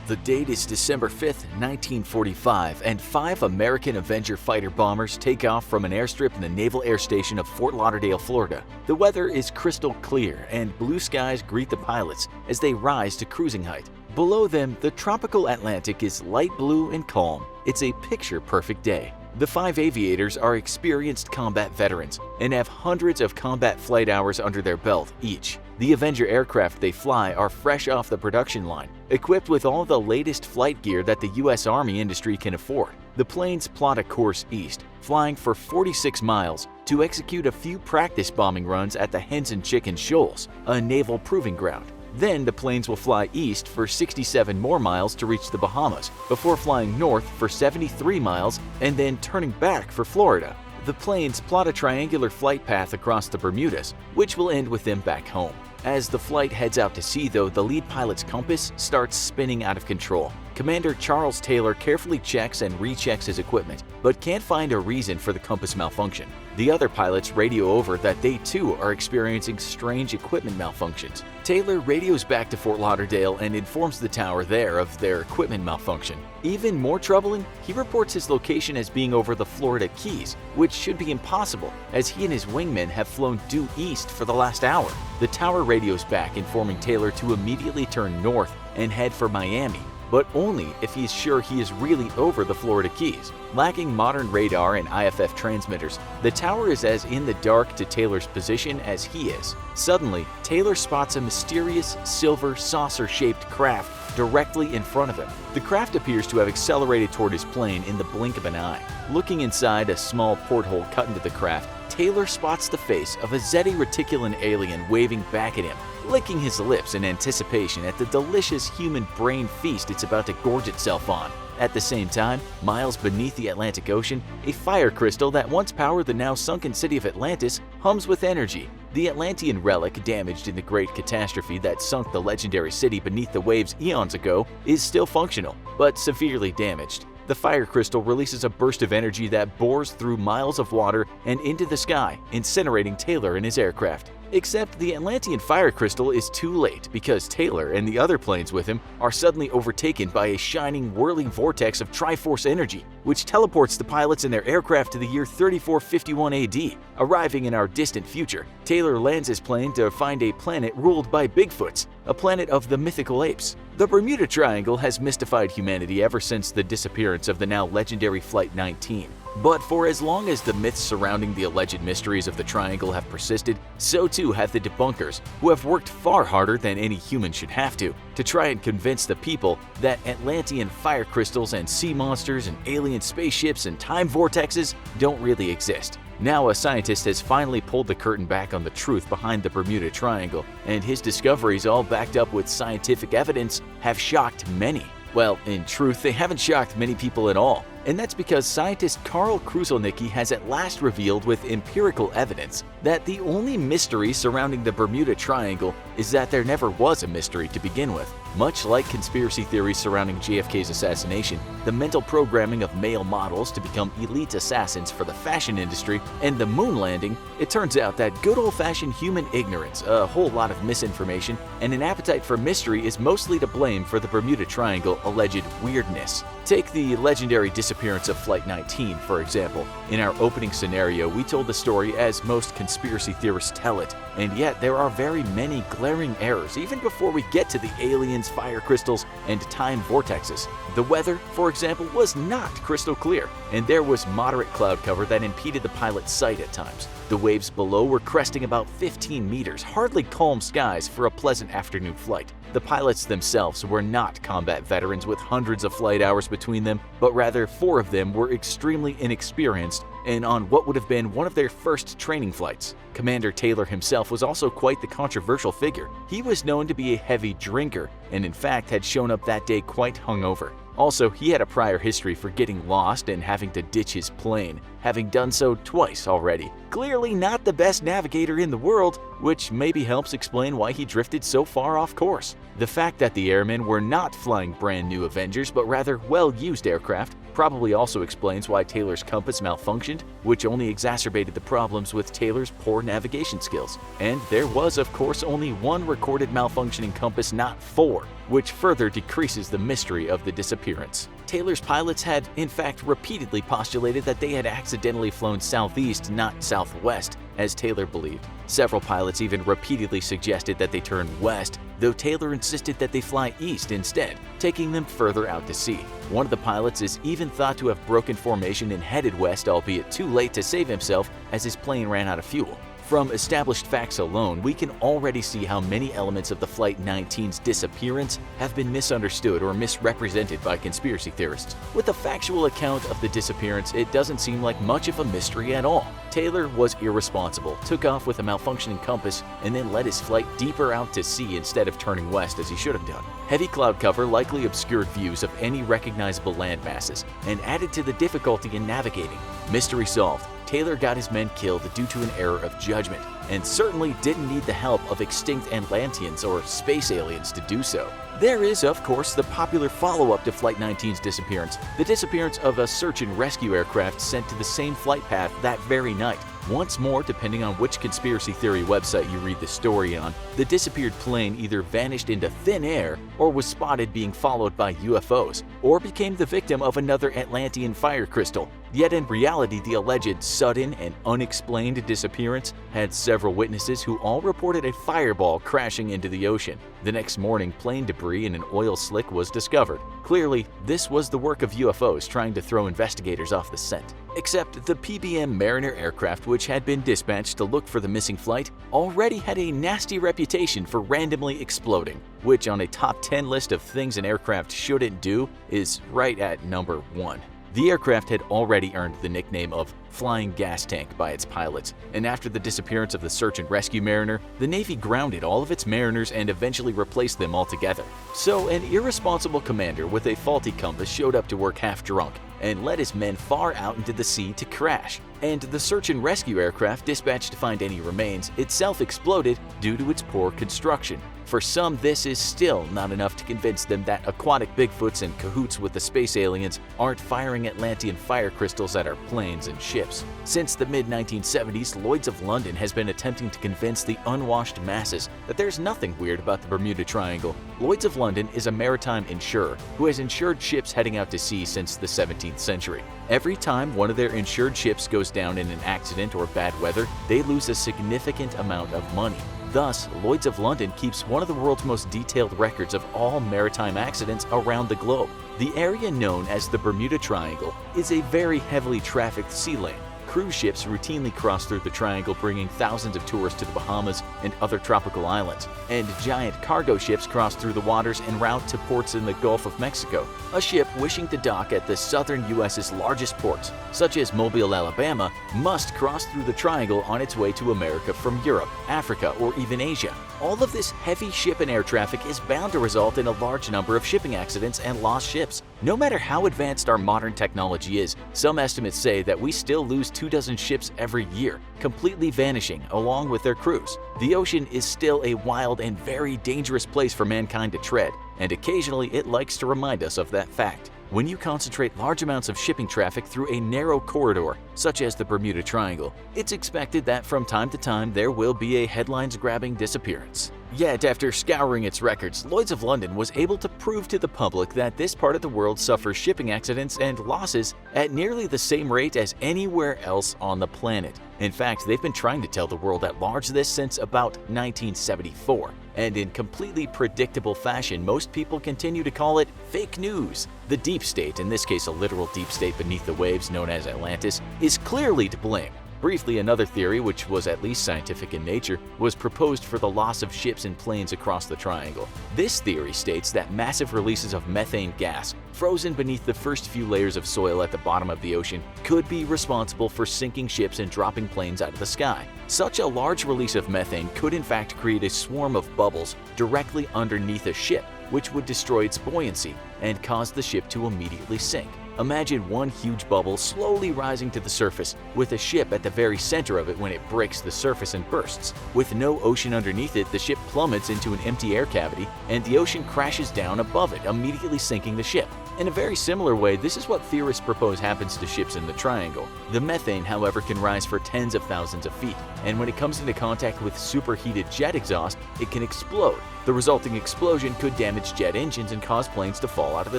The date is December 5th, 1945, and 5 American Avenger fighter bombers take off from an airstrip in the Naval Air Station of Fort Lauderdale, Florida. The weather is crystal clear, and blue skies greet the pilots as they rise to cruising height. Below them, the tropical Atlantic is light blue and calm. It's a picture-perfect day. The 5 aviators are experienced combat veterans and have hundreds of combat flight hours under their belt each. The Avenger aircraft they fly are fresh off the production line, equipped with all the latest flight gear that the U.S. Army industry can afford. The planes plot a course east, flying for 46 miles to execute a few practice bombing runs at the Hens and Chickens Shoals, a naval proving ground. Then the planes will fly east for 67 more miles to reach the Bahamas, before flying north for 73 miles and then turning back for Florida. The planes plot a triangular flight path across the Bermudas, which will end with them back home. As the flight heads out to sea, though, the lead pilot's compass starts spinning out of control. Commander Charles Taylor carefully checks and rechecks his equipment, but can't find a reason for the compass malfunction. The other pilots radio over that they too are experiencing strange equipment malfunctions. Taylor radios back to Fort Lauderdale and informs the tower there of their equipment malfunction. Even more troubling, he reports his location as being over the Florida Keys, which should be impossible as he and his wingmen have flown due east for the last hour. The tower radios back, informing Taylor to immediately turn north and head for Miami, but only if he's sure he is really over the Florida Keys. Lacking modern radar and IFF transmitters, the tower is as in the dark to Taylor's position as he is. Suddenly, Taylor spots a mysterious silver saucer-shaped craft directly in front of him. The craft appears to have accelerated toward his plane in the blink of an eye. Looking inside a small porthole cut into the craft, Taylor spots the face of a Zeti Reticulan alien waving back at him, licking his lips in anticipation at the delicious human brain feast it's about to gorge itself on. At the same time, miles beneath the Atlantic Ocean, a fire crystal that once powered the now sunken city of Atlantis hums with energy. The Atlantean relic, damaged in the great catastrophe that sunk the legendary city beneath the waves eons ago, is still functional, but severely damaged. The fire crystal releases a burst of energy that bores through miles of water and into the sky, incinerating Taylor and his aircraft. Except the Atlantean fire crystal is too late because Taylor and the other planes with him are suddenly overtaken by a shining, whirling vortex of Triforce energy, which teleports the pilots and their aircraft to the year 3451 AD. Arriving in our distant future, Taylor lands his plane to find a planet ruled by Bigfoots, a planet of the mythical apes. The Bermuda Triangle has mystified humanity ever since the disappearance of the now legendary Flight 19. But for as long as the myths surrounding the alleged mysteries of the Triangle have persisted, so too have the debunkers, who have worked far harder than any human should have to try and convince the people that Atlantean fire crystals and sea monsters and alien spaceships and time vortexes don't really exist. Now a scientist has finally pulled the curtain back on the truth behind the Bermuda Triangle, and his discoveries, all backed up with scientific evidence, have shocked many. Well, in truth, they haven't shocked many people at all. And that's because scientist Karl Kruszelnicki has at last revealed with empirical evidence that the only mystery surrounding the Bermuda Triangle is that there never was a mystery to begin with. Much like conspiracy theories surrounding JFK's assassination, the mental programming of male models to become elite assassins for the fashion industry, and the moon landing, it turns out that good old-fashioned human ignorance, a whole lot of misinformation, and an appetite for mystery is mostly to blame for the Bermuda Triangle alleged weirdness. Take the legendary disappearance of Flight 19, for example. In our opening scenario, we told the story as most conspiracy theorists tell it, and yet there are very many glaring errors even before we get to the aliens, fire crystals, and time vortexes. The weather, for example, was not crystal clear, and there was moderate cloud cover that impeded the pilot's sight at times. The waves below were cresting about 15 meters, hardly calm skies for a pleasant afternoon flight. The pilots themselves were not combat veterans with hundreds of flight hours between them, but rather 4 of them were extremely inexperienced and on what would have been one of their first training flights. Commander Taylor himself was also quite the controversial figure. He was known to be a heavy drinker and in fact had shown up that day quite hungover. Also, he had a prior history for getting lost and having to ditch his plane, having done so twice already. Clearly not the best navigator in the world, which maybe helps explain why he drifted so far off course. The fact that the airmen were not flying brand new Avengers but rather well-used aircraft probably also explains why Taylor's compass malfunctioned, which only exacerbated the problems with Taylor's poor navigation skills. And there was, of course, only one recorded malfunctioning compass, not four, which further decreases the mystery of the disappearance. Taylor's pilots had, in fact, repeatedly postulated that they had accidentally flown southeast, not southwest, as Taylor believed. Several pilots even repeatedly suggested that they turn west, though Taylor insisted that they fly east instead, taking them further out to sea. One of the pilots is even thought to have broken formation and headed west, albeit too late to save himself as his plane ran out of fuel. From established facts alone, we can already see how many elements of the Flight 19's disappearance have been misunderstood or misrepresented by conspiracy theorists. With a factual account of the disappearance, it doesn't seem like much of a mystery at all. Taylor was irresponsible, took off with a malfunctioning compass, and then led his flight deeper out to sea instead of turning west as he should have done. Heavy cloud cover likely obscured views of any recognizable land masses and added to the difficulty in navigating. Mystery solved. Taylor got his men killed due to an error of judgment, and certainly didn't need the help of extinct Atlanteans or space aliens to do so. There is, of course, the popular follow-up to Flight 19's disappearance, the disappearance of a search and rescue aircraft sent to the same flight path that very night. Once more, depending on which conspiracy theory website you read the story on, the disappeared plane either vanished into thin air or was spotted being followed by UFOs, or became the victim of another Atlantean fire crystal. Yet in reality, the alleged sudden and unexplained disappearance had several witnesses who all reported a fireball crashing into the ocean. The next morning, plane debris in an oil slick was discovered. Clearly, this was the work of UFOs trying to throw investigators off the scent. Except the PBM Mariner aircraft, which had been dispatched to look for the missing flight, already had a nasty reputation for randomly exploding, which on a top 10 list of things an aircraft shouldn't do is right at number 1. The aircraft had already earned the nickname of Flying Gas Tank by its pilots, and after the disappearance of the search and rescue Mariner, the Navy grounded all of its mariners and eventually replaced them altogether. So an irresponsible commander with a faulty compass showed up to work half drunk and led his men far out into the sea to crash. And the search and rescue aircraft dispatched to find any remains itself exploded due to its poor construction. For some, this is still not enough to convince them that aquatic Bigfoots in cahoots with the space aliens aren't firing Atlantean fire crystals at our planes and ships. Since the mid-1970s, Lloyd's of London has been attempting to convince the unwashed masses that there's nothing weird about the Bermuda Triangle. Lloyd's of London is a maritime insurer who has insured ships heading out to sea since the 17th century. Every time one of their insured ships goes down in an accident or bad weather, they lose a significant amount of money. Thus, Lloyd's of London keeps one of the world's most detailed records of all maritime accidents around the globe. The area known as the Bermuda Triangle is a very heavily trafficked sea lane. Cruise ships routinely cross through the triangle, bringing thousands of tourists to the Bahamas and other tropical islands, and giant cargo ships cross through the waters en route to ports in the Gulf of Mexico. A ship wishing to dock at the southern U.S.'s largest ports, such as Mobile, Alabama, must cross through the triangle on its way to America from Europe, Africa, or even Asia. All of this heavy ship and air traffic is bound to result in a large number of shipping accidents and lost ships. No matter how advanced our modern technology is, some estimates say that we still lose 24 ships every year, completely vanishing along with their crews. The ocean is still a wild and very dangerous place for mankind to tread, and occasionally it likes to remind us of that fact. When you concentrate large amounts of shipping traffic through a narrow corridor, such as the Bermuda Triangle, it's expected that from time to time there will be a headlines-grabbing disappearance. Yet, after scouring its records, Lloyd's of London was able to prove to the public that this part of the world suffers shipping accidents and losses at nearly the same rate as anywhere else on the planet. In fact, they've been trying to tell the world at large this since about 1974. And in completely predictable fashion, most people continue to call it fake news. The deep state, in this case a literal deep state beneath the waves known as Atlantis, is clearly to blame. Briefly, another theory, which was at least scientific in nature, was proposed for the loss of ships and planes across the triangle. This theory states that massive releases of methane gas, frozen beneath the first few layers of soil at the bottom of the ocean, could be responsible for sinking ships and dropping planes out of the sky. Such a large release of methane could in fact create a swarm of bubbles directly underneath a ship, which would destroy its buoyancy and cause the ship to immediately sink. Imagine one huge bubble slowly rising to the surface, with a ship at the very center of it when it breaks the surface and bursts. With no ocean underneath it, the ship plummets into an empty air cavity, and the ocean crashes down above it, immediately sinking the ship. In a very similar way, this is what theorists propose happens to ships in the triangle. The methane, however, can rise for tens of thousands of feet, and when it comes into contact with superheated jet exhaust, it can explode. The resulting explosion could damage jet engines and cause planes to fall out of the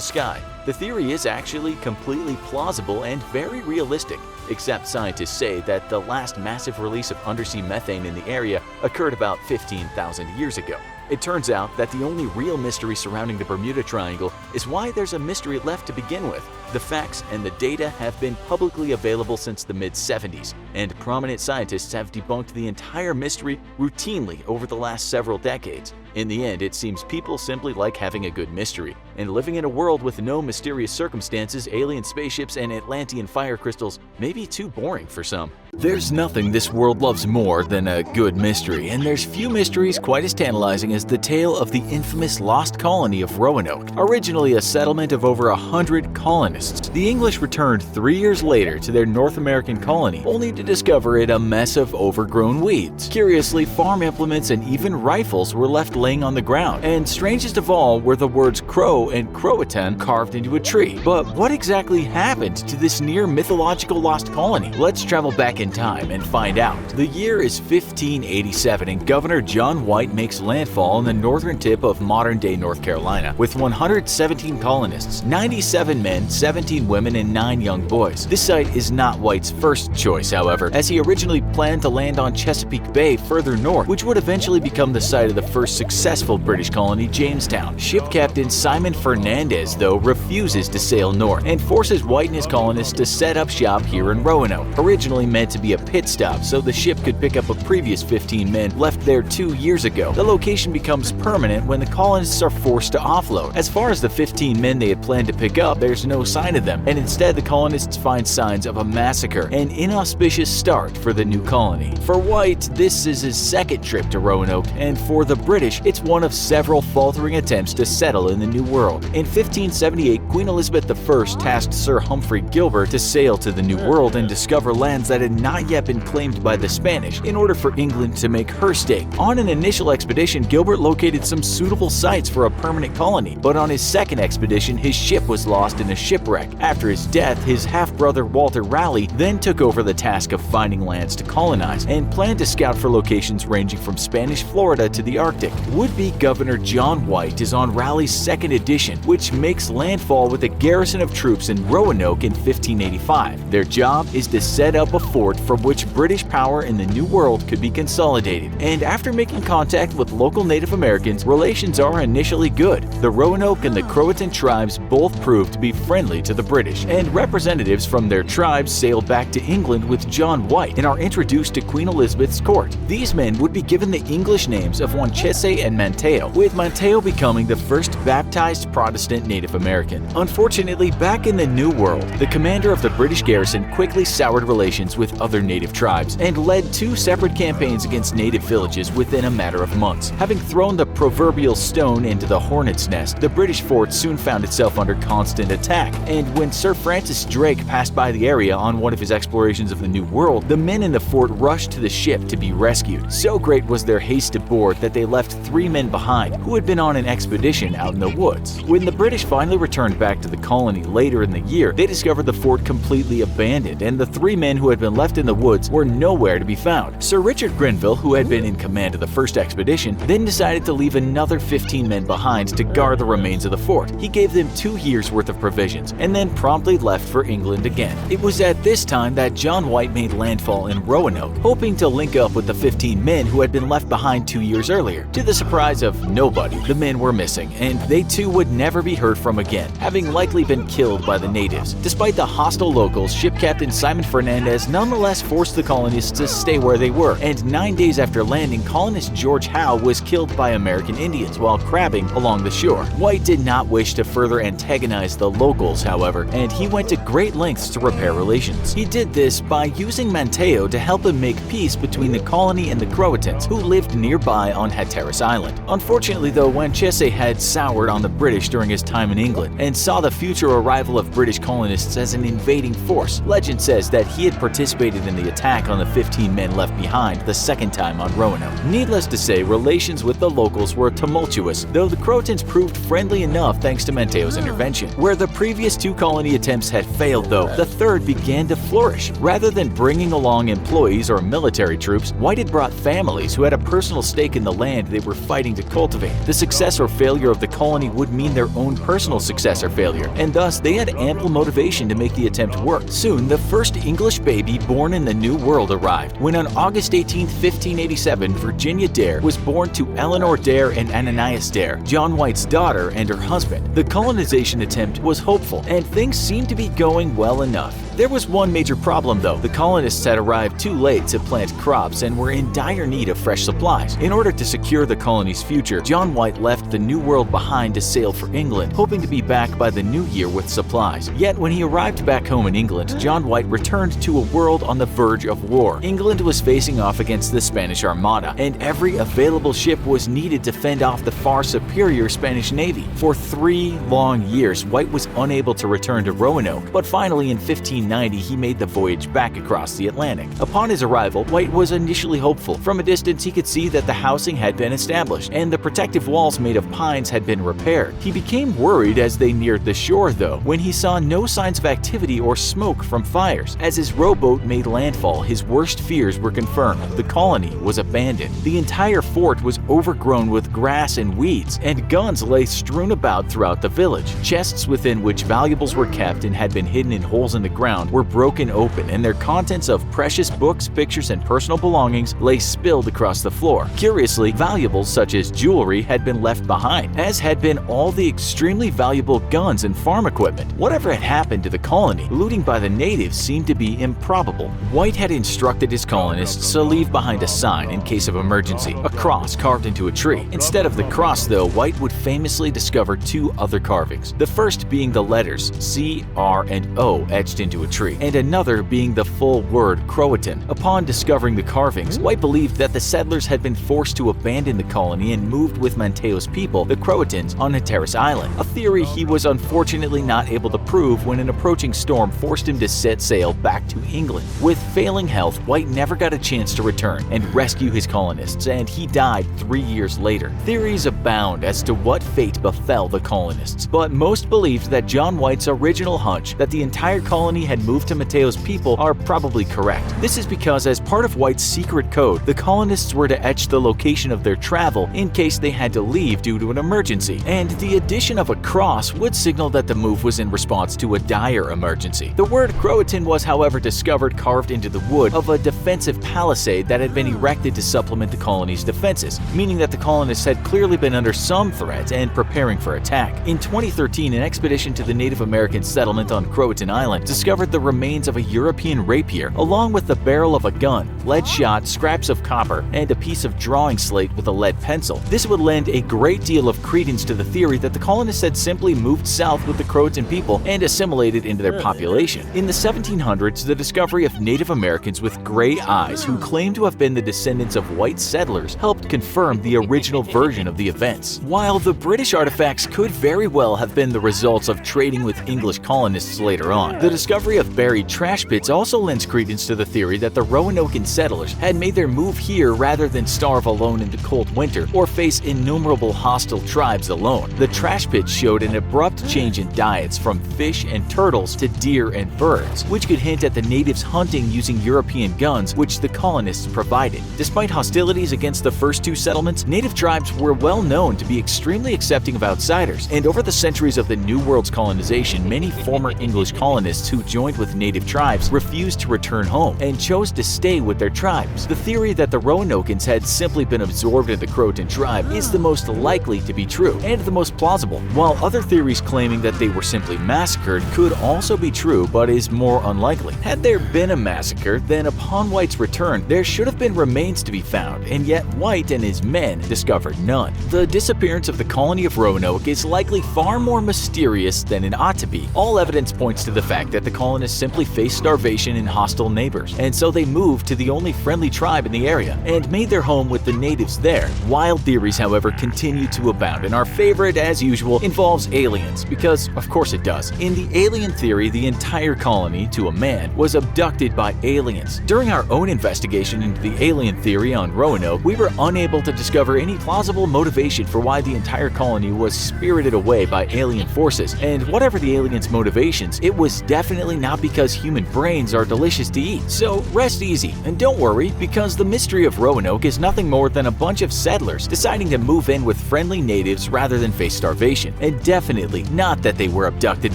sky. The theory is actually completely plausible and very realistic, except scientists say that the last massive release of undersea methane in the area occurred about 15,000 years ago. It turns out that the only real mystery surrounding the Bermuda Triangle is why there's a mystery left to begin with. The facts and the data have been publicly available since the mid-70s, and prominent scientists have debunked the entire mystery routinely over the last several decades. In the end, it seems people simply like having a good mystery, and living in a world with no mysterious circumstances, alien spaceships, and Atlantean fire crystals may be too boring for some. There's nothing this world loves more than a good mystery, and there's few mysteries quite as tantalizing as the tale of the infamous lost colony of Roanoke. Originally a settlement of over 100 colonists, the English returned 3 years later to their North American colony, only to discover it a mess of overgrown weeds. Curiously, farm implements and even rifles were left laying on the ground, and strangest of all were the words crow and croatan carved into a tree. But what exactly happened to this near mythological lost colony? Let's travel back in time and find out. The year is 1587, and Governor John White makes landfall on the northern tip of modern-day North Carolina with 117 colonists, 97 men, 17 women, and 9 young boys. This site is not White's first choice, however, as he originally planned to land on Chesapeake Bay further north, which would eventually become the site of the first successful British colony, Jamestown. Ship Captain Simon Fernandez, though, refuses to sail north and forces White and his colonists to set up shop here in Roanoke, originally meant to be a pit stop so the ship could pick up a previous 15 men left there 2 years ago. The location becomes permanent when the colonists are forced to offload. As far as the 15 men they had planned to pick up, there's no sign of them, and instead the colonists find signs of a massacre, an inauspicious start for the new colony. For White, this is his second trip to Roanoke, and for the British, it's one of several faltering attempts to settle in the New World. In 1578, Queen Elizabeth I tasked Sir Humphrey Gilbert to sail to the New World and discover lands that had not yet been claimed by the Spanish in order for England to make her stake. On an initial expedition, Gilbert located some suitable sites for a permanent colony, but on his second expedition, his ship was lost in a shipwreck. After his death, his half-brother Walter Raleigh then took over the task of finding lands to colonize and planned to scout for locations ranging from Spanish Florida to the Arctic. Would-be Governor John White is on Raleigh's second edition, which makes landfall with a garrison of troops in Roanoke in 1585. Their job is to set up a fort from which British power in the New World could be consolidated. And after making contact with local Native Americans, relations are initially good. The Roanoke and the Croatan tribes both proved to be friendly to the British, and representatives from their tribes sailed back to England with John White and are introduced to Queen Elizabeth's court. These men would be given the English names of Wanchese and Manteo, with Manteo becoming the first baptized Protestant Native American. Unfortunately, back in the New World, the commander of the British garrison quickly soured relations with other native tribes and led 2 separate campaigns against native villages within a matter of months. Having thrown the proverbial stone into the hornet's nest, the British fort soon found itself under constant attack, and when Sir Francis Drake passed by the area on one of his explorations of the New World, the men in the fort rushed to the ship to be rescued. So great was their haste aboard that they left 3 men behind who had been on an expedition out in the woods. When the British finally returned back to the colony later in the year, they discovered the fort completely abandoned, and the 3 men who had been left in the woods were nowhere to be found. Sir Richard Grenville, who had been in command of the first expedition, then decided to leave another 15 men behind to guard the remains of the fort. He gave them 2 years' worth of provisions, and then promptly left for England again. It was at this time that John White made landfall in Roanoke, hoping to link up with the 15 men who had been left behind 2 years earlier. To the surprise of nobody, the men were missing, and they too would never be heard from again, having likely been killed by the natives. Despite the hostile locals, ship captain Simon Fernandez nonetheless forced the colonists to stay where they were, and 9 days after landing, colonist George Howe was killed by American Indians while crabbing along the shore. White did not wish to further antagonize the locals, however, and he went to great lengths to repair relations. He did this by using Manteo to help him make peace between the colony and the Croatans, who lived nearby on Hatteras Island. Unfortunately, though, Wanchese had soured on the British during his time in England and saw the future arrival of British colonists as an invading force. Legend says that he had participated in the attack on the 15 men left behind the second time on Roanoke. Needless to say, relations with the locals were tumultuous, though the Croatans proved friendly enough thanks to Mateo's intervention. Where the previous 2 colony attempts had failed, though, the third began to flourish. Rather than bringing along employees or military troops, White had brought families who had a personal stake in the land they were fighting to cultivate. The success or failure of the colony would mean their own personal success or failure, and thus they had ample motivation to make the attempt work. Soon, the first English baby born in the New World arrived, when on August 18, 1587, Virginia Dare was born to Eleanor Dare and Ananias Dare, John White's daughter and her husband. The colonization attempt was hopeful, and things seemed to be going well enough. There was one major problem though. The colonists had arrived too late to plant crops and were in dire need of fresh supplies. In order to secure the colony's future, John White left the New World behind to sail for England, hoping to be back by the new year with supplies. Yet when he arrived back home in England, John White returned to a world on the verge of war. England was facing off against the Spanish Armada, and every available ship was needed to fend off the far superior Spanish Navy. For 3 long years, White was unable to return to Roanoke, but finally in 1590 he made the voyage back across the Atlantic. Upon his arrival, White was initially hopeful. From a distance he could see that the housing had been established, and the protective walls made of pines had been repaired. He became worried as they neared the shore though, when he saw no signs of activity or smoke from fires. As his rowboat made landfall, his worst fears were confirmed. The colony was abandoned. The entire fort was overgrown with grass and weeds, and guns lay strewn about throughout the village. Chests within which valuables were kept and had been hidden in holes in the ground were broken open, and their contents of precious books, pictures, and personal belongings lay spilled across the floor. Curiously, valuables such as jewelry had been left behind, as had been all the extremely valuable guns and farm equipment. Whatever had happened to the colony, looting by the natives seemed to be improbable. White had instructed his colonists to leave behind a sign in case of emergency, a cross carved into a tree. Instead of the cross though, White would famously discover 2 other carvings, the first being the letters C, R, and O etched into a tree, and another being the full word Croatan. Upon discovering the carvings, White believed that the settlers had been forced to abandon the colony and moved with Mateo's people, the Croatans, on Hatteras Island, a theory he was unfortunately not able to prove when an approaching storm forced him to set sail back to England. With failing health, White never got a chance to return and rescue his colonists, and he died 3 years later. Theories abound as to what fate befell the colonists, but most believed that John White's original hunch that the entire colony had moved to Mateo's people are probably correct. This is because as part of White's secret code, the colonists were to etch the location of their travel in case they had to leave due to an emergency, and the addition of a cross would signal that the move was in response to a dire emergency. The word Croatan was however discovered carved into the wood of a defensive palisade that had been erected to supplement the colony's defenses, meaning that the colonists had clearly been under some threat and preparing for attack. In 2013, an expedition to the Native American settlement on Croatan Island discovered the remains of a European rapier, along with the barrel of a gun, lead shot, scraps of copper, and a piece of drawing slate with a lead pencil. This would lend a great deal of credence to the theory that the colonists had simply moved south with the Croatan people and assimilated into their population. In the 1700s, the discovery of Native Americans with gray eyes who claimed to have been the descendants of white settlers helped confirm the original version of the events. While the British artifacts could very well have been the results of trading with English colonists later on, the discovery of buried trash pits also lends credence to the theory that the Roanokean settlers had made their move here rather than starve alone in the cold winter or face innumerable hostile tribes alone. The trash pits showed an abrupt change in diets from fish and turtles to deer and birds, which could hint at the natives hunting using European guns which the colonists provided. Despite hostilities against the first 2 settlements, native tribes were well known to be extremely accepting of outsiders, and over the centuries of the New World's colonization, many former English colonists who joined with native tribes refused to return home and chose to stay with their tribes. The theory that the Roanokans had simply been absorbed in the Croatan tribe is the most likely to be true and the most plausible, while other theories claiming that they were simply massacred could also be true but is more unlikely. Had there been a massacre, then upon White's return there should have been remains to be found, and yet White and his men discovered none. The disappearance of the colony of Roanoke is likely far more mysterious than it ought to be. All evidence points to the fact that the colonists simply faced starvation and hostile neighbors, and so they moved to the only friendly tribe in the area and made their home with the natives there. Wild theories, however, continue to abound, and our favorite and as usual, involves aliens, because of course it does. In the alien theory, the entire colony, to a man, was abducted by aliens. During our own investigation into the alien theory on Roanoke, we were unable to discover any plausible motivation for why the entire colony was spirited away by alien forces, and whatever the aliens' motivations, it was definitely not because human brains are delicious to eat. So rest easy, and don't worry, because the mystery of Roanoke is nothing more than a bunch of settlers deciding to move in with friendly natives rather than face starvation, and definitely not that they were abducted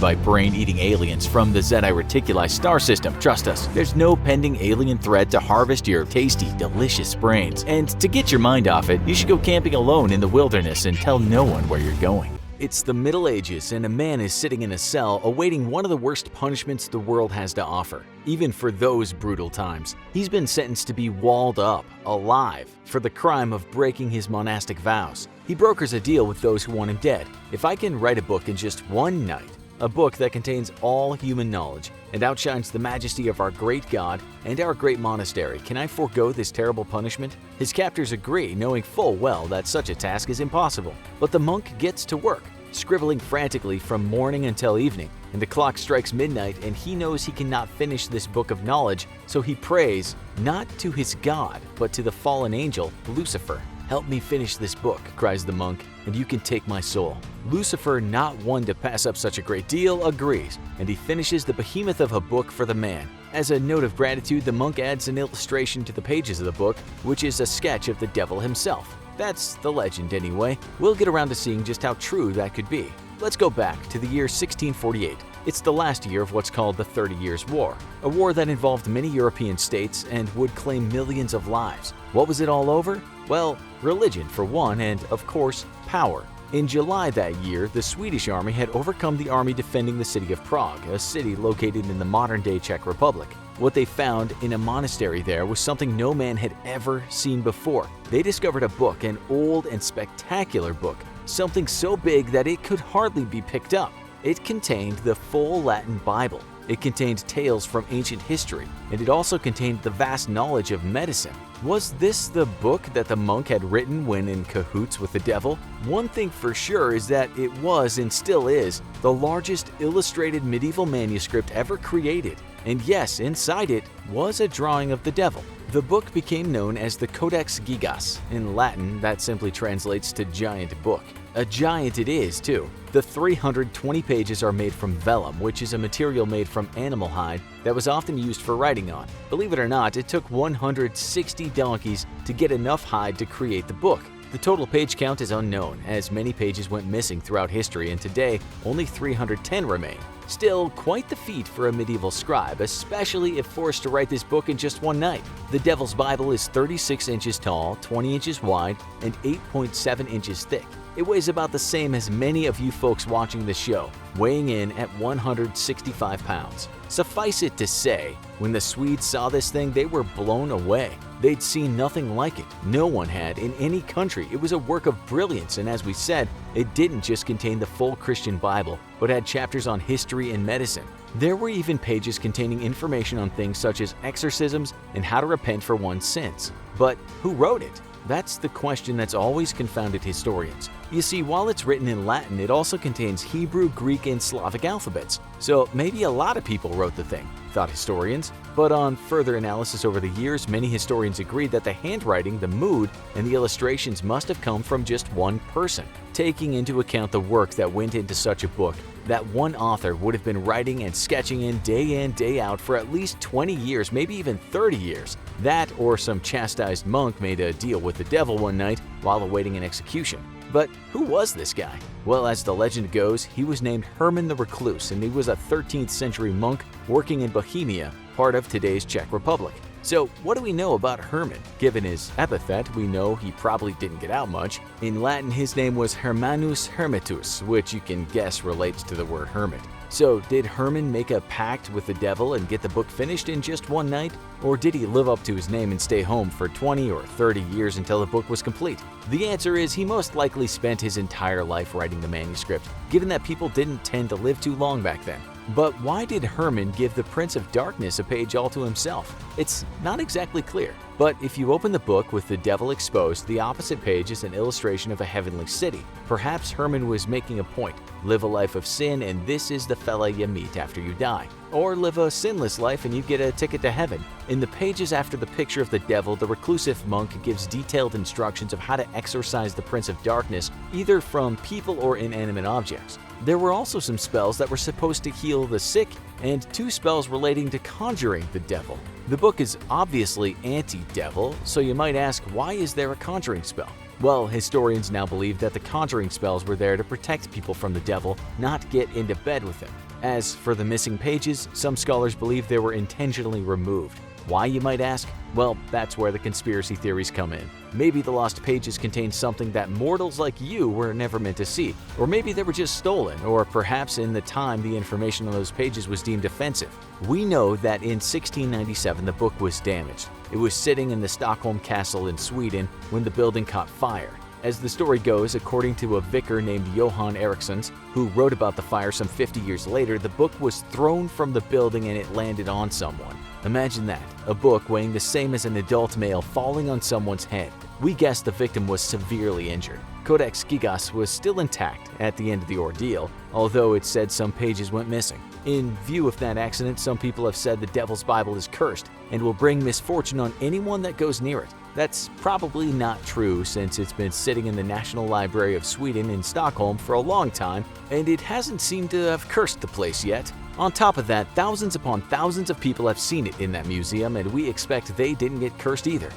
by brain-eating aliens from the Zeti Reticuli star system. Trust us, there's no pending alien threat to harvest your tasty, delicious brains. And to get your mind off it, you should go camping alone in the wilderness and tell no one where you're going. It's the Middle Ages, and a man is sitting in a cell awaiting one of the worst punishments the world has to offer. Even for those brutal times, he's been sentenced to be walled up, alive, for the crime of breaking his monastic vows. He brokers a deal with those who want him dead. If I can write a book in just one night, a book that contains all human knowledge and outshines the majesty of our great God and our great monastery, can I forego this terrible punishment? His captors agree, knowing full well that such a task is impossible. But the monk gets to work, scribbling frantically from morning until evening, and the clock strikes midnight and he knows he cannot finish this book of knowledge, so he prays, not to his God, but to the fallen angel, Lucifer. "Help me finish this book," cries the monk, "and you can take my soul." Lucifer, not one to pass up such a great deal, agrees, and he finishes the behemoth of a book for the man. As a note of gratitude, the monk adds an illustration to the pages of the book, which is a sketch of the devil himself. That's the legend anyway. We'll get around to seeing just how true that could be. Let's go back to the year 1648. It's the last year of what's called the 30 Years' War, a war that involved many European states and would claim millions of lives. What was it all over? Well, religion for one, and of course, power. In July that year, the Swedish army had overcome the army defending the city of Prague, a city located in the modern-day Czech Republic. What they found in a monastery there was something no man had ever seen before. They discovered a book, an old and spectacular book, something so big that it could hardly be picked up. It contained the full Latin Bible. It contained tales from ancient history, and it also contained the vast knowledge of medicine. Was this the book that the monk had written when in cahoots with the devil? One thing for sure is that it was, and still is, the largest illustrated medieval manuscript ever created. And yes, inside it was a drawing of the devil. The book became known as the Codex Gigas. In Latin, that simply translates to giant book. A giant it is, too. The 320 pages are made from vellum, which is a material made from animal hide that was often used for writing on. Believe it or not, it took 160 donkeys to get enough hide to create the book. The total page count is unknown, as many pages went missing throughout history, and today only 310 remain. Still, quite the feat for a medieval scribe, especially if forced to write this book in just one night. The Devil's Bible is 36 inches tall, 20 inches wide, and 8.7 inches thick. It weighs about the same as many of you folks watching the show, weighing in at 165 pounds. Suffice it to say, when the Swedes saw this thing, they were blown away. They'd seen nothing like it. No one had in any country. It was a work of brilliance, and as we said, it didn't just contain the full Christian Bible, but had chapters on history and medicine. There were even pages containing information on things such as exorcisms and how to repent for one's sins. But who wrote it? That's the question that's always confounded historians. You see, while it's written in Latin, it also contains Hebrew, Greek, and Slavic alphabets. So maybe a lot of people wrote the thing, thought historians. But on further analysis over the years, many historians agreed that the handwriting, the mood, and the illustrations must have come from just one person. Taking into account the work that went into such a book, that one author would have been writing and sketching in, day out for at least 20 years, maybe even 30 years. That or some chastised monk made a deal with the devil one night while awaiting an execution. But who was this guy? Well, as the legend goes, he was named Herman the Recluse, and he was a 13th century monk working in Bohemia, part of today's Czech Republic. So what do we know about Herman? Given his epithet, we know he probably didn't get out much. In Latin, his name was Hermanus Hermitus, which you can guess relates to the word hermit. So did Herman make a pact with the devil and get the book finished in just one night? Or did he live up to his name and stay home for 20 or 30 years until the book was complete? The answer is he most likely spent his entire life writing the manuscript, given that people didn't tend to live too long back then. But why did Herman give the Prince of Darkness a page all to himself? It's not exactly clear. But if you open the book with the devil exposed, the opposite page is an illustration of a heavenly city. Perhaps Herman was making a point. Live a life of sin and this is the fella you meet after you die. Or live a sinless life and you get a ticket to heaven. In the pages after the picture of the devil, the reclusive monk gives detailed instructions of how to exorcise the Prince of Darkness, either from people or inanimate objects. There were also some spells that were supposed to heal the sick, and 2 spells relating to conjuring the devil. The book is obviously anti-devil, so you might ask, why is there a conjuring spell? Well, historians now believe that the conjuring spells were there to protect people from the devil, not get into bed with him. As for the missing pages, some scholars believe they were intentionally removed. Why, you might ask? Well, that's where the conspiracy theories come in. Maybe the lost pages contain something that mortals like you were never meant to see, or maybe they were just stolen, or perhaps in the time the information on those pages was deemed offensive. We know that in 1697 the book was damaged. It was sitting in the Stockholm Castle in Sweden when the building caught fire. As the story goes, according to a vicar named Johan Erikssons, who wrote about the fire some 50 years later, the book was thrown from the building and it landed on someone. Imagine that, a book weighing the same as an adult male falling on someone's head. We guess the victim was severely injured. Codex Gigas was still intact at the end of the ordeal, although it said some pages went missing. In view of that accident, some people have said the Devil's Bible is cursed and will bring misfortune on anyone that goes near it. That's probably not true since it's been sitting in the National Library of Sweden in Stockholm for a long time, and it hasn't seemed to have cursed the place yet. On top of that, thousands upon thousands of people have seen it in that museum, and we expect they didn't get cursed either.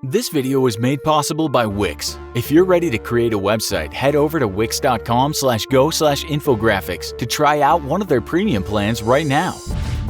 This video was made possible by Wix. If you're ready to create a website, head over to wix.com/go/infographics to try out one of their premium plans right now.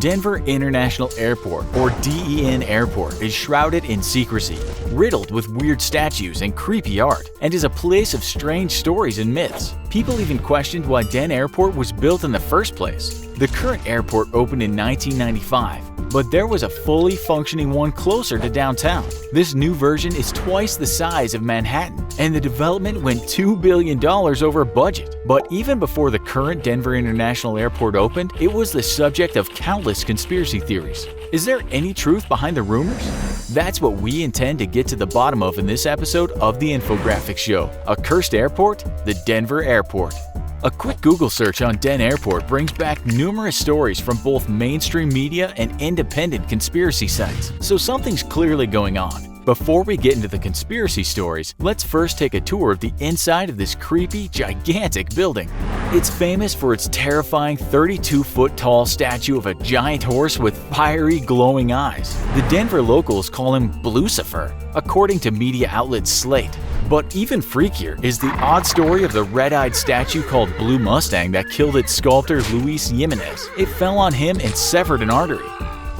Denver International Airport, or DEN Airport, is shrouded in secrecy, riddled with weird statues and creepy art, and is a place of strange stories and myths. People even questioned why DEN Airport was built in the first place. The current airport opened in 1995, but there was a fully functioning one closer to downtown. This new version is twice the size of Manhattan, and the development went $2 billion over budget. But even before the current Denver International Airport opened, it was the subject of countless conspiracy theories. Is there any truth behind the rumors? That's what we intend to get to the bottom of in this episode of The Infographics Show. A cursed airport? The Denver Airport. A quick Google search on DEN Airport brings back numerous stories from both mainstream media and independent conspiracy sites, so something's clearly going on. Before we get into the conspiracy stories, let's first take a tour of the inside of this creepy, gigantic building. It's famous for its terrifying 32-foot-tall statue of a giant horse with fiery, glowing eyes. The Denver locals call him Blucifer, according to media outlet Slate. But even freakier is the odd story of the red-eyed statue called Blue Mustang that killed its sculptor Luis Jimenez. It fell on him and severed an artery.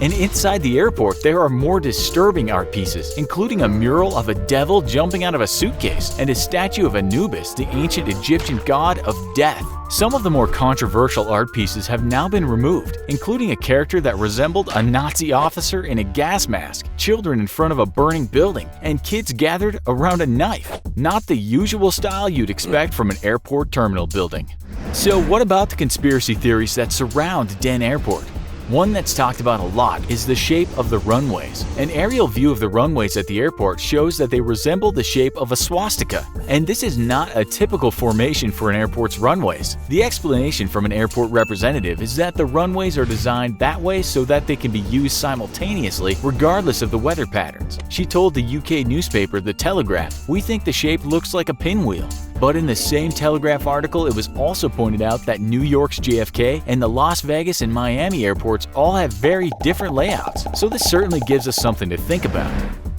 And inside the airport, there are more disturbing art pieces, including a mural of a devil jumping out of a suitcase and a statue of Anubis, the ancient Egyptian god of death. Some of the more controversial art pieces have now been removed, including a character that resembled a Nazi officer in a gas mask, children in front of a burning building, and kids gathered around a knife. Not the usual style you'd expect from an airport terminal building. So what about the conspiracy theories that surround DEN Airport? One that's talked about a lot is the shape of the runways. An aerial view of the runways at the airport shows that they resemble the shape of a swastika. And this is not a typical formation for an airport's runways. The explanation from an airport representative is that the runways are designed that way so that they can be used simultaneously regardless of the weather patterns. She told the UK newspaper The Telegraph, "We think the shape looks like a pinwheel." But in the same Telegraph article, it was also pointed out that New York's JFK and the Las Vegas and Miami airports all have very different layouts, so this certainly gives us something to think about.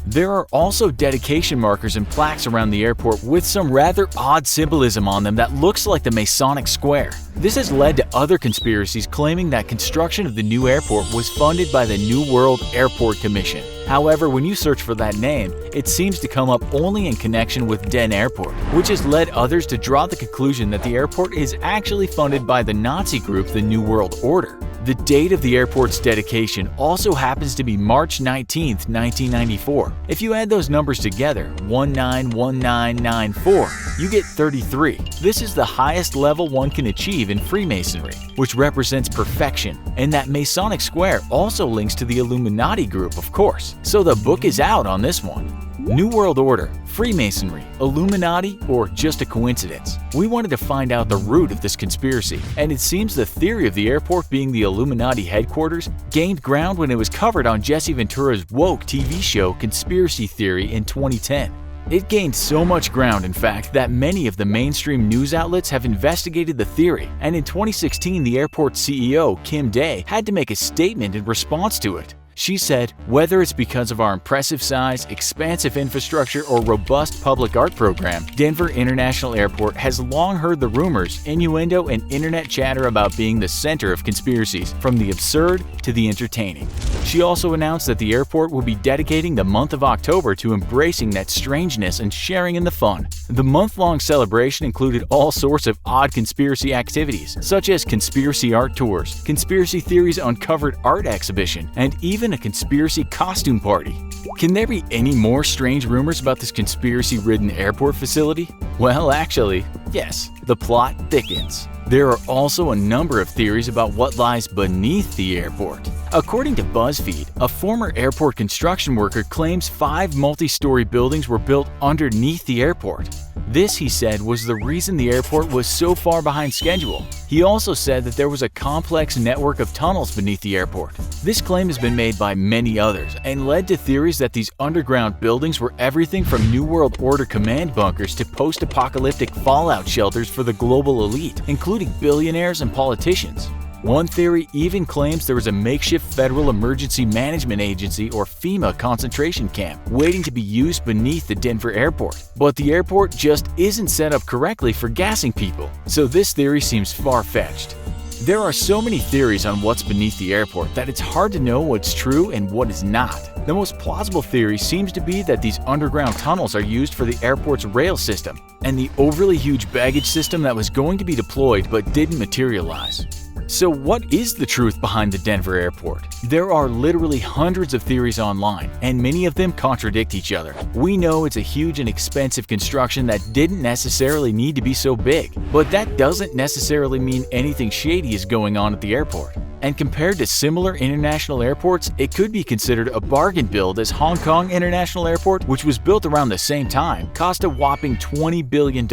There are also dedication markers and plaques around the airport with some rather odd symbolism on them that looks like the Masonic Square. This has led to other conspiracies claiming that construction of the new airport was funded by the New World Airport Commission. However, when you search for that name, it seems to come up only in connection with DEN Airport, which has led others to draw the conclusion that the airport is actually funded by the Nazi group the New World Order. The date of the airport's dedication also happens to be March 19, 1994. If you add those numbers together, 191994, you get 33. This is the highest level one can achieve in Freemasonry, which represents perfection, and that Masonic square also links to the Illuminati group, of course. So the book is out on this one. New World Order, Freemasonry, Illuminati, or just a coincidence? We wanted to find out the root of this conspiracy, and it seems the theory of the airport being the Illuminati headquarters gained ground when it was covered on Jesse Ventura's woke TV show Conspiracy Theory in 2010. It gained so much ground, in fact, that many of the mainstream news outlets have investigated the theory, and in 2016 the airport's CEO, Kim Day, had to make a statement in response to it. She said, "Whether it's because of our impressive size, expansive infrastructure, or robust public art program, Denver International Airport has long heard the rumors, innuendo, and internet chatter about being the center of conspiracies, from the absurd to the entertaining." She also announced that the airport will be dedicating the month of October to embracing that strangeness and sharing in the fun. The month-long celebration included all sorts of odd conspiracy activities, such as conspiracy art tours, conspiracy theories uncovered art exhibition, and even a conspiracy costume party. Can there be any more strange rumors about this conspiracy-ridden airport facility? Well, actually, yes. The plot thickens. There are also a number of theories about what lies beneath the airport. According to BuzzFeed, a former airport construction worker claims 5 multi-story buildings were built underneath the airport. This, he said, was the reason the airport was so far behind schedule. He also said that there was a complex network of tunnels beneath the airport. This claim has been made by many others and led to theories that these underground buildings were everything from New World Order command bunkers to post-apocalyptic fallout shelters for the global elite, including billionaires and politicians. One theory even claims there was a makeshift Federal Emergency Management Agency or FEMA concentration camp waiting to be used beneath the Denver airport. But the airport just isn't set up correctly for gassing people, so this theory seems far-fetched. There are so many theories on what's beneath the airport that it's hard to know what's true and what is not. The most plausible theory seems to be that these underground tunnels are used for the airport's rail system and the overly huge baggage system that was going to be deployed but didn't materialize. So what is the truth behind the Denver airport? There are literally hundreds of theories online, and many of them contradict each other. We know it's a huge and expensive construction that didn't necessarily need to be so big, but that doesn't necessarily mean anything shady is going on at the airport. And compared to similar international airports, it could be considered a bargain build, as Hong Kong International Airport, which was built around the same time, cost a whopping $20 billion.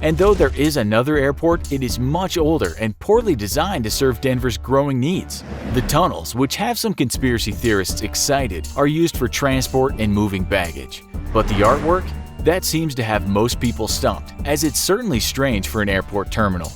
And though there is another airport, it is much older and poorly designed to serve Denver's growing needs. The tunnels, which have some conspiracy theorists excited, are used for transport and moving baggage. But the artwork? That seems to have most people stumped, as it's certainly strange for an airport terminal.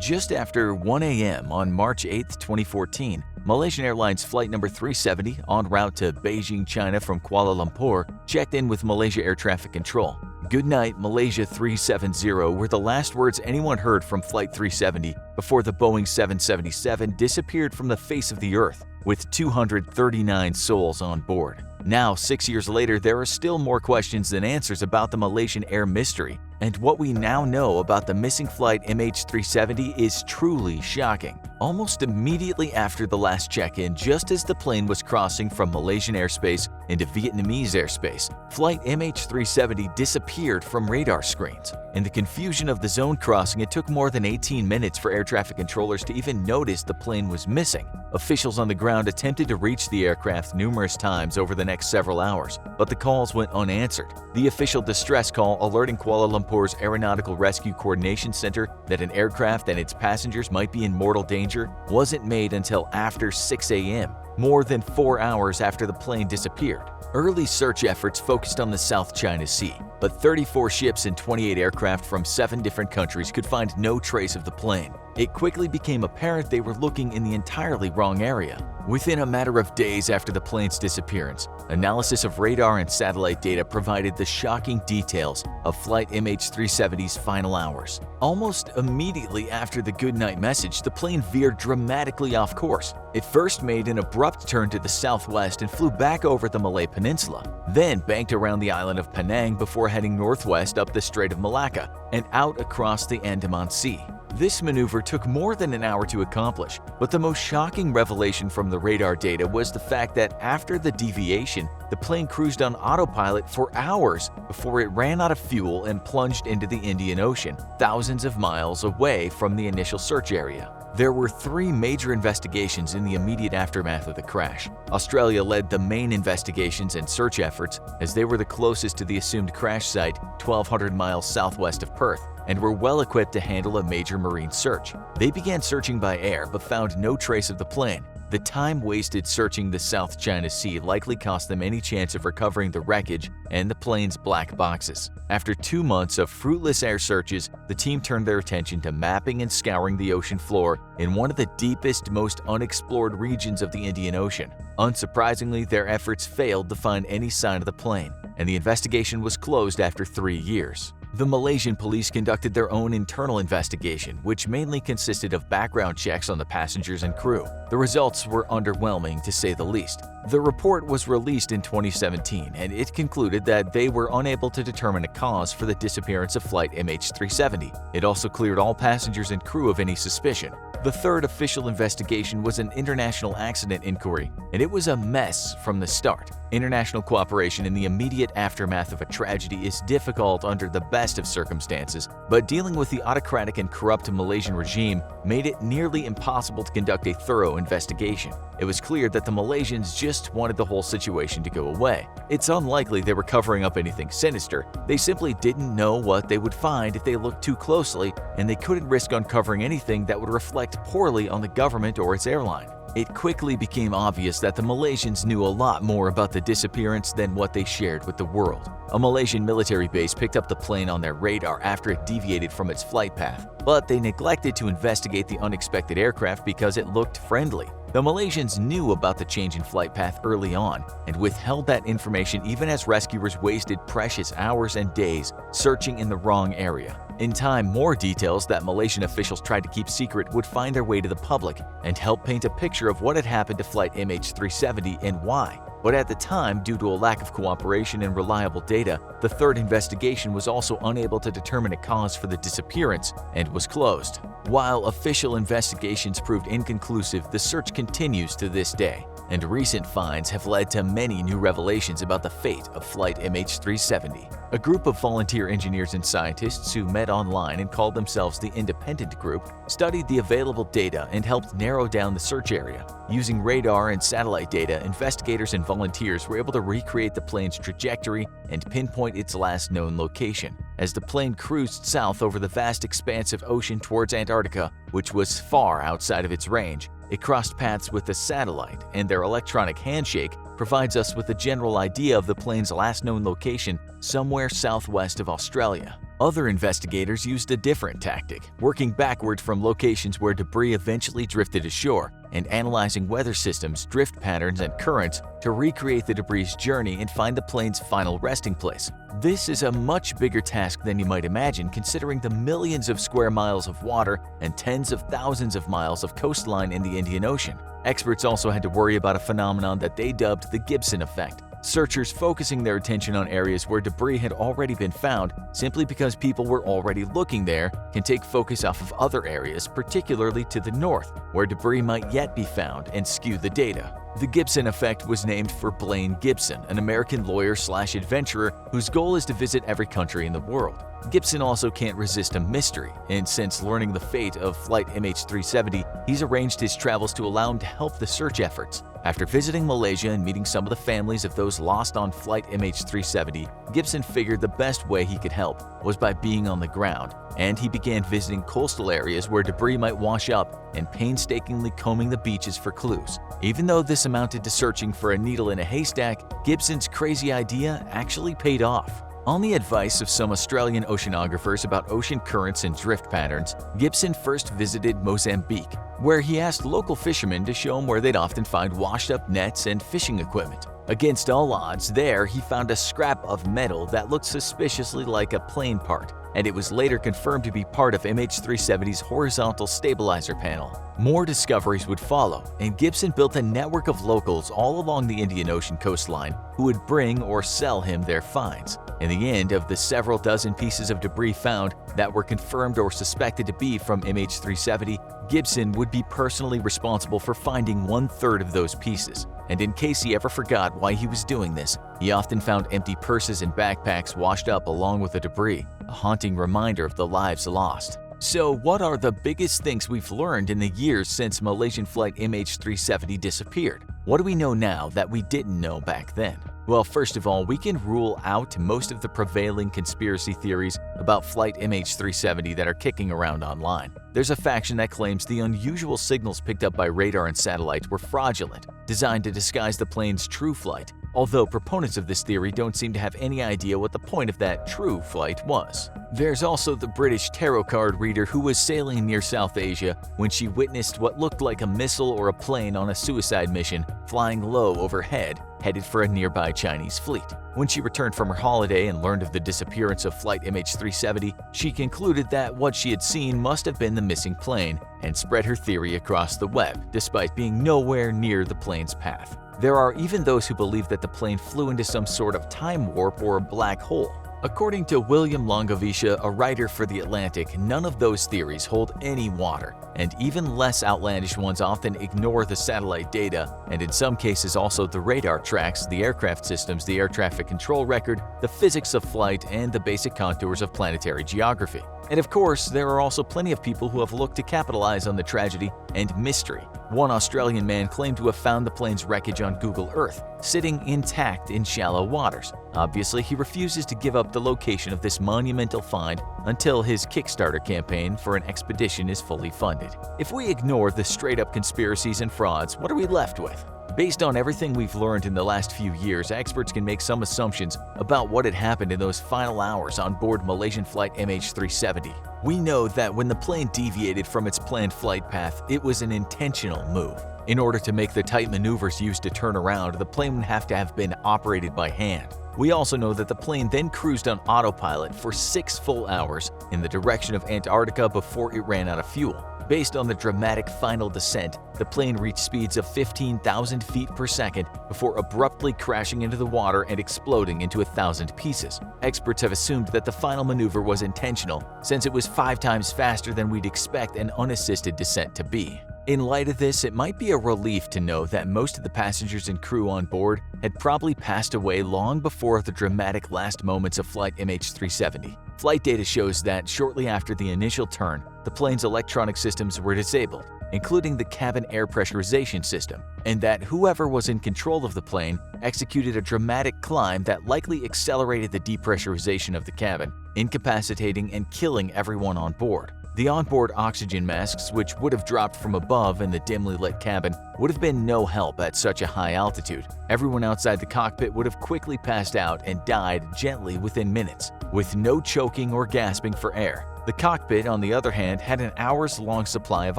Just after 1 a.m. on March 8, 2014, Malaysian Airlines flight number 370 en route to Beijing, China from Kuala Lumpur checked in with Malaysia Air Traffic Control. "Good night, Malaysia 370" were the last words anyone heard from Flight 370 before the Boeing 777 disappeared from the face of the earth, with 239 souls on board. Now, 6 years later, there are still more questions than answers about the Malaysian air mystery, and what we now know about the missing flight MH370 is truly shocking. Almost immediately after the last check-in, just as the plane was crossing from Malaysian airspace into Vietnamese airspace, flight MH370 disappeared from radar screens. In the confusion of the zone crossing, it took more than 18 minutes for air traffic controllers to even notice the plane was missing. Officials on the ground attempted to reach the aircraft numerous times over the next several hours, but the calls went unanswered. The official distress call alerting Kuala Lumpur's Aeronautical Rescue Coordination Center that an aircraft and its passengers might be in mortal danger wasn't made until after 6 a.m., more than 4 hours after the plane disappeared. Early search efforts focused on the South China Sea, but 34 ships and 28 aircraft from 7 different countries could find no trace of the plane. It quickly became apparent they were looking in the entirely wrong area. Within a matter of days after the plane's disappearance, analysis of radar and satellite data provided the shocking details of flight MH370's final hours. Almost immediately after the goodnight message, the plane veered dramatically off course. It first made an abrupt turn to the southwest and flew back over the Malay Peninsula, then banked around the island of Penang before heading northwest up the Strait of Malacca and out across the Andaman Sea. This maneuver took more than an hour to accomplish, but the most shocking revelation from the radar data was the fact that after the deviation, the plane cruised on autopilot for hours before it ran out of fuel and plunged into the Indian Ocean, thousands of miles away from the initial search area. There were 3 major investigations in the immediate aftermath of the crash. Australia led the main investigations and search efforts as they were the closest to the assumed crash site, 1,200 miles southwest of Perth, and were well equipped to handle a major marine search. They began searching by air but found no trace of the plane. The time wasted searching the South China Sea likely cost them any chance of recovering the wreckage and the plane's black boxes. After 2 months of fruitless air searches, the team turned their attention to mapping and scouring the ocean floor in one of the deepest, most unexplored regions of the Indian Ocean. Unsurprisingly, their efforts failed to find any sign of the plane, and the investigation was closed after 3 years. The Malaysian police conducted their own internal investigation, which mainly consisted of background checks on the passengers and crew. The results were underwhelming, to say the least. The report was released in 2017, and it concluded that they were unable to determine a cause for the disappearance of flight MH370. It also cleared all passengers and crew of any suspicion. The third official investigation was an international accident inquiry, and it was a mess from the start. International cooperation in the immediate aftermath of a tragedy is difficult under the best of circumstances, but dealing with the autocratic and corrupt Malaysian regime made it nearly impossible to conduct a thorough investigation. It was clear that the Malaysians just wanted the whole situation to go away. It's unlikely they were covering up anything sinister. They simply didn't know what they would find if they looked too closely, and they couldn't risk uncovering anything that would reflect poorly on the government or its airline. It quickly became obvious that the Malaysians knew a lot more about the disappearance than what they shared with the world. A Malaysian military base picked up the plane on their radar after it deviated from its flight path, but they neglected to investigate the unexpected aircraft because it looked friendly. The Malaysians knew about the change in flight path early on and withheld that information even as rescuers wasted precious hours and days searching in the wrong area. In time, more details that Malaysian officials tried to keep secret would find their way to the public and help paint a picture of what had happened to flight MH370 and why. But at the time, due to a lack of cooperation and reliable data, the third investigation was also unable to determine a cause for the disappearance and was closed. While official investigations proved inconclusive, the search continues to this day, and recent finds have led to many new revelations about the fate of flight MH370. A group of volunteer engineers and scientists who met online and called themselves the Independent Group studied the available data and helped narrow down the search area. Using radar and satellite data, investigators and volunteers were able to recreate the plane's trajectory and pinpoint its last known location. As the plane cruised south over the vast expanse of ocean towards Antarctica, which was far outside of its range, it crossed paths with the satellite, and their electronic handshake provides us with a general idea of the plane's last known location somewhere southwest of Australia. Other investigators used a different tactic, working backward from locations where debris eventually drifted ashore and analyzing weather systems, drift patterns, and currents to recreate the debris' journey and find the plane's final resting place. This is a much bigger task than you might imagine, considering the millions of square miles of water and tens of thousands of miles of coastline in the Indian Ocean. Experts also had to worry about a phenomenon that they dubbed the Gibson effect. Searchers focusing their attention on areas where debris had already been found simply because people were already looking there can take focus off of other areas, particularly to the north, where debris might yet be found, and skew the data. The Gibson effect was named for Blaine Gibson, an American lawyer/adventurer whose goal is to visit every country in the world. Gibson also can't resist a mystery, and since learning the fate of flight MH370, he's arranged his travels to allow him to help the search efforts. After visiting Malaysia and meeting some of the families of those lost on flight MH370, Gibson figured the best way he could help was by being on the ground, and he began visiting coastal areas where debris might wash up and painstakingly combing the beaches for clues. Even though this amounted to searching for a needle in a haystack, Gibson's crazy idea actually paid off. On the advice of some Australian oceanographers about ocean currents and drift patterns, Gibson first visited Mozambique, where he asked local fishermen to show him where they'd often find washed-up nets and fishing equipment. Against all odds, there he found a scrap of metal that looked suspiciously like a plane part, and it was later confirmed to be part of MH370's horizontal stabilizer panel. More discoveries would follow, and Gibson built a network of locals all along the Indian Ocean coastline who would bring or sell him their finds. In the end, of the several dozen pieces of debris found that were confirmed or suspected to be from MH370, Gibson would be personally responsible for finding 1/3 of those pieces. And in case he ever forgot why he was doing this, he often found empty purses and backpacks washed up along with the debris, a haunting reminder of the lives lost. So what are the biggest things we've learned in the years since Malaysian flight MH370 disappeared? What do we know now that we didn't know back then? Well, first of all, we can rule out most of the prevailing conspiracy theories about flight MH370 that are kicking around online. There's a faction that claims the unusual signals picked up by radar and satellites were fraudulent, designed to disguise the plane's true flight, although proponents of this theory don't seem to have any idea what the point of that true flight was. There's also the British tarot card reader who was sailing near South Asia when she witnessed what looked like a missile or a plane on a suicide mission flying low overhead, headed for a nearby Chinese fleet. When she returned from her holiday and learned of the disappearance of flight MH370, she concluded that what she had seen must have been the missing plane and spread her theory across the web, despite being nowhere near the plane's path. There are even those who believe that the plane flew into some sort of time warp or a black hole. According to William Longovicia, a writer for The Atlantic, none of those theories hold any water, and even less outlandish ones often ignore the satellite data, and in some cases also the radar tracks, the aircraft systems, the air traffic control record, the physics of flight, and the basic contours of planetary geography. And of course, there are also plenty of people who have looked to capitalize on the tragedy and mystery. One Australian man claimed to have found the plane's wreckage on Google Earth, sitting intact in shallow waters. Obviously, he refuses to give up the location of this monumental find until his Kickstarter campaign for an expedition is fully funded. If we ignore the straight-up conspiracies and frauds, what are we left with? Based on everything we've learned in the last few years, experts can make some assumptions about what had happened in those final hours on board Malaysian flight MH370. We know that when the plane deviated from its planned flight path, it was an intentional move. In order to make the tight maneuvers used to turn around, the plane would have to have been operated by hand. We also know that the plane then cruised on autopilot for 6 full hours in the direction of Antarctica before it ran out of fuel. Based on the dramatic final descent, the plane reached speeds of 15,000 feet per second before abruptly crashing into the water and exploding into 1,000 pieces. Experts have assumed that the final maneuver was intentional, since it was 5 times faster than we'd expect an unassisted descent to be. In light of this, it might be a relief to know that most of the passengers and crew on board had probably passed away long before the dramatic last moments of flight MH370. Flight data shows that shortly after the initial turn, the plane's electronic systems were disabled, including the cabin air pressurization system, and that whoever was in control of the plane executed a dramatic climb that likely accelerated the depressurization of the cabin, incapacitating and killing everyone on board. The onboard oxygen masks, which would have dropped from above in the dimly lit cabin, would have been no help at such a high altitude. Everyone outside the cockpit would have quickly passed out and died gently within minutes, with no choking or gasping for air. The cockpit, on the other hand, had an hours-long supply of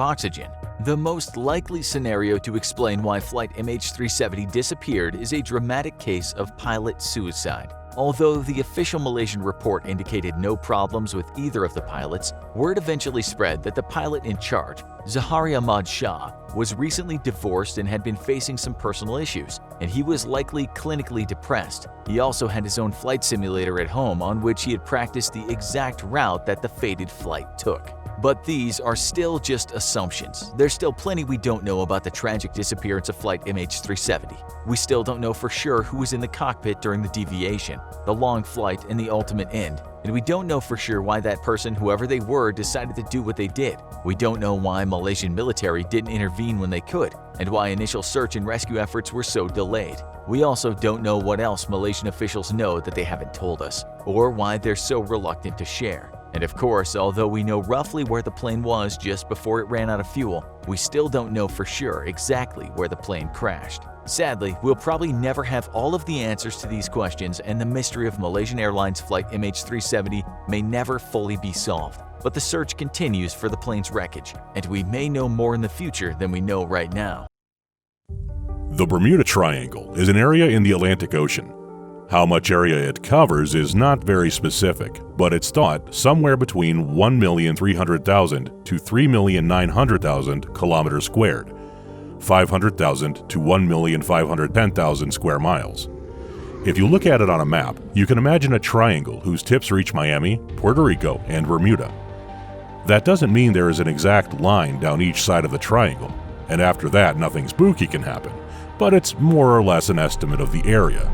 oxygen. The most likely scenario to explain why flight MH370 disappeared is a dramatic case of pilot suicide. Although the official Malaysian report indicated no problems with either of the pilots, word eventually spread that the pilot in charge, Zahari Ahmad Shah, was recently divorced and had been facing some personal issues, and he was likely clinically depressed. He also had his own flight simulator at home on which he had practiced the exact route that the fated flight took. But these are still just assumptions. There's still plenty we don't know about the tragic disappearance of flight MH370. We still don't know for sure who was in the cockpit during the deviation, the long flight, and the ultimate end. And we don't know for sure why that person, whoever they were, decided to do what they did. We don't know why Malaysian military didn't intervene when they could, and why initial search and rescue efforts were so delayed. We also don't know what else Malaysian officials know that they haven't told us, or why they're so reluctant to share. And of course, although we know roughly where the plane was just before it ran out of fuel, we still don't know for sure exactly where the plane crashed. Sadly, we'll probably never have all of the answers to these questions, and the mystery of Malaysian Airlines flight MH370 may never fully be solved. But the search continues for the plane's wreckage, and we may know more in the future than we know right now. The Bermuda Triangle is an area in the Atlantic Ocean. How much area it covers is not very specific, but it's thought somewhere between 1,300,000 to 3,900,000 kilometers squared, 500,000 to 1,510,000 square miles. If you look at it on a map, you can imagine a triangle whose tips reach Miami, Puerto Rico, and Bermuda. That doesn't mean there is an exact line down each side of the triangle, and after that nothing spooky can happen, but it's more or less an estimate of the area.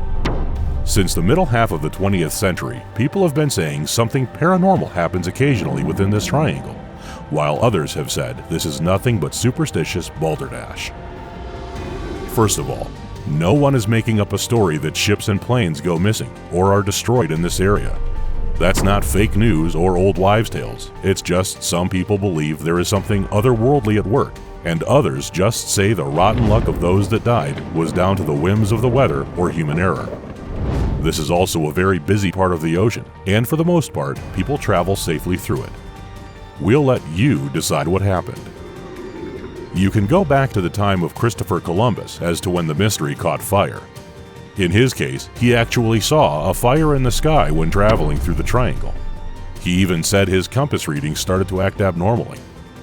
Since the middle half of the 20th century, people have been saying something paranormal happens occasionally within this triangle, while others have said this is nothing but superstitious balderdash. First of all, no one is making up a story that ships and planes go missing or are destroyed in this area. That's not fake news or old wives' tales. It's just some people believe there is something otherworldly at work, and others just say the rotten luck of those that died was down to the whims of the weather or human error. This is also a very busy part of the ocean, and for the most part, people travel safely through it. We'll let you decide what happened. You can go back to the time of Christopher Columbus as to when the mystery caught fire. In his case, he actually saw a fire in the sky when traveling through the triangle. He even said his compass readings started to act abnormally.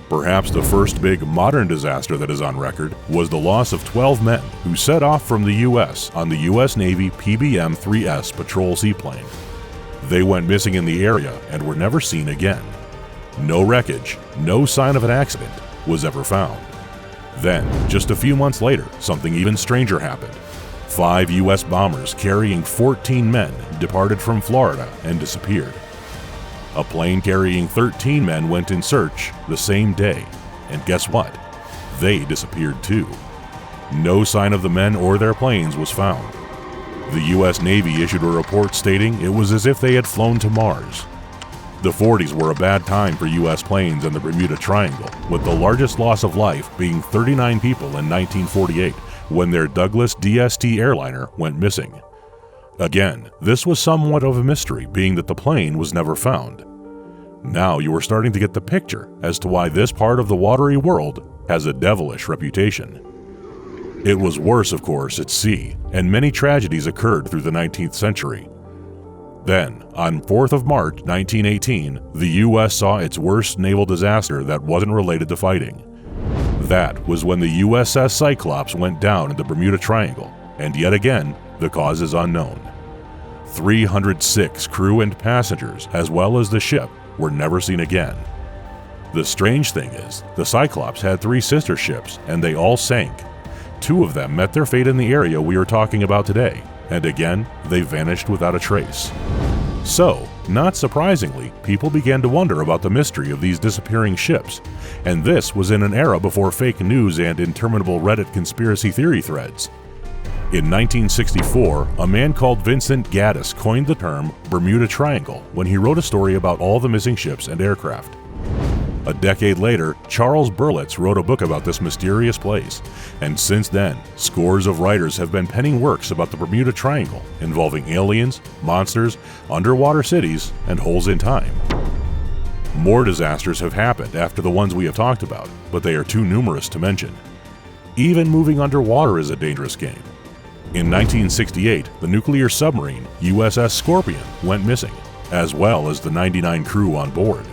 Perhaps the first big modern disaster that is on record was the loss of 12 men who set off from the U.S. on the U.S. Navy PBM-3S patrol seaplane. They went missing in the area and were never seen again. No wreckage, no sign of an accident was ever found. Then, just a few months later, something even stranger happened. 5 U.S. bombers carrying 14 men departed from Florida and disappeared. A plane carrying 13 men went in search the same day, and guess what? They disappeared too. No sign of the men or their planes was found. The U.S. Navy issued a report stating it was as if they had flown to Mars. The 40s were a bad time for U.S. planes in the Bermuda Triangle, with the largest loss of life being 39 people in 1948 when their Douglas DST airliner went missing. Again, this was somewhat of a mystery, being that the plane was never found. Now you are starting to get the picture as to why this part of the watery world has a devilish reputation. It was worse, of course, at sea, and many tragedies occurred through the 19th century. Then, on 4th of March 1918, the U.S. saw its worst naval disaster that wasn't related to fighting. That was when the USS Cyclops went down in the Bermuda Triangle, and yet again, the cause is unknown. 306 crew and passengers, as well as the ship, were never seen again. The strange thing is, the Cyclops had 3 sister ships, and they all sank. 2 of them met their fate in the area we are talking about today, and again, they vanished without a trace. So, not surprisingly, people began to wonder about the mystery of these disappearing ships, and this was in an era before fake news and interminable Reddit conspiracy theory threads. In 1964, a man called Vincent Gaddis coined the term Bermuda Triangle when he wrote a story about all the missing ships and aircraft. A decade later, Charles Berlitz wrote a book about this mysterious place, and since then, scores of writers have been penning works about the Bermuda Triangle involving aliens, monsters, underwater cities, and holes in time. More disasters have happened after the ones we have talked about, but they are too numerous to mention. Even moving underwater is a dangerous game. In 1968, the nuclear submarine USS Scorpion went missing, as well as the 99 crew on board.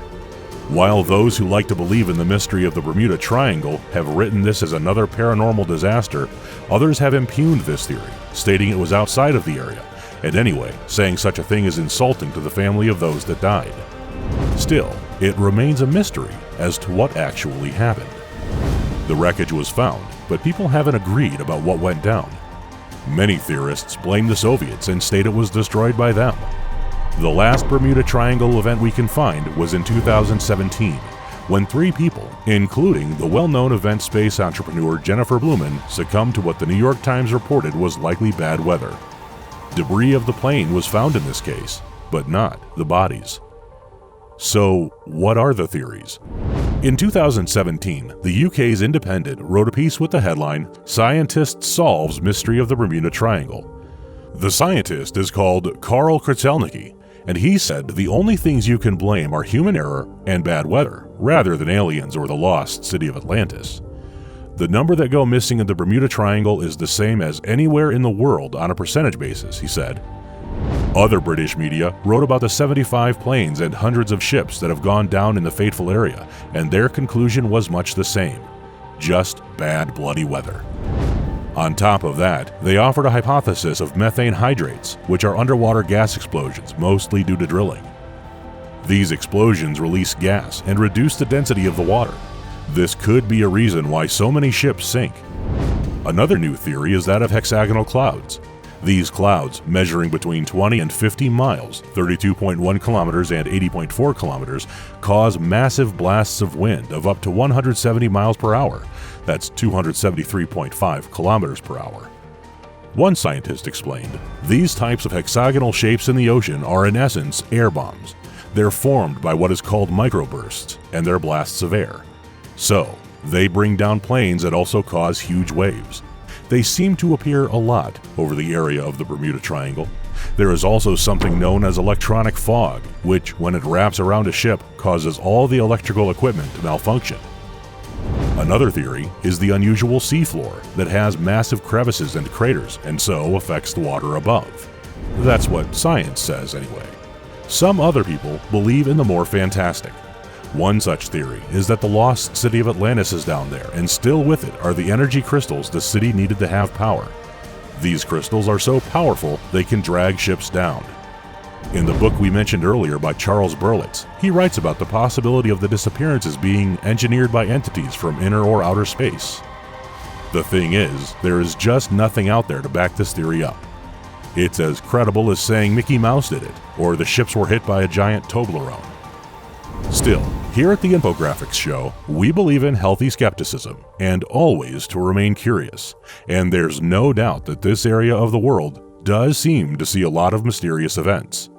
While those who like to believe in the mystery of the Bermuda Triangle have written this as another paranormal disaster, others have impugned this theory, stating it was outside of the area, and anyway, saying such a thing is insulting to the family of those that died. Still, it remains a mystery as to what actually happened. The wreckage was found, but people haven't agreed about what went down. Many theorists blame the Soviets and state it was destroyed by them. The last Bermuda Triangle event we can find was in 2017, when 3 people, including the well-known event space entrepreneur Jennifer Blumen, succumbed to what the New York Times reported was likely bad weather. Debris of the plane was found in this case, but not the bodies. So, what are the theories? In 2017, the UK's Independent wrote a piece with the headline, "Scientist Solves Mystery of the Bermuda Triangle." The scientist is called Karl Krzelnicki, and he said the only things you can blame are human error and bad weather, rather than aliens or the lost city of Atlantis. The number that go missing in the Bermuda Triangle is the same as anywhere in the world on a percentage basis, he said. Other British media wrote about the 75 planes and hundreds of ships that have gone down in the fateful area, and their conclusion was much the same: just bad bloody weather. On top of that, they offered a hypothesis of methane hydrates, which are underwater gas explosions, mostly due to drilling. These explosions release gas and reduce the density of the water. This could be a reason why so many ships sink. Another new theory is that of hexagonal clouds. These clouds, measuring between 20 and 50 miles, 32.1 kilometers and 80.4 kilometers, cause massive blasts of wind of up to 170 miles per hour. That's 273.5 kilometers per hour. One scientist explained, these types of hexagonal shapes in the ocean are in essence air bombs. They're formed by what is called microbursts, and they're blasts of air. So, they bring down planes and also cause huge waves. They seem to appear a lot over the area of the Bermuda Triangle. There is also something known as electronic fog, which, when it wraps around a ship, causes all the electrical equipment to malfunction. Another theory is the unusual seafloor that has massive crevices and craters and so affects the water above. That's what science says anyway. Some other people believe in the more fantastic. One such theory is that the lost city of Atlantis is down there, and still with it are the energy crystals the city needed to have power. These crystals are so powerful they can drag ships down. In the book we mentioned earlier by Charles Berlitz, he writes about the possibility of the disappearances being engineered by entities from inner or outer space. The thing is, there is just nothing out there to back this theory up. It's as credible as saying Mickey Mouse did it, or the ships were hit by a giant Toblerone. Still, here at the Infographics Show, we believe in healthy skepticism and always to remain curious, and there's no doubt that this area of the world does seem to see a lot of mysterious events.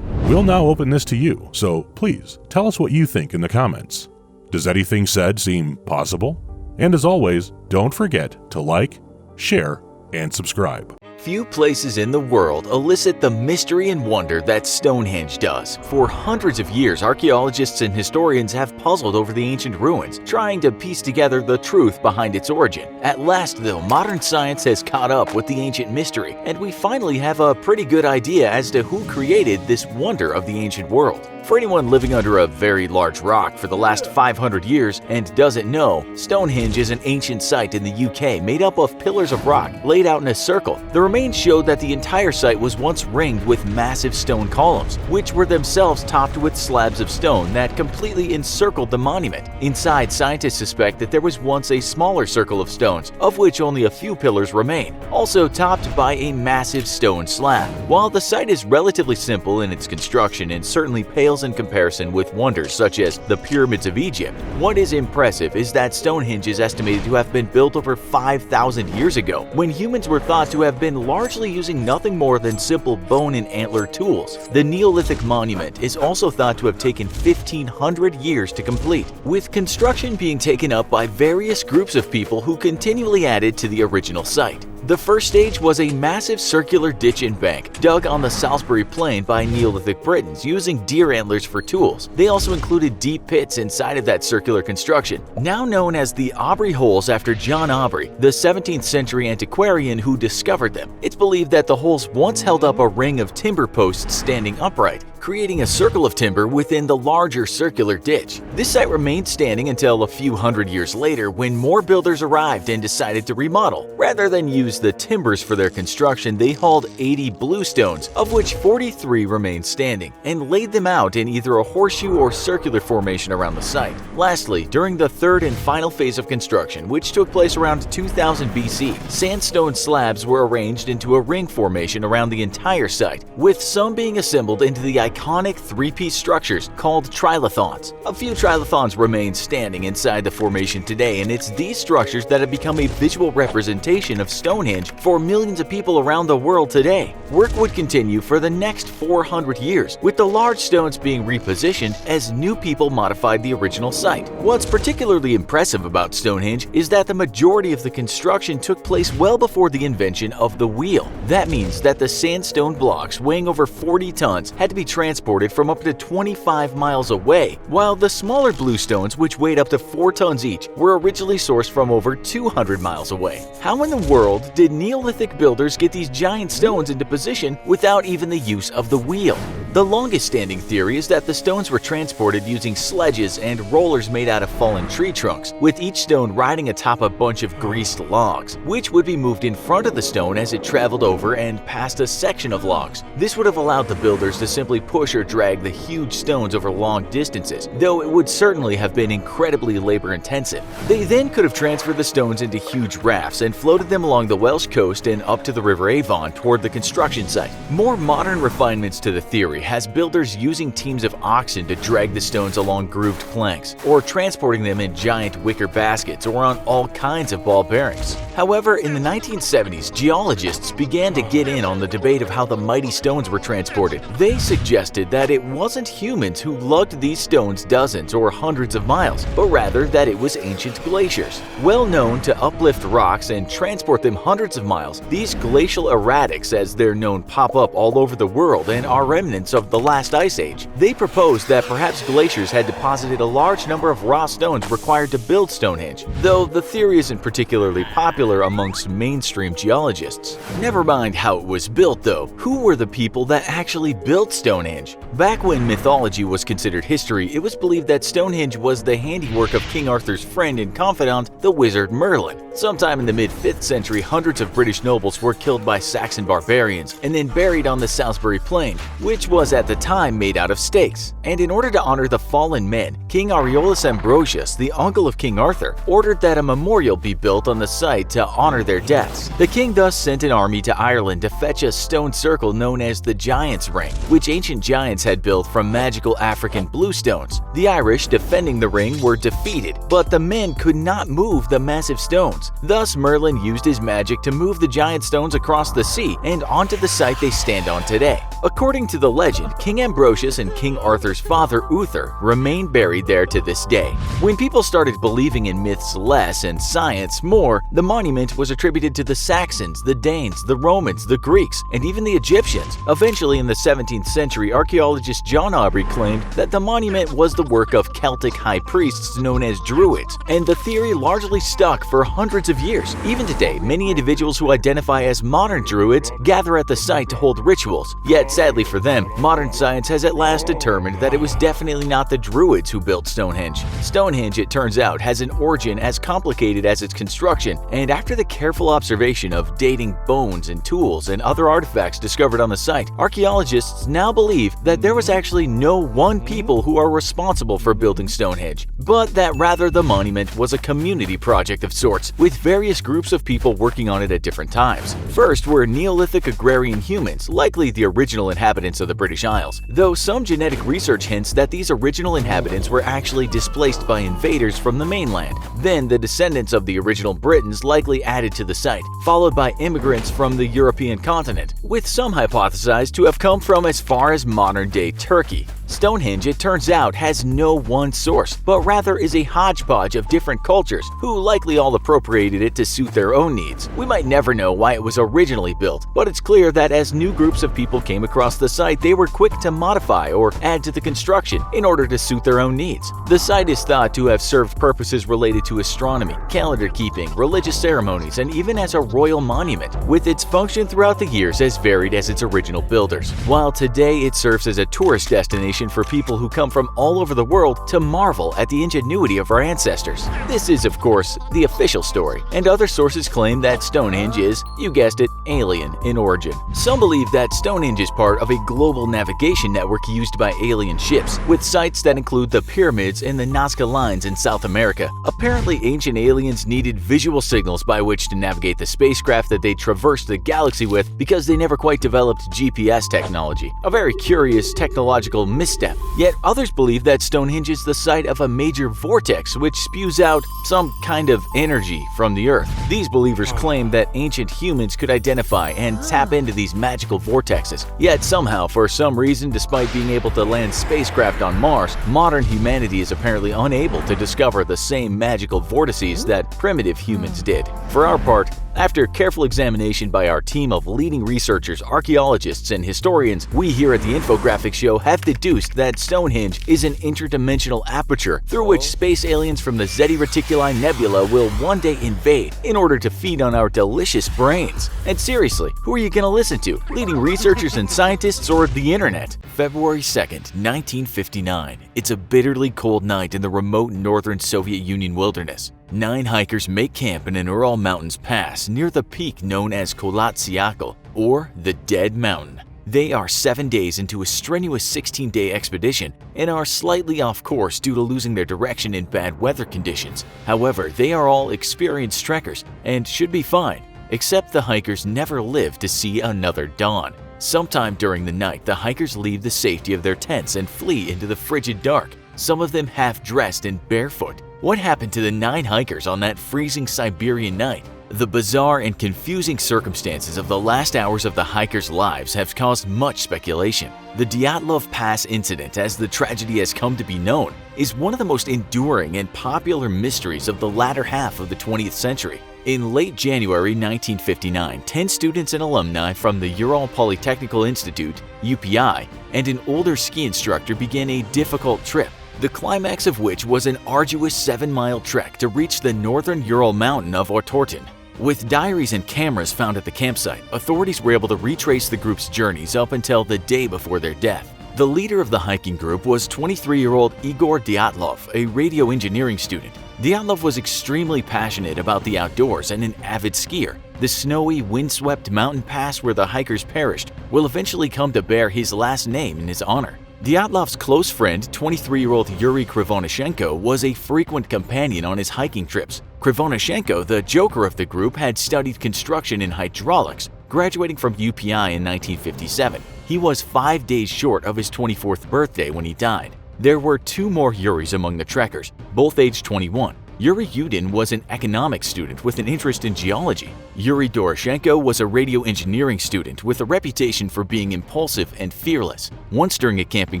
We'll now open this to you, so please tell us what you think in the comments. Does anything said seem possible? And as always, don't forget to like, share, and subscribe. Few places in the world elicit the mystery and wonder that Stonehenge does. For hundreds of years, archaeologists and historians have puzzled over the ancient ruins, trying to piece together the truth behind its origin. At last, though, modern science has caught up with the ancient mystery, and we finally have a pretty good idea as to who created this wonder of the ancient world. For anyone living under a very large rock for the last 500 years and doesn't know, Stonehenge is an ancient site in the UK made up of pillars of rock laid out in a circle. The remains showed that the entire site was once ringed with massive stone columns, which were themselves topped with slabs of stone that completely encircled the monument. Inside, scientists suspect that there was once a smaller circle of stones, of which only a few pillars remain, also topped by a massive stone slab. While the site is relatively simple in its construction and certainly pales in comparison with wonders such as the pyramids of Egypt, what is impressive is that Stonehenge is estimated to have been built over 5,000 years ago, when humans were thought to have been largely using nothing more than simple bone and antler tools. The Neolithic monument is also thought to have taken 1,500 years to complete, with construction being taken up by various groups of people who continually added to the original site. The first stage was a massive circular ditch and bank dug on the Salisbury Plain by Neolithic Britons using deer antlers for tools. They also included deep pits inside of that circular construction, now known as the Aubrey Holes after John Aubrey, the 17th century antiquarian who discovered them. It's believed that the holes once held up a ring of timber posts standing upright, creating a circle of timber within the larger circular ditch. This site remained standing until a few hundred years later when more builders arrived and decided to remodel. Rather than use the timbers for their construction, they hauled 80 bluestones, of which 43 remained standing, and laid them out in either a horseshoe or circular formation around the site. Lastly, during the third and final phase of construction, which took place around 2000 BC, sandstone slabs were arranged into a ring formation around the entire site, with some being assembled into the iconic three-piece structures called trilithons. A few trilithons remain standing inside the formation today, and it's these structures that have become a visual representation of Stonehenge for millions of people around the world today. Work would continue for the next 400 years, with the large stones being repositioned as new people modified the original site. What's particularly impressive about Stonehenge is that the majority of the construction took place well before the invention of the wheel. That means that the sandstone blocks weighing over 40 tons had to be transported from up to 25 miles away, while the smaller blue stones, which weighed up to 4 tons each, were originally sourced from over 200 miles away. How in the world did Neolithic builders get these giant stones into position without even the use of the wheel? The longest standing theory is that the stones were transported using sledges and rollers made out of fallen tree trunks, with each stone riding atop a bunch of greased logs, which would be moved in front of the stone as it traveled over and past a section of logs. This would have allowed the builders to simply push or drag the huge stones over long distances, though it would certainly have been incredibly labor-intensive. They then could have transferred the stones into huge rafts and floated them along the Welsh coast and up to the River Avon toward the construction site. More modern refinements to the theory has builders using teams of oxen to drag the stones along grooved planks, or transporting them in giant wicker baskets or on all kinds of ball bearings. However, in the 1970s, geologists began to get in on the debate of how the mighty stones were transported. They suggested that it wasn't humans who lugged these stones dozens or hundreds of miles, but rather that it was ancient glaciers. Well known to uplift rocks and transport them hundreds of miles, these glacial erratics, as they're known, pop up all over the world and are remnants of the last ice age. They proposed that perhaps glaciers had deposited a large number of raw stones required to build Stonehenge, though the theory isn't particularly popular amongst mainstream geologists. Never mind how it was built though, who were the people that actually built Stonehenge? Back when mythology was considered history, it was believed that Stonehenge was the handiwork of King Arthur's friend and confidant, the wizard Merlin. Sometime in the mid-5th century, hundreds of British nobles were killed by Saxon barbarians and then buried on the Salisbury Plain, which was at the time made out of stakes. And in order to honor the fallen men, King Aureolus Ambrosius, the uncle of King Arthur, ordered that a memorial be built on the site to honor their deaths. The king thus sent an army to Ireland to fetch a stone circle known as the Giant's Ring, which ancient giants had built from magical African bluestones. The Irish, defending the ring, were defeated, but the men could not move the massive stones. Thus, Merlin used his magic to move the giant stones across the sea and onto the site they stand on today. According to the legend, King Ambrosius and King Arthur's father Uther remain buried there to this day. When people started believing in myths less and science more, the monument was attributed to the Saxons, the Danes, the Romans, the Greeks, and even the Egyptians. Eventually, in the 17th century, archaeologist John Aubrey claimed that the monument was the work of Celtic high priests known as Druids, and the theory largely stuck for hundreds of years. Even today, many individuals who identify as modern Druids gather at the site to hold rituals. Yet, sadly for them, modern science has at last determined that it was definitely not the Druids who built Stonehenge. Stonehenge, it turns out, has an origin as complicated as its construction, and after the careful observation of dating bones and tools and other artifacts discovered on the site, archaeologists now believe that there was actually no one people who are responsible for building Stonehenge, but that rather the monument was a community project of sorts, with various groups of people working on it at different times. First were Neolithic agrarian humans, likely the original inhabitants of the British Isles, though some genetic research hints that these original inhabitants were actually displaced by invaders from the mainland. Then the descendants of the original Britons likely added to the site, followed by immigrants from the European continent, with some hypothesized to have come from as far as modern-day Turkey. Stonehenge, it turns out, has no one source, but rather is a hodgepodge of different cultures who likely all appropriated it to suit their own needs. We might never know why it was originally built, but it's clear that as new groups of people came across the site, they were quick to modify or add to the construction in order to suit their own needs. The site is thought to have served purposes related to astronomy, calendar keeping, religious ceremonies, and even as a royal monument, with its function throughout the years as varied as its original builders. While today it serves as a tourist destination for people who come from all over the world to marvel at the ingenuity of our ancestors. This is, of course, the official story, and other sources claim that Stonehenge is, you guessed it, alien in origin. Some believe that Stonehenge is part of a global navigation network used by alien ships, with sites that include the pyramids and the Nazca Lines in South America. Apparently, ancient aliens needed visual signals by which to navigate the spacecraft that they traversed the galaxy with because they never quite developed GPS technology. A very curious technological misstep. Yet others believe that Stonehenge is the site of a major vortex which spews out some kind of energy from the Earth. These believers claim that ancient humans could identify and tap into these magical vortexes. Yet somehow, for some reason, despite being able to land spacecraft on Mars, modern humanity is apparently unable to discover the same magical vortices that primitive humans did. For our part, After careful examination by our team of leading researchers, archaeologists, and historians, we here at the Infographics Show have deduced that Stonehenge is an interdimensional aperture through which space aliens from the Zeti Reticuli Nebula will one day invade in order to feed on our delicious brains. And seriously, who are you going to listen to? Leading researchers and scientists or the internet? February 2nd, 1959. It's a bitterly cold night in the remote northern Soviet Union wilderness. 9 hikers make camp in an Ural Mountains pass near the peak known as Kholat Syakhl, or the Dead Mountain. They are 7 days into a strenuous 16-day expedition and are slightly off course due to losing their direction in bad weather conditions. However, they are all experienced trekkers and should be fine, except the hikers never live to see another dawn. Sometime during the night, the hikers leave the safety of their tents and flee into the frigid dark, some of them half-dressed and barefoot. What happened to the 9 hikers on that freezing Siberian night? The bizarre and confusing circumstances of the last hours of the hikers' lives have caused much speculation. The Dyatlov Pass incident, as the tragedy has come to be known, is one of the most enduring and popular mysteries of the latter half of the 20th century. In late January 1959, 10 students and alumni from the Ural Polytechnical Institute, UPI, and an older ski instructor began a difficult trip, the climax of which was an arduous 7-mile trek to reach the northern Ural mountain of Otorten. With diaries and cameras found at the campsite, authorities were able to retrace the group's journeys up until the day before their death. The leader of the hiking group was 23-year-old Igor Dyatlov, a radio engineering student. Dyatlov was extremely passionate about the outdoors and an avid skier. The snowy, windswept mountain pass where the hikers perished will eventually come to bear his last name in his honor. Dyatlov's close friend, 23-year-old Yuri Krivonashenko, was a frequent companion on his hiking trips. Krivonashenko, the joker of the group, had studied construction and hydraulics, graduating from UPI in 1957. He was 5 days short of his 24th birthday when he died. There were 2 more Yuris among the trekkers, both aged 21. Yuri Yudin was an economics student with an interest in geology. Yuri Doroshenko was a radio engineering student with a reputation for being impulsive and fearless. Once during a camping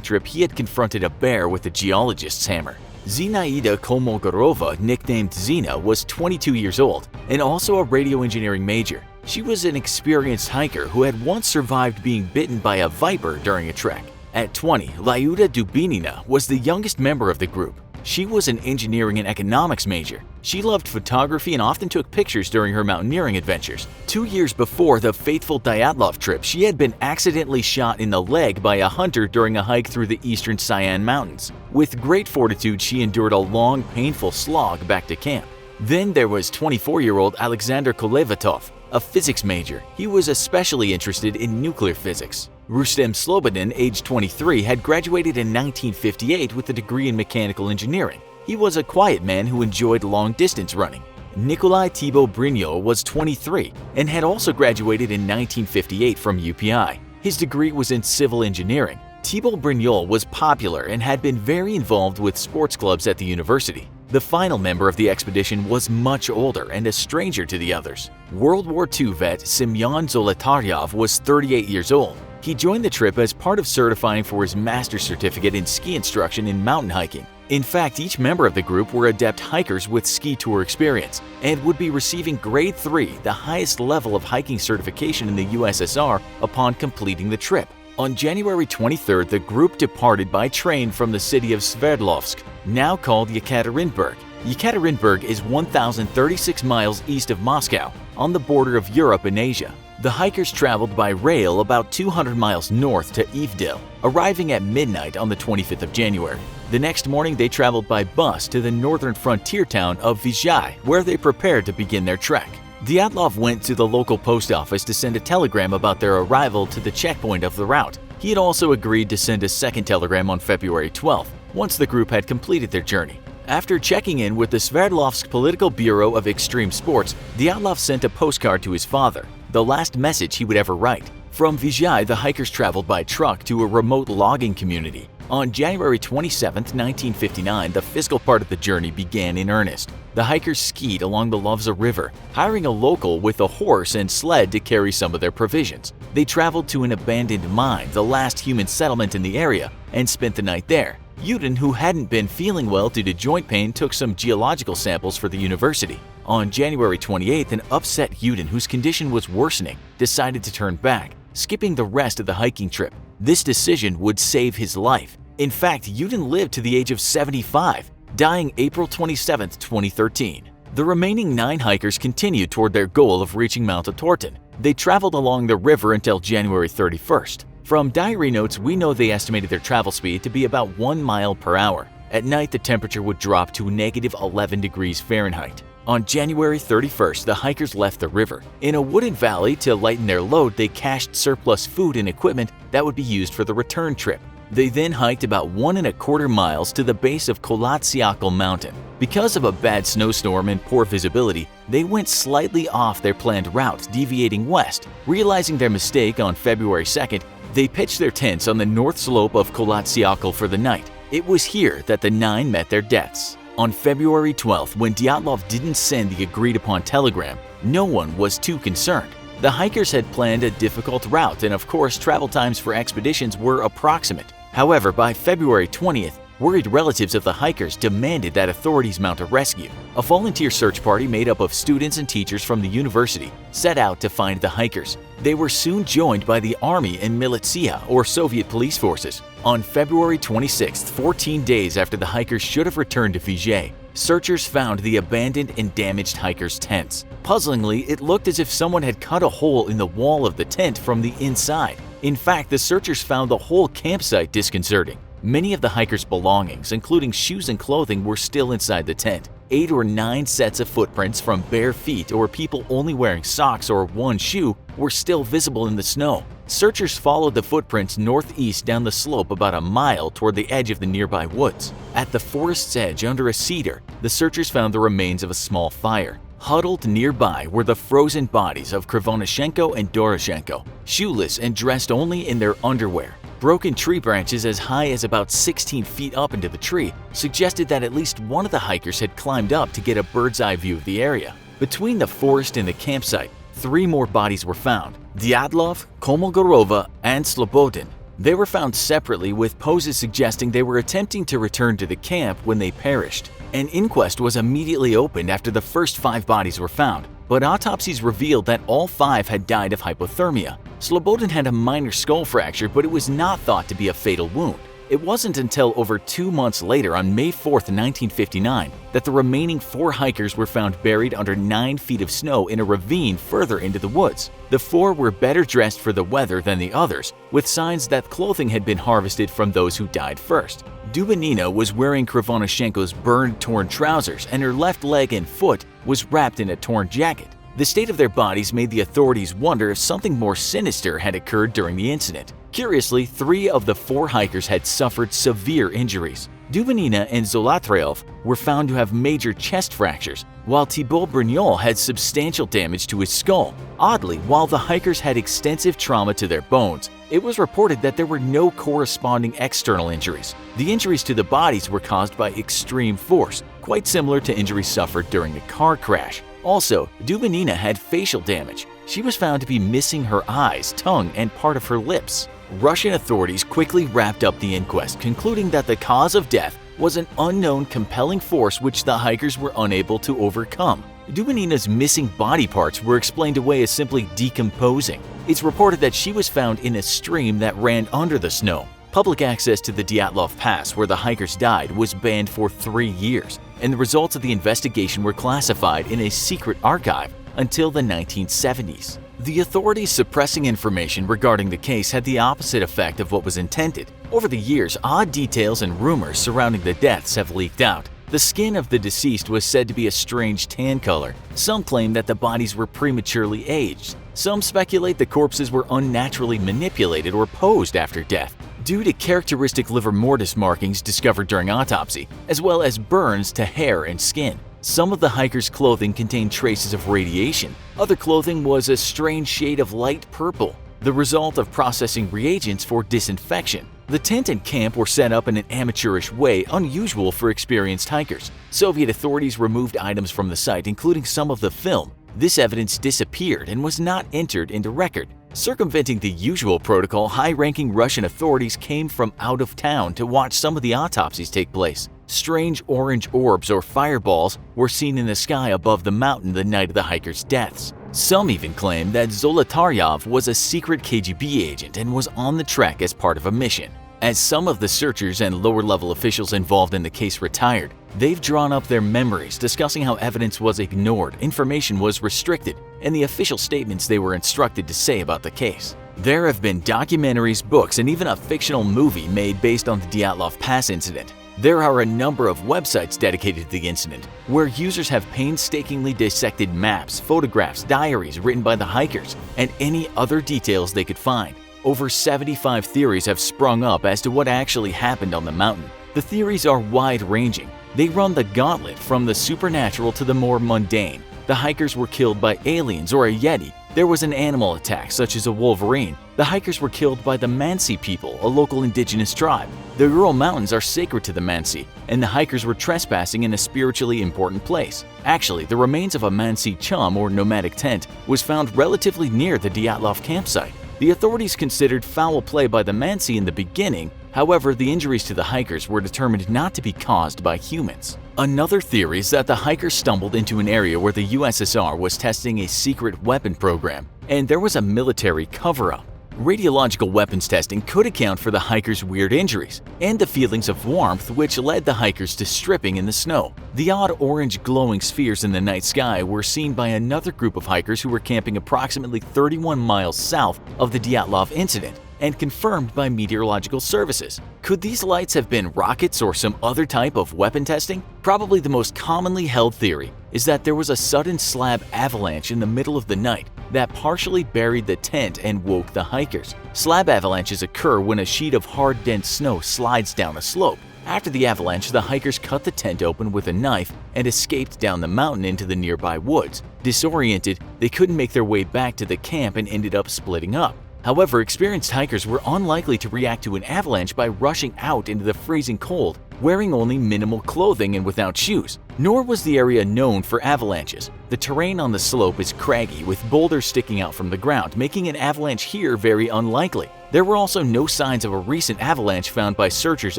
trip, he had confronted a bear with a geologist's hammer. Zinaida Kolmogorova, nicknamed Zina, was 22 years old and also a radio engineering major. She was an experienced hiker who had once survived being bitten by a viper during a trek. At 20, Lyuda Dubinina was the youngest member of the group. She was an engineering and economics major. She loved photography and often took pictures during her mountaineering adventures. 2 years before the fateful Dyatlov trip, she had been accidentally shot in the leg by a hunter during a hike through the eastern Sayan Mountains. With great fortitude, she endured a long, painful slog back to camp. Then there was 24-year-old Alexander Kolevatov, a physics major. He was especially interested in nuclear physics. Rustem Slobodin, aged 23, had graduated in 1958 with a degree in mechanical engineering. He was a quiet man who enjoyed long-distance running. Nikolai Thibault Brignol was 23 and had also graduated in 1958 from UPI. His degree was in civil engineering. Thibault Brignol was popular and had been very involved with sports clubs at the university. The final member of the expedition was much older and a stranger to the others. World War II vet Semyon Zolotaryov was 38 years old. He joined the trip as part of certifying for his master's certificate in ski instruction and mountain hiking. In fact, each member of the group were adept hikers with ski tour experience and would be receiving Grade 3, the highest level of hiking certification in the USSR, upon completing the trip. On January 23rd, the group departed by train from the city of Sverdlovsk, now called Yekaterinburg. Yekaterinburg is 1,036 miles east of Moscow, on the border of Europe and Asia. The hikers traveled by rail about 200 miles north to Ivdel, arriving at midnight on the 25th of January. The next morning, they traveled by bus to the northern frontier town of Vizhai, where they prepared to begin their trek. Dyatlov went to the local post office to send a telegram about their arrival to the checkpoint of the route. He had also agreed to send a second telegram on February 12th, once the group had completed their journey. After checking in with the Sverdlovsk Political Bureau of Extreme Sports, Dyatlov sent a postcard to his father, the last message he would ever write. From Vizhai, the hikers traveled by truck to a remote logging community. On January 27, 1959, the physical part of the journey began in earnest. The hikers skied along the Lovza River, hiring a local with a horse and sled to carry some of their provisions. They traveled to an abandoned mine, the last human settlement in the area, and spent the night there. Yudin, who hadn't been feeling well due to joint pain, took some geological samples for the university. On January 28th, an upset Uden whose condition was worsening decided to turn back, skipping the rest of the hiking trip. This decision would save his life. In fact, Uden lived to the age of 75, dying April 27, 2013. The remaining 9 hikers continued toward their goal of reaching Mount Torton. They traveled along the river until January 31st. From diary notes, we know they estimated their travel speed to be about 1 mile per hour. At night, the temperature would drop to -11 degrees Fahrenheit. On January 31st, the hikers left the river. In a wooded valley to lighten their load, they cached surplus food and equipment that would be used for the return trip. They then hiked about 1¼ miles to the base of Colatsiakal Mountain. Because of a bad snowstorm and poor visibility, they went slightly off their planned route, deviating west. Realizing their mistake on February 2nd, they pitched their tents on the north slope of Colatsiakal for the night. It was here that the 9 met their deaths. On February 12th, when Dyatlov didn't send the agreed-upon telegram, no one was too concerned. The hikers had planned a difficult route, and of course, travel times for expeditions were approximate. However, by February 20th, worried relatives of the hikers demanded that authorities mount a rescue. A volunteer search party made up of students and teachers from the university set out to find the hikers. They were soon joined by the Army and Militia, or Soviet police forces. On February 26th, 14 days after the hikers should have returned to Fiji, searchers found the abandoned and damaged hikers' tents. Puzzlingly, it looked as if someone had cut a hole in the wall of the tent from the inside. In fact, the searchers found the whole campsite disconcerting. Many of the hikers' belongings, including shoes and clothing, were still inside the tent. 8 or 9 sets of footprints from bare feet or people only wearing socks or one shoe were still visible in the snow. Searchers followed the footprints northeast down the slope about a mile toward the edge of the nearby woods. At the forest's edge under a cedar, the searchers found the remains of a small fire. Huddled nearby were the frozen bodies of Krivonashenko and Doroshenko, shoeless and dressed only in their underwear. Broken tree branches as high as about 16 feet up into the tree suggested that at least one of the hikers had climbed up to get a bird's-eye view of the area. Between the forest and the campsite, 3 more bodies were found: Dyatlov, Kolmogorova, and Slobodin. They were found separately with poses suggesting they were attempting to return to the camp when they perished. An inquest was immediately opened after the first 5 bodies were found, but autopsies revealed that all 5 had died of hypothermia. Slobodin had a minor skull fracture, but it was not thought to be a fatal wound. It wasn't until over 2 months later, on May 4, 1959, that the remaining 4 hikers were found buried under 9 feet of snow in a ravine further into the woods. The 4 were better dressed for the weather than the others, with signs that clothing had been harvested from those who died first. Dubinina was wearing Krivonashenko's burned, torn trousers, and her left leg and foot was wrapped in a torn jacket. The state of their bodies made the authorities wonder if something more sinister had occurred during the incident. Curiously, 3 of the 4 hikers had suffered severe injuries. Dubinina and Zolotaryov were found to have major chest fractures, while Thibault Brignol had substantial damage to his skull. Oddly, while the hikers had extensive trauma to their bones, it was reported that there were no corresponding external injuries. The injuries to the bodies were caused by extreme force, quite similar to injuries suffered during the car crash. Also, Dubinina had facial damage. She was found to be missing her eyes, tongue, and part of her lips. Russian authorities quickly wrapped up the inquest, concluding that the cause of death was an unknown compelling force which the hikers were unable to overcome. Dubinina's missing body parts were explained away as simply decomposing. It's reported that she was found in a stream that ran under the snow. Public access to the Dyatlov Pass, where the hikers died, was banned for 3 years, and the results of the investigation were classified in a secret archive until the 1970s. The authorities suppressing information regarding the case had the opposite effect of what was intended. Over the years, odd details and rumors surrounding the deaths have leaked out. The skin of the deceased was said to be a strange tan color. Some claim that the bodies were prematurely aged. Some speculate the corpses were unnaturally manipulated or posed after death, due to characteristic livor mortis markings discovered during autopsy, as well as burns to hair and skin. Some of the hikers' clothing contained traces of radiation. Other clothing was a strange shade of light purple, the result of processing reagents for disinfection. The tent and camp were set up in an amateurish way unusual for experienced hikers. Soviet authorities removed items from the site, including some of the film. This evidence disappeared and was not entered into record. Circumventing the usual protocol, high-ranking Russian authorities came from out of town to watch some of the autopsies take place. Strange orange orbs or fireballs were seen in the sky above the mountain the night of the hikers' deaths. Some even claim that Zolotaryov was a secret KGB agent and was on the trek as part of a mission. As some of the searchers and lower-level officials involved in the case retired, they've drawn up their memories discussing how evidence was ignored, information was restricted, and the official statements they were instructed to say about the case. There have been documentaries, books, and even a fictional movie made based on the Dyatlov Pass incident. There are a number of websites dedicated to the incident, where users have painstakingly dissected maps, photographs, diaries written by the hikers, and any other details they could find. Over 75 theories have sprung up as to what actually happened on the mountain. The theories are wide-ranging. They run the gauntlet from the supernatural to the more mundane. The hikers were killed by aliens or a yeti. There was an animal attack, such as a wolverine. The hikers were killed by the Mansi people, a local indigenous tribe. The Ural Mountains are sacred to the Mansi, and the hikers were trespassing in a spiritually important place. Actually, the remains of a Mansi chum or nomadic tent was found relatively near the Dyatlov campsite. The authorities considered foul play by the Mansi in the beginning. However, the injuries to the hikers were determined not to be caused by humans. Another theory is that the hikers stumbled into an area where the USSR was testing a secret weapon program, and there was a military cover-up. Radiological weapons testing could account for the hikers' weird injuries and the feelings of warmth which led the hikers to stripping in the snow. The odd orange glowing spheres in the night sky were seen by another group of hikers who were camping approximately 31 miles south of the Dyatlov incident, and confirmed by meteorological services. Could these lights have been rockets or some other type of weapon testing? Probably the most commonly held theory is that there was a sudden slab avalanche in the middle of the night that partially buried the tent and woke the hikers. Slab avalanches occur when a sheet of hard, dense snow slides down a slope. After the avalanche, the hikers cut the tent open with a knife and escaped down the mountain into the nearby woods. Disoriented, they couldn't make their way back to the camp and ended up splitting up. However, experienced hikers were unlikely to react to an avalanche by rushing out into the freezing cold, wearing only minimal clothing and without shoes. Nor was the area known for avalanches. The terrain on the slope is craggy with boulders sticking out from the ground, making an avalanche here very unlikely. There were also no signs of a recent avalanche found by searchers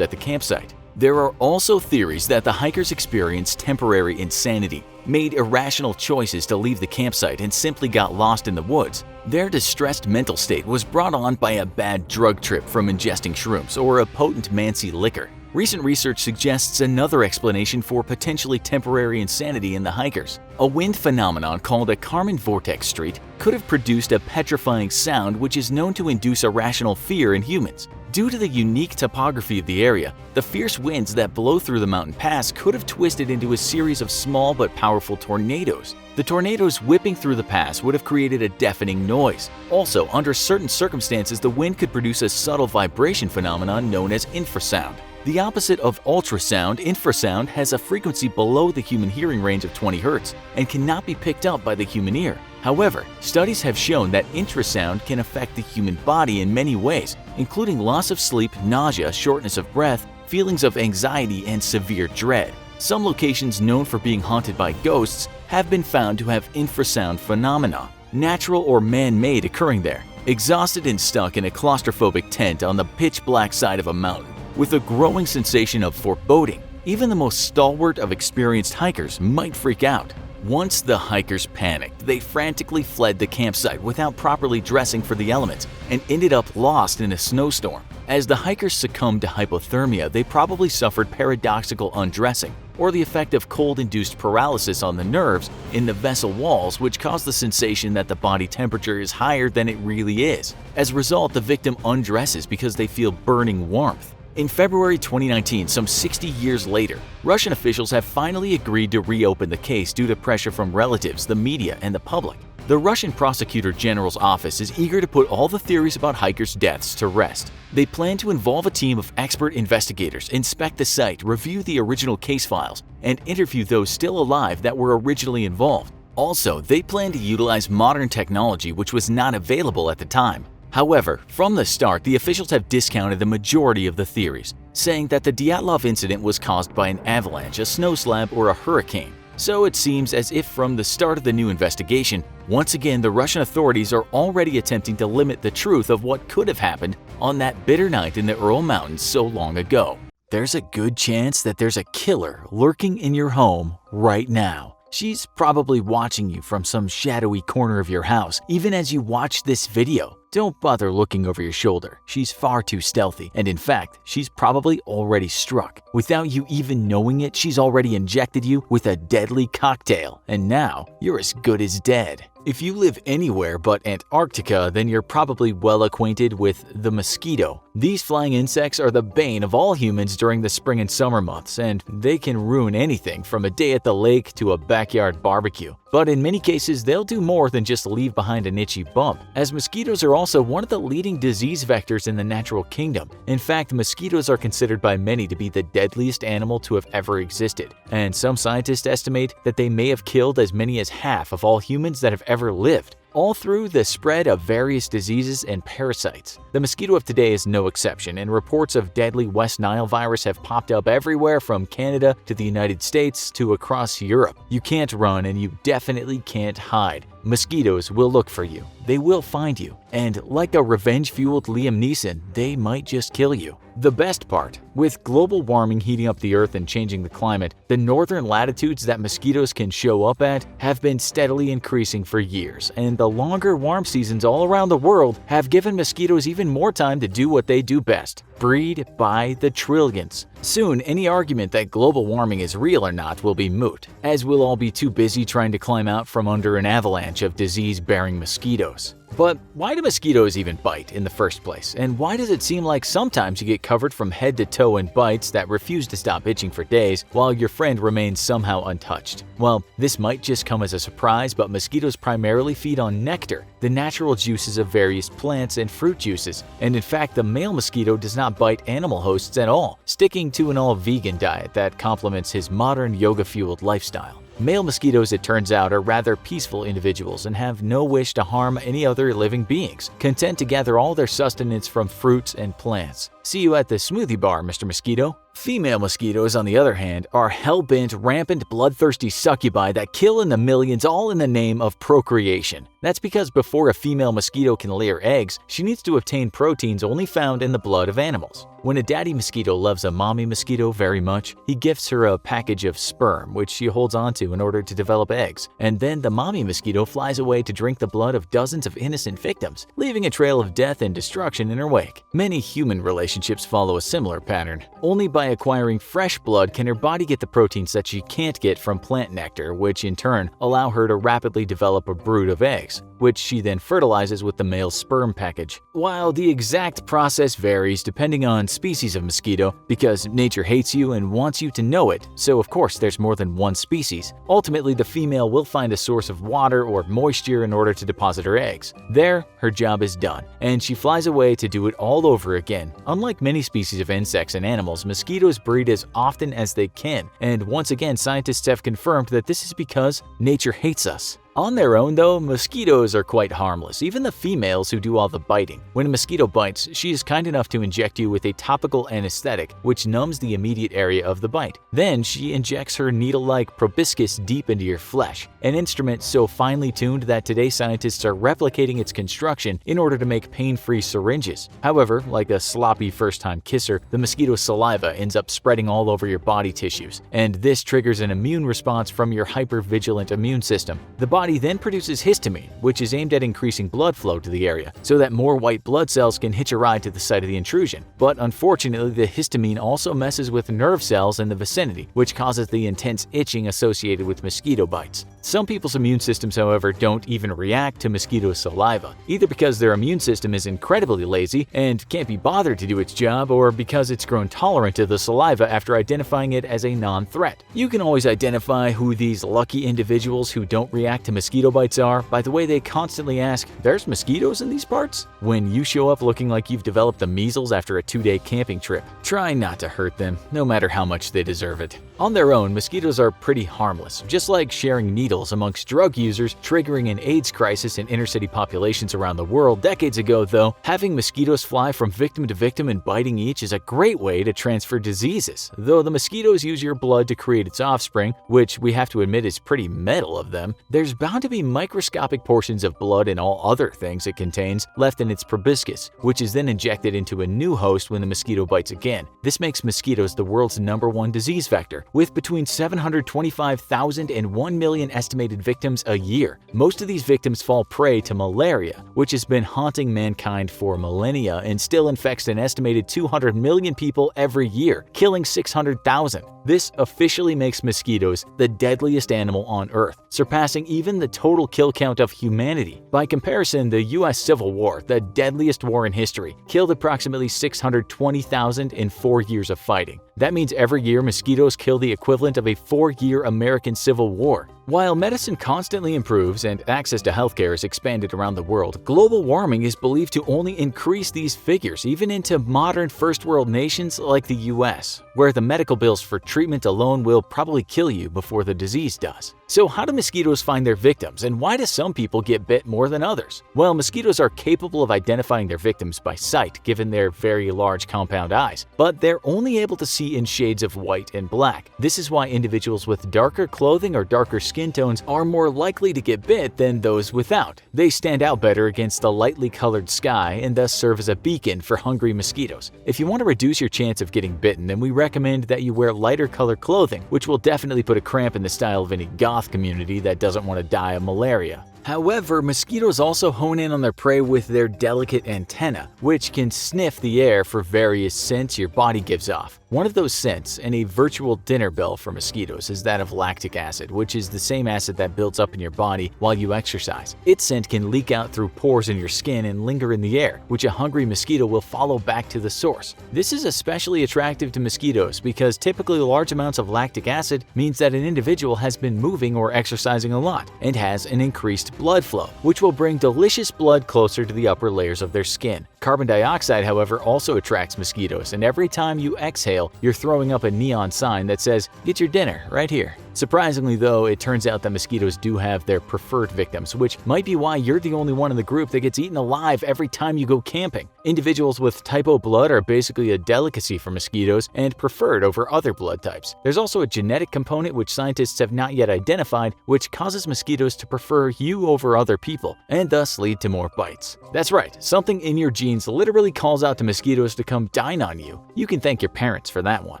at the campsite. There are also theories that the hikers experienced temporary insanity, made irrational choices to leave the campsite, and simply got lost in the woods. Their distressed mental state was brought on by a bad drug trip from ingesting shrooms or a potent Mansi liquor. Recent research suggests another explanation for potentially temporary insanity in the hikers. A wind phenomenon called a Kármán vortex street could have produced a petrifying sound which is known to induce irrational fear in humans. Due to the unique topography of the area, the fierce winds that blow through the mountain pass could have twisted into a series of small but powerful tornadoes. The tornadoes whipping through the pass would have created a deafening noise. Also, under certain circumstances, the wind could produce a subtle vibration phenomenon known as infrasound. The opposite of ultrasound, infrasound has a frequency below the human hearing range of 20 Hz and cannot be picked up by the human ear. However, studies have shown that infrasound can affect the human body in many ways, including loss of sleep, nausea, shortness of breath, feelings of anxiety, and severe dread. Some locations known for being haunted by ghosts have been found to have infrasound phenomena, natural or man-made, occurring there. Exhausted and stuck in a claustrophobic tent on the pitch-black side of a mountain, with a growing sensation of foreboding, even the most stalwart of experienced hikers might freak out. Once the hikers panicked, they frantically fled the campsite without properly dressing for the elements and ended up lost in a snowstorm. As the hikers succumbed to hypothermia, they probably suffered paradoxical undressing, or the effect of cold-induced paralysis on the nerves in the vessel walls, which caused the sensation that the body temperature is higher than it really is. As a result, the victim undresses because they feel burning warmth. In February 2019, some 60 years later, Russian officials have finally agreed to reopen the case due to pressure from relatives, the media, and the public. The Russian Prosecutor General's office is eager to put all the theories about hikers' deaths to rest. They plan to involve a team of expert investigators, inspect the site, review the original case files, and interview those still alive that were originally involved. Also, they plan to utilize modern technology which was not available at the time. However, from the start, the officials have discounted the majority of the theories, saying that the Dyatlov incident was caused by an avalanche, a snow slab, or a hurricane. So it seems as if from the start of the new investigation, once again the Russian authorities are already attempting to limit the truth of what could have happened on that bitter night in the Ural Mountains so long ago. There's a good chance that there's a killer lurking in your home right now. She's probably watching you from some shadowy corner of your house, even as you watch this video. Don't bother looking over your shoulder. She's far too stealthy, and in fact, she's probably already struck. Without you even knowing it, she's already injected you with a deadly cocktail, and now you're as good as dead. If you live anywhere but Antarctica, then you're probably well acquainted with the mosquito. These flying insects are the bane of all humans during the spring and summer months, and they can ruin anything from a day at the lake to a backyard barbecue. But in many cases, they'll do more than just leave behind an itchy bump, as mosquitoes are also one of the leading disease vectors in the natural kingdom. In fact, mosquitoes are considered by many to be the deadliest animal to have ever existed, and some scientists estimate that they may have killed as many as half of all humans that have ever lived, all through the spread of various diseases and parasites. The mosquito of today is no exception, and reports of deadly West Nile virus have popped up everywhere from Canada to the United States to across Europe. You can't run, and you definitely can't hide. Mosquitoes will look for you. They will find you. And like a revenge-fueled Liam Neeson, they might just kill you. The best part, with global warming heating up the earth and changing the climate, the northern latitudes that mosquitoes can show up at have been steadily increasing for years, and the longer warm seasons all around the world have given mosquitoes even more time to do what they do best: breed by the trillions. Soon, any argument that global warming is real or not will be moot, as we'll all be too busy trying to climb out from under an avalanche of disease-bearing mosquitoes. But why do mosquitoes even bite in the first place? And why does it seem like sometimes you get covered from head to toe in bites that refuse to stop itching for days, while your friend remains somehow untouched? Well, this might just come as a surprise, but mosquitoes primarily feed on nectar, the natural juices of various plants and fruit juices. And in fact, the male mosquito does not bite animal hosts at all, sticking to an all-vegan diet that complements his modern yoga-fueled lifestyle. Male mosquitoes, it turns out, are rather peaceful individuals and have no wish to harm any other living beings, content to gather all their sustenance from fruits and plants. See you at the smoothie bar, Mr. Mosquito. Female mosquitoes, on the other hand, are hell-bent, rampant, bloodthirsty succubi that kill in the millions, all in the name of procreation. That's because before a female mosquito can lay her eggs, she needs to obtain proteins only found in the blood of animals. When a daddy mosquito loves a mommy mosquito very much, he gifts her a package of sperm, which she holds onto in order to develop eggs, and then the mommy mosquito flies away to drink the blood of dozens of innocent victims, leaving a trail of death and destruction in her wake. Many human relationships follow a similar pattern. Only by acquiring fresh blood can her body get the proteins that she can't get from plant nectar, which in turn allow her to rapidly develop a brood of eggs, which she then fertilizes with the male's sperm package. While the exact process varies depending on species of mosquito, because nature hates you and wants you to know it, so of course there's more than one species, ultimately the female will find a source of water or moisture in order to deposit her eggs. There, her job is done, and she flies away to do it all over again. Unlike many species of insects and animals, mosquitoes breed as often as they can, and once again scientists have confirmed that this is because nature hates us. On their own though, mosquitoes are quite harmless, even the females who do all the biting. When a mosquito bites, she is kind enough to inject you with a topical anesthetic, which numbs the immediate area of the bite. Then she injects her needle-like proboscis deep into your flesh, an instrument so finely tuned that today scientists are replicating its construction in order to make pain-free syringes. However, like a sloppy first-time kisser, the mosquito's saliva ends up spreading all over your body tissues, and this triggers an immune response from your hyper-vigilant immune system. The body then produces histamine, which is aimed at increasing blood flow to the area, so that more white blood cells can hitch a ride to the site of the intrusion. But unfortunately, the histamine also messes with nerve cells in the vicinity, which causes the intense itching associated with mosquito bites. Some people's immune systems, however, don't even react to mosquito saliva, either because their immune system is incredibly lazy and can't be bothered to do its job, or because it's grown tolerant to the saliva after identifying it as a non-threat. You can always identify who these lucky individuals who don't react to mosquito bites are by the way they constantly ask, "There's mosquitoes in these parts?" When you show up looking like you've developed the measles after a 2-day camping trip. Try not to hurt them, no matter how much they deserve it. On their own, mosquitoes are pretty harmless, just like sharing needles amongst drug users, triggering an AIDS crisis in inner-city populations around the world decades ago, though. Having mosquitoes fly from victim to victim and biting each is a great way to transfer diseases, though the mosquitoes use your blood to create its offspring, which we have to admit is pretty metal of them. There's bound to be microscopic portions of blood and all other things it contains left in its proboscis, which is then injected into a new host when the mosquito bites again. This makes mosquitoes the world's #1 disease vector, with between 725,000 and 1 million estimated victims a year. Most of these victims fall prey to malaria, which has been haunting mankind for millennia and still infects an estimated 200 million people every year, killing 600,000. This officially makes mosquitoes the deadliest animal on Earth, surpassing even the total kill count of humanity. By comparison, the US Civil War, the deadliest war in history, killed approximately 620,000 in 4 years of fighting. That means every year mosquitoes kill the equivalent of a 4-year American Civil War. While medicine constantly improves and access to healthcare is expanded around the world, global warming is believed to only increase these figures even into modern first-world nations like the US, where the medical bills for treatment alone will probably kill you before the disease does. So how do mosquitoes find their victims, and why do some people get bit more than others? Well, mosquitoes are capable of identifying their victims by sight given their very large compound eyes, but they're only able to see in shades of white and black. This is why individuals with darker clothing or darker skin tones are more likely to get bit than those without. They stand out better against the lightly colored sky and thus serve as a beacon for hungry mosquitoes. If you want to reduce your chance of getting bitten, then we recommend that you wear lighter colored clothing, which will definitely put a cramp in the style of any goth community that doesn't want to die of malaria. However, mosquitoes also hone in on their prey with their delicate antennae, which can sniff the air for various scents your body gives off. One of those scents, and a virtual dinner bell for mosquitoes, is that of lactic acid, which is the same acid that builds up in your body while you exercise. Its scent can leak out through pores in your skin and linger in the air, which a hungry mosquito will follow back to the source. This is especially attractive to mosquitoes because typically large amounts of lactic acid means that an individual has been moving or exercising a lot and has an increased blood flow, which will bring delicious blood closer to the upper layers of their skin. Carbon dioxide, however, also attracts mosquitoes, and every time you exhale, you're throwing up a neon sign that says, "Get your dinner right here." Surprisingly though, it turns out that mosquitoes do have their preferred victims, which might be why you're the only one in the group that gets eaten alive every time you go camping. Individuals with type O blood are basically a delicacy for mosquitoes and preferred over other blood types. There's also a genetic component which scientists have not yet identified, which causes mosquitoes to prefer you over other people, and thus lead to more bites. That's right, something in your genes literally calls out to mosquitoes to come dine on you. You can thank your parents for that one.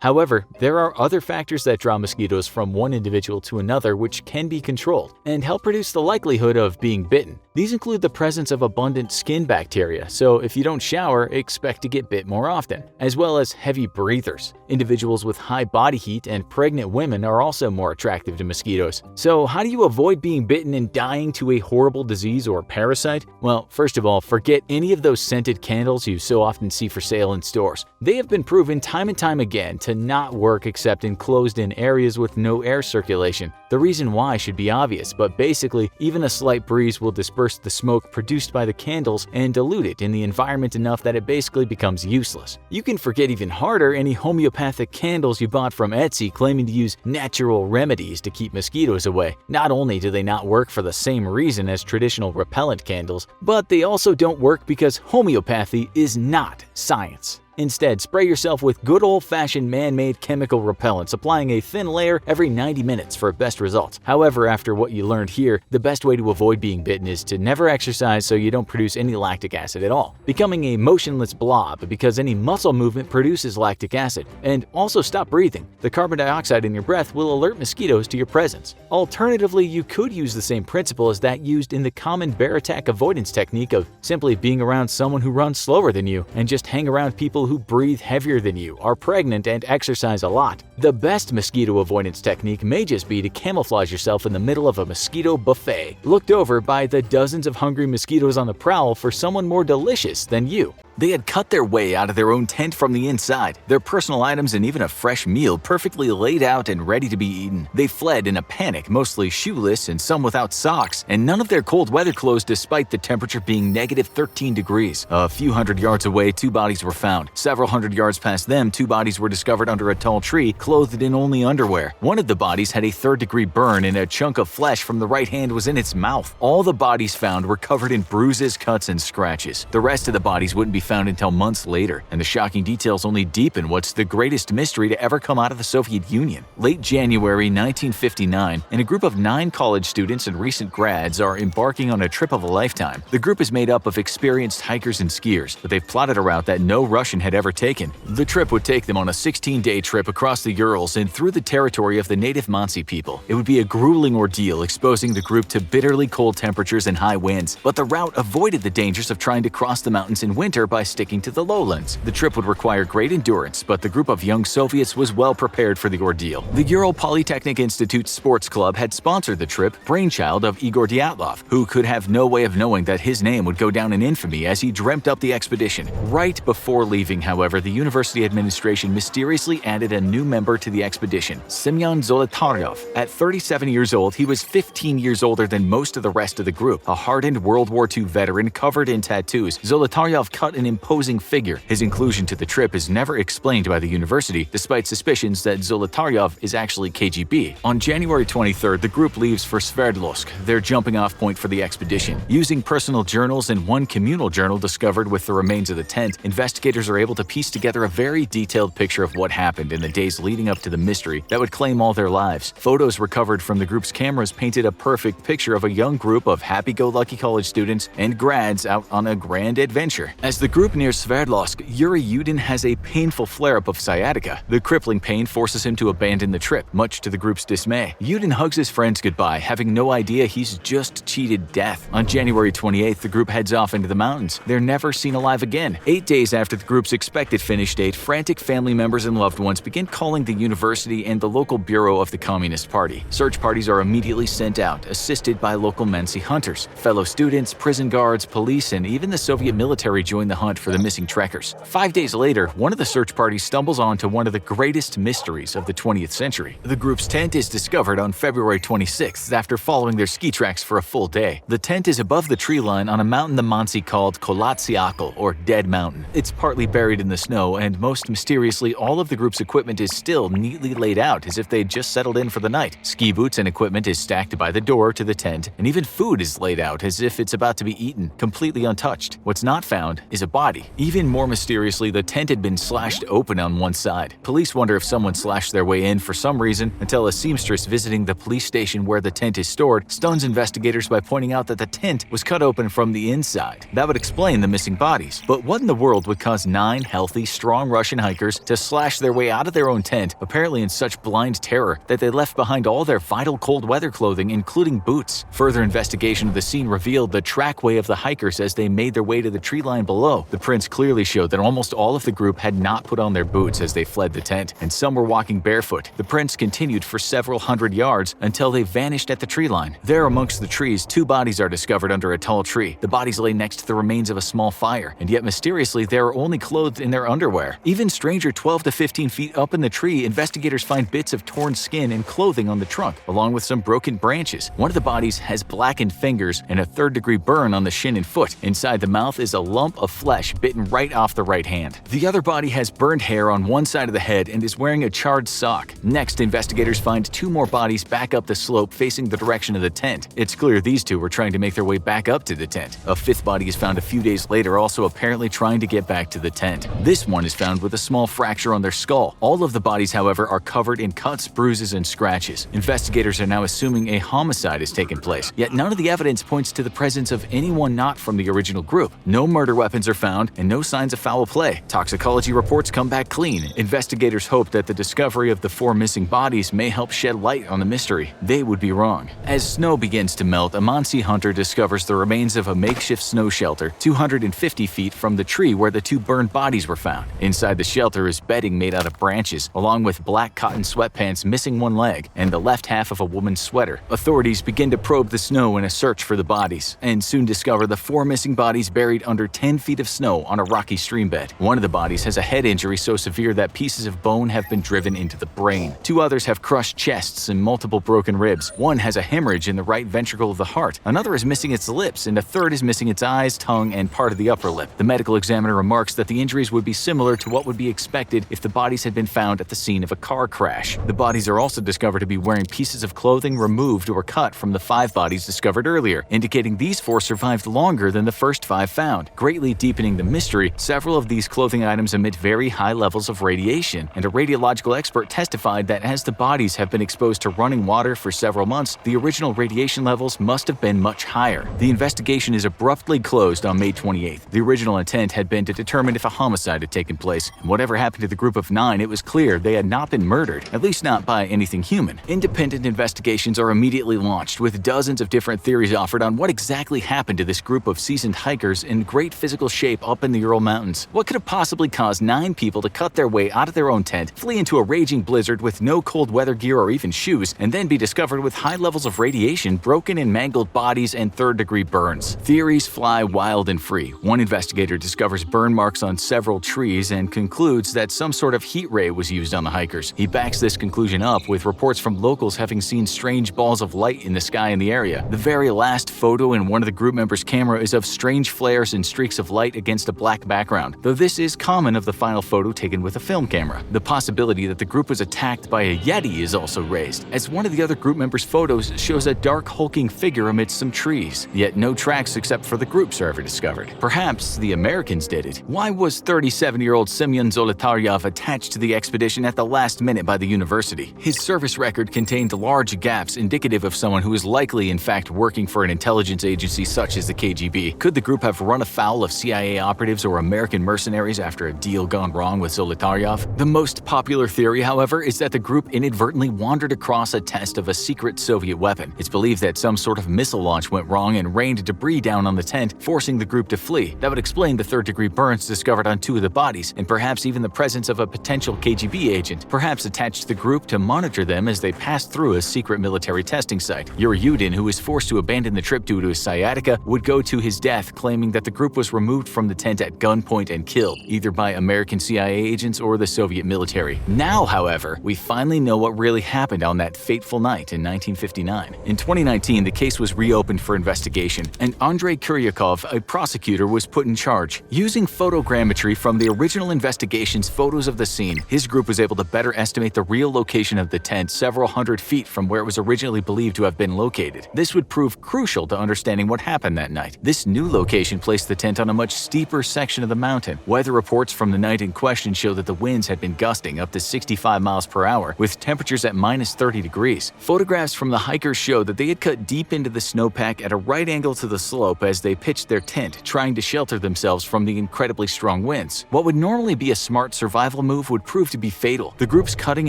However, there are other factors that draw mosquitoes from one individual to another which can be controlled and help reduce the likelihood of being bitten. These include the presence of abundant skin bacteria, so if you don't shower, expect to get bit more often, as well as heavy breathers. Individuals with high body heat and pregnant women are also more attractive to mosquitoes. So how do you avoid being bitten and dying to a horrible disease or parasite? Well, first of all, forget any of those scented candles you so often see for sale in stores. They have been proven time and time again to not work except in closed-in areas with no air circulation. The reason why should be obvious, but basically, even a slight breeze will disperse the smoke produced by the candles and dilute it in the environment enough that it basically becomes useless. You can forget even harder any homeopathic candles you bought from Etsy claiming to use natural remedies to keep mosquitoes away. Not only do they not work for the same reason as traditional repellent candles, but they also don't work because homeopathy is not science. Instead, spray yourself with good old-fashioned man-made chemical repellents, applying a thin layer every 90 minutes for best results. However, after what you learned here, the best way to avoid being bitten is to never exercise so you don't produce any lactic acid at all, becoming a motionless blob because any muscle movement produces lactic acid, and also stop breathing. The carbon dioxide in your breath will alert mosquitoes to your presence. Alternatively, you could use the same principle as that used in the common bear attack avoidance technique of simply being around someone who runs slower than you and just hang around people who breathe heavier than you, are pregnant, and exercise a lot. The best mosquito avoidance technique may just be to camouflage yourself in the middle of a mosquito buffet, looked over by the dozens of hungry mosquitoes on the prowl for someone more delicious than you. They had cut their way out of their own tent from the inside, their personal items and even a fresh meal perfectly laid out and ready to be eaten. They fled in a panic, mostly shoeless and some without socks, and none of their cold weather clothes despite the temperature being negative 13 degrees. A few hundred yards away, 2 bodies were found. Several hundred yards past them, 2 bodies were discovered under a tall tree, clothed in only underwear. One of the bodies had a 3rd-degree burn and a chunk of flesh from the right hand was in its mouth. All the bodies found were covered in bruises, cuts, and scratches. The rest of the bodies wouldn't be found until months later, and the shocking details only deepen what's the greatest mystery to ever come out of the Soviet Union. Late January 1959, and a group of 9 college students and recent grads are embarking on a trip of a lifetime. The group is made up of experienced hikers and skiers, but they've plotted a route that no Russian had ever taken. The trip would take them on a 16-day trip across the Urals and through the territory of the native Mansi people. It would be a grueling ordeal, exposing the group to bitterly cold temperatures and high winds, but the route avoided the dangers of trying to cross the mountains in winter by sticking to the lowlands. The trip would require great endurance, but the group of young Soviets was well prepared for the ordeal. The Ural Polytechnic Institute Sports Club had sponsored the trip, brainchild of Igor Dyatlov, who could have no way of knowing that his name would go down in infamy as he dreamt up the expedition. Right before leaving, however, the university administration mysteriously added a new member to the expedition, Semyon Zolotaryov. At 37 years old, he was 15 years older than most of the rest of the group. A hardened World War II veteran covered in tattoos, Zolotaryov cut an imposing figure. His inclusion to the trip is never explained by the university, despite suspicions that Zolotaryov is actually KGB. On January 23rd, the group leaves for Sverdlovsk, their jumping-off point for the expedition. Using personal journals and one communal journal discovered with the remains of the tent, investigators are able to piece together a very detailed picture of what happened in the days leading up to the mystery that would claim all their lives. Photos recovered from the group's cameras painted a perfect picture of a young group of happy-go-lucky college students and grads out on a grand adventure. As the group nears Sverdlovsk, Yuri Yudin has a painful flare-up of sciatica. The crippling pain forces him to abandon the trip, much to the group's dismay. Yudin hugs his friends goodbye, having no idea he's just cheated death. On January 28th, the group heads off into the mountains. They're never seen alive again. 8 days after the group's expected finish date, frantic family members and loved ones begin calling the university and the local bureau of the Communist Party. Search parties are immediately sent out, assisted by local Mansi hunters. Fellow students, prison guards, police, and even the Soviet military join the hunt for the missing trekkers. 5 days later, one of the search parties stumbles onto one of the greatest mysteries of the 20th century. The group's tent is discovered on February 26th after following their ski tracks for a full day. The tent is above the tree line on a mountain the Mansi called Kolatsiakal, or Dead Mountain. It's partly buried in the snow, and most mysteriously, all of the group's equipment is still neatly laid out as if they'd just settled in for the night. Ski boots and equipment is stacked by the door to the tent, and even food is laid out as if it's about to be eaten, completely untouched. What's not found is a body. Even more mysteriously, the tent had been slashed open on one side. Police wonder if someone slashed their way in for some reason until a seamstress visiting the police station where the tent is stored stuns investigators by pointing out that the tent was cut open from the inside. That would explain the missing bodies. But what in the world would cause 9 healthy, strong Russian hikers to slash their way out of their own tent, apparently in such blind terror that they left behind all their vital cold weather clothing, including boots? Further investigation of the scene revealed the trackway of the hikers as they made their way to the tree line below. The prints clearly showed that almost all of the group had not put on their boots as they fled the tent, and some were walking barefoot. The prints continued for several hundred yards until they vanished at the tree line. There amongst the trees, 2 bodies are discovered under a tall tree. The bodies lay next to the remains of a small fire, and yet mysteriously they are only clothed in their underwear. Even stranger, 12 to 15 feet up in the tree, investigators find bits of torn skin and clothing on the trunk, along with some broken branches. One of the bodies has blackened fingers and a 3rd-degree burn on the shin and foot. Inside the mouth is a lump of flesh bitten right off the right hand. The other body has burned hair on one side of the head and is wearing a charred sock. Next, investigators find 2 more bodies back up the slope facing the direction of the tent. It's clear these 2 were trying to make their way back up to the tent. A 5th body is found a few days later, also apparently trying to get back to the tent. This one is found with a small fracture on their skull. All of the bodies, however, are covered in cuts, bruises, and scratches. Investigators are now assuming a homicide has taken place, yet none of the evidence points to the presence of anyone not from the original group. No murder weapons are found, and no signs of foul play. Toxicology reports come back clean. Investigators hope that the discovery of the 4 missing bodies may help shed light on the mystery. They would be wrong. As snow begins to melt, a Mansi hunter discovers the remains of a makeshift snow shelter 250 feet from the tree where the 2 burned bodies were found. Inside the shelter is bedding made out of branches, along with black cotton sweatpants missing one leg and the left half of a woman's sweater. Authorities begin to probe the snow in a search for the bodies, and soon discover the 4 missing bodies buried under 10 feet of of snow on a rocky stream bed. One of the bodies has a head injury so severe that pieces of bone have been driven into the brain. Two others have crushed chests and multiple broken ribs. One has a hemorrhage in the right ventricle of the heart. Another is missing its lips, and a third is missing its eyes, tongue, and part of the upper lip. The medical examiner remarks that the injuries would be similar to what would be expected if the bodies had been found at the scene of a car crash. The bodies are also discovered to be wearing pieces of clothing removed or cut from the 5 bodies discovered earlier, indicating these 4 survived longer than the first 5 found. Greatly deepening the mystery, several of these clothing items emit very high levels of radiation, and a radiological expert testified that as the bodies have been exposed to running water for several months, the original radiation levels must have been much higher. The investigation is abruptly closed on May 28th. The original intent had been to determine if a homicide had taken place, and whatever happened to the group of 9, it was clear they had not been murdered, at least not by anything human. Independent investigations are immediately launched, with dozens of different theories offered on what exactly happened to this group of seasoned hikers in great physical shape up in the Ural Mountains. What could have possibly caused 9 people to cut their way out of their own tent, flee into a raging blizzard with no cold weather gear or even shoes, and then be discovered with high levels of radiation, broken and mangled bodies, and third-degree burns? Theories fly wild and free. One investigator discovers burn marks on several trees and concludes that some sort of heat ray was used on the hikers. He backs this conclusion up with reports from locals having seen strange balls of light in the sky in the area. The very last photo in one of the group members' camera is of strange flares and streaks of light against a black background, though this is common of the final photo taken with a film camera. The possibility that the group was attacked by a Yeti is also raised, as one of the other group members' photos shows a dark hulking figure amidst some trees, yet no tracks except for the groups are ever discovered. Perhaps the Americans did it. Why was 37-year-old Semyon Zolotaryov attached to the expedition at the last minute by the university? His service record contained large gaps indicative of someone who is likely in fact working for an intelligence agency such as the KGB. Could the group have run afoul of CIA operatives or American mercenaries after a deal gone wrong with Zolotaryov? The most popular theory, however, is that the group inadvertently wandered across a test of a secret Soviet weapon. It's believed that some sort of missile launch went wrong and rained debris down on the tent, forcing the group to flee. That would explain the third-degree burns discovered on 2 of the bodies, and perhaps even the presence of a potential KGB agent, perhaps attached to the group to monitor them as they passed through a secret military testing site. Yuri Yudin, who was forced to abandon the trip due to his sciatica, would go to his death, claiming that the group was removed from the tent at gunpoint and killed, either by American CIA agents or the Soviet military. Now, however, we finally know what really happened on that fateful night in 1959. In 2019, the case was reopened for investigation, and Andrei Kuryakov, a prosecutor, was put in charge. Using photogrammetry from the original investigation's photos of the scene, his group was able to better estimate the real location of the tent several hundred feet from where it was originally believed to have been located. This would prove crucial to understanding what happened that night. This new location placed the tent on a much steeper section of the mountain. Weather reports from the night in question show that the winds had been gusting up to 65 miles per hour, with temperatures at minus 30 degrees. Photographs from the hikers show that they had cut deep into the snowpack at a right angle to the slope as they pitched their tent, trying to shelter themselves from the incredibly strong winds. What would normally be a smart survival move would prove to be fatal. The group's cutting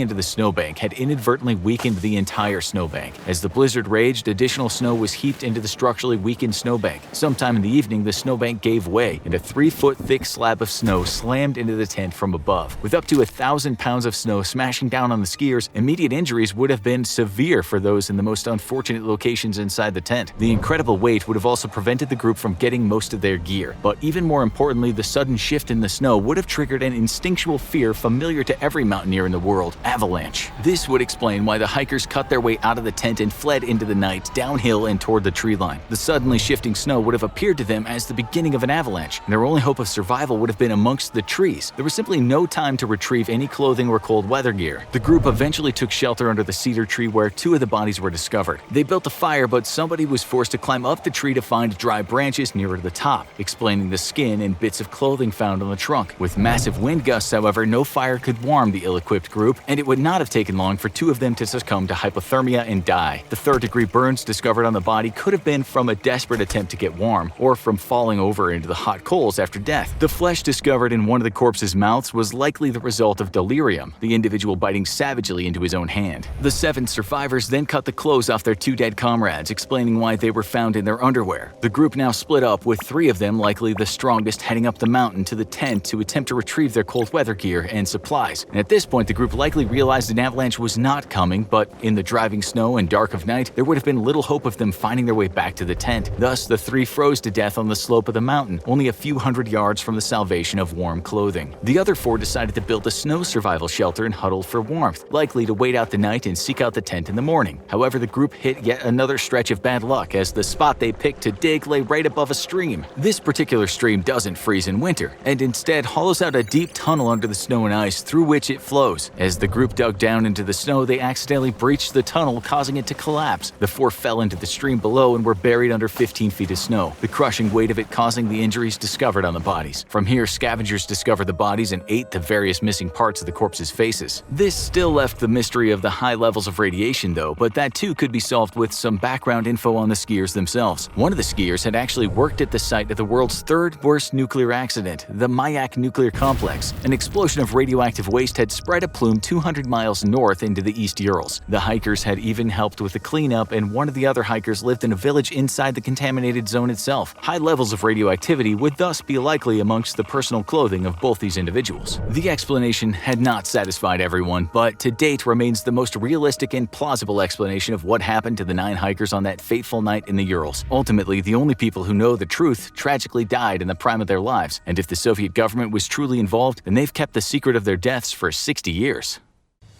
into the snowbank had inadvertently weakened the entire snowbank. As the blizzard raged, additional snow was heaped into the structurally weakened snowbank. Sometime in the evening, the snowbank gave way, and a 3-foot thick slab of snow slammed into the tent from above. With up to 1,000 pounds of snow smashing down on the skiers, immediate injuries would have been severe for those in the most unfortunate locations inside the tent. The incredible weight would have also prevented the group from getting most of their gear. But even more importantly, the sudden shift in the snow would have triggered an instinctual fear familiar to every mountaineer in the world: avalanche. This would explain why the hikers cut their way out of the tent and fled into the night, downhill and toward the tree line. The suddenly shifting snow would have appeared to them as the beginning of an avalanche, and their only hope of survival would have been amongst the trees. There was simply no time to retrieve any clothing or cold weather gear. The group eventually took shelter under the cedar tree where 2 of the bodies were discovered. They built a fire, but somebody was forced to climb up the tree to find dry branches nearer to the top, explaining the skin and bits of clothing found on the trunk. With massive wind gusts, however, no fire could warm the ill-equipped group, and it would not have taken long for 2 of them to succumb to hypothermia and die. The third-degree burns discovered on the body could have been from a desperate attempt to get warm, or from falling over into the hot coals after death. The flesh discovered in one of the corpse's mouths was likely the result of delirium, the individual biting savagely into his own hand. The 7 survivors then cut the clothes off their 2 dead comrades, explaining why they were found in their underwear. The group now split up, with 3 of them, likely the strongest, heading up the mountain to the tent to attempt to retrieve their cold weather gear and supplies. And at this point, the group likely realized an avalanche was not coming, but in the driving snow and dark of night, there would have been little hope of them finding their way back to the tent. Thus, the 3 froze to death on the slope of the mountain, only only a few hundred yards from the salvation of warm clothing. The other 4 decided to build a snow survival shelter and huddle for warmth, likely to wait out the night and seek out the tent in the morning. However, the group hit yet another stretch of bad luck as the spot they picked to dig lay right above a stream. This particular stream doesn't freeze in winter, and instead hollows out a deep tunnel under the snow and ice through which it flows. As the group dug down into the snow, they accidentally breached the tunnel, causing it to collapse. The 4 fell into the stream below and were buried under 15 feet of snow, the crushing weight of it causing the injuries discovered on the bodies. From here, scavengers discovered the bodies and ate the various missing parts of the corpses' faces. This still left the mystery of the high levels of radiation though, but that too could be solved with some background info on the skiers themselves. One of the skiers had actually worked at the site of the world's 3rd worst nuclear accident, the Mayak nuclear complex. An explosion of radioactive waste had spread a plume 200 miles north into the East Urals. The hikers had even helped with the cleanup, and one of the other hikers lived in a village inside the contaminated zone itself. High levels of radioactivity would thus be likely amongst the personal clothing of both these individuals. The explanation had not satisfied everyone, but to date remains the most realistic and plausible explanation of what happened to the 9 hikers on that fateful night in the Urals. Ultimately, the only people who know the truth tragically died in the prime of their lives, and if the Soviet government was truly involved, then they've kept the secret of their deaths for 60 years.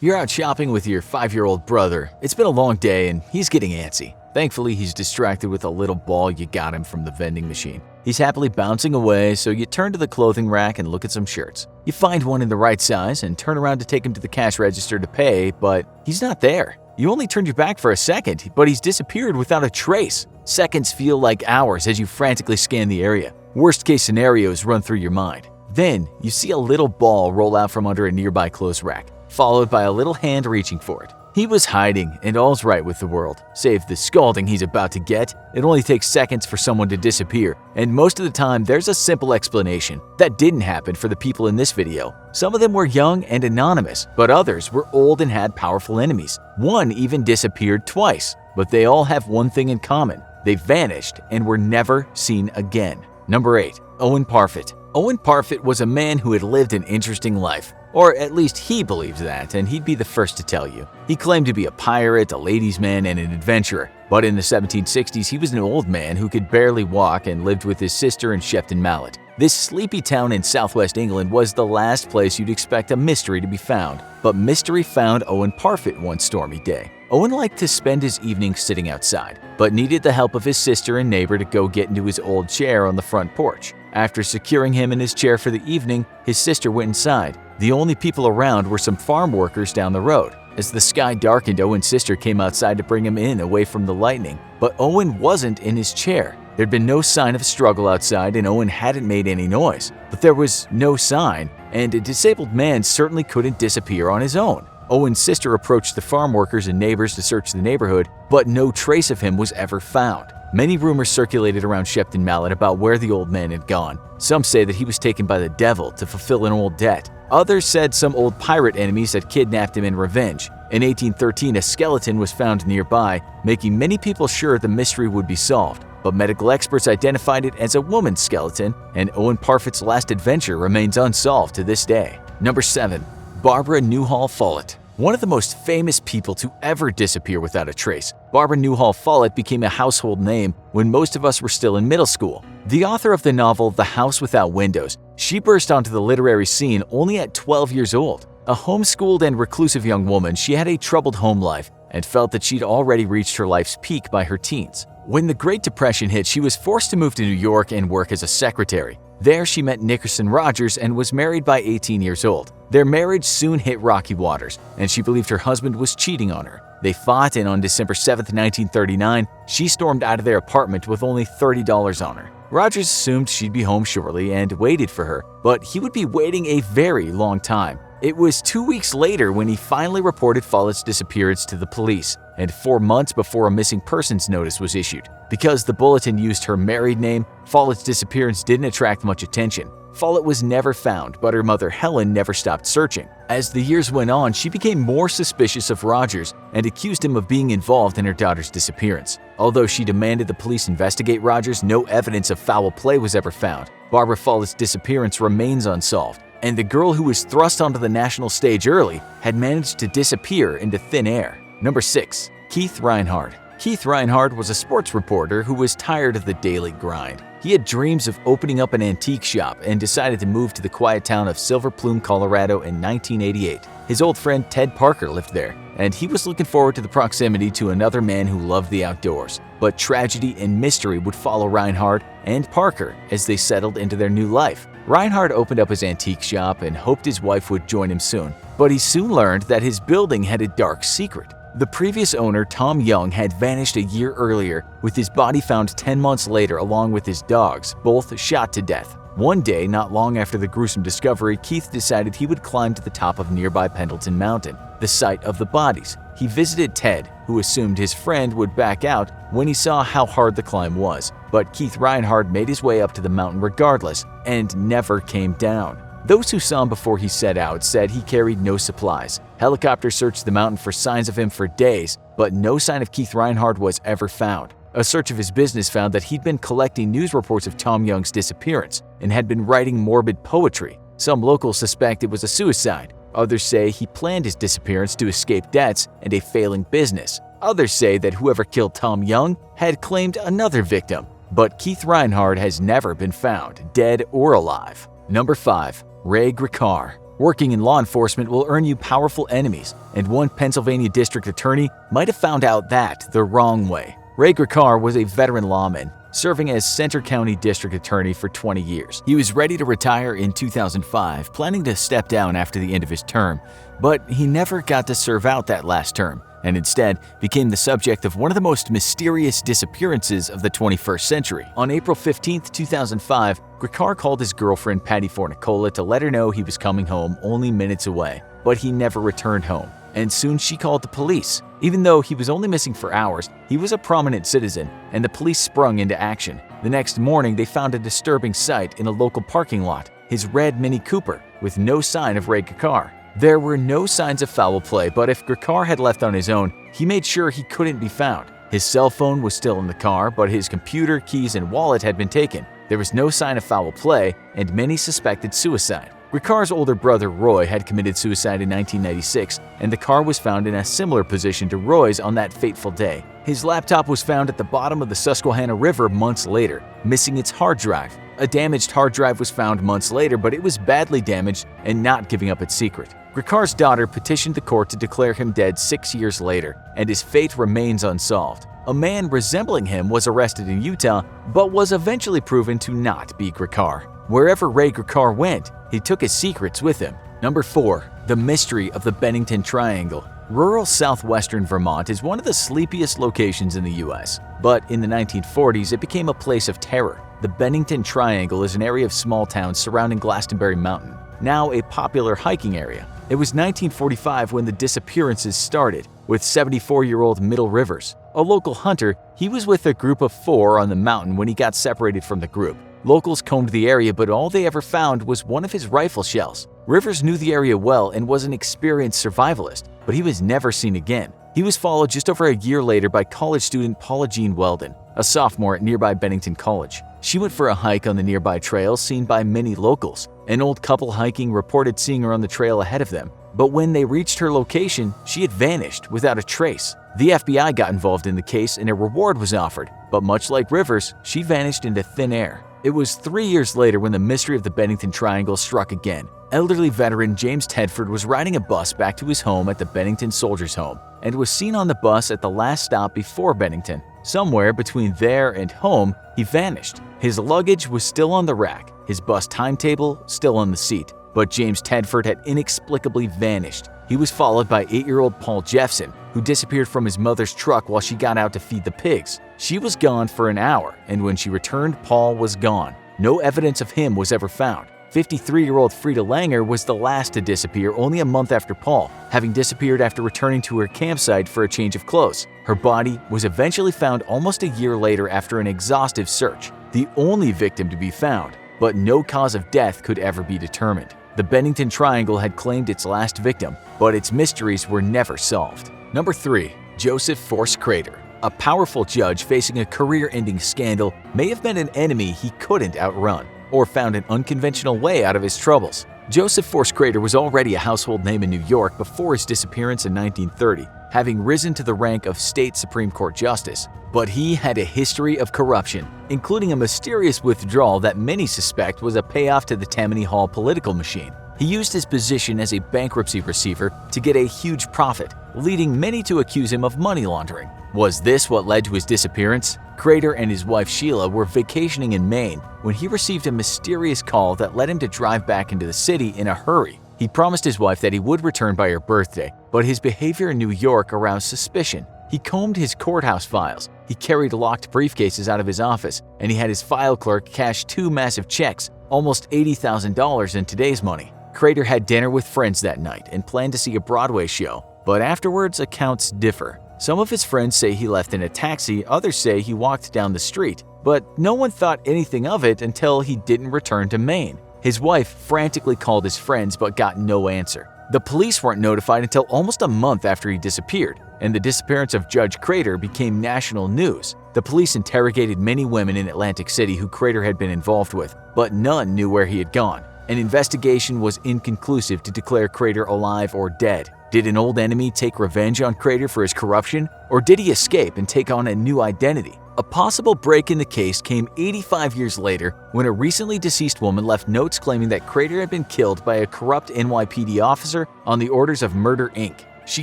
You're out shopping with your 5-year-old brother. It's been a long day and he's getting antsy. Thankfully, he's distracted with a little ball you got him from the vending machine. He's happily bouncing away, so you turn to the clothing rack and look at some shirts. You find one in the right size and turn around to take him to the cash register to pay, but he's not there. You only turned your back for a second, but he's disappeared without a trace. Seconds feel like hours as you frantically scan the area. Worst-case scenarios run through your mind. Then, you see a little ball roll out from under a nearby clothes rack, followed by a little hand reaching for it. He was hiding, and all's right with the world, save the scalding he's about to get. It only takes seconds for someone to disappear, and most of the time there's a simple explanation. That didn't happen for the people in this video. Some of them were young and anonymous, but others were old and had powerful enemies. One even disappeared twice, but they all have one thing in common. They vanished and were never seen again. Number 8. Owen Parfitt. Owen Parfitt was a man who had lived an interesting life. Or at least he believed that, and he'd be the first to tell you. He claimed to be a pirate, a ladies' man, and an adventurer. But in the 1760s, he was an old man who could barely walk and lived with his sister in Shepton Mallet. This sleepy town in southwest England was the last place you'd expect a mystery to be found. But mystery found Owen Parfitt one stormy day. Owen liked to spend his evenings sitting outside, but needed the help of his sister and neighbor to go get into his old chair on the front porch. After securing him in his chair for the evening, his sister went inside. The only people around were some farm workers down the road. As the sky darkened, Owen's sister came outside to bring him in away from the lightning, but Owen wasn't in his chair. There'd been no sign of struggle outside and Owen hadn't made any noise. But there was no sign, and a disabled man certainly couldn't disappear on his own. Owen's sister approached the farm workers and neighbors to search the neighborhood, but no trace of him was ever found. Many rumors circulated around Shepton Mallet about where the old man had gone. Some say that he was taken by the devil to fulfill an old debt. Others said some old pirate enemies had kidnapped him in revenge. In 1813, a skeleton was found nearby, making many people sure the mystery would be solved. But medical experts identified it as a woman's skeleton, and Owen Parfitt's last adventure remains unsolved to this day. Number 7. Barbara Newhall Follett. One of the most famous people to ever disappear without a trace, Barbara Newhall Follett became a household name when most of us were still in middle school. The author of the novel The House Without Windows, she burst onto the literary scene only at 12 years old. A homeschooled and reclusive young woman, she had a troubled home life and felt that she'd already reached her life's peak by her teens. When the Great Depression hit, she was forced to move to New York and work as a secretary. There, she met Nickerson Rogers and was married by 18 years old. Their marriage soon hit rocky waters, and she believed her husband was cheating on her. They fought, and on December 7, 1939, she stormed out of their apartment with only $30 on her. Rogers assumed she'd be home shortly and waited for her, but he would be waiting a very long time. It was 2 weeks later when he finally reported Follett's disappearance to the police, and 4 months before a missing persons notice was issued. Because the bulletin used her married name, Follett's disappearance didn't attract much attention. Follett was never found, but her mother Helen never stopped searching. As the years went on, she became more suspicious of Rogers and accused him of being involved in her daughter's disappearance. Although she demanded the police investigate Rogers, no evidence of foul play was ever found. Barbara Follett's disappearance remains unsolved, and the girl who was thrust onto the national stage early had managed to disappear into thin air. Number 6. Keith Reinhard. Keith Reinhard was a sports reporter who was tired of the daily grind. He had dreams of opening up an antique shop and decided to move to the quiet town of Silver Plume, Colorado in 1988. His old friend Ted Parker lived there, and he was looking forward to the proximity to another man who loved the outdoors. But tragedy and mystery would follow Reinhard and Parker as they settled into their new life. Reinhard opened up his antique shop and hoped his wife would join him soon, but he soon learned that his building had a dark secret. The previous owner, Tom Young, had vanished a year earlier, with his body found 10 months later along with his dogs, both shot to death. One day, not long after the gruesome discovery, Keith decided he would climb to the top of nearby Pendleton Mountain, the site of the bodies. He visited Ted, who assumed his friend would back out when he saw how hard the climb was, but Keith Reinhard made his way up to the mountain regardless and never came down. Those who saw him before he set out said he carried no supplies. Helicopters searched the mountain for signs of him for days, but no sign of Keith Reinhard was ever found. A search of his business found that he'd been collecting news reports of Tom Young's disappearance and had been writing morbid poetry. Some locals suspect it was a suicide. Others say he planned his disappearance to escape debts and a failing business. Others say that whoever killed Tom Young had claimed another victim. But Keith Reinhard has never been found, dead or alive. Number 5. Ray Gricar. Working in law enforcement will earn you powerful enemies, and one Pennsylvania district attorney might have found out that the wrong way. Ray Gricar was a veteran lawman, serving as Center County District Attorney for 20 years. He was ready to retire in 2005, planning to step down after the end of his term, but he never got to serve out that last term, and instead became the subject of one of the most mysterious disappearances of the 21st century. On April 15, 2005, Gricar called his girlfriend Patty Fornicola to let her know he was coming home only minutes away, but he never returned home, and soon she called the police. Even though he was only missing for hours, he was a prominent citizen, and the police sprung into action. The next morning, they found a disturbing sight in a local parking lot, his red Mini Cooper, with no sign of Ray Gricar. There were no signs of foul play, but if Gricar had left on his own, he made sure he couldn't be found. His cell phone was still in the car, but his computer, keys, and wallet had been taken. There was no sign of foul play, and many suspected suicide. Gricar's older brother Roy had committed suicide in 1996, and the car was found in a similar position to Roy's on that fateful day. His laptop was found at the bottom of the Susquehanna River months later, missing its hard drive. A damaged hard drive was found months later, but it was badly damaged and not giving up its secret. Gricar's daughter petitioned the court to declare him dead 6 years later, and his fate remains unsolved. A man resembling him was arrested in Utah, but was eventually proven to not be Gricar. Wherever Ray Gricar went, he took his secrets with him. Number 4. The mystery of the Bennington Triangle. Rural southwestern Vermont is one of the sleepiest locations in the U.S., but in the 1940s it became a place of terror. The Bennington Triangle is an area of small towns surrounding Glastonbury Mountain, now a popular hiking area. It was 1945 when the disappearances started, with 74-year-old Middle Rivers. A local hunter, he was with a group of 4 on the mountain when he got separated from the group. Locals combed the area, but all they ever found was one of his rifle shells. Rivers knew the area well and was an experienced survivalist, but he was never seen again. He was followed just over a year later by college student Paula Jean Weldon, a sophomore at nearby Bennington College. She went for a hike on the nearby trail seen by many locals. An old couple hiking reported seeing her on the trail ahead of them, but when they reached her location, she had vanished without a trace. The FBI got involved in the case and a reward was offered, but much like Rivers, she vanished into thin air. It was 3 years later when the mystery of the Bennington Triangle struck again. Elderly veteran James Tedford was riding a bus back to his home at the Bennington Soldiers' Home and was seen on the bus at the last stop before Bennington. Somewhere between there and home, he vanished. His luggage was still on the rack, his bus timetable still on the seat, but James Tedford had inexplicably vanished. He was followed by 8-year-old Paul Jeffson, who disappeared from his mother's truck while she got out to feed the pigs. She was gone for an hour, and when she returned, Paul was gone. No evidence of him was ever found. 53-year-old Frida Langer was the last to disappear only a month after Paul, having disappeared after returning to her campsite for a change of clothes. Her body was eventually found almost a year later after an exhaustive search, the only victim to be found, but no cause of death could ever be determined. The Bennington Triangle had claimed its last victim, but its mysteries were never solved. Number 3. Joseph Force Crater. A powerful judge facing a career-ending scandal may have been an enemy he couldn't outrun, or found an unconventional way out of his troubles. Joseph Force Crater was already a household name in New York before his disappearance in 1930, having risen to the rank of state Supreme Court justice. But he had a history of corruption, including a mysterious withdrawal that many suspect was a payoff to the Tammany Hall political machine. He used his position as a bankruptcy receiver to get a huge profit, leading many to accuse him of money laundering. Was this what led to his disappearance? Crater and his wife Sheila were vacationing in Maine when he received a mysterious call that led him to drive back into the city in a hurry. He promised his wife that he would return by her birthday, but his behavior in New York aroused suspicion. He combed his courthouse files, he carried locked briefcases out of his office, and he had his file clerk cash 2 massive checks, almost $80,000 in today's money. Crater had dinner with friends that night and planned to see a Broadway show, but afterwards accounts differ. Some of his friends say he left in a taxi, others say he walked down the street, but no one thought anything of it until he didn't return to Maine. His wife frantically called his friends but got no answer. The police weren't notified until almost a month after he disappeared, and the disappearance of Judge Crater became national news. The police interrogated many women in Atlantic City who Crater had been involved with, but none knew where he had gone. An investigation was inconclusive to declare Crater alive or dead. Did an old enemy take revenge on Crater for his corruption, or did he escape and take on a new identity? A possible break in the case came 85 years later when a recently deceased woman left notes claiming that Crater had been killed by a corrupt NYPD officer on the orders of Murder Inc. She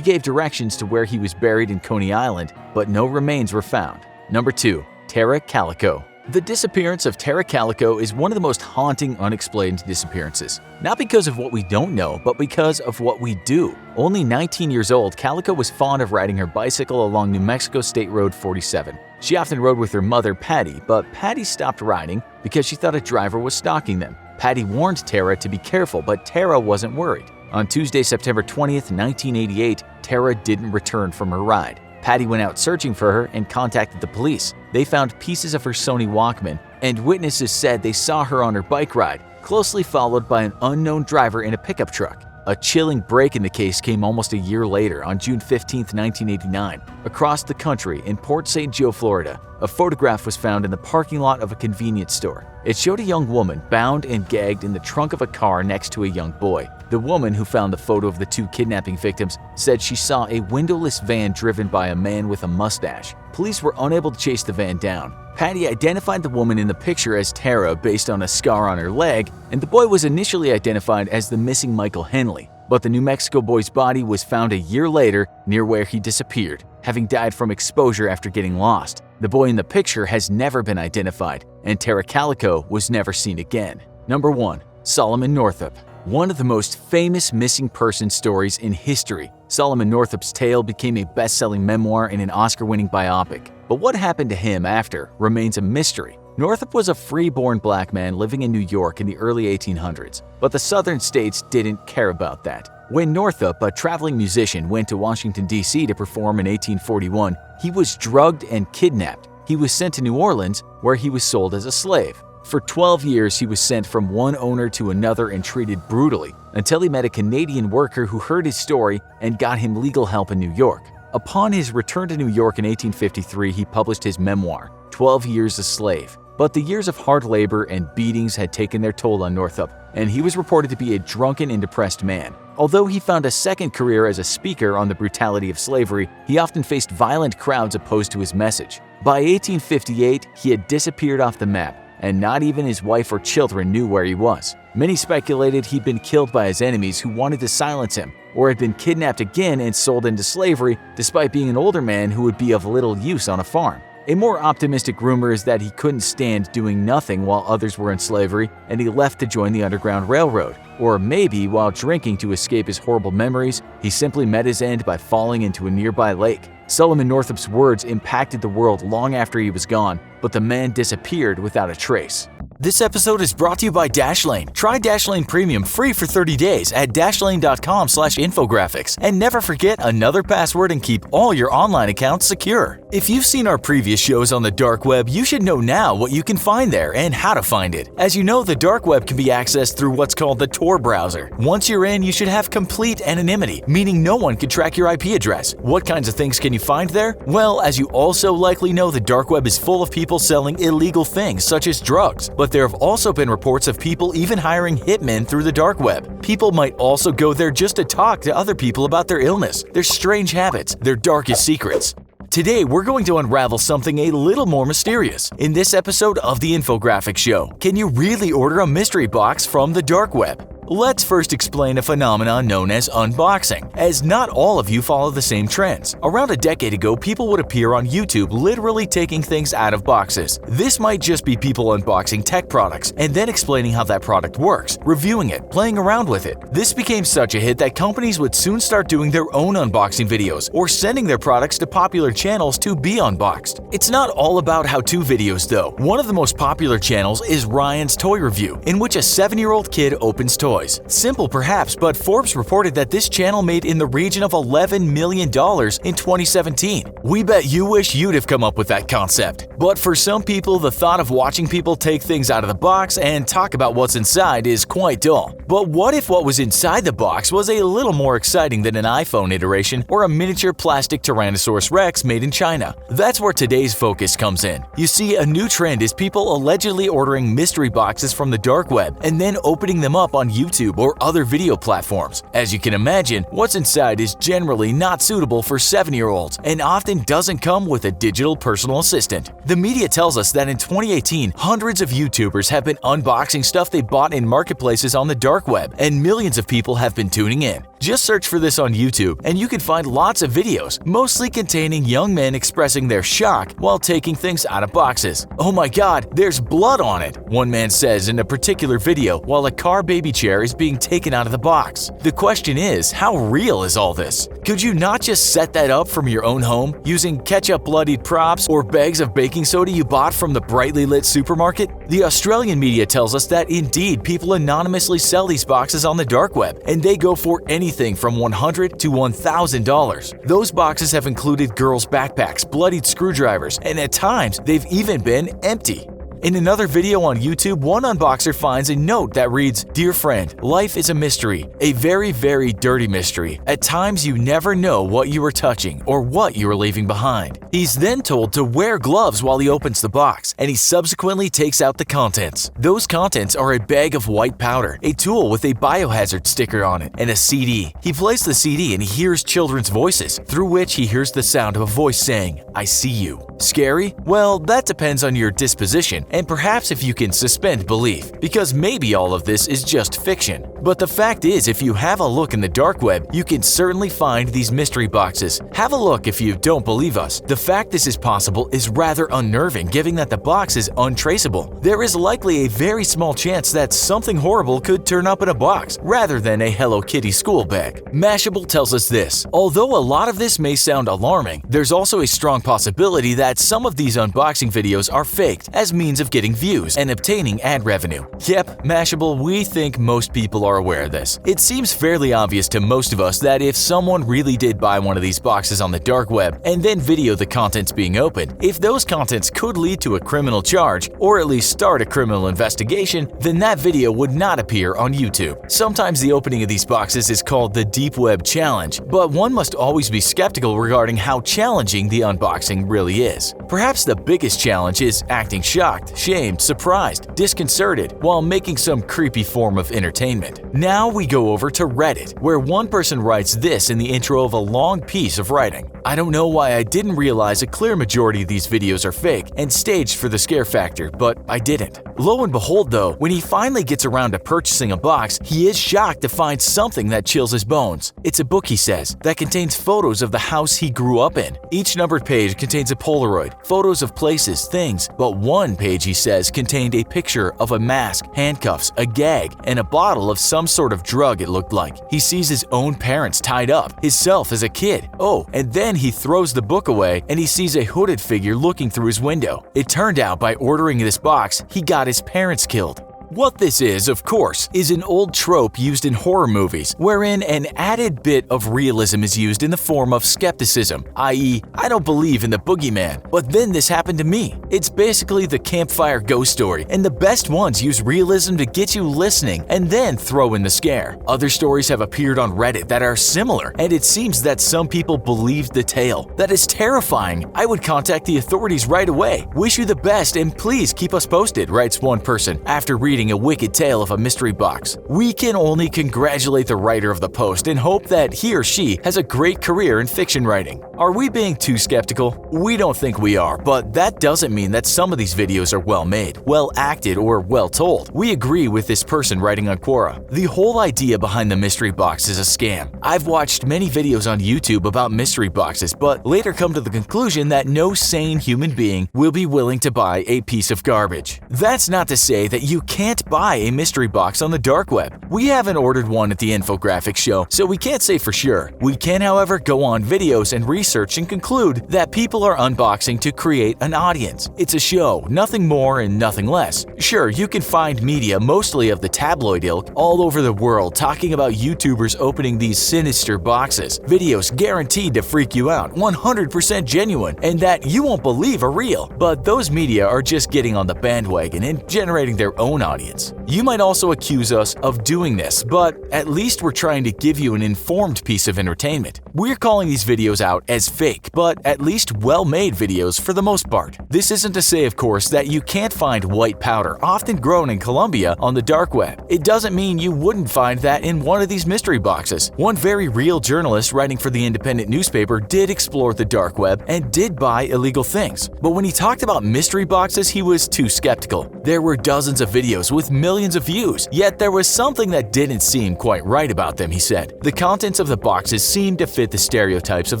gave directions to where he was buried in Coney Island, but no remains were found. Number 2. Tara Calico. The disappearance of Tara Calico is one of the most haunting unexplained disappearances. Not because of what we don't know, but because of what we do. Only 19 years old, Calico was fond of riding her bicycle along New Mexico State Road 47. She often rode with her mother, Patty, but Patty stopped riding because she thought a driver was stalking them. Patty warned Tara to be careful, but Tara wasn't worried. On Tuesday, September 20th, 1988, Tara didn't return from her ride. Patty went out searching for her and contacted the police. They found pieces of her Sony Walkman, and witnesses said they saw her on her bike ride, closely followed by an unknown driver in a pickup truck. A chilling break in the case came almost a year later, on June 15, 1989. Across the country, in Port St. Joe, Florida, a photograph was found in the parking lot of a convenience store. It showed a young woman bound and gagged in the trunk of a car next to a young boy. The woman who found the photo of the 2 kidnapping victims said she saw a windowless van driven by a man with a mustache. Police were unable to chase the van down. Patty identified the woman in the picture as Tara based on a scar on her leg, and the boy was initially identified as the missing Michael Henley. But the New Mexico boy's body was found a year later near where he disappeared, having died from exposure after getting lost. The boy in the picture has never been identified, and Tara Calico was never seen again. Number 1. Solomon Northup. One of the most famous missing person stories in history, Solomon Northup's tale became a best-selling memoir and an Oscar-winning biopic. But what happened to him after remains a mystery. Northup was a free-born black man living in New York in the early 1800s, but the southern states didn't care about that. When Northup, a traveling musician, went to Washington, D.C. to perform in 1841, he was drugged and kidnapped. He was sent to New Orleans, where he was sold as a slave. For 12 years, he was sent from one owner to another and treated brutally, until he met a Canadian worker who heard his story and got him legal help in New York. Upon his return to New York in 1853, he published his memoir, 12 Years a Slave. But the years of hard labor and beatings had taken their toll on Northup, and he was reported to be a drunken and depressed man. Although he found a second career as a speaker on the brutality of slavery, he often faced violent crowds opposed to his message. By 1858, he had disappeared off the map, and not even his wife or children knew where he was. Many speculated he'd been killed by his enemies who wanted to silence him, or had been kidnapped again and sold into slavery despite being an older man who would be of little use on a farm. A more optimistic rumor is that he couldn't stand doing nothing while others were in slavery and he left to join the Underground Railroad. Or maybe while drinking to escape his horrible memories, he simply met his end by falling into a nearby lake. Solomon Northup's words impacted the world long after he was gone, but the man disappeared without a trace. This episode is brought to you by Dashlane. Try Dashlane Premium free for 30 days at dashlane.com/infographics. And never forget another password and keep all your online accounts secure. If you've seen our previous shows on the dark web, you should know now what you can find there and how to find it. As you know, the dark web can be accessed through what's called the Tor browser. Once you're in, you should have complete anonymity, meaning no one can track your IP address. What kinds of things can you find there? Well, as you also likely know, the dark web is full of people selling illegal things such as drugs. But there have also been reports of people even hiring hitmen through the dark web. People might also go there just to talk to other people about their illness, their strange habits, their darkest secrets. Today, we're going to unravel something a little more mysterious. In this episode of The Infographic Show, can you really order a mystery box from the dark web? Let's first explain a phenomenon known as unboxing, as not all of you follow the same trends. Around a decade ago, people would appear on YouTube literally taking things out of boxes. This might just be people unboxing tech products and then explaining how that product works, reviewing it, playing around with it. This became such a hit that companies would soon start doing their own unboxing videos or sending their products to popular channels to be unboxed. It's not all about how-to videos though. One of the most popular channels is Ryan's Toy Review, in which a 7-year-old kid opens toys. Simple perhaps, but Forbes reported that this channel made in the region of $11 million in 2017. We bet you wish you'd have come up with that concept. But for some people, the thought of watching people take things out of the box and talk about what's inside is quite dull. But what if what was inside the box was a little more exciting than an iPhone iteration or a miniature plastic Tyrannosaurus Rex made in China? That's where today's focus comes in. You see, a new trend is people allegedly ordering mystery boxes from the dark web and then opening them up on YouTube or other video platforms. As you can imagine, what's inside is generally not suitable for 7-year-olds and often doesn't come with a digital personal assistant. The media tells us that in 2018, hundreds of YouTubers have been unboxing stuff they bought in marketplaces on the dark web, and millions of people have been tuning in. Just search for this on YouTube and you can find lots of videos, mostly containing young men expressing their shock while taking things out of boxes. "Oh my god, there's blood on it," one man says in a particular video while a car baby chair is being taken out of the box. The question is, how real is all this? Could you not just set that up from your own home using ketchup-bloodied props or bags of baking soda you bought from the brightly lit supermarket? The Australian media tells us that indeed people anonymously sell these boxes on the dark web, and they go for anything from $100 to $1,000. Those boxes have included girls' backpacks, bloodied screwdrivers, and at times they've even been empty. In another video on YouTube, one unboxer finds a note that reads, "Dear friend, life is a mystery, a very, very dirty mystery. At times you never know what you are touching or what you are leaving behind." He's then told to wear gloves while he opens the box, and he subsequently takes out the contents. Those contents are a bag of white powder, a tool with a biohazard sticker on it, and a CD. He plays the CD and he hears children's voices, through which he hears the sound of a voice saying, "I see you." Scary? Well, that depends on your disposition, and perhaps if you can suspend belief, because maybe all of this is just fiction. But the fact is, if you have a look in the dark web, you can certainly find these mystery boxes. Have a look if you don't believe us. The fact this is possible is rather unnerving, given that the box is untraceable. There is likely a very small chance that something horrible could turn up in a box, rather than a Hello Kitty school bag. Mashable tells us this: although a lot of this may sound alarming, there's also a strong possibility that some of these unboxing videos are faked as means of getting views and obtaining ad revenue. Yep, Mashable, we think most people are aware of this. It seems fairly obvious to most of us that if someone really did buy one of these boxes on the dark web and then video the contents being opened, if those contents could lead to a criminal charge or at least start a criminal investigation, then that video would not appear on YouTube. Sometimes the opening of these boxes is called the Deep Web Challenge, but one must always be skeptical regarding how challenging the unboxing really is. Perhaps the biggest challenge is acting shocked, shamed, surprised, disconcerted, while making some creepy form of entertainment. Now we go over to Reddit, where one person writes this in the intro of a long piece of writing. "I don't know why I didn't realize a clear majority of these videos are fake and staged for the scare factor, but I didn't." Lo and behold though, when he finally gets around to purchasing a box, he is shocked to find something that chills his bones. It's a book, he says, that contains photos of the house he grew up in. Each numbered page contains a Polaroid, photos of places, things, but one page, he says, contained a picture of a mask, handcuffs, a gag, and a bottle of some sort of drug, it looked like. He sees his own parents tied up, himself as a kid. Oh, and then he throws the book away and he sees a hooded figure looking through his window. It turned out by ordering this box, he got his parents killed. What this is, of course, is an old trope used in horror movies, wherein an added bit of realism is used in the form of skepticism, i.e., I don't believe in the boogeyman, but then this happened to me. It's basically the campfire ghost story, and the best ones use realism to get you listening and then throw in the scare. Other stories have appeared on Reddit that are similar, and it seems that some people believed the tale. That is terrifying. I would contact the authorities right away. Wish you the best and please keep us posted, writes one person after reading a wicked tale of a mystery box. We can only congratulate the writer of the post and hope that he or she has a great career in fiction writing. Are we being too skeptical? We don't think we are, but that doesn't mean that some of these videos are well made, well acted, or well told. We agree with this person writing on Quora. The whole idea behind the mystery box is a scam. I've watched many videos on YouTube about mystery boxes, but later come to the conclusion that no sane human being will be willing to buy a piece of garbage. That's not to say that you can't buy a mystery box on the dark web. We haven't ordered one at the infographics show, so we can't say for sure. We can, however, go on videos and research and conclude that people are unboxing to create an audience. It's a show, nothing more and nothing less. Sure, you can find media, mostly of the tabloid ilk, all over the world talking about YouTubers opening these sinister boxes. Videos guaranteed to freak you out, 100% genuine, and that you won't believe are real. But those media are just getting on the bandwagon and generating their own audience. You might also accuse us of doing this, but at least we're trying to give you an informed piece of entertainment. We're calling these videos out as fake, but at least well-made videos for the most part. This isn't to say, of course, that you can't find white powder, often grown in Colombia, on the dark web. It doesn't mean you wouldn't find that in one of these mystery boxes. One very real journalist writing for the independent newspaper did explore the dark web and did buy illegal things. But when he talked about mystery boxes, he was too skeptical. There were dozens of videos with millions of views, yet there was something that didn't seem quite right about them, he said. The contents of the boxes seemed to fit the stereotypes of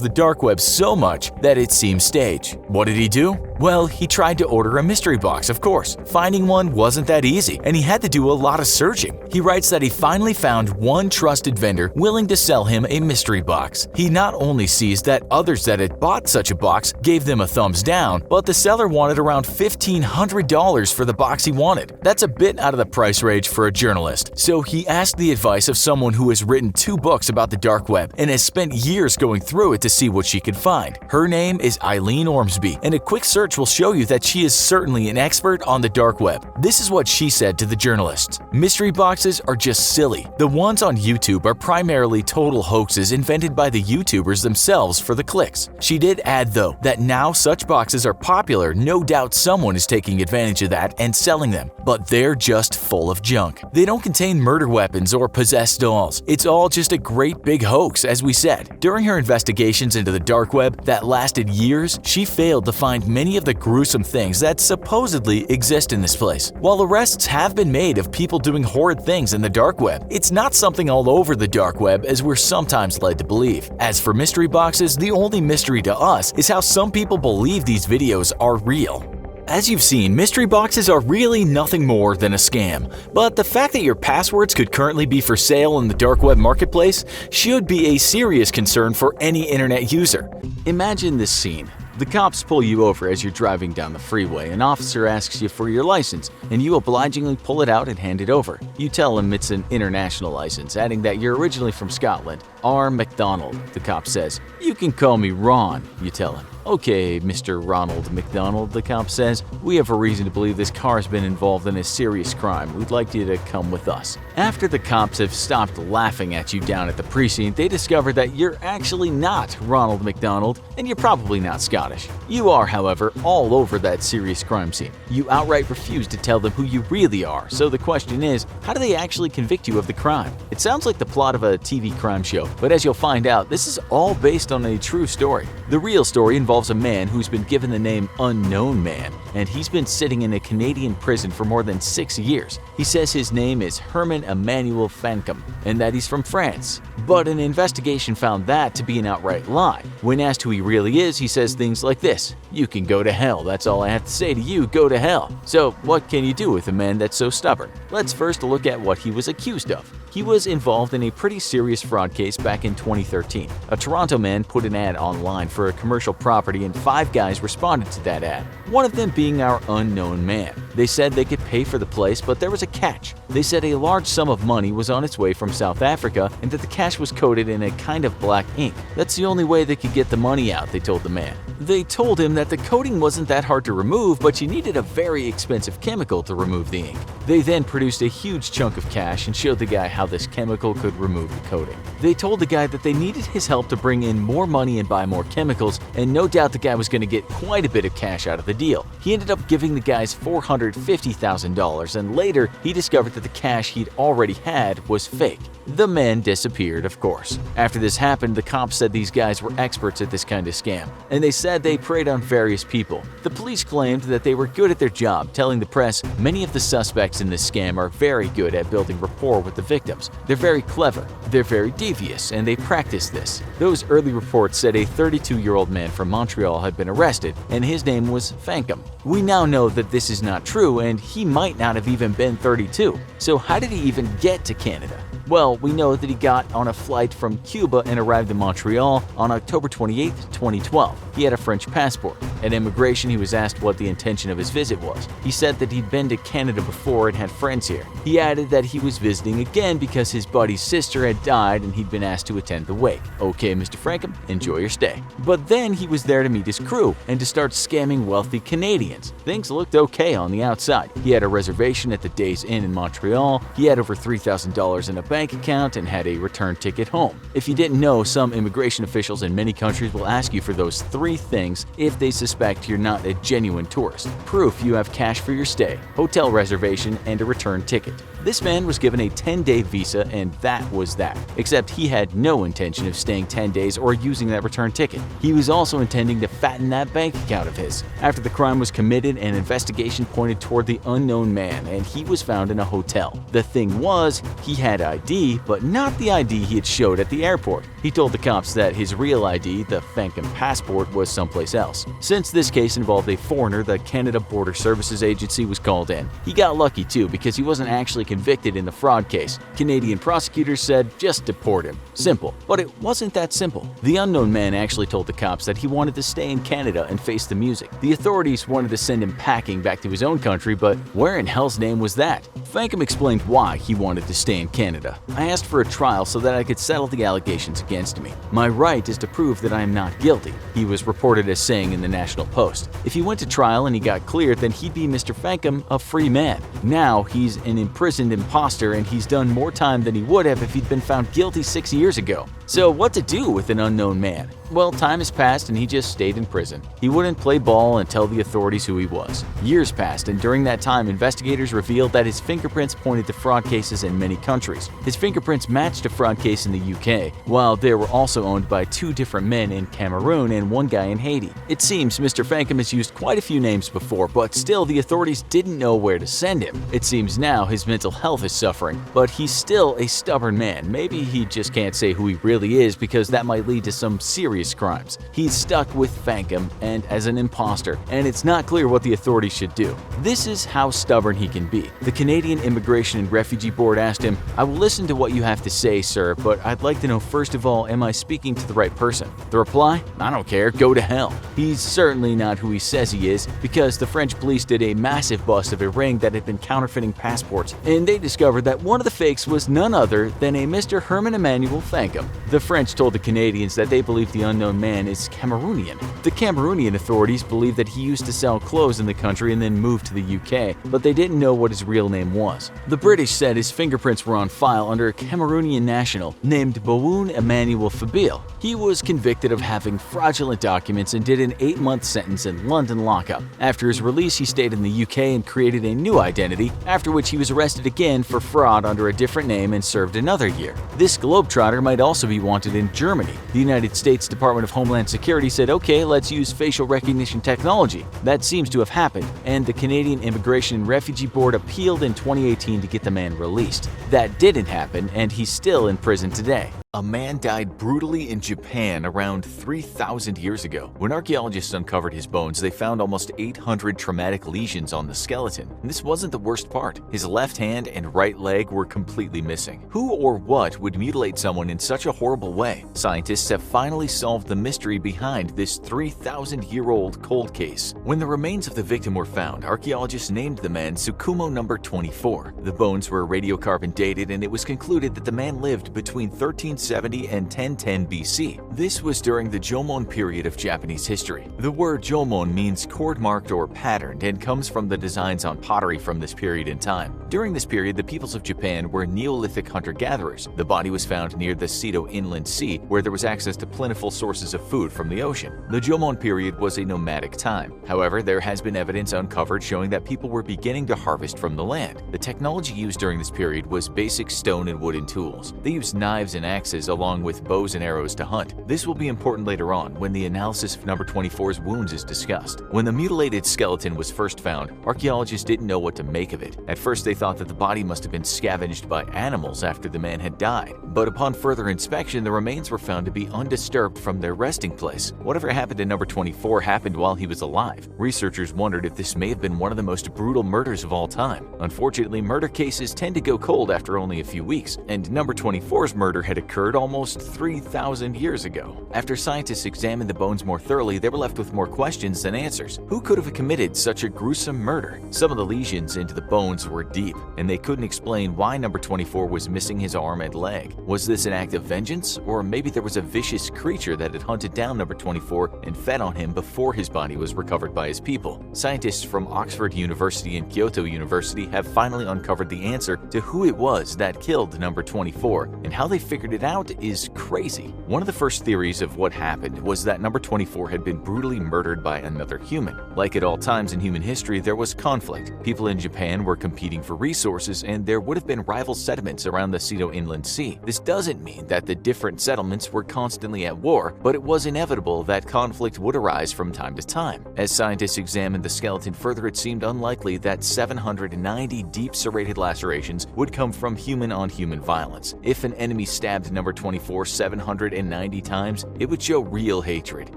the dark web so much that it seemed staged. What did he do? Well, he tried to order a mystery box, of course. Finding one wasn't that easy, and he had to do a lot of searching. He writes that he finally found one trusted vendor willing to sell him a mystery box. He not only sees that others that had bought such a box gave them a thumbs down, but the seller wanted around $1,500 for the box he wanted. That's a bit out of the price range for a journalist, so he asked the advice of someone who has written 2 books about the dark web and has spent years going through it to see what she could find. Her name is Eileen Ormsby, and a quick search will show you that she is certainly an expert on the dark web. This is what she said to the journalists. Mystery boxes are just silly. The ones on YouTube are primarily total hoaxes invented by the YouTubers themselves for the clicks. She did add, though, that now such boxes are popular, no doubt someone is taking advantage of that and selling them. But they're just full of junk. They don't contain murder weapons or possessed dolls. It's all just a great big hoax, as we said. During her investigations into the dark web that lasted years, she failed to find many of the gruesome things that supposedly exist in this place. While arrests have been made of people doing horrid things in the dark web, it's not something all over the dark web as we're sometimes led to believe. As for mystery boxes, the only mystery to us is how some people believe these videos are real. As you've seen, mystery boxes are really nothing more than a scam, but the fact that your passwords could currently be for sale in the dark web marketplace should be a serious concern for any internet user. Imagine this scene. The cops pull you over as you're driving down the freeway. An officer asks you for your license, and you obligingly pull it out and hand it over. You tell him it's an international license, adding that you're originally from Scotland. R. McDonald, the cop says. You can call me Ron, you tell him. Okay, Mr. Ronald McDonald, the cop says, we have a reason to believe this car has been involved in a serious crime. We'd like you to come with us. After the cops have stopped laughing at you down at the precinct, they discover that you're actually not Ronald McDonald, and you're probably not Scottish. You are, however, all over that serious crime scene. You outright refuse to tell them who you really are, so the question is, how do they actually convict you of the crime? It sounds like the plot of a TV crime show, but as you'll find out, this is all based on a true story. The real story involves a man who's been given the name Unknown Man, and he's been sitting in a Canadian prison for more than 6 years. He says his name is Herman Emmanuel Fancom, and that he's from France. But an investigation found that to be an outright lie. When asked who he really is, he says things like this: "You can go to hell, that's all I have to say to you, go to hell." So what can you do with a man that's so stubborn? Let's first look at what he was accused of. He was involved in a pretty serious fraud case back in 2013. A Toronto man put an ad online for a commercial property and 5 guys responded to that ad, one of them being our unknown man. They said they could pay for the place, but there was a catch. They said a large sum of money was on its way from South Africa and that the cash was coated in a kind of black ink. That's the only way they could get the money out, they told the man. They told him that the coating wasn't that hard to remove, but you needed a very expensive chemical to remove the ink. They then produced a huge chunk of cash and showed the guy how this chemical could remove the coating. They told the guy that they needed his help to bring in more money and buy more chemicals, and no doubt the guy was going to get quite a bit of cash out of the deal. He ended up giving the guys $450,000, and later he discovered that the cash he'd already had was fake. The men disappeared, of course. After this happened, the cops said these guys were experts at this kind of scam, and they said they preyed on various people. The police claimed that they were good at their job, telling the press many of the suspects in this scam are very good at building rapport with the victims. They're very clever, they're very devious, and they practice this. Those early reports said a 32-year-old man from Montreal had been arrested, and his name was Fankum. We now know that this is not true, and he might not have even been 32. So how did he even get to Canada? Well, we know that he got on a flight from Cuba and arrived in Montreal on October 28, 2012. He had a French passport. At immigration, he was asked what the intention of his visit was. He said that he'd been to Canada before and had friends here. He added that he was visiting again because his buddy's sister had died and he'd been asked to attend the wake. Okay, Mr. Frankham, enjoy your stay. But then he was there to meet his crew and to start scamming wealthy Canadians. Things looked okay on the outside. He had a reservation at the Days Inn in Montreal. He had over $3,000 in a bank account and had a return ticket home. If you didn't know, some immigration officials in many countries will ask you for those 3 things if they suspect you're not a genuine tourist: proof you have cash for your stay, hotel reservation, and a return ticket. This man was given a 10-day visa, and that was that. Except he had no intention of staying 10 days or using that return ticket. He was also intending to fatten that bank account of his. After the crime was committed, an investigation pointed toward the unknown man, and he was found in a hotel. The thing was, he had ID, but not the ID he had showed at the airport. He told the cops that his real ID, the Fankham passport, was someplace else. Since this case involved a foreigner, the Canada Border Services Agency was called in. He got lucky too, because he wasn't actually convicted in the fraud case. Canadian prosecutors said just deport him. Simple. But it wasn't that simple. The unknown man actually told the cops that he wanted to stay in Canada and face the music. The authorities wanted to send him packing back to his own country, but where in hell's name was that? Fankham explained why he wanted to stay in Canada. I asked for a trial so that I could settle the allegations against me. My right is to prove that I am not guilty, he was reported as saying in the National Post. If he went to trial and he got cleared, then he'd be Mr. Fankham, a free man. Now he's an imprisoned imposter and he's done more time than he would have if he'd been found guilty 6 years ago. So what to do with an unknown man? Well, time has passed and he just stayed in prison. He wouldn't play ball and tell the authorities who he was. Years passed, and during that time, investigators revealed that his fingerprints pointed to fraud cases in many countries. His fingerprints matched a fraud case in the UK, while they were also owned by 2 different men in Cameroon and 1 guy in Haiti. It seems Mr. Fankham has used quite a few names before, but still the authorities didn't know where to send him. It seems now his mental health is suffering, but he's still a stubborn man. Maybe he just can't say who he really is because that might lead to some serious crimes. He's stuck with Fankham and as an imposter, and it's not clear what the authorities should do. This is how stubborn he can be. The Canadian Immigration and Refugee Board asked him, "I will listen to what you have to say, sir, but I'd like to know first of all, am I speaking to the right person?" The reply? "I don't care, go to hell." He's certainly not who he says he is, because the French police did a massive bust of a ring that had been counterfeiting passports, and they discovered that one of the fakes was none other than a Mr. Herman Emmanuel Fankham. The French told the Canadians that they believe the unknown man is Cameroonian. The Cameroonian authorities believe that he used to sell clothes in the country and then moved to the UK, but they didn't know what his real name was. The British said his fingerprints were on file under a Cameroonian national named Boun Emmanuel Fabil. He was convicted of having fraudulent documents and did an 8-month sentence in London lockup. After his release, he stayed in the UK and created a new identity, after which he was arrested again for fraud under a different name and served another year. This globetrotter might also be wanted in Germany. The United States Department of Homeland Security said, okay, let's use facial recognition technology. That seems to have happened, and the Canadian Immigration and Refugee Board appealed in 2018 to get the man released. That didn't happen, and he's still in prison today. A man died brutally in Japan around 3,000 years ago. When archaeologists uncovered his bones, they found almost 800 traumatic lesions on the skeleton. And this wasn't the worst part. His left hand and right leg were completely missing. Who or what would mutilate someone in such a horrible way? Scientists have finally solved the mystery behind this 3,000-year-old cold case. When the remains of the victim were found, archaeologists named the man Tsukumo number 24. The bones were radiocarbon dated, and it was concluded that the man lived between 1370 and 1010 BC. This was during the Jomon period of Japanese history. The word Jomon means cord-marked or patterned and comes from the designs on pottery from this period in time. During this period, the peoples of Japan were Neolithic hunter-gatherers. The body was found near the Seto Inland Sea, where there was access to plentiful sources of food from the ocean. The Jomon period was a nomadic time. However, there has been evidence uncovered showing that people were beginning to harvest from the land. The technology used during this period was basic stone and wooden tools. They used knives and axes along with bows and arrows to hunt. This will be important later on when the analysis of number 24's wounds is discussed. When the mutilated skeleton was first found, archaeologists didn't know what to make of it. At first, they thought that the body must have been scavenged by animals after the man had died. But upon further inspection, the remains were found to be undisturbed from their resting place. Whatever happened to number 24 happened while he was alive. Researchers wondered if this may have been one of the most brutal murders of all time. Unfortunately, murder cases tend to go cold after only a few weeks, and number 24's murder had occurred almost 3,000 years ago. After scientists examined the bones more thoroughly, they were left with more questions than answers. Who could have committed such a gruesome murder? Some of the lesions into the bones were deep, and they couldn't explain why number 24 was missing his arm and leg. Was this an act of vengeance? Or maybe there was a vicious creature that had hunted down number 24 and fed on him before his body was recovered by his people. Scientists from Oxford University and Kyoto University have finally uncovered the answer to who it was that killed number 24, and how they figured it out is crazy. One of the first theories of what happened was that number 24 had been brutally murdered by another human. Like at all times in human history, there was conflict. People in Japan were competing for resources, and there would have been rival settlements around the Seto Inland Sea. This doesn't mean that the different settlements were constantly at war, but it was inevitable that conflict would arise from time to time. As scientists examined the skeleton further, it seemed unlikely that 790 deep serrated lacerations would come from human-on-human violence. If an enemy stabbed number 24 790 times, it would show real hatred.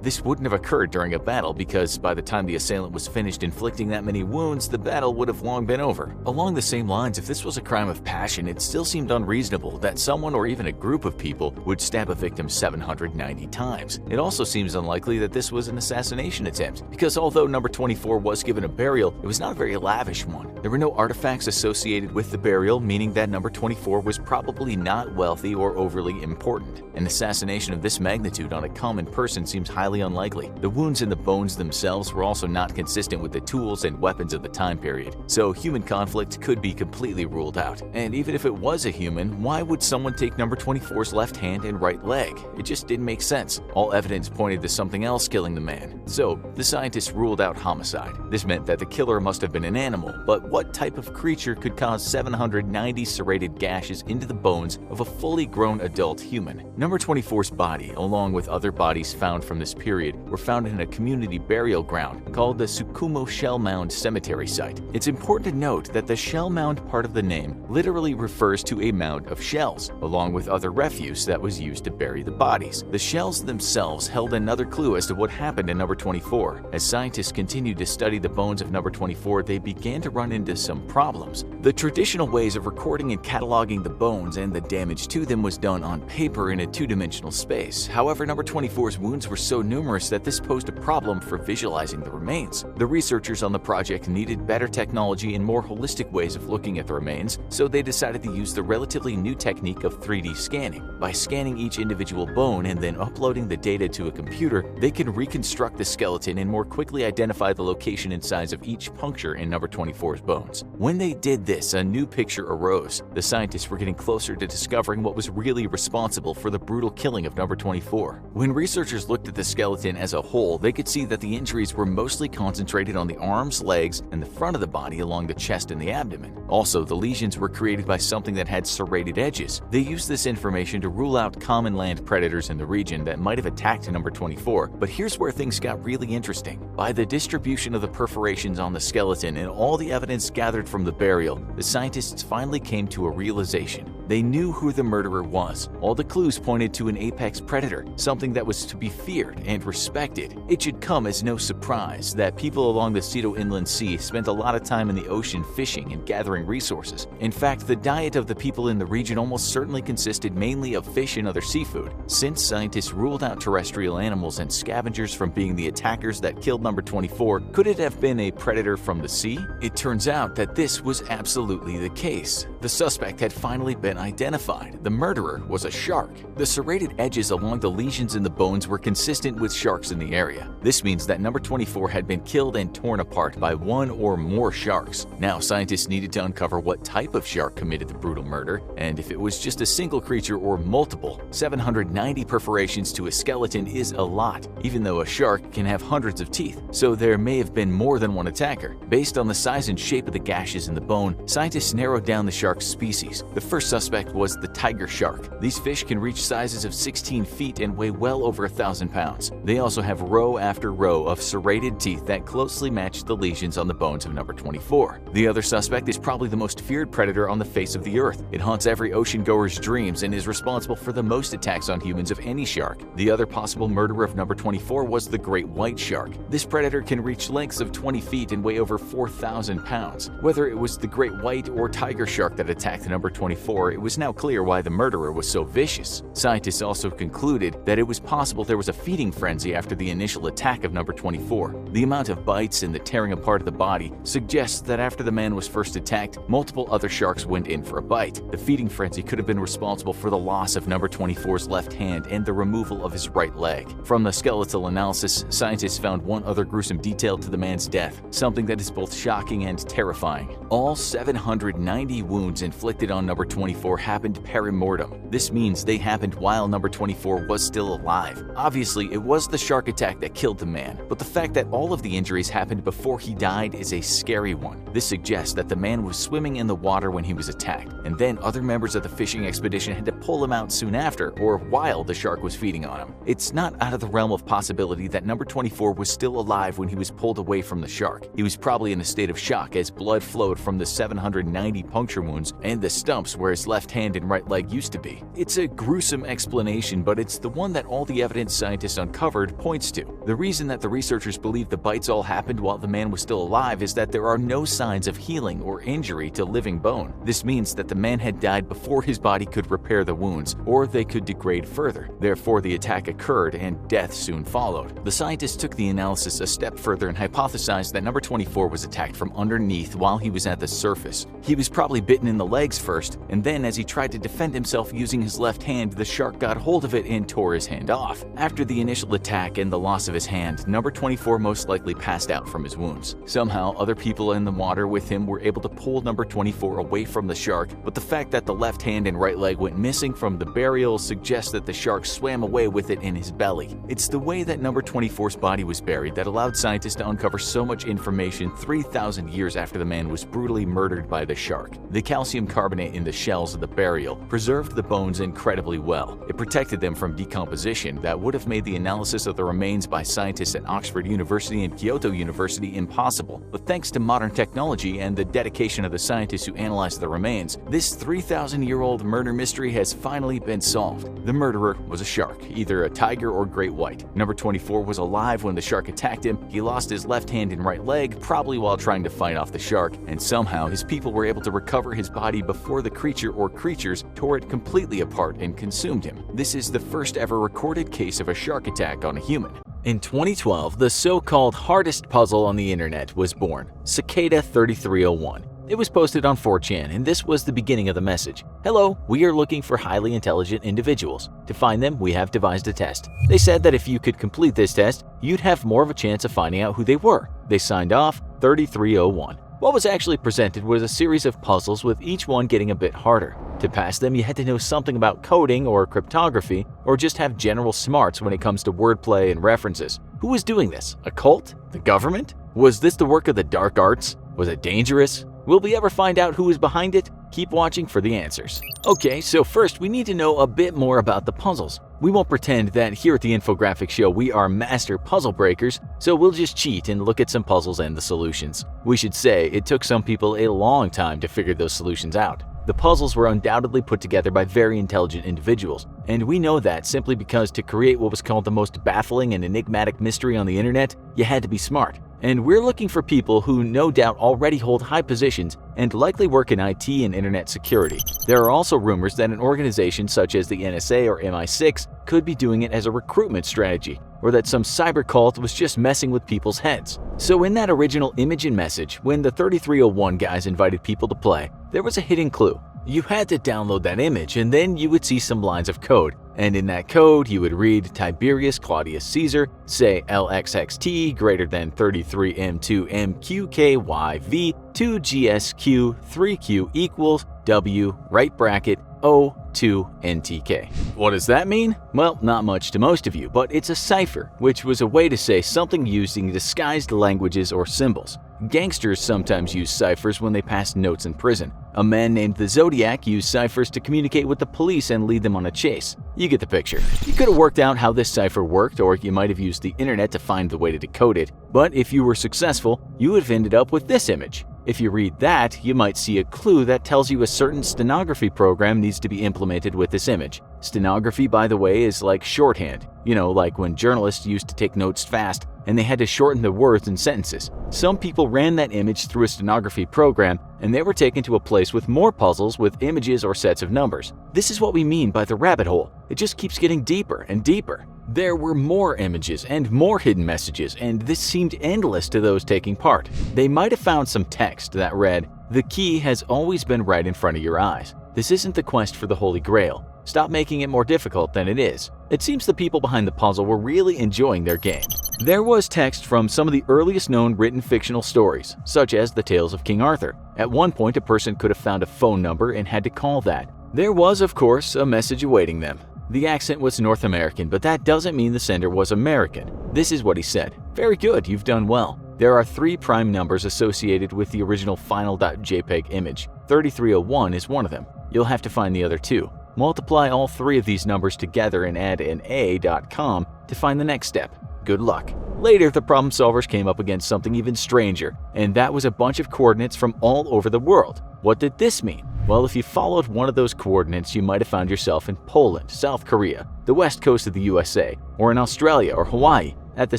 This wouldn't have occurred during a battle because by the time the assailant was finished inflicting that many wounds, the battle would have long been over. Along the same lines, if this was a crime of passion, it still seemed unreasonable that someone or even a group of people would stab a victim 790 times. It also seems unlikely that this was an assassination attempt, because although number 24 was given a burial, it was not a very lavish one. There were no artifacts associated with the burial, meaning that number 24 was probably not wealthy or overly important. An assassination of this magnitude on a common person seems highly unlikely. The wounds in the bones themselves were also not consistent with the tools and weapons of the time period, so human conflict could be completely ruled out. And even if it was a human, why would someone take number 24's left hand and right leg? It just didn't make sense. All evidence pointed to something else killing the man. So, the scientists ruled out homicide. This meant that the killer must have been an animal, but what type of creature could cause 790 serrated gashes into the bones of a fully grown adult human? Number 24's body, along with other bodies found from this period, were found in a community burial ground called the Tsukumo Shell Mound Cemetery Site. It's important to note that the shell mound part of the name literally refers to a mound of shells, along with other refuse that was used to bury the bodies. The shells themselves held another clue as to what happened to number 24. As scientists continued to study the bones of number 24, they began to run into some problems. The traditional ways of recording and cataloging the bones and the damage to them was done on paper in a two-dimensional space. However, number 24's wounds were so numerous that this posed a problem for visualizing the remains. The researchers on the project needed better technology and more holistic ways of looking at the remains, so they decided to use the relatively new technique of 3D scanning. By scanning each individual bone and then uploading the data to a computer, they can reconstruct the skeleton and more quickly identify the location and size of each puncture in number 24's bones. When they did this, a new picture arose. The scientists were getting closer to discovering what was really responsible for the brutal killing of number 24. When researchers looked at the skeleton as a whole, they could see that the injuries were mostly concentrated on the arms, legs, and the front of the body along the chest and the abdomen. Also, the lesions were created by something that had serrated edges. They used this information to rule out common land predators in the region that might have attacked number 24, but here's where things got really interesting. By the distribution of the perforations on the skeleton and all the evidence gathered from the burial, the scientists finally came to a realization. They knew who the murderer was. All the clues pointed to an apex predator, something that was to be feared and respected. It should come as no surprise that people along the Ceto Inland Sea spent a lot of time in the ocean fishing and gathering resources. In fact, the diet of the people in the region almost certainly consisted mainly of fish and other seafood. Since scientists ruled out terrestrial animals and scavengers from being the attackers that killed number 24, could it have been a predator from the sea? It turns out that this was absolutely the case. The suspect had finally been identified. The murderer was a shark. The serrated edges along the lesions in the bones were consistent with sharks in the area. This means that number 24 had been killed and torn apart by one or more sharks. Now, scientists needed to uncover what type of shark committed the brutal murder, and if it was just a single creature or multiple. 790 perforations to a skeleton is a lot, even though a shark can have hundreds of teeth, so there may have been more than one attacker. Based on the size and shape of the gashes in the bone, scientists narrowed down the shark's species. The first suspect was the tiger shark. These fish can reach sizes of 16 feet and weigh well over 1,000 pounds. They also have row after row of serrated teeth that closely match the lesions on the bones of number 24. The other suspect is probably the most feared predator on the face of the earth. It haunts every ocean-goer's dreams and is responsible for the most attacks on humans of any shark. The other possible murderer of number 24 was the great white shark. This predator can reach lengths of 20 feet and weigh over 4,000 pounds. Whether it was the great white or tiger shark that attacked number 24, it was now clear why the murderer was so vicious. Scientists also concluded that it was possible there was a feeding frenzy after the initial attack of number 24. The amount of bites and the tearing apart of the body suggests that after the man was first attacked, multiple other sharks went in for a bite. The feeding frenzy could have been responsible for the loss of number 24's left hand and the removal of his right leg. From the skeletal analysis, scientists found one other gruesome detail to the man's death, something that is both shocking and terrifying. All 790 wounds inflicted on number 24 happened perimortem. This means they happened while number 24 was still alive. Obviously, it was the shark attack that killed the man, but the fact that all of the injuries happened before he died is a scary one. This suggests that the man was swimming in the water when he was attacked, and then other members of the fishing expedition had to pull him out soon after or while the shark was feeding on him. It's not out of the realm of possibility that number 24 was still alive when he was pulled away from the shark. He was probably in a state of shock as blood flowed from the 790 puncture wounds and the stumps where his left hand and right leg used to be. It's a gruesome explanation, but it's the one that all the evidence scientists uncovered points to. The reason that the researchers believe the bites all happened while the man was still alive is that there are no signs of healing or injury to living bone. This means that the man had died before his body could repair the wounds, or they could degrade further. Therefore, the attack occurred and death soon followed. The scientists took the analysis a step further and hypothesized that number 24 was attacked from underneath while he was at the surface. He was probably bitten in the legs first, and then as he tried to defend himself using his left hand, the shark got hold of it and tore his hand off. After the initial attack and the loss of his hand, number 24 most likely passed out from his wounds. Somehow, other people in the water with him were able to pull number 24 away from the shark, but the fact that the left hand and right leg went missing from the burial suggests that the shark swam away with it in his belly. It's the way that number 24's body was buried that allowed scientists to uncover so much information 3,000 years after the man was brutally murdered by the shark. The calcium carbonate in the shells of the burial preserved the bones incredibly well. It protected them from decomposition that would have made the analysis of the remains by scientists at Oxford University and Kyoto University impossible. But thanks to modern technology and the dedication of the scientists who analyzed the remains, this 3,000-year-old murder mystery has finally been solved. The murderer was a shark, either a tiger or great white. Number 24 was alive when the shark attacked him. He lost his left hand and right leg, probably while trying to fight off the shark, and somehow his people were able to recover his body before the creature or creatures tore it completely apart and consumed him. This is the first ever recorded case of a shark attack on a human. In 2012, the so-called hardest puzzle on the internet was born, Cicada 3301. It was posted on 4chan, and this was the beginning of the message. Hello, we are looking for highly intelligent individuals. To find them, we have devised a test. They said that if you could complete this test, you'd have more of a chance of finding out who they were. They signed off 3301. What was actually presented was a series of puzzles with each one getting a bit harder. To pass them, you had to know something about coding or cryptography, or just have general smarts when it comes to wordplay and references. Who was doing this? A cult? The government? Was this the work of the dark arts? Was it dangerous? Will we ever find out who is behind it? Keep watching for the answers. Okay, so first we need to know a bit more about the puzzles. We won't pretend that here at the Infographic Show we are master puzzle breakers, so we'll just cheat and look at some puzzles and the solutions. We should say it took some people a long time to figure those solutions out. The puzzles were undoubtedly put together by very intelligent individuals, and we know that simply because to create what was called the most baffling and enigmatic mystery on the internet, you had to be smart. And we're looking for people who no doubt already hold high positions and likely work in IT and internet security. There are also rumors that an organization such as the NSA or MI6 could be doing it as a recruitment strategy, or that some cyber cult was just messing with people's heads. So in that original image and message, when the 3301 guys invited people to play, there was a hidden clue. You had to download that image and then you would see some lines of code. And in that code, you would read Tiberius Claudius Caesar, say LXXT greater than 33M2MQKYV 2GSQ 3Q equals W right bracket O2NTK. What does that mean? Well, not much to most of you, but it's a cipher, which was a way to say something using disguised languages or symbols. Gangsters sometimes use ciphers when they pass notes in prison. A man named the Zodiac used ciphers to communicate with the police and lead them on a chase. You get the picture. You could have worked out how this cipher worked, or you might have used the internet to find the way to decode it, but if you were successful, you would have ended up with this image. If you read that, you might see a clue that tells you a certain stenography program needs to be implemented with this image. Stenography, by the way, is like shorthand. You know, like when journalists used to take notes fast and they had to shorten the words and sentences. Some people ran that image through a stenography program and they were taken to a place with more puzzles with images or sets of numbers. This is what we mean by the rabbit hole. It just keeps getting deeper and deeper. There were more images and more hidden messages, and this seemed endless to those taking part. They might have found some text that read, "The key has always been right in front of your eyes. This isn't the quest for the Holy Grail. Stop making it more difficult than it is." It seems the people behind the puzzle were really enjoying their game. There was text from some of the earliest known written fictional stories, such as the Tales of King Arthur. At one point, a person could have found a phone number and had to call that. There was, of course, a message awaiting them. The accent was North American, but that doesn't mean the sender was American. This is what he said. "Very good, you've done well. There are 3 prime numbers associated with the original final.jpg image. 3301 is one of them. You'll have to find the other 2. Multiply all 3 of these numbers together and add an A.com to find the next step. Good luck." Later, the problem solvers came up against something even stranger, and that was a bunch of coordinates from all over the world. What did this mean? Well, if you followed one of those coordinates, you might have found yourself in Poland, South Korea, the west coast of the USA, or in Australia or Hawaii. At the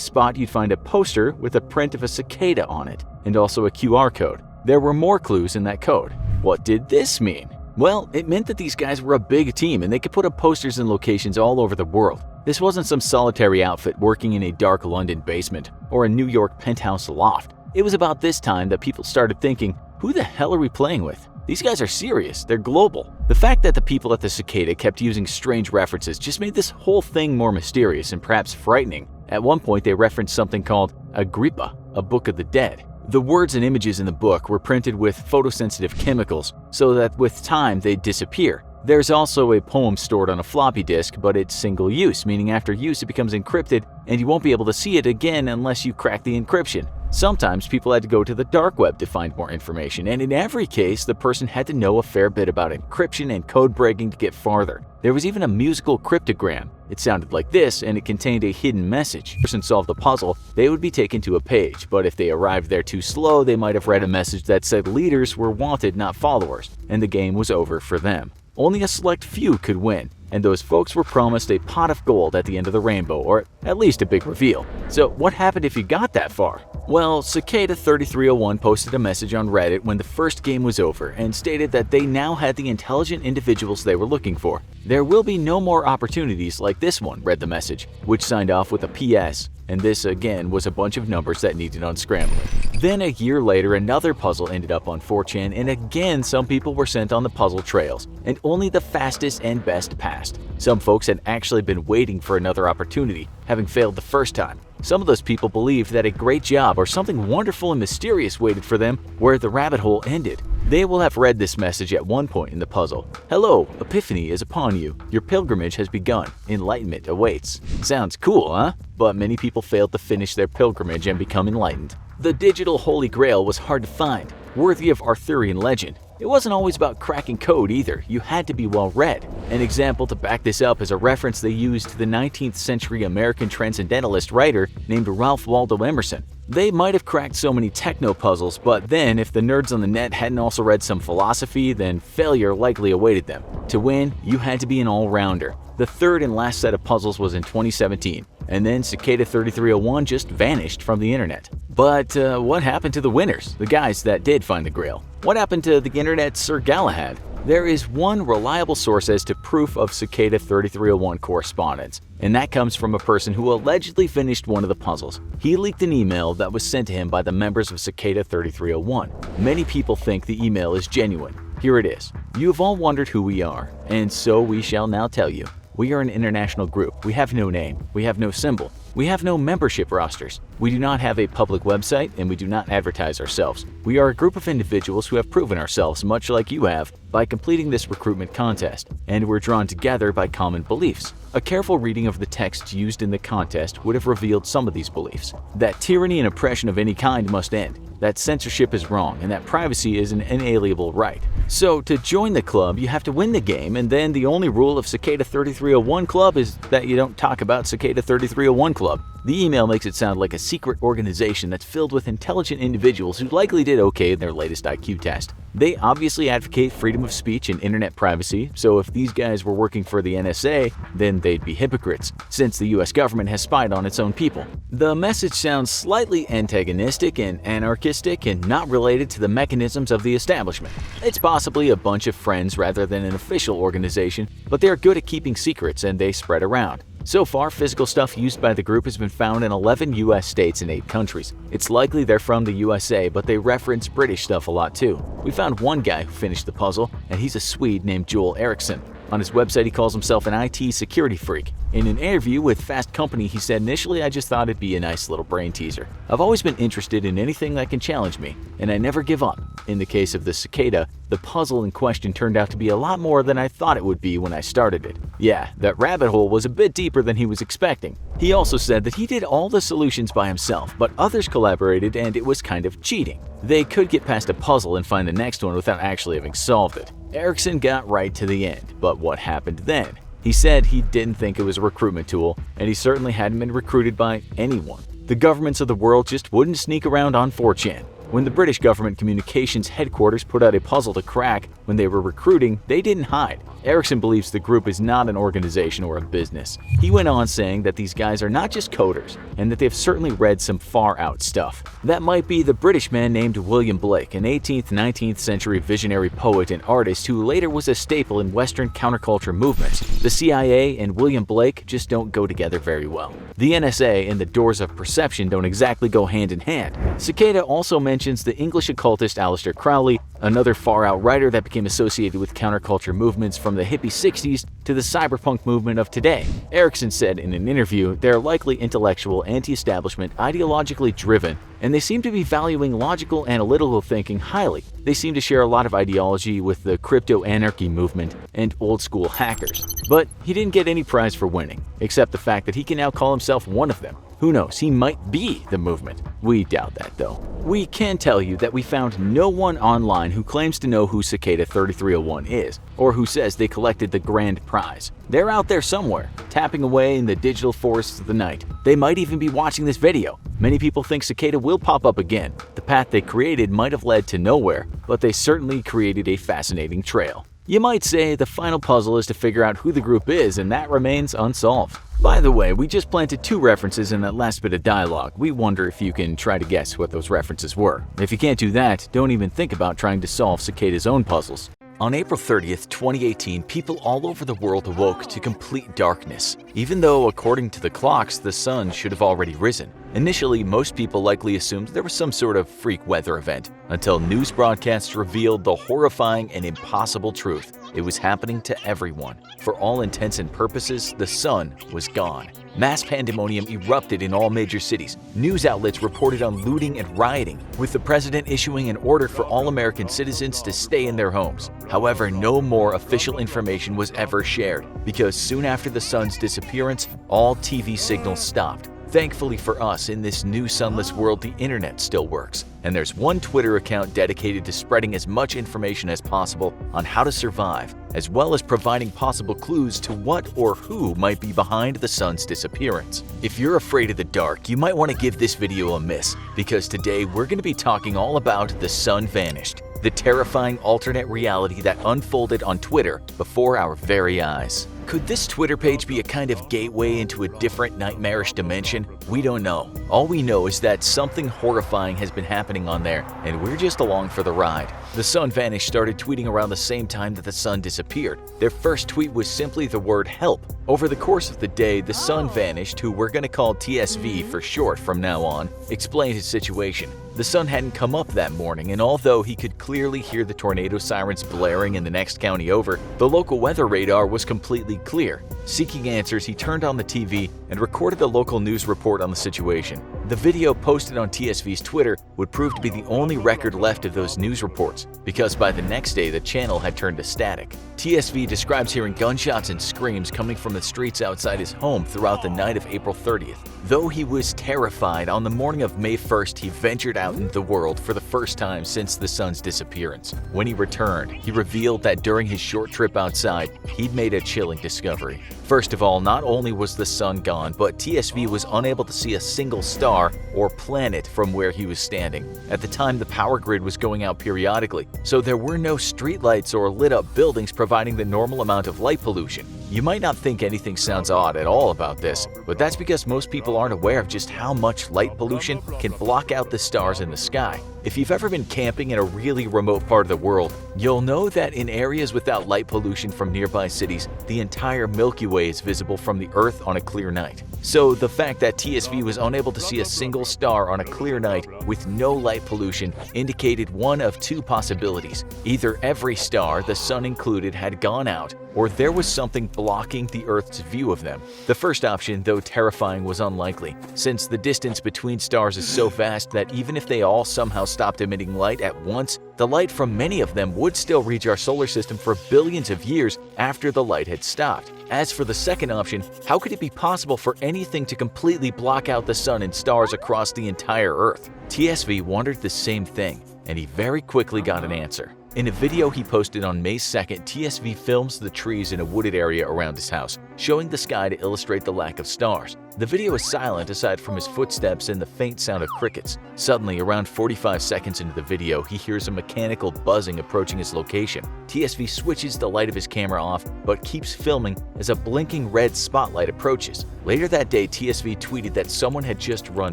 spot, you'd find a poster with a print of a cicada on it, and also a QR code. There were more clues in that code. What did this mean? Well, it meant that these guys were a big team and they could put up posters in locations all over the world. This wasn't some solitary outfit working in a dark London basement or a New York penthouse loft. It was about this time that people started thinking, who the hell are we playing with? These guys are serious, they're global. The fact that the people at the Cicada kept using strange references just made this whole thing more mysterious and perhaps frightening. At one point they referenced something called Agrippa, a book of the dead. The words and images in the book were printed with photosensitive chemicals so that with time they'd disappear. There's also a poem stored on a floppy disk, but it's single use, meaning after use it becomes encrypted and you won't be able to see it again unless you crack the encryption. Sometimes people had to go to the dark web to find more information, and in every case, the person had to know a fair bit about encryption and code breaking to get farther. There was even a musical cryptogram. It sounded like this, and it contained a hidden message. If the person solved the puzzle, they would be taken to a page, but if they arrived there too slow, they might have read a message that said leaders were wanted, not followers, and the game was over for them. Only a select few could win, and those folks were promised a pot of gold at the end of the rainbow, or at least a big reveal. So what happened if you got that far? Well, Cicada3301 posted a message on Reddit when the first game was over and stated that they now had the intelligent individuals they were looking for. "There will be no more opportunities like this one," read the message, which signed off with a PS, and this again was a bunch of numbers that needed unscrambling. Then a year later, another puzzle ended up on 4chan, and again some people were sent on the puzzle trails, and only the fastest and best passed. Some folks had actually been waiting for another opportunity, having failed the first time. Some of those people believed that a great job or something wonderful and mysterious waited for them where the rabbit hole ended. They will have read this message at one point in the puzzle. "Hello, Epiphany is upon you. Your pilgrimage has begun. Enlightenment awaits." Sounds cool, huh? But many people failed to finish their pilgrimage and become enlightened. The digital Holy Grail was hard to find, worthy of Arthurian legend. It wasn't always about cracking code either, you had to be well read. An example to back this up is a reference they used to the 19th century American transcendentalist writer named Ralph Waldo Emerson. They might have cracked so many techno puzzles, but then if the nerds on the net hadn't also read some philosophy, then failure likely awaited them. To win, you had to be an all-rounder. The third and last set of puzzles was in 2017, and then Cicada 3301 just vanished from the internet. But what happened to the winners, the guys that did find the grail? What happened to the internet's Sir Galahad? There is one reliable source as to proof of Cicada 3301 correspondence, and that comes from a person who allegedly finished one of the puzzles. He leaked an email that was sent to him by the members of Cicada 3301. Many people think the email is genuine. Here it is. You have all wondered who we are, and so we shall now tell you. We are an international group. We have no name. We have no symbol. We have no membership rosters. We do not have a public website, and we do not advertise ourselves. We are a group of individuals who have proven ourselves, much like you have, by completing this recruitment contest, and we're drawn together by common beliefs. A careful reading of the text used in the contest would have revealed some of these beliefs. That tyranny and oppression of any kind must end, that censorship is wrong, and that privacy is an inalienable right. So, to join the club, you have to win the game, and then the only rule of Cicada 3301 Club is that you don't talk about Cicada 3301 Club. The email makes it sound like a secret organization that's filled with intelligent individuals who likely did okay in their latest IQ test. They obviously advocate freedom of speech and internet privacy, so if these guys were working for the NSA, then they'd be hypocrites, since the US government has spied on its own people. The message sounds slightly antagonistic and anarchistic and not related to the mechanisms of the establishment. It's possibly a bunch of friends rather than an official organization, but they're good at keeping secrets and they spread around. So far, physical stuff used by the group has been found in 11 US states and 8 countries. It's likely they're from the USA, but they reference British stuff a lot too. We found one guy who finished the puzzle, and he's a Swede named Joel Eriksson. On his website, he calls himself an IT security freak. In an interview with Fast Company, he said, "Initially, I just thought it'd be a nice little brain teaser. I've always been interested in anything that can challenge me, and I never give up." In the case of the Cicada, the puzzle in question turned out to be a lot more than I thought it would be when I started it. Yeah, that rabbit hole was a bit deeper than he was expecting. He also said that he did all the solutions by himself, but others collaborated and it was kind of cheating. They could get past a puzzle and find the next one without actually having solved it. Eriksson got right to the end, but what happened then? He said he didn't think it was a recruitment tool, and he certainly hadn't been recruited by anyone. The governments of the world just wouldn't sneak around on 4chan. When the British government communications headquarters put out a puzzle to crack when they were recruiting, they didn't hide. Eriksson believes the group is not an organization or a business. He went on saying that these guys are not just coders, and that they've certainly read some far-out stuff. That might be the British man named William Blake, an 18th, 19th century visionary poet and artist who later was a staple in Western counterculture movements. The CIA and William Blake just don't go together very well. The NSA and the doors of perception don't exactly go hand in hand. Cicada also mentions the English occultist Aleister Crowley, another far-out writer that became associated with counterculture movements from the hippie 60s to the cyberpunk movement of today. Eriksson said in an interview they're likely intellectual, anti-establishment, ideologically driven, and they seem to be valuing logical, analytical thinking highly. They seem to share a lot of ideology with the crypto-anarchy movement and old-school hackers. But he didn't get any prize for winning, except the fact that he can now call himself one of them. Who knows, he might be the movement. We doubt that though. We can tell you that we found no one online who claims to know who Cicada 3301 is, or who says they collected the grand prize. They're out there somewhere, tapping away in the digital forests of the night. They might even be watching this video. Many people think Cicada will pop up again. The path they created might have led to nowhere, but they certainly created a fascinating trail. You might say the final puzzle is to figure out who the group is, and that remains unsolved. By the way, we just planted 2 references in that last bit of dialogue. We wonder if you can try to guess what those references were. If you can't do that, don't even think about trying to solve Cicada's own puzzles. On April 30th, 2018, people all over the world awoke to complete darkness, even though, according to the clocks, the sun should have already risen. Initially, most people likely assumed there was some sort of freak weather event, until news broadcasts revealed the horrifying and impossible truth. It was happening to everyone. For all intents and purposes, the sun was gone. Mass pandemonium erupted in all major cities. News outlets reported on looting and rioting, with the president issuing an order for all American citizens to stay in their homes. However, no more official information was ever shared, because soon after the sun's disappearance, all TV signals stopped. Thankfully for us, in this new sunless world, the internet still works, and there's one Twitter account dedicated to spreading as much information as possible on how to survive, as well as providing possible clues to what or who might be behind the sun's disappearance. If you're afraid of the dark, you might want to give this video a miss, because today we're going to be talking all about the sun vanished, the terrifying alternate reality that unfolded on Twitter before our very eyes. Could this Twitter page be a kind of gateway into a different nightmarish dimension? We don't know. All we know is that something horrifying has been happening on there, and we're just along for the ride. The Sun Vanished started tweeting around the same time that the sun disappeared. Their first tweet was simply the word help. Over the course of the day, the Sun Vanished, who we're going to call TSV for short from now on, explained his situation. The sun hadn't come up that morning, and although he could clearly hear the tornado sirens blaring in the next county over, the local weather radar was completely clear. Seeking answers, he turned on the TV and recorded the local news report on the situation. The video posted on TSV's Twitter would prove to be the only record left of those news reports, because by the next day the channel had turned to static. TSV describes hearing gunshots and screams coming from the streets outside his home throughout the night of April 30th. Though he was terrified, on the morning of May 1st he ventured out into the world for the first time since the sun's disappearance. When he returned, he revealed that during his short trip outside, he'd made a chilling discovery. First of all, not only was the sun gone, but TSV was unable to see a single star or planet from where he was standing. At the time, the power grid was going out periodically, so there were no streetlights or lit-up buildings providing the normal amount of light pollution. You might not think anything sounds odd at all about this, but that's because most people aren't aware of just how much light pollution can block out the stars in the sky. If you've ever been camping in a really remote part of the world, you'll know that in areas without light pollution from nearby cities, the entire Milky Way is visible from the Earth on a clear night. So the fact that TSV was unable to see a single star on a clear night with no light pollution indicated one of two possibilities. Either every star, the sun included, had gone out, or there was something blocking the Earth's view of them. The first option, though terrifying, was unlikely, since the distance between stars is so vast that even if they all somehow stopped emitting light at once, the light from many of them would still reach our solar system for billions of years after the light had stopped. As for the second option, how could it be possible for anything to completely block out the sun and stars across the entire Earth? TSV wondered the same thing, and he very quickly got an answer. In a video he posted on May 2nd, TSV films the trees in a wooded area around his house, showing the sky to illustrate the lack of stars. The video is silent aside from his footsteps and the faint sound of crickets. Suddenly, around 45 seconds into the video, he hears a mechanical buzzing approaching his location. TSV switches the light of his camera off, but keeps filming as a blinking red spotlight approaches. Later that day, TSV tweeted that someone had just run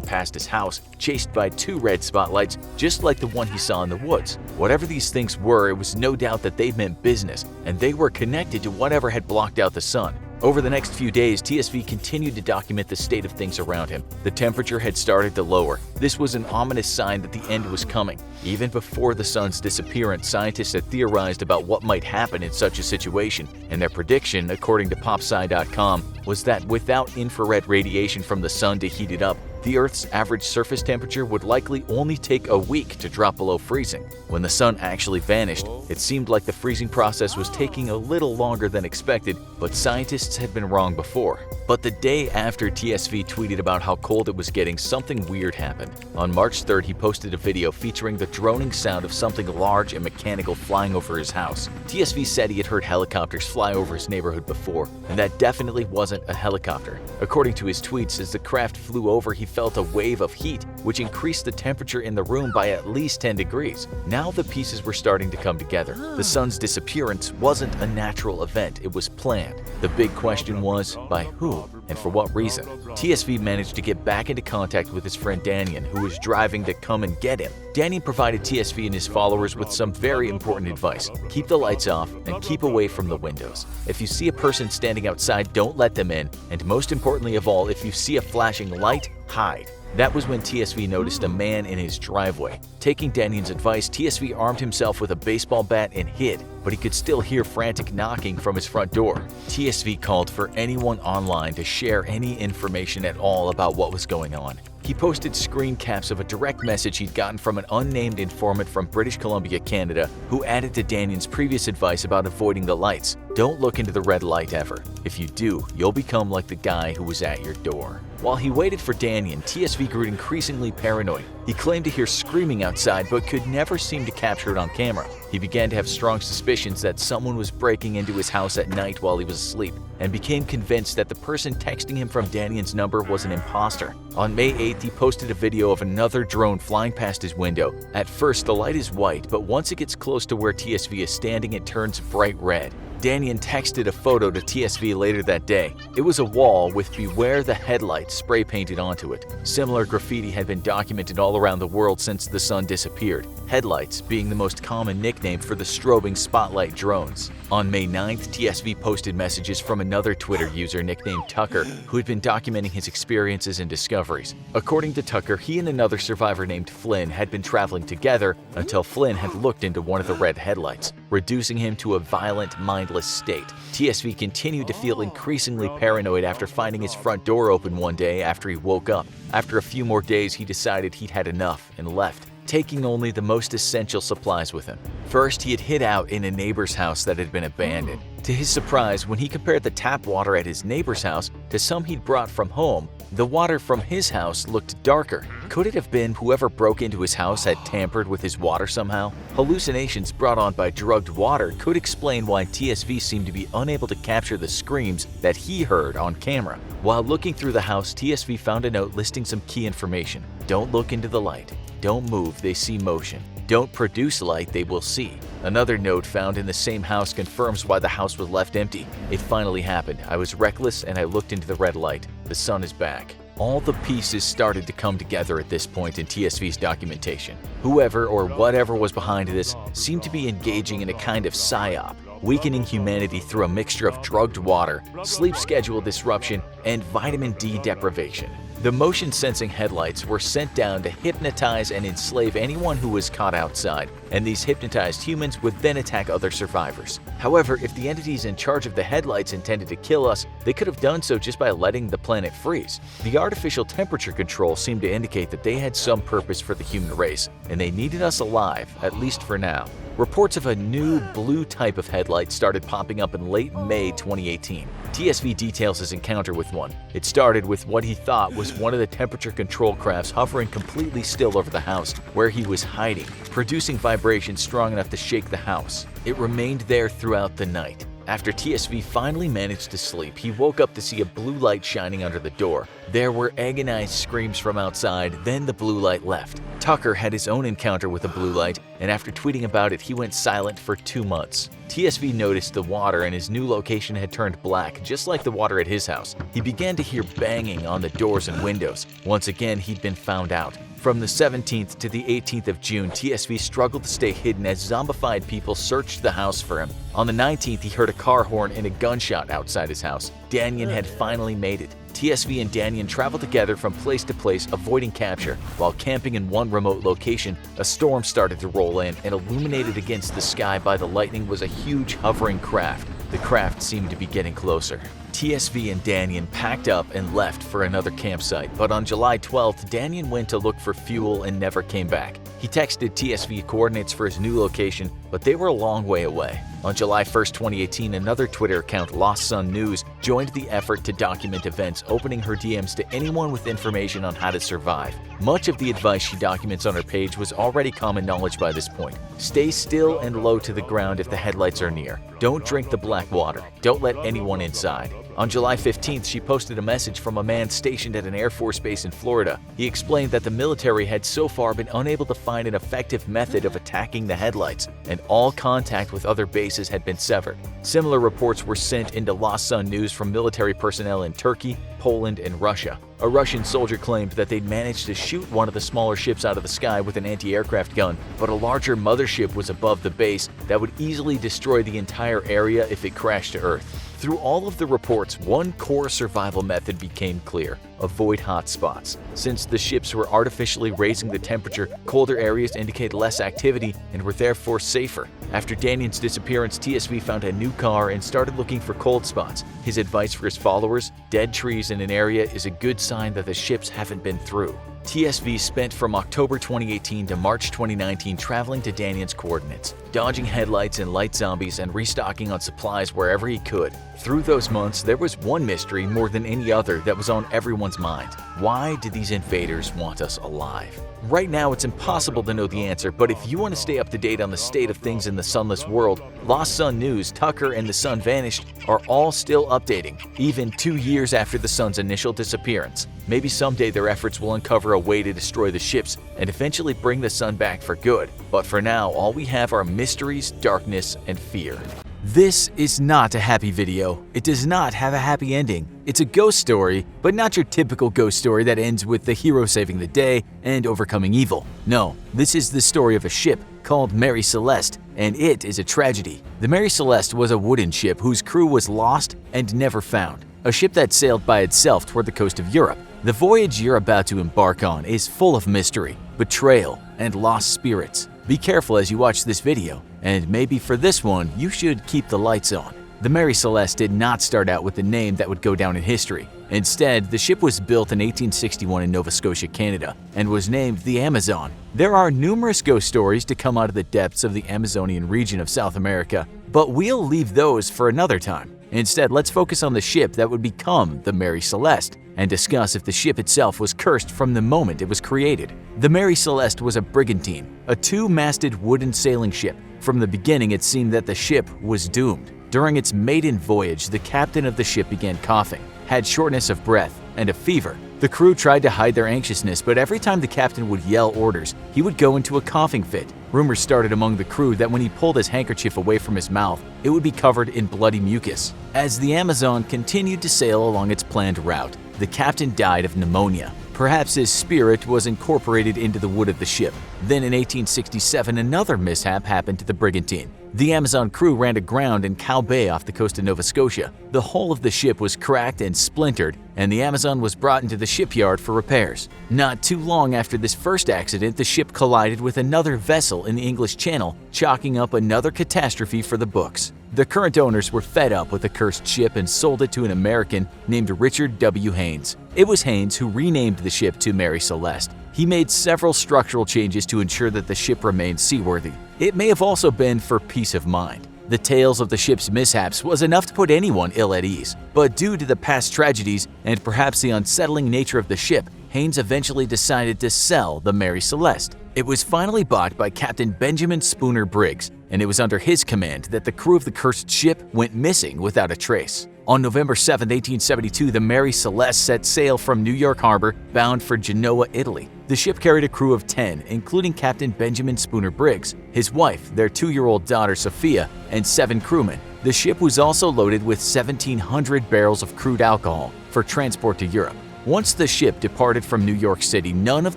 past his house, chased by two red spotlights, just like the one he saw in the woods. Whatever these things were, it was no doubt that they meant business, and they were connected to whatever had blocked out the sun. Over the next few days, TSV continued to document the state of things around him. The temperature had started to lower. This was an ominous sign that the end was coming. Even before the sun's disappearance, scientists had theorized about what might happen in such a situation, and their prediction, according to PopSci.com, was that without infrared radiation from the sun to heat it up, the Earth's average surface temperature would likely only take a week to drop below freezing. When the sun actually vanished, it seemed like the freezing process was taking a little longer than expected, but scientists had been wrong before. But the day after TSV tweeted about how cold it was getting, something weird happened. On March 3rd, he posted a video featuring the droning sound of something large and mechanical flying over his house. TSV said he had heard helicopters fly over his neighborhood before, and that definitely wasn't a helicopter. According to his tweets, as the craft flew over, he felt a wave of heat, which increased the temperature in the room by at least 10 degrees. Now the pieces were starting to come together. The sun's disappearance wasn't a natural event, it was planned. The big question was, by who and for what reason? TSV managed to get back into contact with his friend Daniel, who was driving to come and get him. Daniel provided TSV and his followers with some very important advice. Keep the lights off and keep away from the windows. If you see a person standing outside, don't let them in, and most importantly of all, if you see a flashing light, hide. That was when TSV noticed a man in his driveway. Taking Daniel's advice, TSV armed himself with a baseball bat and hid, but he could still hear frantic knocking from his front door. TSV called for anyone online to share any information at all about what was going on. He posted screen caps of a direct message he'd gotten from an unnamed informant from British Columbia, Canada, who added to Daniel's previous advice about avoiding the lights. Don't look into the red light ever. If you do, you'll become like the guy who was at your door. While he waited for Daniel, TSV grew increasingly paranoid. He claimed to hear screaming outside but could never seem to capture it on camera. He began to have strong suspicions that someone was breaking into his house at night while he was asleep, and became convinced that the person texting him from Daniel's number was an imposter. On May 8th, he posted a video of another drone flying past his window. At first, the light is white, but once it gets close to where TSV is standing, it turns bright red. Daniel texted a photo to TSV later that day. It was a wall with "Beware the Headlights" spray painted onto it. Similar graffiti had been documented all around the world since the sun disappeared, headlights being the most common nickname for the strobing spotlight drones. On May 9th, TSV posted messages from another Twitter user nicknamed Tucker, who had been documenting his experiences and discoveries. According to Tucker, he and another survivor named Flynn had been traveling together until Flynn had looked into one of the red headlights, reducing him to a violent, mindless state. TSV continued to feel increasingly paranoid after finding his front door open one day after he woke up. After a few more days, he decided he'd had enough and left, taking only the most essential supplies with him. First, he had hid out in a neighbor's house that had been abandoned. To his surprise, when he compared the tap water at his neighbor's house to some he'd brought from home, the water from his house looked darker. Could it have been whoever broke into his house had tampered with his water somehow? Hallucinations brought on by drugged water could explain why TSV seemed to be unable to capture the screams that he heard on camera. While looking through the house, TSV found a note listing some key information. Don't look into the light. Don't move, they see motion. Don't produce light, they will see. Another note found in the same house confirms why the house was left empty. It finally happened. I was reckless and I looked into the red light. The sun is back. All the pieces started to come together at this point in TSV's documentation. Whoever or whatever was behind this seemed to be engaging in a kind of psyop, weakening humanity through a mixture of drugged water, sleep schedule disruption, and vitamin D deprivation. The motion-sensing headlights were sent down to hypnotize and enslave anyone who was caught outside, and these hypnotized humans would then attack other survivors. However, if the entities in charge of the headlights intended to kill us, they could have done so just by letting the planet freeze. The artificial temperature control seemed to indicate that they had some purpose for the human race, and they needed us alive, at least for now. Reports of a new blue type of headlight started popping up in late May 2018. TSV details his encounter with one. It started with what he thought was one of the temperature control crafts hovering completely still over the house, where he was hiding, producing vibrations strong enough to shake the house. It remained there throughout the night. After TSV finally managed to sleep, he woke up to see a blue light shining under the door. There were agonized screams from outside, then the blue light left. Tucker had his own encounter with the blue light, and after tweeting about it, he went silent for 2 months. TSV noticed the water in his new location had turned black, just like the water at his house. He began to hear banging on the doors and windows. Once again, he'd been found out. From the 17th to the 18th of June, TSV struggled to stay hidden as zombified people searched the house for him. On the 19th, he heard a car horn and a gunshot outside his house. Daniel had finally made it. TSV and Daniel traveled together from place to place, avoiding capture. While camping in one remote location, a storm started to roll in, and illuminated against the sky by the lightning was a huge hovering craft. The craft seemed to be getting closer. TSV and Daniel packed up and left for another campsite, but on July 12th, Daniel went to look for fuel and never came back. He texted TSV coordinates for his new location, but they were a long way away. On July 1st, 2018, another Twitter account, Lost Sun News, joined the effort to document events, opening her DMs to anyone with information on how to survive. Much of the advice she documents on her page was already common knowledge by this point. Stay still and low to the ground if the headlights are near. Don't drink the black water. Don't let anyone inside. On July 15th, she posted a message from a man stationed at an Air Force base in Florida. He explained that the military had so far been unable to find an effective method of attacking the headlights, and all contact with other bases had been severed. Similar reports were sent into Lost Sun News from military personnel in Turkey, Poland, and Russia. A Russian soldier claimed that they'd managed to shoot one of the smaller ships out of the sky with an anti-aircraft gun, but a larger mothership was above the base that would easily destroy the entire area if it crashed to Earth. Through all of the reports, one core survival method became clear: avoid hot spots. Since the ships were artificially raising the temperature, colder areas indicate less activity and were therefore safer. After Danion's disappearance, TSV found a new car and started looking for cold spots. His advice for his followers: dead trees in an area is a good sign that the ships haven't been through. TSV spent from October 2018 to March 2019 traveling to Danion's coordinates, dodging headlights and light zombies and restocking on supplies wherever he could. Through those months, there was one mystery more than any other that was on everyone's mind. Why did these invaders want us alive? Right now, it's impossible to know the answer, but if you want to stay up to date on the state of things in the sunless world, Lost Sun News, Tucker, and The Sun Vanished are all still updating, even 2 years after the sun's initial disappearance. Maybe someday their efforts will uncover a way to destroy the ships and eventually bring the sun back for good. But for now, all we have are mysteries, darkness, and fear. This is not a happy video. It does not have a happy ending. It's a ghost story, but not your typical ghost story that ends with the hero saving the day and overcoming evil. No, this is the story of a ship called Mary Celeste, and it is a tragedy. The Mary Celeste was a wooden ship whose crew was lost and never found. A ship that sailed by itself toward the coast of Europe. The voyage you're about to embark on is full of mystery, betrayal, and lost spirits. Be careful as you watch this video, and maybe for this one, you should keep the lights on. The Mary Celeste did not start out with the name that would go down in history. Instead, the ship was built in 1861 in Nova Scotia, Canada, and was named the Amazon. There are numerous ghost stories to come out of the depths of the Amazonian region of South America, but we'll leave those for another time. Instead, let's focus on the ship that would become the Mary Celeste and discuss if the ship itself was cursed from the moment it was created. The Mary Celeste was a brigantine, a two-masted wooden sailing ship. From the beginning, it seemed that the ship was doomed. During its maiden voyage, the captain of the ship began coughing, had shortness of breath, and a fever. The crew tried to hide their anxiousness, but every time the captain would yell orders, he would go into a coughing fit. Rumors started among the crew that when he pulled his handkerchief away from his mouth, it would be covered in bloody mucus. As the Amazon continued to sail along its planned route, the captain died of pneumonia. Perhaps his spirit was incorporated into the wood of the ship. Then in 1867, another mishap happened to the brigantine. The Amazon crew ran aground in Cow Bay off the coast of Nova Scotia. The hull of the ship was cracked and splintered, and the Amazon was brought into the shipyard for repairs. Not too long after this first accident, the ship collided with another vessel in the English Channel, chalking up another catastrophe for the books. The current owners were fed up with the cursed ship and sold it to an American named Richard W. Haynes. It was Haynes who renamed the ship to Mary Celeste. He made several structural changes to ensure that the ship remained seaworthy. It may have also been for peace of mind. The tales of the ship's mishaps was enough to put anyone ill at ease, but due to the past tragedies and perhaps the unsettling nature of the ship, Haynes eventually decided to sell the Mary Celeste. It was finally bought by Captain Benjamin Spooner Briggs, and it was under his command that the crew of the cursed ship went missing without a trace. On November 7, 1872, the Mary Celeste set sail from New York Harbor, bound for Genoa, Italy. The ship carried a crew of 10, including Captain Benjamin Spooner Briggs, his wife, their 2-year-old daughter Sophia, and 7 crewmen. The ship was also loaded with 1,700 barrels of crude alcohol for transport to Europe. Once the ship departed from New York City, none of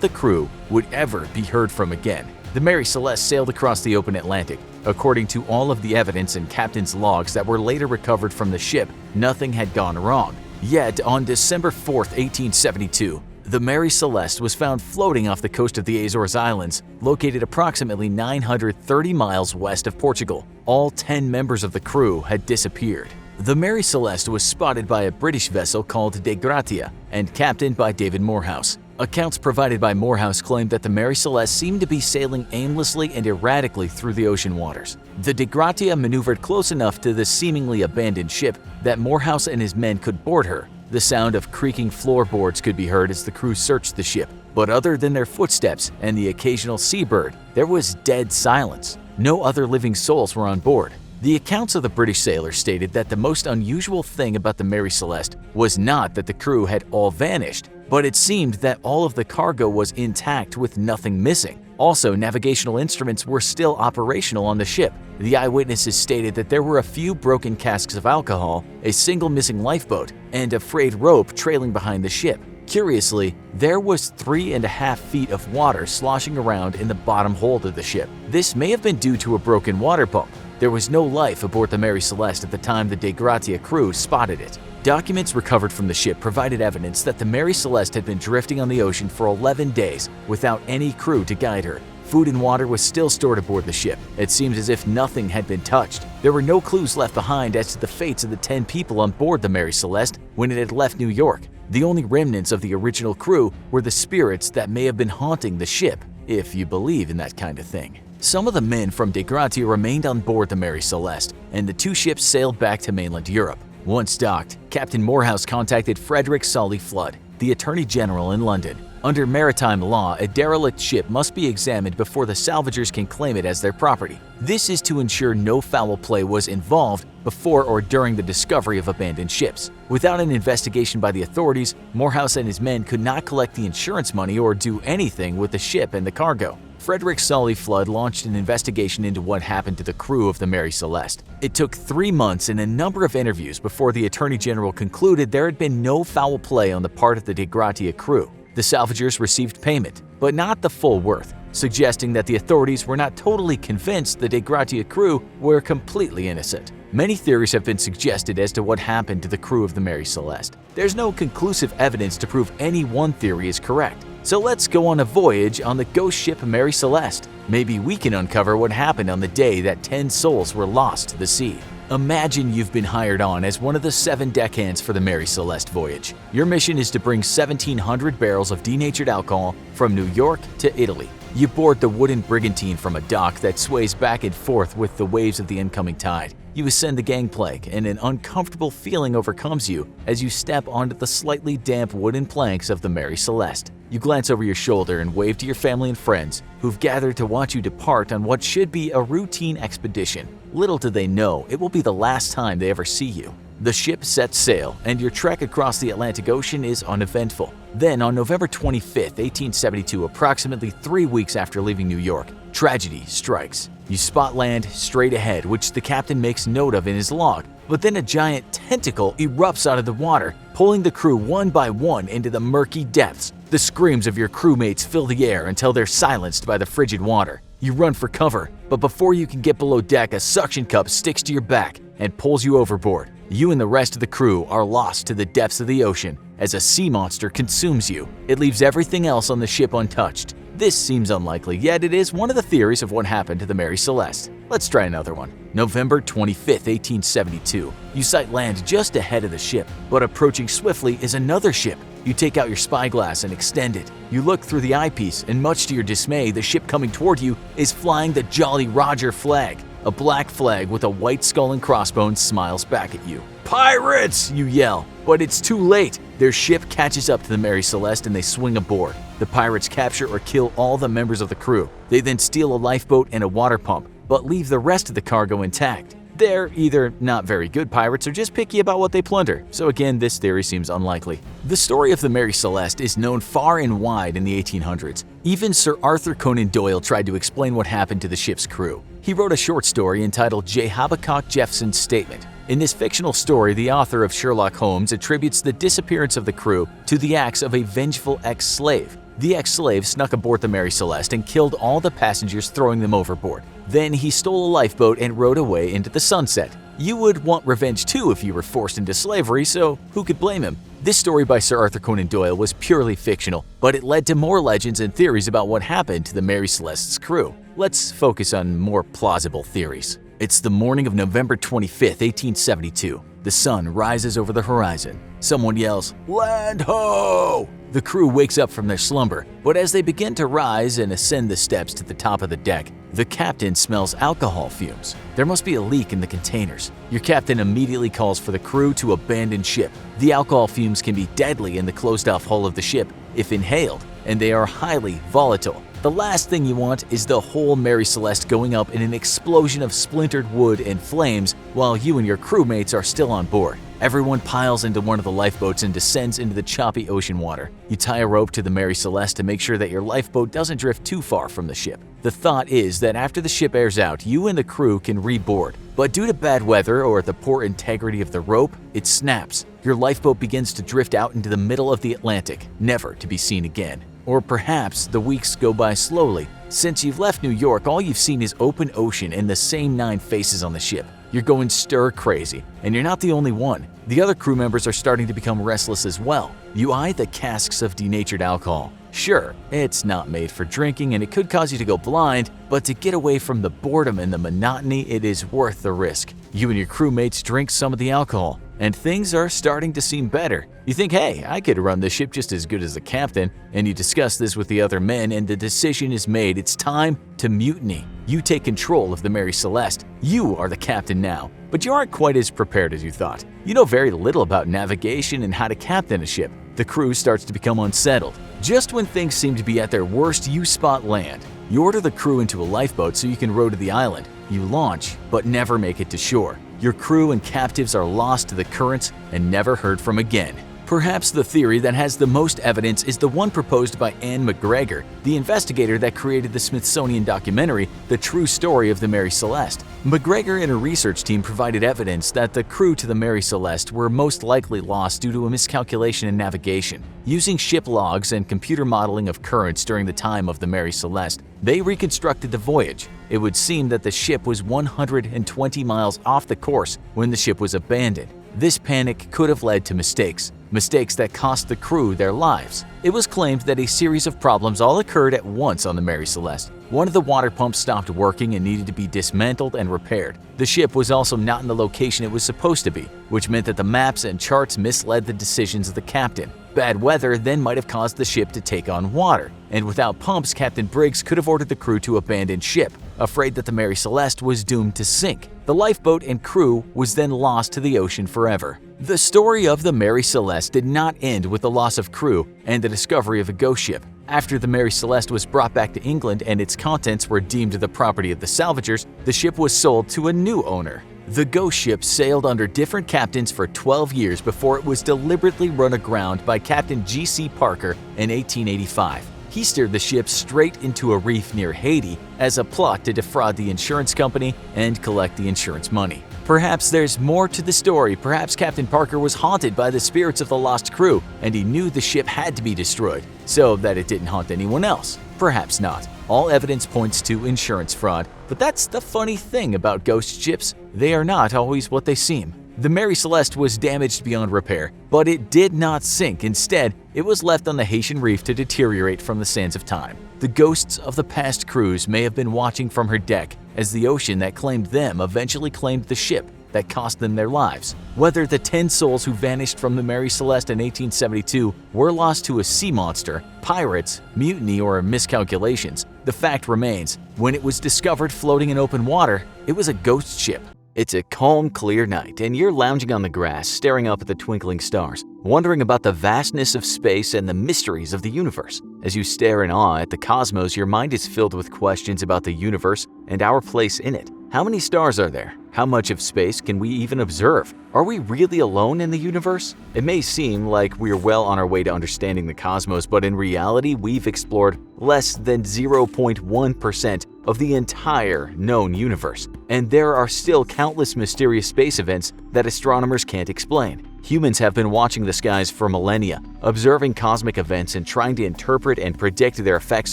the crew would ever be heard from again. The Mary Celeste sailed across the open Atlantic. According to all of the evidence and captain's logs that were later recovered from the ship, nothing had gone wrong. Yet, on December 4, 1872, the Mary Celeste was found floating off the coast of the Azores Islands, located approximately 930 miles west of Portugal. All 10 members of the crew had disappeared. The Mary Celeste was spotted by a British vessel called De Gratia and captained by David Morehouse. Accounts provided by Morehouse claimed that the Mary Celeste seemed to be sailing aimlessly and erratically through the ocean waters. The De Gratia maneuvered close enough to the seemingly abandoned ship that Morehouse and his men could board her. The sound of creaking floorboards could be heard as the crew searched the ship, but other than their footsteps and the occasional seabird, there was dead silence. No other living souls were on board. The accounts of the British sailors stated that the most unusual thing about the Mary Celeste was not that the crew had all vanished, but it seemed that all of the cargo was intact with nothing missing. Also, navigational instruments were still operational on the ship. The eyewitnesses stated that there were a few broken casks of alcohol, a single missing lifeboat, and a frayed rope trailing behind the ship. Curiously, there was 3.5 feet of water sloshing around in the bottom hold of the ship. This may have been due to a broken water pump. There was no life aboard the Mary Celeste at the time the De Gratia crew spotted it. Documents recovered from the ship provided evidence that the Mary Celeste had been drifting on the ocean for 11 days without any crew to guide her. Food and water was still stored aboard the ship. It seems as if nothing had been touched. There were no clues left behind as to the fates of the 10 people on board the Mary Celeste when it had left New York. The only remnants of the original crew were the spirits that may have been haunting the ship, if you believe in that kind of thing. Some of the men from De Gratia remained on board the Mary Celeste, and the two ships sailed back to mainland Europe. Once docked, Captain Morehouse contacted Frederick Solly Flood, the Attorney General in London. Under maritime law, a derelict ship must be examined before the salvagers can claim it as their property. This is to ensure no foul play was involved before or during the discovery of abandoned ships. Without an investigation by the authorities, Morehouse and his men could not collect the insurance money or do anything with the ship and the cargo. Frederick Solly Flood launched an investigation into what happened to the crew of the Mary Celeste. It took 3 months and a number of interviews before the Attorney General concluded there had been no foul play on the part of the De Gratia crew. The salvagers received payment, but not the full worth, suggesting that the authorities were not totally convinced the De Gratia crew were completely innocent. Many theories have been suggested as to what happened to the crew of the Mary Celeste. There's no conclusive evidence to prove any one theory is correct. So let's go on a voyage on the ghost ship Mary Celeste. Maybe we can uncover what happened on the day that 10 souls were lost to the sea. Imagine you've been hired on as one of the 7 deckhands for the Mary Celeste voyage. Your mission is to bring 1,700 barrels of denatured alcohol from New York to Italy. You board the wooden brigantine from a dock that sways back and forth with the waves of the incoming tide. You ascend the gangplank, and an uncomfortable feeling overcomes you as you step onto the slightly damp wooden planks of the Mary Celeste. You glance over your shoulder and wave to your family and friends who've gathered to watch you depart on what should be a routine expedition. Little do they know it will be the last time they ever see you. The ship sets sail, and your trek across the Atlantic Ocean is uneventful. Then, on November 25, 1872, approximately 3 weeks after leaving New York, tragedy strikes. You spot land straight ahead, which the captain makes note of in his log, but then a giant tentacle erupts out of the water, pulling the crew one by one into the murky depths. The screams of your crewmates fill the air until they're silenced by the frigid water. You run for cover, but before you can get below deck, a suction cup sticks to your back and pulls you overboard. You and the rest of the crew are lost to the depths of the ocean as a sea monster consumes you. It leaves everything else on the ship untouched. This seems unlikely, yet it is one of the theories of what happened to the Mary Celeste. Let's try another one. November 25, 1872. You sight land just ahead of the ship, but approaching swiftly is another ship. You take out your spyglass and extend it. You look through the eyepiece, and much to your dismay, the ship coming toward you is flying the Jolly Roger flag. A black flag with a white skull and crossbones smiles back at you. "Pirates!" you yell, but it's too late. Their ship catches up to the Mary Celeste and they swing aboard. The pirates capture or kill all the members of the crew. They then steal a lifeboat and a water pump, but leave the rest of the cargo intact. They're either not very good pirates or just picky about what they plunder, so again, this theory seems unlikely. The story of the Mary Celeste is known far and wide in the 1800s. Even Sir Arthur Conan Doyle tried to explain what happened to the ship's crew. He wrote a short story entitled J. Habakkuk Jeffson's Statement. In this fictional story, the author of Sherlock Holmes attributes the disappearance of the crew to the acts of a vengeful ex-slave. The ex-slave snuck aboard the Mary Celeste and killed all the passengers, throwing them overboard. Then he stole a lifeboat and rowed away into the sunset. You would want revenge too if you were forced into slavery, so who could blame him? This story by Sir Arthur Conan Doyle was purely fictional, but it led to more legends and theories about what happened to the Mary Celeste's crew. Let's focus on more plausible theories. It's the morning of November 25, 1872. The sun rises over the horizon. Someone yells, "Land ho!" The crew wakes up from their slumber, but as they begin to rise and ascend the steps to the top of the deck, the captain smells alcohol fumes. There must be a leak in the containers. Your captain immediately calls for the crew to abandon ship. The alcohol fumes can be deadly in the closed-off hull of the ship if inhaled, and they are highly volatile. The last thing you want is the whole Mary Celeste going up in an explosion of splintered wood and flames while you and your crewmates are still on board. Everyone piles into one of the lifeboats and descends into the choppy ocean water. You tie a rope to the Mary Celeste to make sure that your lifeboat doesn't drift too far from the ship. The thought is that after the ship airs out, you and the crew can reboard. But due to bad weather or the poor integrity of the rope, it snaps. Your lifeboat begins to drift out into the middle of the Atlantic, never to be seen again. Or perhaps the weeks go by slowly. Since you've left New York, all you've seen is open ocean and the same 9 faces on the ship. You're going stir crazy, and you're not the only one. The other crew members are starting to become restless as well. You eye the casks of denatured alcohol. Sure, it's not made for drinking and it could cause you to go blind, but to get away from the boredom and the monotony, it is worth the risk. You and your crewmates drink some of the alcohol, and things are starting to seem better. You think, hey, I could run the ship just as good as the captain, and you discuss this with the other men, and the decision is made. It's time to mutiny. You take control of the Mary Celeste. You are the captain now, but you aren't quite as prepared as you thought. You know very little about navigation and how to captain a ship. The crew starts to become unsettled. Just when things seem to be at their worst, you spot land. You order the crew into a lifeboat so you can row to the island. You launch, but never make it to shore. Your crew and captives are lost to the currents and never heard from again. Perhaps the theory that has the most evidence is the one proposed by Anne McGregor, the investigator that created the Smithsonian documentary, The True Story of the Mary Celeste. McGregor and her research team provided evidence that the crew to the Mary Celeste were most likely lost due to a miscalculation in navigation. Using ship logs and computer modeling of currents during the time of the Mary Celeste, they reconstructed the voyage. It would seem that the ship was 120 miles off the course when the ship was abandoned. This panic could have led to mistakes that cost the crew their lives. It was claimed that a series of problems all occurred at once on the Mary Celeste. One of the water pumps stopped working and needed to be dismantled and repaired. The ship was also not in the location it was supposed to be, which meant that the maps and charts misled the decisions of the captain. Bad weather then might have caused the ship to take on water, and without pumps, Captain Briggs could have ordered the crew to abandon ship, afraid that the Mary Celeste was doomed to sink. The lifeboat and crew was then lost to the ocean forever. The story of the Mary Celeste did not end with the loss of crew and the discovery of a ghost ship. After the Mary Celeste was brought back to England and its contents were deemed the property of the salvagers, the ship was sold to a new owner. The ghost ship sailed under different captains for 12 years before it was deliberately run aground by Captain G.C. Parker in 1885. He steered the ship straight into a reef near Haiti as a plot to defraud the insurance company and collect the insurance money. Perhaps there's more to the story. Perhaps Captain Parker was haunted by the spirits of the lost crew and he knew the ship had to be destroyed so that it didn't haunt anyone else. Perhaps not. All evidence points to insurance fraud, but that's the funny thing about ghost ships. They are not always what they seem. The Mary Celeste was damaged beyond repair, but it did not sink. Instead, it was left on the Haitian reef to deteriorate from the sands of time. The ghosts of the past crews may have been watching from her deck as the ocean that claimed them eventually claimed the ship that cost them their lives. Whether the 10 souls who vanished from the Mary Celeste in 1872 were lost to a sea monster, pirates, mutiny, or miscalculations, the fact remains, when it was discovered floating in open water, it was a ghost ship. It's a calm, clear night, and you're lounging on the grass, staring up at the twinkling stars, wondering about the vastness of space and the mysteries of the universe. As you stare in awe at the cosmos, your mind is filled with questions about the universe and our place in it. How many stars are there? How much of space can we even observe? Are we really alone in the universe? It may seem like we're well on our way to understanding the cosmos, but in reality, we've explored less than 0.1% of the entire known universe. And there are still countless mysterious space events that astronomers can't explain. Humans have been watching the skies for millennia, observing cosmic events and trying to interpret and predict their effects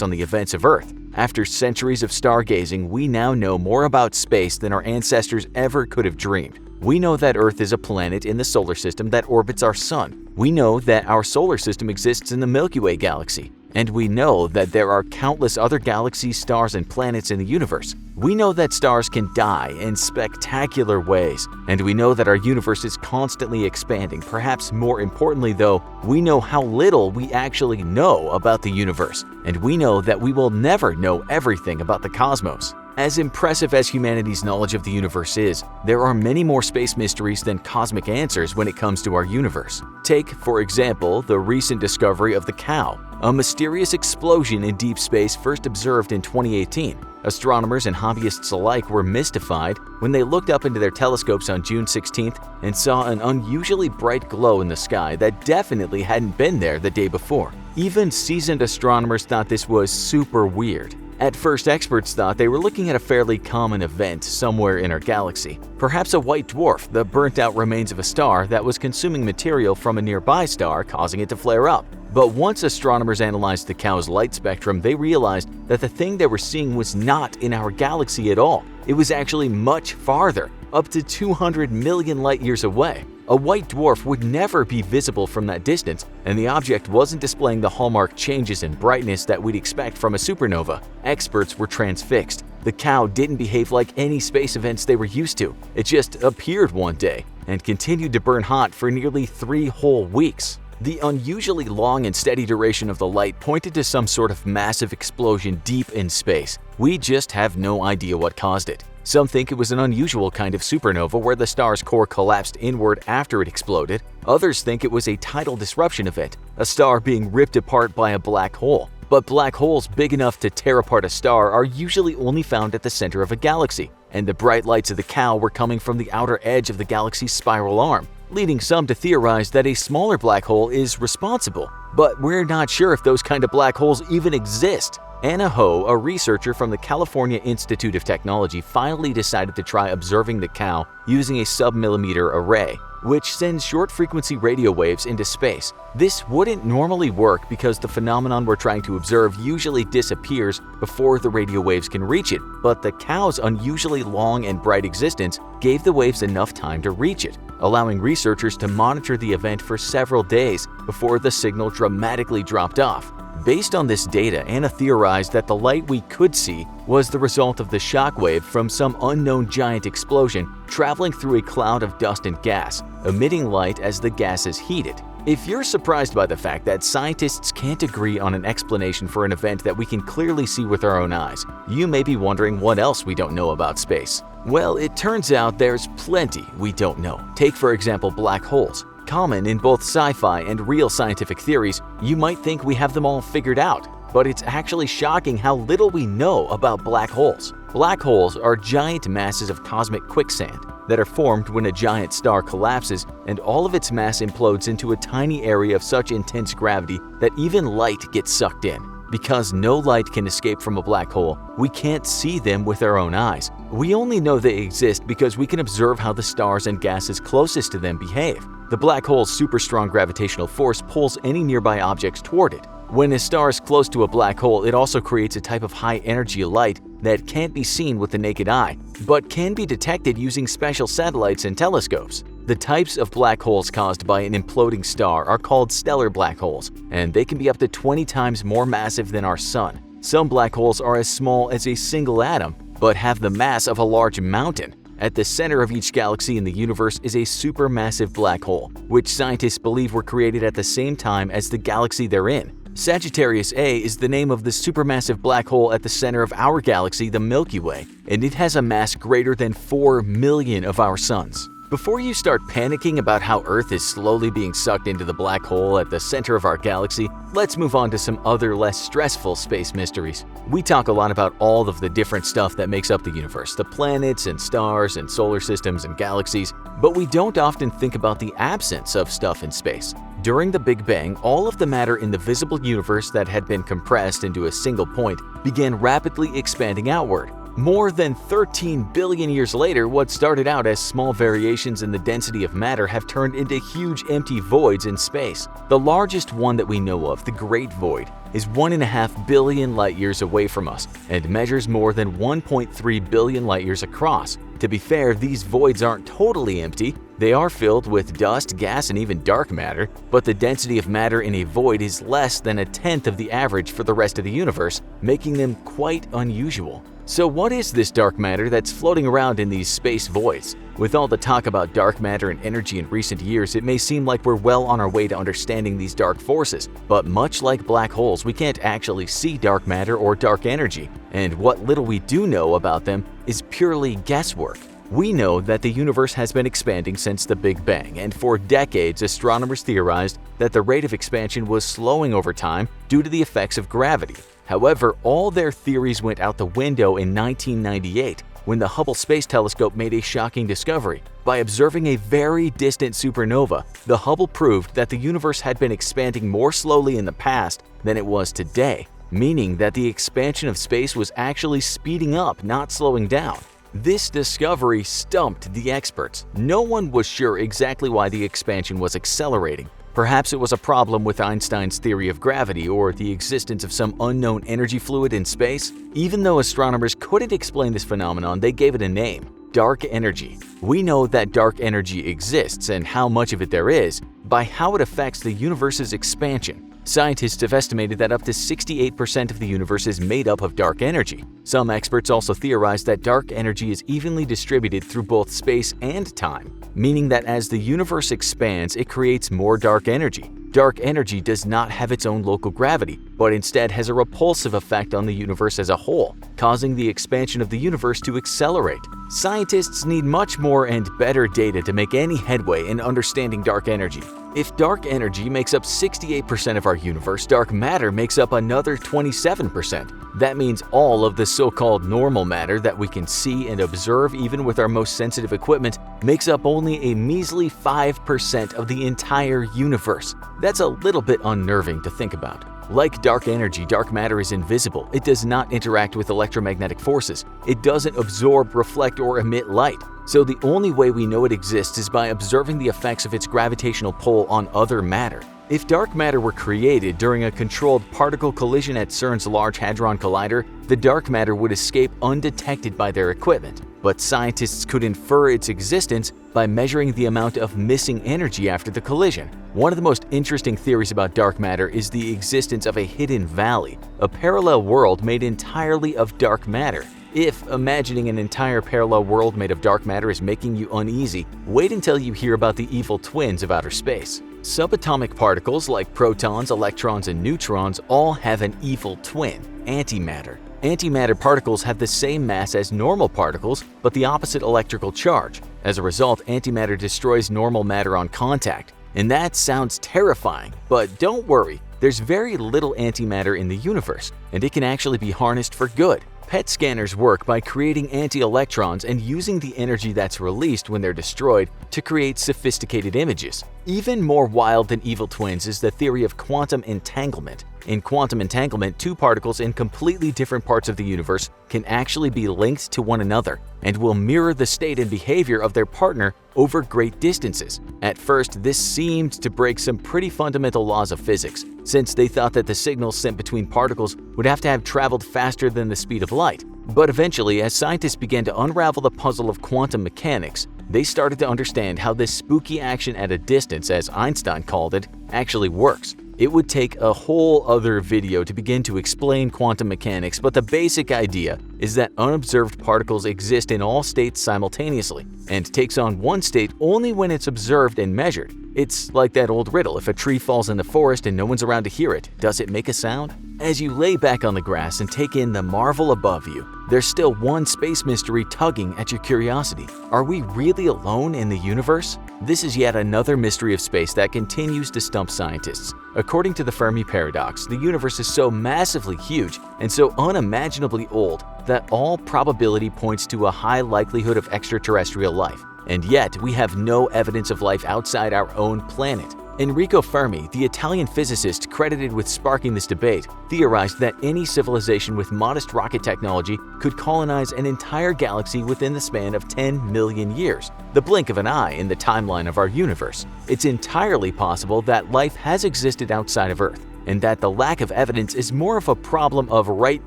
on the events of Earth. After centuries of stargazing, we now know more about space than our ancestors ever could have dreamed. We know that Earth is a planet in the solar system that orbits our sun. We know that our solar system exists in the Milky Way galaxy. And we know that there are countless other galaxies, stars, and planets in the universe. We know that stars can die in spectacular ways, and we know that our universe is constantly expanding. Perhaps more importantly though, we know how little we actually know about the universe, and we know that we will never know everything about the cosmos. As impressive as humanity's knowledge of the universe is, there are many more space mysteries than cosmic answers when it comes to our universe. Take, for example, the recent discovery of the Cow, a mysterious explosion in deep space first observed in 2018. Astronomers and hobbyists alike were mystified when they looked up into their telescopes on June 16th and saw an unusually bright glow in the sky that definitely hadn't been there the day before. Even seasoned astronomers thought this was super weird. At first, experts thought they were looking at a fairly common event somewhere in our galaxy, perhaps a white dwarf, the burnt-out remains of a star that was consuming material from a nearby star, causing it to flare up. But once astronomers analyzed the Cow's light spectrum, they realized that the thing they were seeing was not in our galaxy at all. It was actually much farther, up to 200 million light-years away. A white dwarf would never be visible from that distance, and the object wasn't displaying the hallmark changes in brightness that we'd expect from a supernova. Experts were transfixed. The cow didn't behave like any space events they were used to. It just appeared one day and continued to burn hot for nearly 3 whole weeks. The unusually long and steady duration of the light pointed to some sort of massive explosion deep in space. We just have no idea what caused it. Some think it was an unusual kind of supernova where the star's core collapsed inward after it exploded. Others think it was a tidal disruption event, a star being ripped apart by a black hole. But black holes big enough to tear apart a star are usually only found at the center of a galaxy, and the bright lights of the cow were coming from the outer edge of the galaxy's spiral arm, leading some to theorize that a smaller black hole is responsible. But we're not sure if those kind of black holes even exist. Anna Ho, a researcher from the California Institute of Technology, finally decided to try observing the cow using a submillimeter array, which sends short-frequency radio waves into space. This wouldn't normally work because the phenomenon we're trying to observe usually disappears before the radio waves can reach it, but the cow's unusually long and bright existence gave the waves enough time to reach it, allowing researchers to monitor the event for several days before the signal dramatically dropped off. Based on this data, Anna theorized that the light we could see was the result of the shockwave from some unknown giant explosion traveling through a cloud of dust and gas, emitting light as the gas is heated. If you're surprised by the fact that scientists can't agree on an explanation for an event that we can clearly see with our own eyes, you may be wondering what else we don't know about space. Well, it turns out there's plenty we don't know. Take, for example, black holes. Common in both sci-fi and real scientific theories, you might think we have them all figured out, but it's actually shocking how little we know about black holes. Black holes are giant masses of cosmic quicksand that are formed when a giant star collapses and all of its mass implodes into a tiny area of such intense gravity that even light gets sucked in. Because no light can escape from a black hole, we can't see them with our own eyes. We only know they exist because we can observe how the stars and gases closest to them behave. The black hole's super strong gravitational force pulls any nearby objects toward it. When a star is close to a black hole, it also creates a type of high-energy light that can't be seen with the naked eye, but can be detected using special satellites and telescopes. The types of black holes caused by an imploding star are called stellar black holes, and they can be up to 20 times more massive than our Sun. Some black holes are as small as a single atom, but have the mass of a large mountain. At the center of each galaxy in the universe is a supermassive black hole, which scientists believe were created at the same time as the galaxy they're in. Sagittarius A is the name of the supermassive black hole at the center of our galaxy, the Milky Way, and it has a mass greater than 4 million of our suns. Before you start panicking about how Earth is slowly being sucked into the black hole at the center of our galaxy, let's move on to some other less stressful space mysteries. We talk a lot about all of the different stuff that makes up the universe, the planets and stars and solar systems and galaxies, but we don't often think about the absence of stuff in space. During the Big Bang, all of the matter in the visible universe that had been compressed into a single point began rapidly expanding outward. More than 13 billion years later, what started out as small variations in the density of matter have turned into huge empty voids in space. The largest one that we know of, the Great Void, is 1.5 billion light-years away from us and measures more than 1.3 billion light-years across. To be fair, these voids aren't totally empty. They are filled with dust, gas, and even dark matter, but the density of matter in a void is less than 1/10 of the average for the rest of the universe, making them quite unusual. So what is this dark matter that's floating around in these space voids? With all the talk about dark matter and energy in recent years, it may seem like we're well on our way to understanding these dark forces, but much like black holes, we can't actually see dark matter or dark energy, and what little we do know about them is purely guesswork. We know that the universe has been expanding since the Big Bang, and for decades, astronomers theorized that the rate of expansion was slowing over time due to the effects of gravity. However, all their theories went out the window in 1998 when the Hubble Space Telescope made a shocking discovery. By observing a very distant supernova, the Hubble proved that the universe had been expanding more slowly in the past than it was today, meaning that the expansion of space was actually speeding up, not slowing down. This discovery stumped the experts. No one was sure exactly why the expansion was accelerating. Perhaps it was a problem with Einstein's theory of gravity or the existence of some unknown energy fluid in space. Even though astronomers couldn't explain this phenomenon, they gave it a name: dark energy. We know that dark energy exists and how much of it there is by how it affects the universe's expansion. Scientists have estimated that up to 68% of the universe is made up of dark energy. Some experts also theorize that dark energy is evenly distributed through both space and time, meaning that as the universe expands, it creates more dark energy. Dark energy does not have its own local gravity, but instead has a repulsive effect on the universe as a whole, causing the expansion of the universe to accelerate. Scientists need much more and better data to make any headway in understanding dark energy. If dark energy makes up 68% of our universe, dark matter makes up another 27%. That means all of the so-called normal matter that we can see and observe even with our most sensitive equipment makes up only a measly 5% of the entire universe. That's a little bit unnerving to think about. Like dark energy, dark matter is invisible. It does not interact with electromagnetic forces. It doesn't absorb, reflect, or emit light. So the only way we know it exists is by observing the effects of its gravitational pull on other matter. If dark matter were created during a controlled particle collision at CERN's Large Hadron Collider, the dark matter would escape undetected by their equipment. But scientists could infer its existence by measuring the amount of missing energy after the collision. One of the most interesting theories about dark matter is the existence of a hidden valley, a parallel world made entirely of dark matter. If imagining an entire parallel world made of dark matter is making you uneasy, wait until you hear about the evil twins of outer space. Subatomic particles like protons, electrons, and neutrons all have an evil twin, antimatter. Antimatter particles have the same mass as normal particles, but the opposite electrical charge. As a result, antimatter destroys normal matter on contact. And that sounds terrifying, but don't worry, there's very little antimatter in the universe, and it can actually be harnessed for good. PET scanners work by creating anti-electrons and using the energy that's released when they're destroyed to create sophisticated images. Even more wild than evil twins is the theory of quantum entanglement. In quantum entanglement, two particles in completely different parts of the universe can actually be linked to one another and will mirror the state and behavior of their partner over great distances. At first, this seemed to break some pretty fundamental laws of physics, since they thought that the signals sent between particles would have to have traveled faster than the speed of light. But eventually, as scientists began to unravel the puzzle of quantum mechanics, they started to understand how this spooky action at a distance, as Einstein called it, actually works. It would take a whole other video to begin to explain quantum mechanics, but the basic idea is that unobserved particles exist in all states simultaneously, and takes on one state only when it's observed and measured. It's like that old riddle: if a tree falls in the forest and no one's around to hear it, does it make a sound? As you lay back on the grass and take in the marvel above you, there's still one space mystery tugging at your curiosity. Are we really alone in the universe? This is yet another mystery of space that continues to stump scientists. According to the Fermi paradox, the universe is so massively huge and so unimaginably old that all probability points to a high likelihood of extraterrestrial life. And yet, we have no evidence of life outside our own planet. Enrico Fermi, the Italian physicist credited with sparking this debate, theorized that any civilization with modest rocket technology could colonize an entire galaxy within the span of 10 million years, the blink of an eye in the timeline of our universe. It's entirely possible that life has existed outside of Earth, and that the lack of evidence is more of a problem of right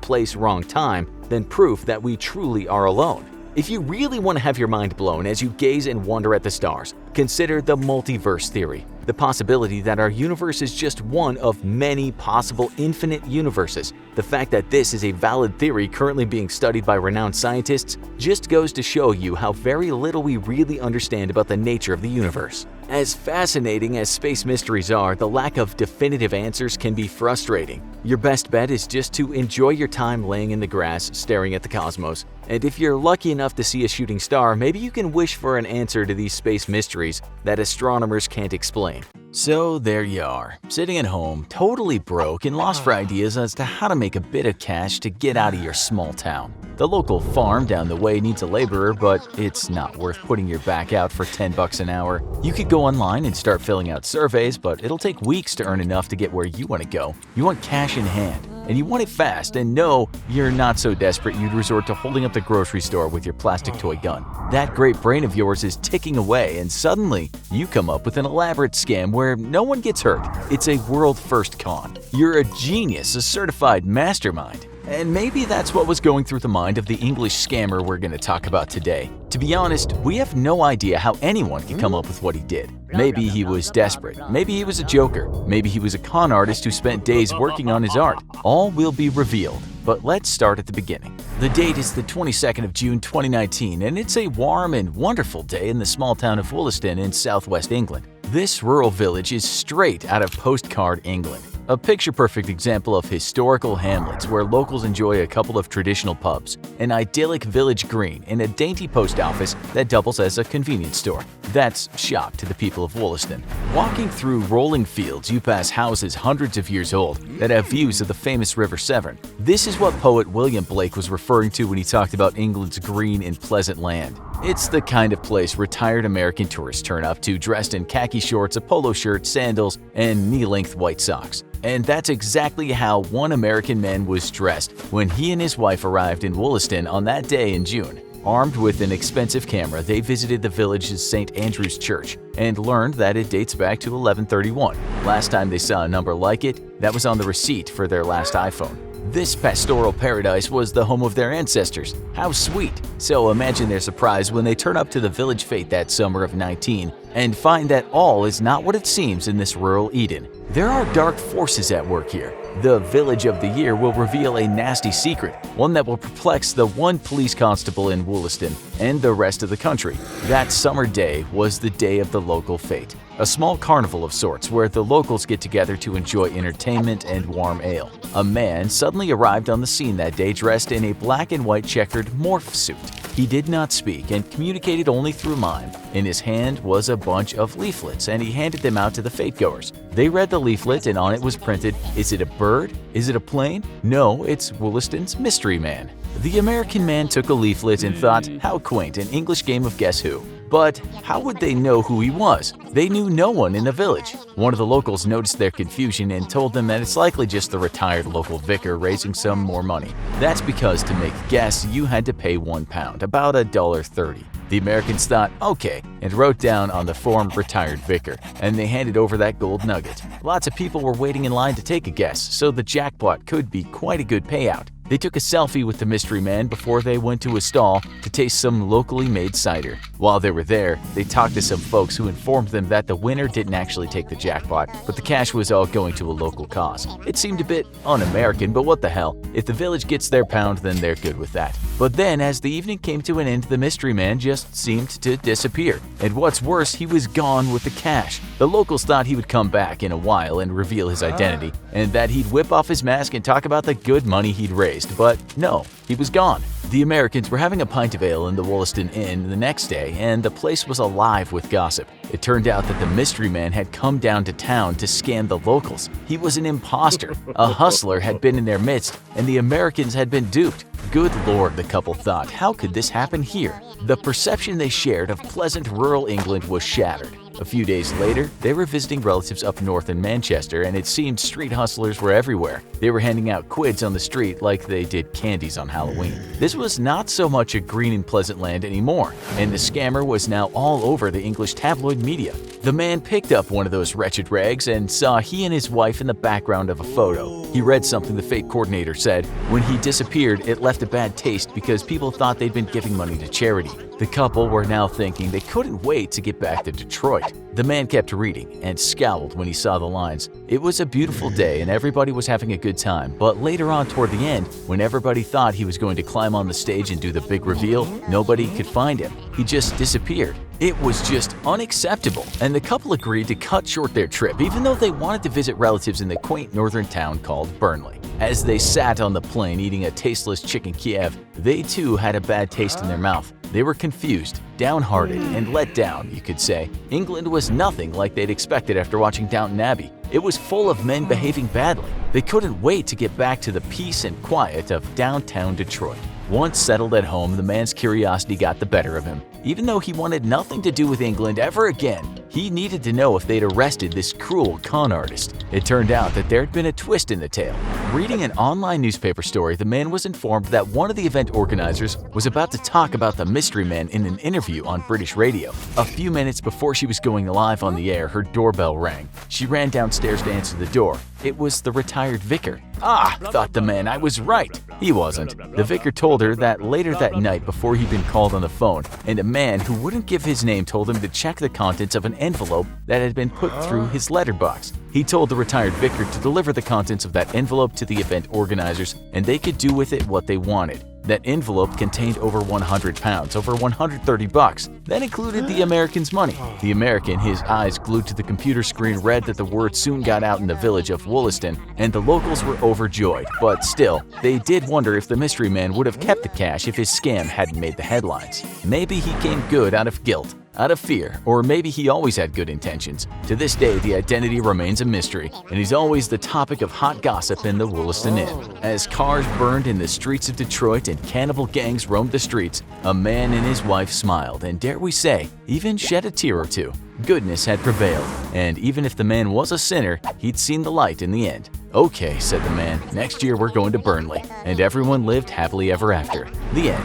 place, wrong time than proof that we truly are alone. If you really want to have your mind blown as you gaze and wonder at the stars, consider the multiverse theory, the possibility that our universe is just one of many possible infinite universes. The fact that this is a valid theory currently being studied by renowned scientists just goes to show you how very little we really understand about the nature of the universe. As fascinating as space mysteries are, the lack of definitive answers can be frustrating. Your best bet is just to enjoy your time laying in the grass staring at the cosmos. And if you're lucky enough to see a shooting star, maybe you can wish for an answer to these space mysteries that astronomers can't explain. So there you are, sitting at home, totally broke and lost for ideas as to how to make a bit of cash to get out of your small town. The local farm down the way needs a laborer, but it's not worth putting your back out for $10 an hour. You could go online and start filling out surveys, but it'll take weeks to earn enough to get where you want to go. You want cash in hand, and you want it fast, and no, you're not so desperate you'd resort to holding up the grocery store with your plastic toy gun. That great brain of yours is ticking away, and suddenly you come up with an elaborate scam where no one gets hurt. It's a world-first con. You're a genius, a certified mastermind. And maybe that's what was going through the mind of the English scammer we're going to talk about today. To be honest, we have no idea how anyone could come up with what he did. Maybe he was desperate, maybe he was a joker, maybe he was a con artist who spent days working on his art. All will be revealed, but let's start at the beginning. The date is the 22nd of June 2019, and it's a warm and wonderful day in the small town of Wollaston in southwest England. This rural village is straight out of postcard England. A picture-perfect example of historical hamlets where locals enjoy a couple of traditional pubs, an idyllic village green, and a dainty post office that doubles as a convenience store. That's shock to the people of Wollaston. Walking through rolling fields, you pass houses hundreds of years old that have views of the famous River Severn. This is what poet William Blake was referring to when he talked about England's green and pleasant land. It's the kind of place retired American tourists turn up to dressed in khaki shorts, a polo shirt, sandals, and knee-length white socks. And that's exactly how one American man was dressed when he and his wife arrived in Wollaston on that day in June. Armed with an expensive camera, they visited the village's St. Andrew's Church and learned that it dates back to 1131. Last time they saw a number like it, that was on the receipt for their last iPhone. This pastoral paradise was the home of their ancestors. How sweet! So imagine their surprise when they turn up to the village fete that summer of 19 and find that all is not what it seems in this rural Eden. There are dark forces at work here. The Village of the Year will reveal a nasty secret, one that will perplex the one police constable in Wollaston and the rest of the country. That summer day was the day of the local fete, a small carnival of sorts where the locals get together to enjoy entertainment and warm ale. A man suddenly arrived on the scene that day dressed in a black and white checkered morph suit. He did not speak and communicated only through mime. In his hand was a bunch of leaflets and he handed them out to the fete-goers. They read the leaflet and on it was printed, "Is it a bird? Is it a plane? No, it's Wollaston's Mystery Man." The American man took a leaflet and thought, how quaint, an English game of Guess Who. But how would they know who he was? They knew no one in the village. One of the locals noticed their confusion and told them that it's likely just the retired local vicar raising some more money. That's because to make a guess, you had to pay £1, about $1.30. The Americans thought, okay, and wrote down on the form retired vicar, and they handed over that gold nugget. Lots of people were waiting in line to take a guess, so the jackpot could be quite a good payout. They took a selfie with the mystery man before they went to a stall to taste some locally made cider. While they were there, they talked to some folks who informed them that the winner didn't actually take the jackpot, but the cash was all going to a local cause. It seemed a bit un-American, but what the hell? If the village gets their pound, then they're good with that. But then, as the evening came to an end, the mystery man just seemed to disappear. And what's worse, he was gone with the cash. The locals thought he would come back in a while and reveal his identity, and that he'd whip off his mask and talk about the good money he'd raised. But no, he was gone. The Americans were having a pint of ale in the Wollaston Inn the next day, and the place was alive with gossip. It turned out that the mystery man had come down to town to scam the locals. He was an imposter. A hustler had been in their midst, and the Americans had been duped. Good Lord, the couple thought, how could this happen here? The perception they shared of pleasant rural England was shattered. A few days later, they were visiting relatives up north in Manchester, and it seemed street hustlers were everywhere. They were handing out quids on the street like they did candies on Halloween. This was not so much a green and pleasant land anymore, and the scammer was now all over the English tabloid media. The man picked up one of those wretched rags and saw he and his wife in the background of a photo. He read something the fate coordinator said. When he disappeared, it left a bad taste because people thought they'd been giving money to charity. The couple were now thinking they couldn't wait to get back to Detroit. The man kept reading and scowled when he saw the lines. It was a beautiful day and everybody was having a good time, but later on toward the end, when everybody thought he was going to climb on the stage and do the big reveal, nobody could find him. He just disappeared. It was just unacceptable, and the couple agreed to cut short their trip even though they wanted to visit relatives in the quaint northern town called Burnley. As they sat on the plane eating a tasteless chicken Kiev, they too had a bad taste in their mouth. They were confused, downhearted, and let down, you could say. England was nothing like they'd expected after watching Downton Abbey. It was full of men behaving badly. They couldn't wait to get back to the peace and quiet of downtown Detroit. Once settled at home, the man's curiosity got the better of him. Even though he wanted nothing to do with England ever again, he needed to know if they'd arrested this cruel con artist. It turned out that there'd been a twist in the tale. Reading an online newspaper story, the man was informed that one of the event organizers was about to talk about the mystery man in an interview on British radio. A few minutes before she was going live on the air, her doorbell rang. She ran downstairs to answer the door. It was the retired vicar. Ah, thought the man, I was right. He wasn't. The vicar told her that later that night before he'd been called on the phone, and a man who wouldn't give his name told him to check the contents of an envelope that had been put through his letterbox. He told the retired vicar to deliver the contents of that envelope to the event organizers and they could do with it what they wanted. That envelope contained over 100 pounds, over $130. That included the American's money. The American, his eyes glued to the computer screen, read that the word soon got out in the village of Wollaston, and the locals were overjoyed. But still, they did wonder if the mystery man would have kept the cash if his scam hadn't made the headlines. Maybe he came good out of guilt, out of fear, or maybe he always had good intentions. To this day, the identity remains a mystery, and he's always the topic of hot gossip in the Wollaston Inn. As cars burned in the streets of Detroit and cannibal gangs roamed the streets, a man and his wife smiled and, dare we say, even shed a tear or two. Goodness had prevailed, and even if the man was a sinner, he'd seen the light in the end. "Okay," said the man, "next year we're going to Burnley," and everyone lived happily ever after. The end.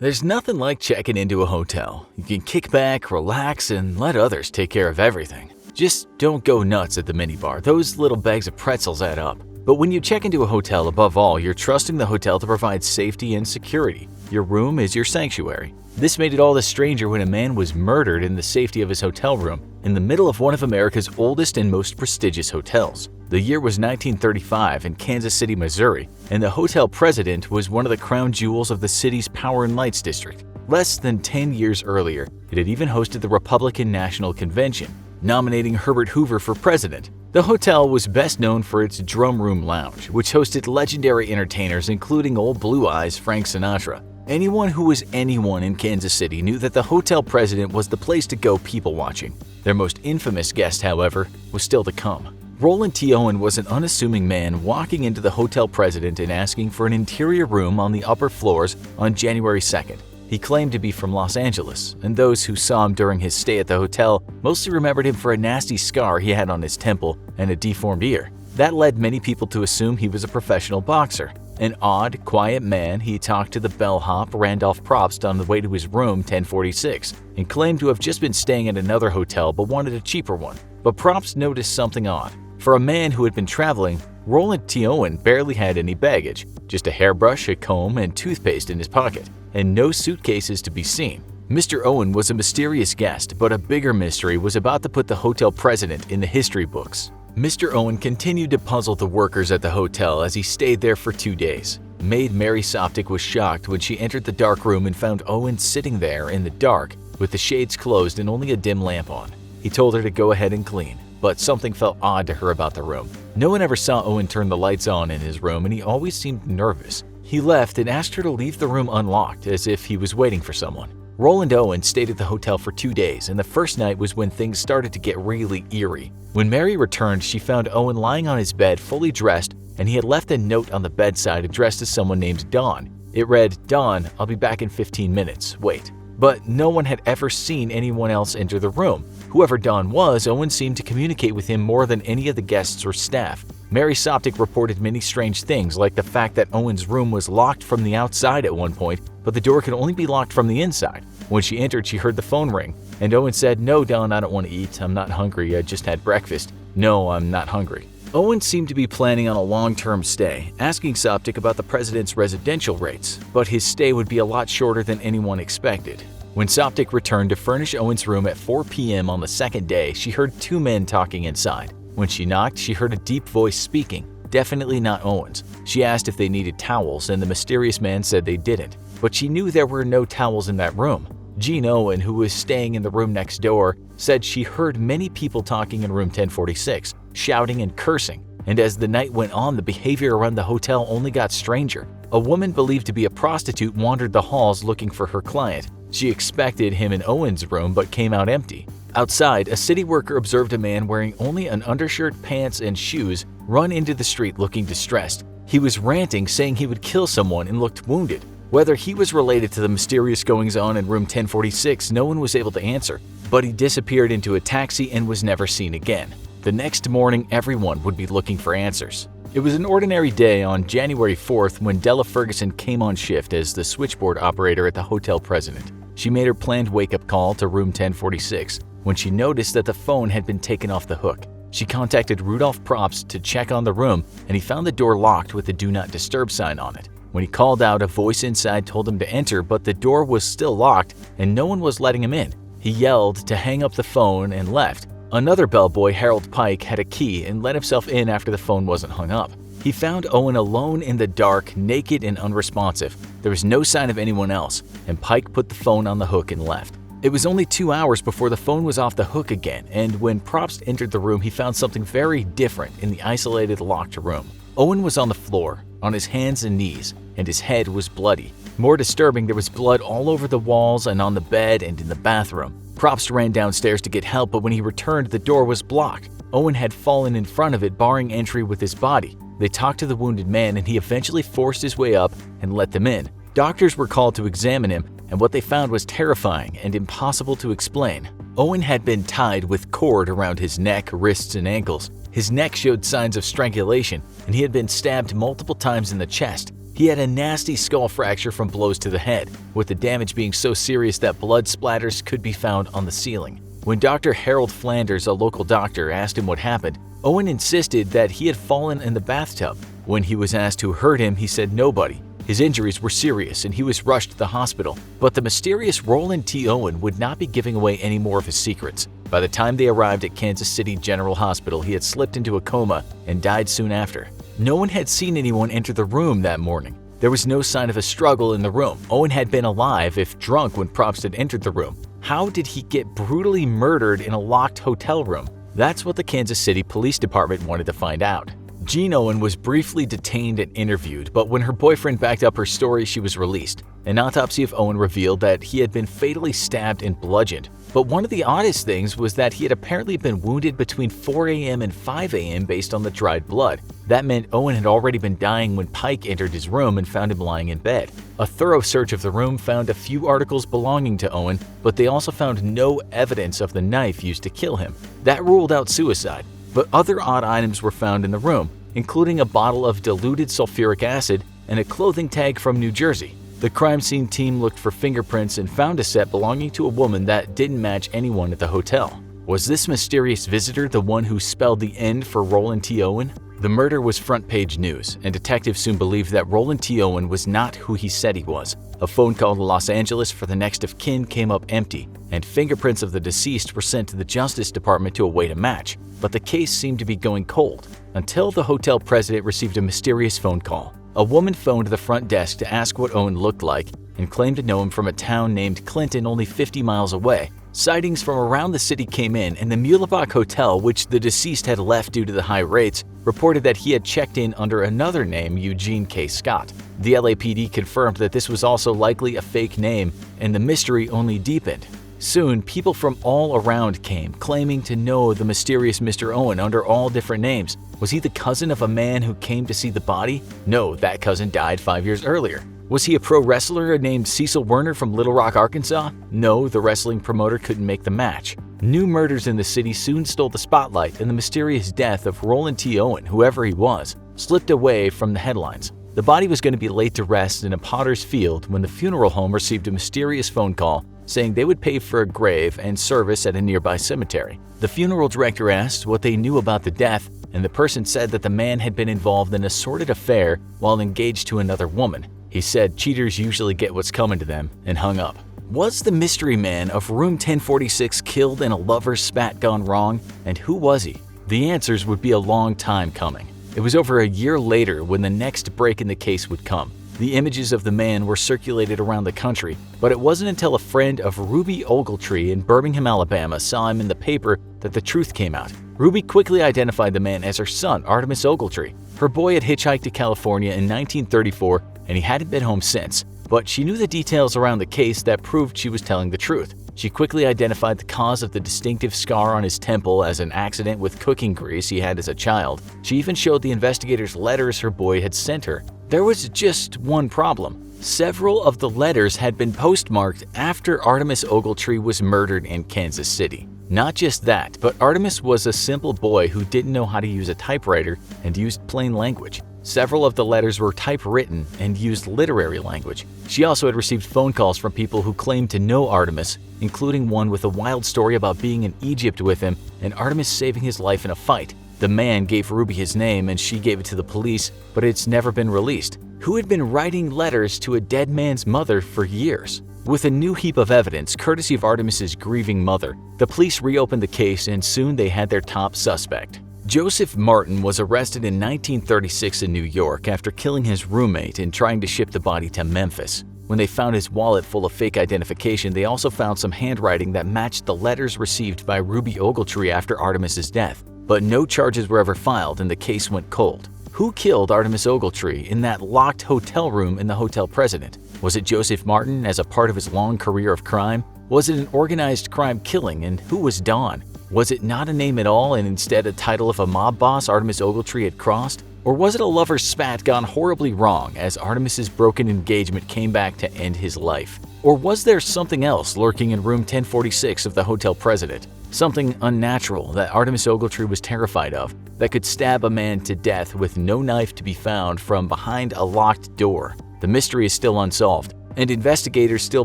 There's nothing like checking into a hotel. You can kick back, relax, and let others take care of everything. Just don't go nuts at the minibar. Those little bags of pretzels add up. But when you check into a hotel, above all, you're trusting the hotel to provide safety and security. Your room is your sanctuary. This made it all the stranger when a man was murdered in the safety of his hotel room in the middle of one of America's oldest and most prestigious hotels. The year was 1935 in Kansas City, Missouri, and the hotel president was one of the crown jewels of the city's Power and Lights district. Less than 10 years earlier, it had even hosted the Republican National Convention, nominating Herbert Hoover for president. The hotel was best known for its Drum Room Lounge, which hosted legendary entertainers including Old Blue Eyes Frank Sinatra. Anyone who was anyone in Kansas City knew that the hotel president was the place to go people watching. Their most infamous guest, however, was still to come. Roland T. Owen was an unassuming man walking into the hotel president and asking for an interior room on the upper floors on January 2nd. He claimed to be from Los Angeles, and those who saw him during his stay at the hotel mostly remembered him for a nasty scar he had on his temple and a deformed ear. That led many people to assume he was a professional boxer. An odd, quiet man, he talked to the bellhop Randolph Probst on the way to his room 1046 and claimed to have just been staying at another hotel but wanted a cheaper one. But Probst noticed something odd. For a man who had been traveling, Roland T. Owen barely had any baggage, just a hairbrush, a comb, and toothpaste in his pocket, and no suitcases to be seen. Mr. Owen was a mysterious guest, but a bigger mystery was about to put the hotel president in the history books. Mr. Owen continued to puzzle the workers at the hotel as he stayed there for 2 days. Maid Mary Soptic was shocked when she entered the dark room and found Owen sitting there in the dark with the shades closed and only a dim lamp on. He told her to go ahead and clean, but something felt odd to her about the room. No one ever saw Owen turn the lights on in his room, and he always seemed nervous. He left and asked her to leave the room unlocked as if he was waiting for someone. Roland Owen stayed at the hotel for 2 days, and the first night was when things started to get really eerie. When Mary returned, she found Owen lying on his bed fully dressed, and he had left a note on the bedside addressed to someone named Dawn. It read, "Dawn, I'll be back in 15 minutes. Wait." But no one had ever seen anyone else enter the room. Whoever Dawn was, Owen seemed to communicate with him more than any of the guests or staff. Mary Soptic reported many strange things, like the fact that Owen's room was locked from the outside at one point, but the door could only be locked from the inside. When she entered, she heard the phone ring, and Owen said, "No, Dawn, I don't want to eat. I'm not hungry. I just had breakfast." "No, I'm not hungry." Owen seemed to be planning on a long-term stay, asking Soptic about the president's residential rates, but his stay would be a lot shorter than anyone expected. When Soptic returned to furnish Owen's room at 4 p.m. on the second day, she heard 2 men talking inside. When she knocked, she heard a deep voice speaking, definitely not Owen's. She asked if they needed towels, and the mysterious man said they didn't, but she knew there were no towels in that room. Jean Owen, who was staying in the room next door, said she heard many people talking in room 1046, shouting and cursing, and as the night went on, the behavior around the hotel only got stranger. A woman believed to be a prostitute wandered the halls looking for her client. She expected him in Owen's room but came out empty. Outside, a city worker observed a man wearing only an undershirt, pants, and shoes run into the street looking distressed. He was ranting, saying he would kill someone and looked wounded. Whether he was related to the mysterious goings-on in room 1046, no one was able to answer, but he disappeared into a taxi and was never seen again. The next morning, everyone would be looking for answers. It was an ordinary day on January 4th when Della Ferguson came on shift as the switchboard operator at the hotel president. She made her planned wake-up call to room 1046 when she noticed that the phone had been taken off the hook. She contacted Rudolph Probst to check on the room, and he found the door locked with a Do Not Disturb sign on it. When he called out, a voice inside told him to enter, but the door was still locked and no one was letting him in. He yelled to hang up the phone and left. Another bellboy, Harold Pike, had a key and let himself in after the phone wasn't hung up. He found Owen alone in the dark, naked and unresponsive. There was no sign of anyone else, and Pike put the phone on the hook and left. It was only 2 hours before the phone was off the hook again, and when Probst entered the room, he found something very different in the isolated, locked room. Owen was on the floor, on his hands and knees, and his head was bloody. More disturbing, there was blood all over the walls and on the bed and in the bathroom. Probst ran downstairs to get help, but when he returned, the door was blocked. Owen had fallen in front of it, barring entry with his body. They talked to the wounded man, and he eventually forced his way up and let them in. Doctors were called to examine him, and what they found was terrifying and impossible to explain. Owen had been tied with cord around his neck, wrists, and ankles. His neck showed signs of strangulation, and he had been stabbed multiple times in the chest. He had a nasty skull fracture from blows to the head, with the damage being so serious that blood splatters could be found on the ceiling. When Dr. Harold Flanders, a local doctor, asked him what happened, Owen insisted that he had fallen in the bathtub. When he was asked who hurt him, he said nobody. His injuries were serious and he was rushed to the hospital, but the mysterious Roland T. Owen would not be giving away any more of his secrets. By the time they arrived at Kansas City General Hospital, he had slipped into a coma and died soon after. No one had seen anyone enter the room that morning. There was no sign of a struggle in the room. Owen had been alive, if drunk, when Probst had entered the room. How did he get brutally murdered in a locked hotel room? That's what the Kansas City Police Department wanted to find out. Jean Owen was briefly detained and interviewed, but when her boyfriend backed up her story, she was released. An autopsy of Owen revealed that he had been fatally stabbed and bludgeoned. But one of the oddest things was that he had apparently been wounded between 4 a.m. and 5 a.m. based on the dried blood. That meant Owen had already been dying when Pike entered his room and found him lying in bed. A thorough search of the room found a few articles belonging to Owen, but they also found no evidence of the knife used to kill him. That ruled out suicide. But other odd items were found in the room, including a bottle of diluted sulfuric acid and a clothing tag from New Jersey. The crime scene team looked for fingerprints and found a set belonging to a woman that didn't match anyone at the hotel. Was this mysterious visitor the one who spelled the end for Roland T. Owen? The murder was front-page news, and detectives soon believed that Roland T. Owen was not who he said he was. A phone call to Los Angeles for the next of kin came up empty, and fingerprints of the deceased were sent to the Justice Department to await a match. But the case seemed to be going cold, until the hotel president received a mysterious phone call. A woman phoned the front desk to ask what Owen looked like and claimed to know him from a town named Clinton only 50 miles away. Sightings from around the city came in, and the Mulebach Hotel, which the deceased had left due to the high rates, reported that he had checked in under another name, Eugene K. Scott. The LAPD confirmed that this was also likely a fake name, and the mystery only deepened. Soon, people from all around came, claiming to know the mysterious Mr. Owen under all different names. Was he the cousin of a man who came to see the body? No, that cousin died 5 years earlier. Was he a pro wrestler named Cecil Werner from Little Rock, Arkansas? No, the wrestling promoter couldn't make the match. New murders in the city soon stole the spotlight, and the mysterious death of Roland T. Owen, whoever he was, slipped away from the headlines. The body was going to be laid to rest in a potter's field when the funeral home received a mysterious phone call saying they would pay for a grave and service at a nearby cemetery. The funeral director asked what they knew about the death, and the person said that the man had been involved in a sordid affair while engaged to another woman. He said cheaters usually get what's coming to them, and hung up. Was the mystery man of room 1046 killed in a lover's spat gone wrong, and who was he? The answers would be a long time coming. It was over a year later when the next break in the case would come. The images of the man were circulated around the country, but it wasn't until a friend of Ruby Ogletree in Birmingham, Alabama saw him in the paper that the truth came out. Ruby quickly identified the man as her son, Artemis Ogletree. Her boy had hitchhiked to California in 1934, and he hadn't been home since, but she knew the details around the case that proved she was telling the truth. She quickly identified the cause of the distinctive scar on his temple as an accident with cooking grease he had as a child. She even showed the investigators letters her boy had sent her. There was just one problem. Several of the letters had been postmarked after Artemis Ogletree was murdered in Kansas City. Not just that, but Artemis was a simple boy who didn't know how to use a typewriter and used plain language. Several of the letters were typewritten and used literary language. She also had received phone calls from people who claimed to know Artemis, including one with a wild story about being in Egypt with him and Artemis saving his life in a fight. The man gave Ruby his name and she gave it to the police, but it's never been released. who had been writing letters to a dead man's mother for years. With a new heap of evidence, courtesy of Artemis's grieving mother, the police reopened the case and soon they had their top suspect. Joseph Martin was arrested in 1936 in New York after killing his roommate and trying to ship the body to Memphis. When they found his wallet full of fake identification, they also found some handwriting that matched the letters received by Ruby Ogletree after Artemis's death. But no charges were ever filed and the case went cold. Who killed Artemis Ogletree in that locked hotel room in the Hotel President? Was it Joseph Martin as a part of his long career of crime? Was it an organized crime killing, and who was Dawn? Was it not a name at all and instead a title of a mob boss Artemis Ogletree had crossed? Or was it a lover's spat gone horribly wrong as Artemis's broken engagement came back to end his life? Or was there something else lurking in room 1046 of the Hotel President? Something unnatural that Artemis Ogletree was terrified of, that could stab a man to death with no knife to be found from behind a locked door. The mystery is still unsolved, and investigators still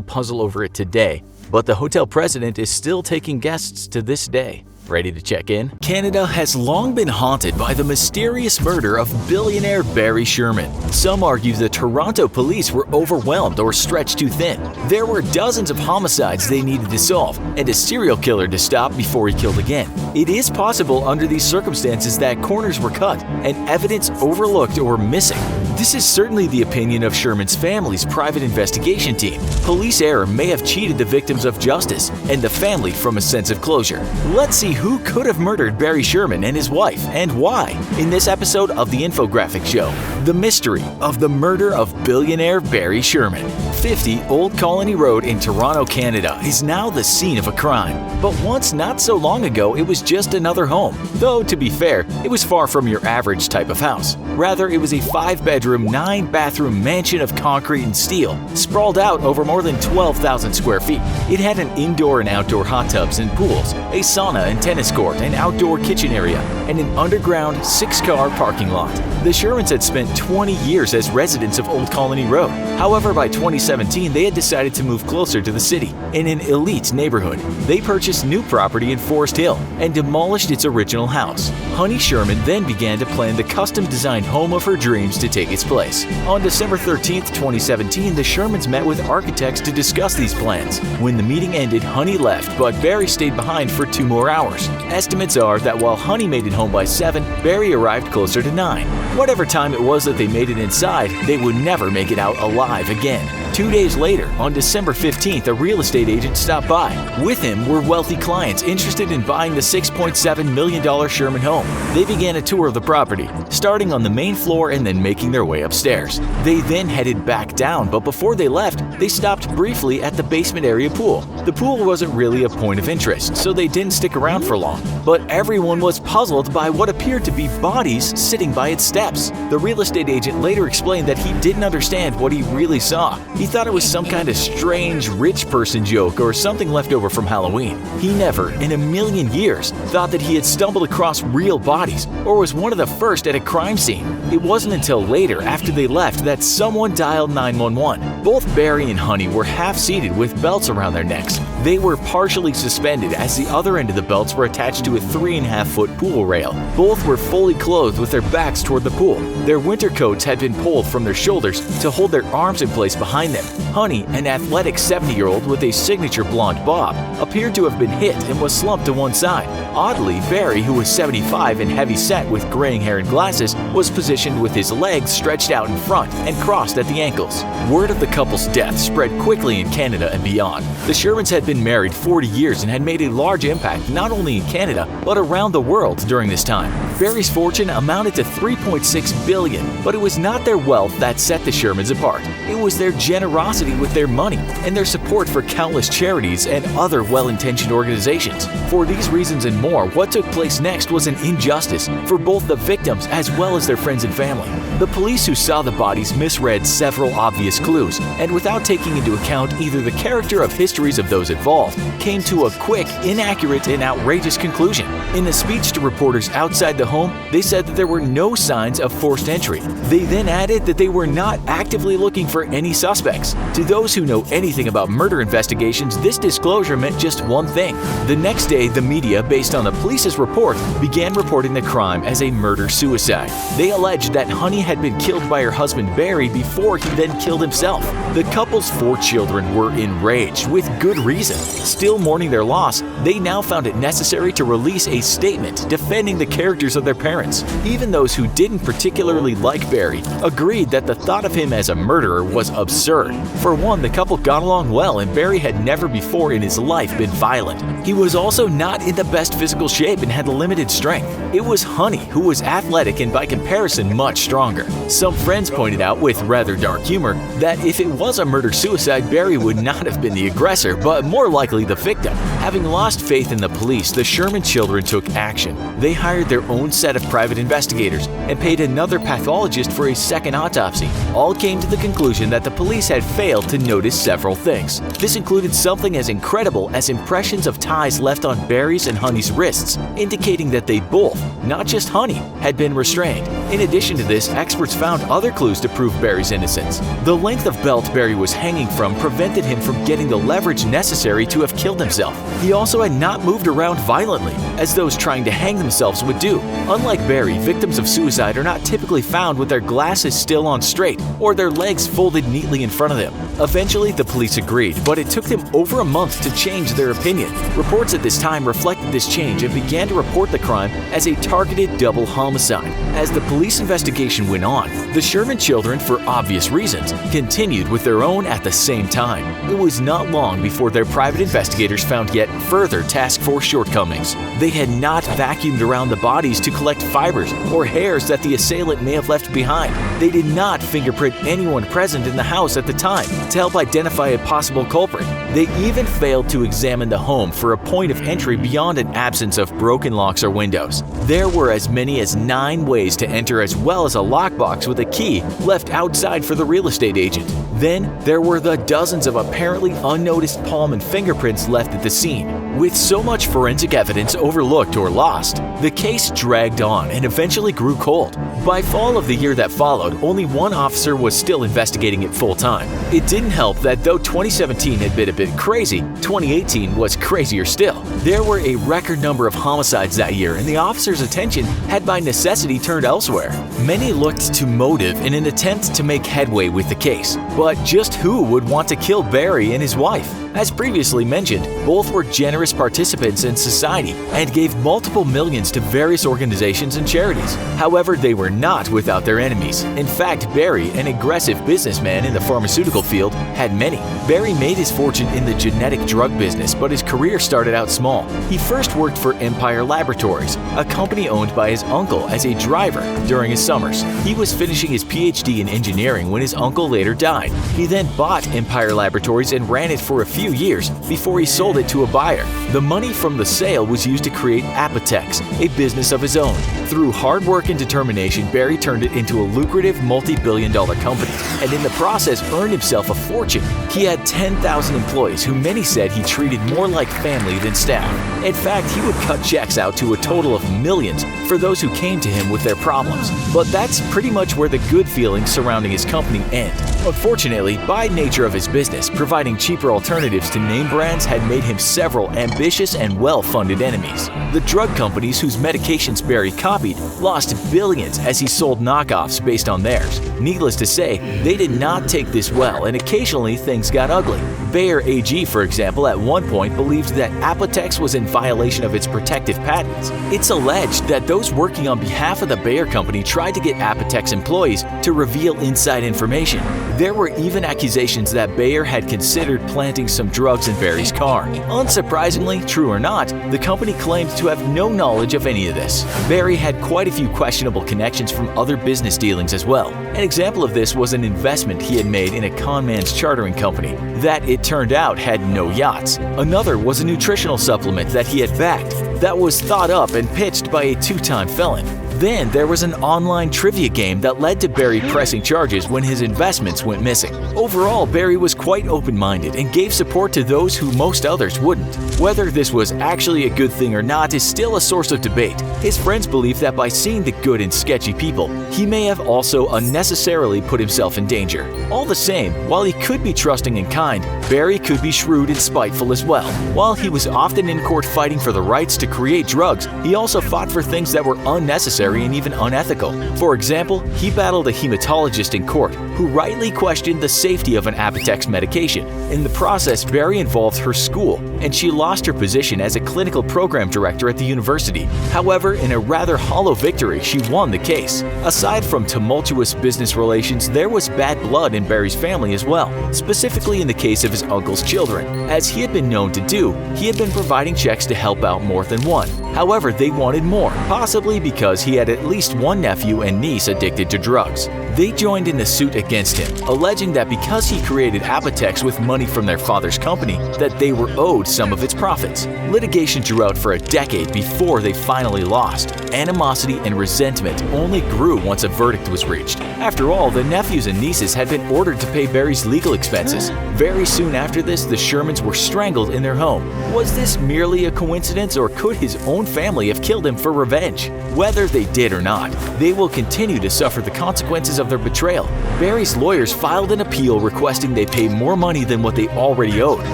puzzle over it today, but the Hotel President is still taking guests to this day. Ready to check in? Canada has long been haunted by the mysterious murder of billionaire Barry Sherman. Some argue the Toronto police were overwhelmed or stretched too thin. There were dozens of homicides they needed to solve, and a serial killer to stop before he killed again. It is possible under these circumstances that corners were cut and evidence overlooked or missing. This is certainly the opinion of Sherman's family's private investigation team. Police error may have cheated the victims of justice and the family from a sense of closure. Let's see who could have murdered Barry Sherman and his wife, and why, in this episode of The Infographic Show. The mystery of the murder of billionaire Barry Sherman. 50 Old Colony Road in Toronto, Canada is now the scene of a crime. But once not so long ago, it was just another home. Though, to be fair, it was far from your average type of house. Rather, it was a 5-bedroom, 9-bathroom mansion of concrete and steel, sprawled out over more than 12,000 square feet. It had an indoor and outdoor hot tubs and pools, a sauna and tennis court, an outdoor kitchen area, and an underground 6-car parking lot. The Shermans had spent 20 years as residents of Old Colony Road. However, by 2017, they had decided to move closer to the city, in an elite neighborhood. They purchased new property in Forest Hill and demolished its original house. Honey Sherman then began to plan the custom-designed home of her dreams to take its place. On December 13, 2017, the Shermans met with architects to discuss these plans. When the meeting ended, Honey left, but Barry stayed behind for 2 more hours. Estimates are that while Honey made it home by 7, Barry arrived closer to 9. Whatever time it was that they made it inside, they would never make it out alive again. 2 days later, on December 15th, a real estate agent stopped by. With him were wealthy clients interested in buying the $6.7 million Sherman home. They began a tour of the property, starting on the main floor and then making their way upstairs. They then headed back down, but before they left, they stopped briefly at the basement area pool. The pool wasn't really a point of interest, so they didn't stick around for long. But everyone was puzzled by what appeared to be bodies sitting by its steps. The real estate agent later explained that he didn't understand what he really saw. He thought it was some kind of strange rich person joke or something left over from Halloween. He never, in a million years, thought that he had stumbled across real bodies or was one of the first at a crime scene. It wasn't until later, after they left, that someone dialed 911. Both Barry and Honey were half-seated with belts around their necks. They were partially suspended as the other end of the belts were attached to a 3.5-foot pool rail. Both were fully clothed with their backs toward the pool. Their winter coats had been pulled from their shoulders to hold their arms in place behind them. Honey, an athletic 70-year-old with a signature blonde bob, appeared to have been hit and was slumped to one side. Oddly, Barry, who was 75 and heavy-set with graying hair and glasses, was positioned with his legs stretched out in front and crossed at the ankles. Word of the couple's death spread quickly in Canada and beyond. The Shermans had been married 40 years and had made a large impact not only in Canada, but around the world during this time. Barry's fortune amounted to $3.6 billion, but it was not their wealth that set the Shermans apart. It was their generosity with their money and their support for countless charities and other well-intentioned organizations. For these reasons and more, what took place next was an injustice for both the victims as well as their friends and family. The police who saw the bodies misread several obvious clues, and without taking into account either the character of histories of those involved, came to a quick, inaccurate, and outrageous conclusion. In a speech to reporters outside the home, they said that there were no signs of forced entry. They then added that they were not actively looking for any suspects. To those who know anything about murder investigations, this disclosure meant just one thing. The next day, the media, based on the police's report, began reporting the crime as a murder-suicide. They alleged that Honey had been killed by her husband Barry before he then killed himself. The couple's 4 children were enraged, with good reason. Still mourning their loss, they now found it necessary to release a statement defending the characters of their parents. Even those who didn't particularly like Barry agreed that the thought of him as a murderer was absurd. For one, the couple got along well, and Barry had never before in his life been violent. He was also not in the best physical shape and had limited strength. It was Honey who was athletic and by comparison much stronger. Some friends pointed out with rather dark humor that if it was a murder-suicide, Barry would not have been the aggressor, but more likely the victim. Having lost faith in the police, the Sherman children took action. They hired their own set of private investigators and paid another pathologist for a second autopsy. All came to the conclusion that the police had failed to notice several things. This included something as incredible as impressions of ties left on Barry's and Honey's wrists, indicating that they both, not just Honey, had been restrained. In addition to this, experts found other clues to prove Barry's innocence. The length of belt Barry was hanging from prevented him from getting the leverage necessary to have killed himself. He also had not moved around violently, as those trying to hang themselves would do. Unlike Barry, victims of suicide are not typically found with their glasses still on straight or their legs folded neatly in front of them. Eventually, the police agreed, but it took them over a month to change their opinion. Reports at this time reflected this change and began to report the crime as a targeted double homicide. As the police investigation went on, the Sherman children, for obvious reasons, continued with their own at the same time. It was not long before their private investigators found yet further task force shortcomings. They had not vacuumed around the bodies to collect fibers or hairs that the assailant may have left behind. They did not fingerprint anyone present in the house at the time to help identify a possible culprit. They even failed to examine the home for a point of entry beyond an absence of broken locks or windows. There were as many as 9 ways to enter, as well as a lockbox with a key left outside for the real estate agent. Then there were the dozens of apparently unnoticed palm and fingerprints left at the scene. With so much forensic evidence overlooked or lost, the case dragged on and eventually grew cold. By fall of the year that followed, only one officer was still investigating it full-time. It didn't help that though 2017 had been a bit crazy, 2018 was crazier still. There were a record number of homicides that year, and the officer's attention had by necessity turned elsewhere. Many looked to motive in an attempt to make headway with the case. But just who would want to kill Barry and his wife? As previously mentioned, both were generous participants in society and gave multiple millions to various organizations and charities. However, they were not without their enemies. In fact, Barry, an aggressive businessman in the pharmaceutical field, had many. Barry made his fortune in the genetic drug business, but his career started out small. He first worked for Empire Laboratories, a company owned by his uncle, as a driver during his summers. He was finishing his PhD in engineering when his uncle later died. He then bought Empire Laboratories and ran it for a few years before he sold it to a buyer. The money from the sale was used to create Apotex, a business of his own. Through hard work and determination, Barry turned it into a lucrative multi-billion-dollar company, and in the process earned himself a fortune. He had 10,000 employees who many said he treated more like family than staff. In fact, he would cut checks out to a total of millions for those who came to him with their problems. But that's pretty much where the good feelings surrounding his company end. Unfortunately, by nature of his business, providing cheaper alternatives to name brands had made him several ambitious and well-funded enemies. The drug companies whose medications Barry copied lost billions as he sold knockoffs based on theirs. Needless to say, they did not take this well, and occasionally things got ugly. Bayer AG, for example, at one point believed that Apotex was in violation of its protective patents. It's alleged that those working on behalf of the Bayer company tried to get Apotex employees to reveal inside information. There were even accusations that Bayer had considered planting some drugs in Barry's car. Unsurprisingly, true or not, the company claimed to have no knowledge of any of this. Barry had quite a few questionable connections from other business dealings as well. An example of this was an investment he had made in a conman's chartering company that, it turned out, had no yachts. Another was a nutritional supplement that he had backed that was thought up and pitched by a 2-time felon. Then there was an online trivia game that led to Barry pressing charges when his investments went missing. Overall, Barry was quite open-minded and gave support to those who most others wouldn't. Whether this was actually a good thing or not is still a source of debate. His friends believe that by seeing the good in sketchy people, he may have also unnecessarily put himself in danger. All the same, while he could be trusting and kind, Barry could be shrewd and spiteful as well. While he was often in court fighting for the rights to create drugs, he also fought for things that were unnecessary and even unethical. For example, he battled a hematologist in court who rightly questioned the safety of an Apotex medication. In the process, Barry involved her school, and she lost her position as a clinical program director at the university. However, in a rather hollow victory, she won the case. Aside from tumultuous business relations, there was bad blood in Barry's family as well, specifically in the case of his uncle's children. As he had been known to do, he had been providing checks to help out more than one. However, they wanted more, possibly because he had at least one nephew and niece addicted to drugs. They joined in a suit against him, alleging that because he created Apotex with money from their father's company, that they were owed some of its profits. Litigation drew out for a decade before they finally lost. Animosity and resentment only grew once a verdict was reached. After all, the nephews and nieces had been ordered to pay Barry's legal expenses. Very soon after this, the Shermans were strangled in their home. Was this merely a coincidence, or could his own family have killed him for revenge? Whether they did or not, they will continue to suffer the consequences of their betrayal. Barry's lawyers filed an appeal requesting they pay more money than what they already owed,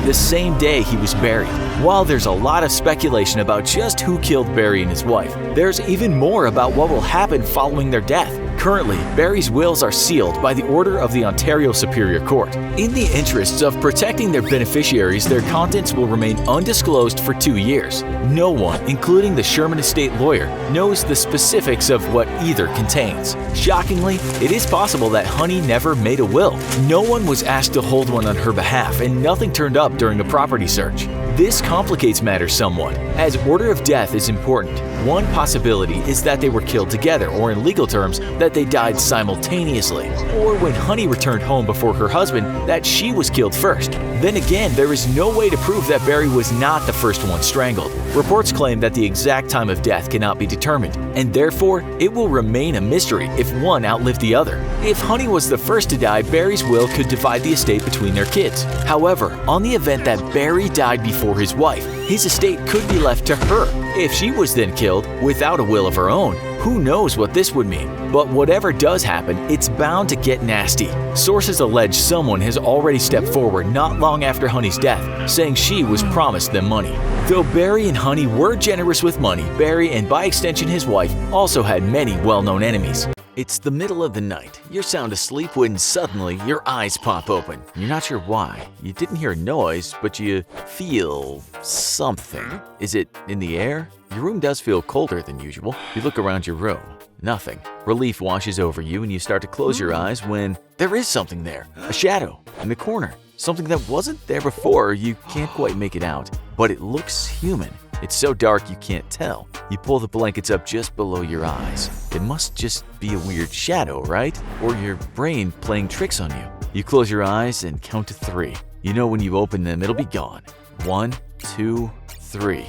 the same day he was buried. While there's a lot of speculation about just who killed Barry and his wife, there's even more about what will happen following their death. Currently, Barry's wills are sealed by the order of the Ontario Superior Court. In the interests of protecting their beneficiaries, their contents will remain undisclosed for 2 years. No one, including the Sherman estate lawyer, knows the specifics of what either contains. Shockingly, it is possible that Honey never made a will. No one was asked to hold one on her behalf, and nothing turned up during a property search. This complicates matters somewhat, as order of death is important. One possibility is that they were killed together, or in legal terms, that they died simultaneously. Or when Honey returned home before her husband, that she was killed first. Then again, there is no way to prove that Barry was not the first one strangled. Reports claim that the exact time of death cannot be determined, and therefore, it will remain a mystery if one outlived the other. If Honey was the first to die, Barry's will could divide the estate between their kids. However, on the event that Barry died before his wife, his estate could be left to her. If she was then killed without a will of her own, who knows what this would mean? But whatever does happen, it's bound to get nasty. Sources allege someone has already stepped forward not long after Honey's death, saying she was promised them money. Though Barry and Honey were generous with money, Barry, and by extension his wife, also had many well-known enemies. It's the middle of the night. You're sound asleep when suddenly your eyes pop open. You're not sure why. You didn't hear a noise, but you feel something. Is it in the air? Your room does feel colder than usual. You look around your room. Nothing. Relief washes over you and you start to close your eyes when there is something there. A shadow in the corner. Something that wasn't there before. You can't quite make it out, but it looks human. It's so dark you can't tell. You pull the blankets up just below your eyes. It must just be a weird shadow, right? Or your brain playing tricks on you. You close your eyes and count to 3. You know when you open them, it'll be gone. 1, 2, 3.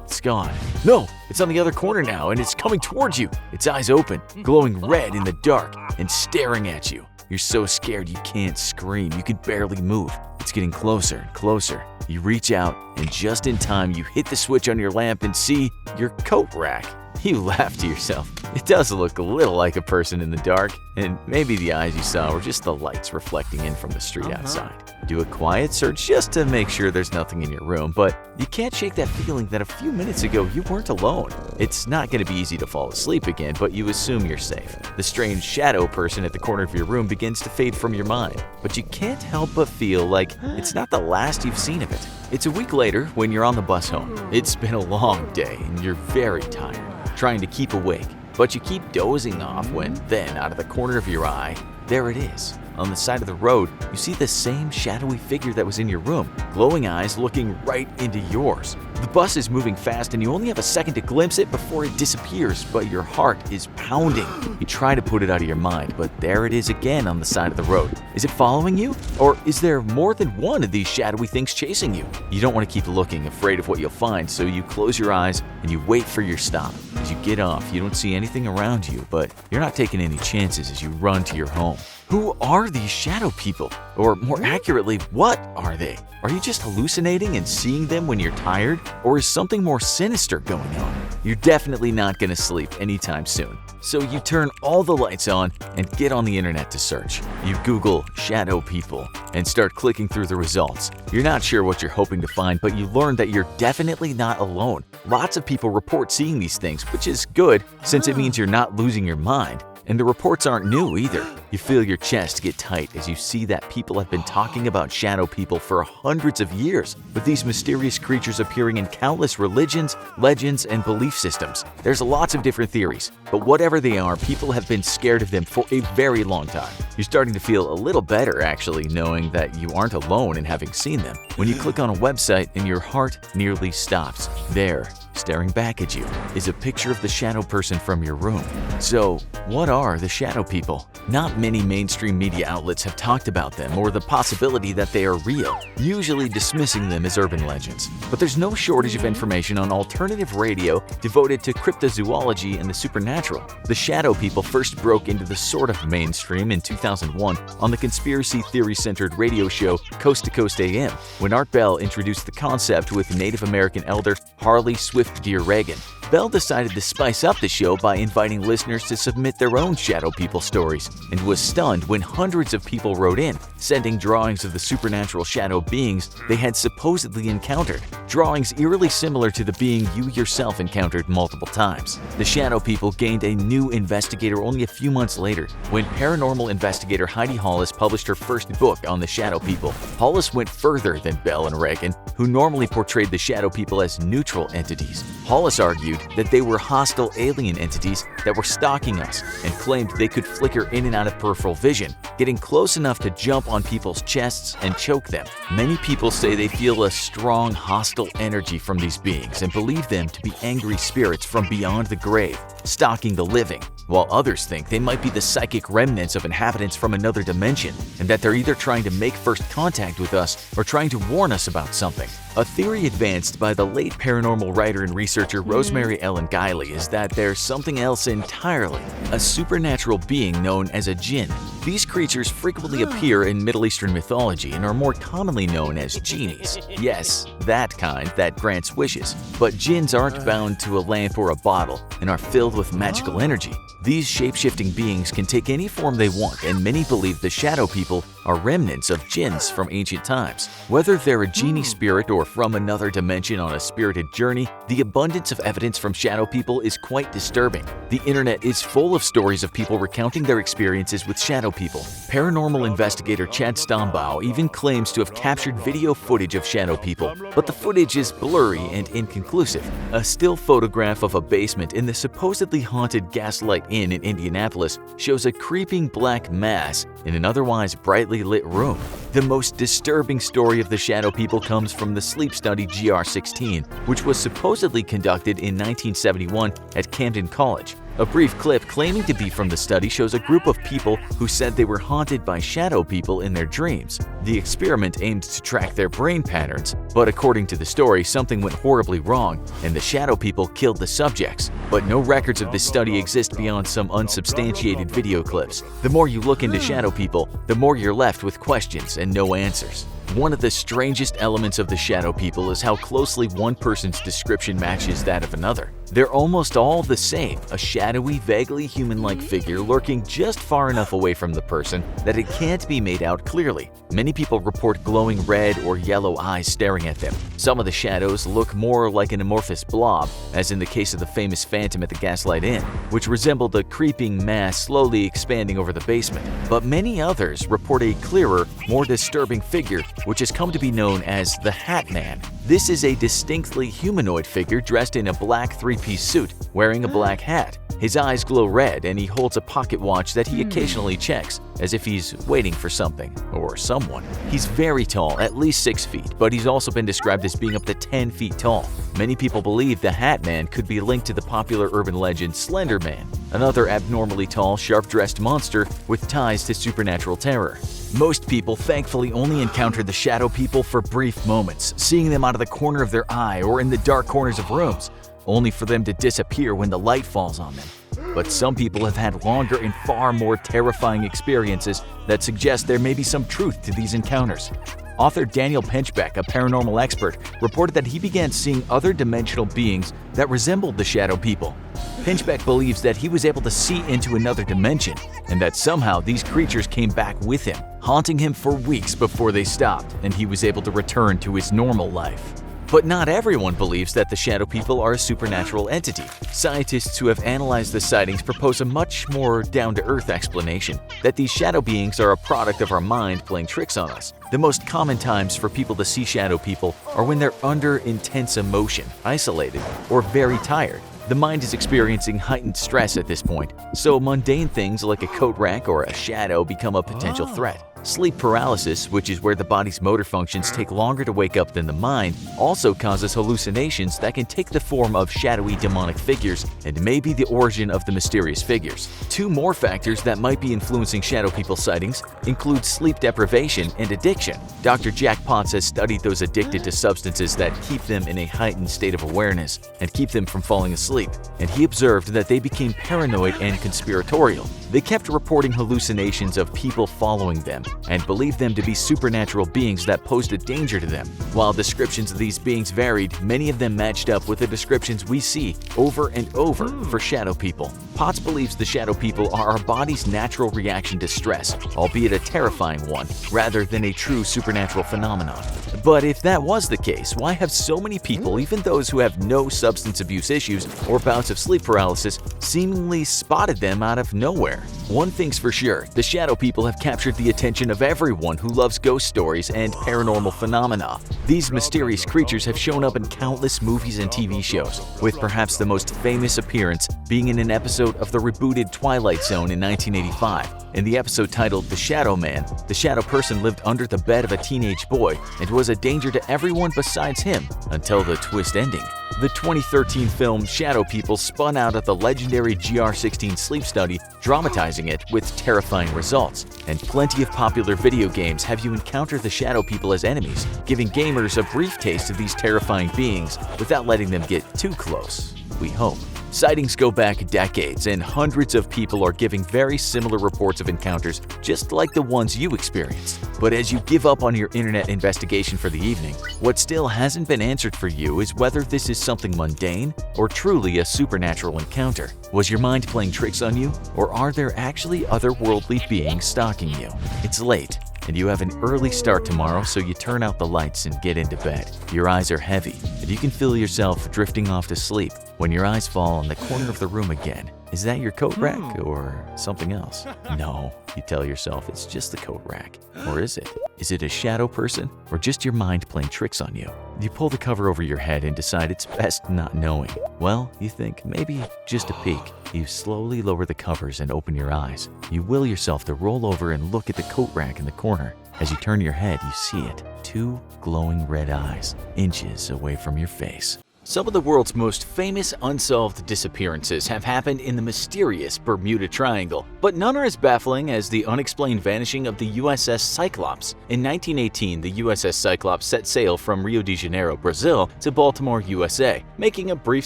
It's gone. No, it's on the other corner now and it's coming towards you. Its eyes open, glowing red in the dark and staring at you. You're so scared you can't scream. You can barely move. It's getting closer and closer. You reach out, and just in time, you hit the switch on your lamp and see your coat rack. You laugh to yourself. It does look a little like a person in the dark, and maybe the eyes you saw were just the lights reflecting in from the street outside. Do a quiet search just to make sure there's nothing in your room, but you can't shake that feeling that a few minutes ago you weren't alone. It's not going to be easy to fall asleep again, but you assume you're safe. The strange shadow person at the corner of your room begins to fade from your mind, but you can't help but feel like it's not the last you've seen of it. It's a week later when you're on the bus home. It's been a long day and you're very tired, trying to keep awake, but you keep dozing off when then, out of the corner of your eye, there it is. on the side of the road, you see the same shadowy figure that was in your room, glowing eyes looking right into yours. The bus is moving fast and you only have a second to glimpse it before it disappears, but your heart is pounding. You try to put it out of your mind, but there it is again on the side of the road. Is it following you? Or is there more than one of these shadowy things chasing you? You don't want to keep looking, afraid of what you'll find, so you close your eyes and you wait for your stop. As you get off, you don't see anything around you, but you're not taking any chances as you run to your home. Who are these shadow people? Or more accurately, what are they? Are you just hallucinating and seeing them when you're tired? Or is something more sinister going on? You're definitely not going to sleep anytime soon. So you turn all the lights on and get on the internet to search. You Google shadow people and start clicking through the results. You're not sure what you're hoping to find, but you learn that you're definitely not alone. Lots of people report seeing these things, which is good since it means you're not losing your mind. And the reports aren't new either. You feel your chest get tight as you see that people have been talking about shadow people for hundreds of years, with these mysterious creatures appearing in countless religions, legends, and belief systems. There's lots of different theories, but whatever they are, people have been scared of them for a very long time. You're starting to feel a little better actually, knowing that you aren't alone in having seen them. When you click on a website and your heart nearly stops, there, staring back at you, is a picture of the shadow person from your room. So, what are the shadow people? Not many mainstream media outlets have talked about them or the possibility that they are real, usually dismissing them as urban legends. But there's no shortage of information on alternative radio devoted to cryptozoology and the supernatural. The shadow people first broke into the sort of mainstream in 2001 on the conspiracy theory-centered radio show Coast to Coast AM, when Art Bell introduced the concept with Native American elder Harley Swift Deer Reagan. Bell decided to spice up the show by inviting listeners to submit their own shadow people stories, and was stunned when hundreds of people wrote in, sending drawings of the supernatural shadow beings they had supposedly encountered, drawings eerily similar to the being you yourself encountered multiple times. The shadow people gained a new investigator only a few months later, when paranormal investigator Heidi Hollis published her first book on the shadow people. Hollis went further than Bell and Reagan, who normally portrayed the shadow people as neutral entities. Hollis argued that they were hostile alien entities that were stalking us and claimed they could flicker in and out of peripheral vision, getting close enough to jump on people's chests and choke them. Many people say they feel a strong hostile energy from these beings and believe them to be angry spirits from beyond the grave, stalking the living, while others think they might be the psychic remnants of inhabitants from another dimension and that they're either trying to make first contact with us or trying to warn us about something. A theory advanced by the late paranormal writer and researcher Rosemary Ellen Guiley is that there's something else entirely, a supernatural being known as a jinn. These creatures frequently appear in Middle Eastern mythology and are more commonly known as genies. Yes, that kind that grants wishes. But jinns aren't bound to a lamp or a bottle and are filled with magical energy. These shape-shifting beings can take any form they want, and many believe the shadow people are remnants of jinns from ancient times. Whether they're a genie spirit or from another dimension on a spirited journey, the abundance of evidence from shadow people is quite disturbing. The internet is full of stories of people recounting their experiences with shadow people. Paranormal investigator Chad Stombaugh even claims to have captured video footage of shadow people, but the footage is blurry and inconclusive. A still photograph of a basement in the supposedly haunted Gaslight Inn in Indianapolis shows a creeping black mass in an otherwise brightly lit room. The most disturbing story of the shadow people comes from the sleep study GR16, which was supposedly conducted in 1971 at Camden College. A brief clip claiming to be from the study shows a group of people who said they were haunted by shadow people in their dreams. The experiment aimed to track their brain patterns, but according to the story, something went horribly wrong and the shadow people killed the subjects. But no records of this study exist beyond some unsubstantiated video clips. The more you look into shadow people, the more you're left with questions and no answers. One of the strangest elements of the shadow people is how closely one person's description matches that of another. They're almost all the same, a shadowy, vaguely human-like figure lurking just far enough away from the person that it can't be made out clearly. Many people report glowing red or yellow eyes staring at them. Some of the shadows look more like an amorphous blob, as in the case of the famous phantom at the Gaslight Inn, which resembled a creeping mass slowly expanding over the basement. But many others report a clearer, more disturbing figure which has come to be known as the Hat Man. This is a distinctly humanoid figure dressed in a black three-piece suit, wearing a black hat. His eyes glow red and he holds a pocket watch that he occasionally checks, as if he's waiting for something or someone. He's very tall, at least 6 feet, but he's also been described as being up to 10 feet tall. Many people believe the Hat Man could be linked to the popular urban legend Slender Man, another abnormally tall, sharp-dressed monster with ties to supernatural terror. Most people thankfully only encounter the shadow people for brief moments, seeing them out of the corner of their eye or in the dark corners of rooms, only for them to disappear when the light falls on them. But some people have had longer and far more terrifying experiences that suggest there may be some truth to these encounters. Author Daniel Penchbeck, a paranormal expert, reported that he began seeing other dimensional beings that resembled the shadow people. Penchbeck believes that he was able to see into another dimension, and that somehow these creatures came back with him, haunting him for weeks before they stopped, and he was able to return to his normal life. But not everyone believes that the shadow people are a supernatural entity. Scientists who have analyzed the sightings propose a much more down-to-earth explanation, that these shadow beings are a product of our mind playing tricks on us. The most common times for people to see shadow people are when they're under intense emotion, isolated, or very tired. The mind is experiencing heightened stress at this point, so mundane things like a coat rack or a shadow become a potential threat. Sleep paralysis, which is where the body's motor functions take longer to wake up than the mind, also causes hallucinations that can take the form of shadowy demonic figures and may be the origin of the mysterious figures. Two more factors that might be influencing shadow people sightings include sleep deprivation and addiction. Dr. Jack Potts has studied those addicted to substances that keep them in a heightened state of awareness and keep them from falling asleep, and he observed that they became paranoid and conspiratorial. They kept reporting hallucinations of people following them and believed them to be supernatural beings that posed a danger to them. While descriptions of these beings varied, many of them matched up with the descriptions we see over and over for shadow people. Potts believes the shadow people are our body's natural reaction to stress, albeit a terrifying one, rather than a true supernatural phenomenon. But if that was the case, why have so many people, even those who have no substance abuse issues or bouts of sleep paralysis, seemingly spotted them out of nowhere? One thing's for sure, the shadow people have captured the attention of everyone who loves ghost stories and paranormal phenomena. These mysterious creatures have shown up in countless movies and TV shows, with perhaps the most famous appearance being in an episode of the rebooted Twilight Zone in 1985. In the episode titled The Shadow Man, the shadow person lived under the bed of a teenage boy and was a danger to everyone besides him until the twist ending. The 2013 film Shadow People spun out of the legendary GR16 sleep study, dramatizing it with terrifying results. And plenty of popular video games have you encounter the shadow people as enemies, giving gamers a brief taste of these terrifying beings without letting them get too close, we hope. Sightings go back decades, and hundreds of people are giving very similar reports of encounters just like the ones you experienced. But as you give up on your internet investigation for the evening, what still hasn't been answered for you is whether this is something mundane or truly a supernatural encounter. Was your mind playing tricks on you, or are there actually otherworldly beings stalking you? It's late, and you have an early start tomorrow, so you turn out the lights and get into bed. Your eyes are heavy, and you can feel yourself drifting off to sleep when your eyes fall on the corner of the room again. Is that your coat rack or something else? No, you tell yourself it's just the coat rack. Or is it? Is it a shadow person or just your mind playing tricks on you? You pull the cover over your head and decide it's best not knowing. Well, you think maybe just a peek. You slowly lower the covers and open your eyes. You will yourself to roll over and look at the coat rack in the corner. As you turn your head, you see it. 2 glowing red eyes, inches away from your face. Some of the world's most famous unsolved disappearances have happened in the mysterious Bermuda Triangle, but none are as baffling as the unexplained vanishing of the USS Cyclops. In 1918, the USS Cyclops set sail from Rio de Janeiro, Brazil to Baltimore, USA, making a brief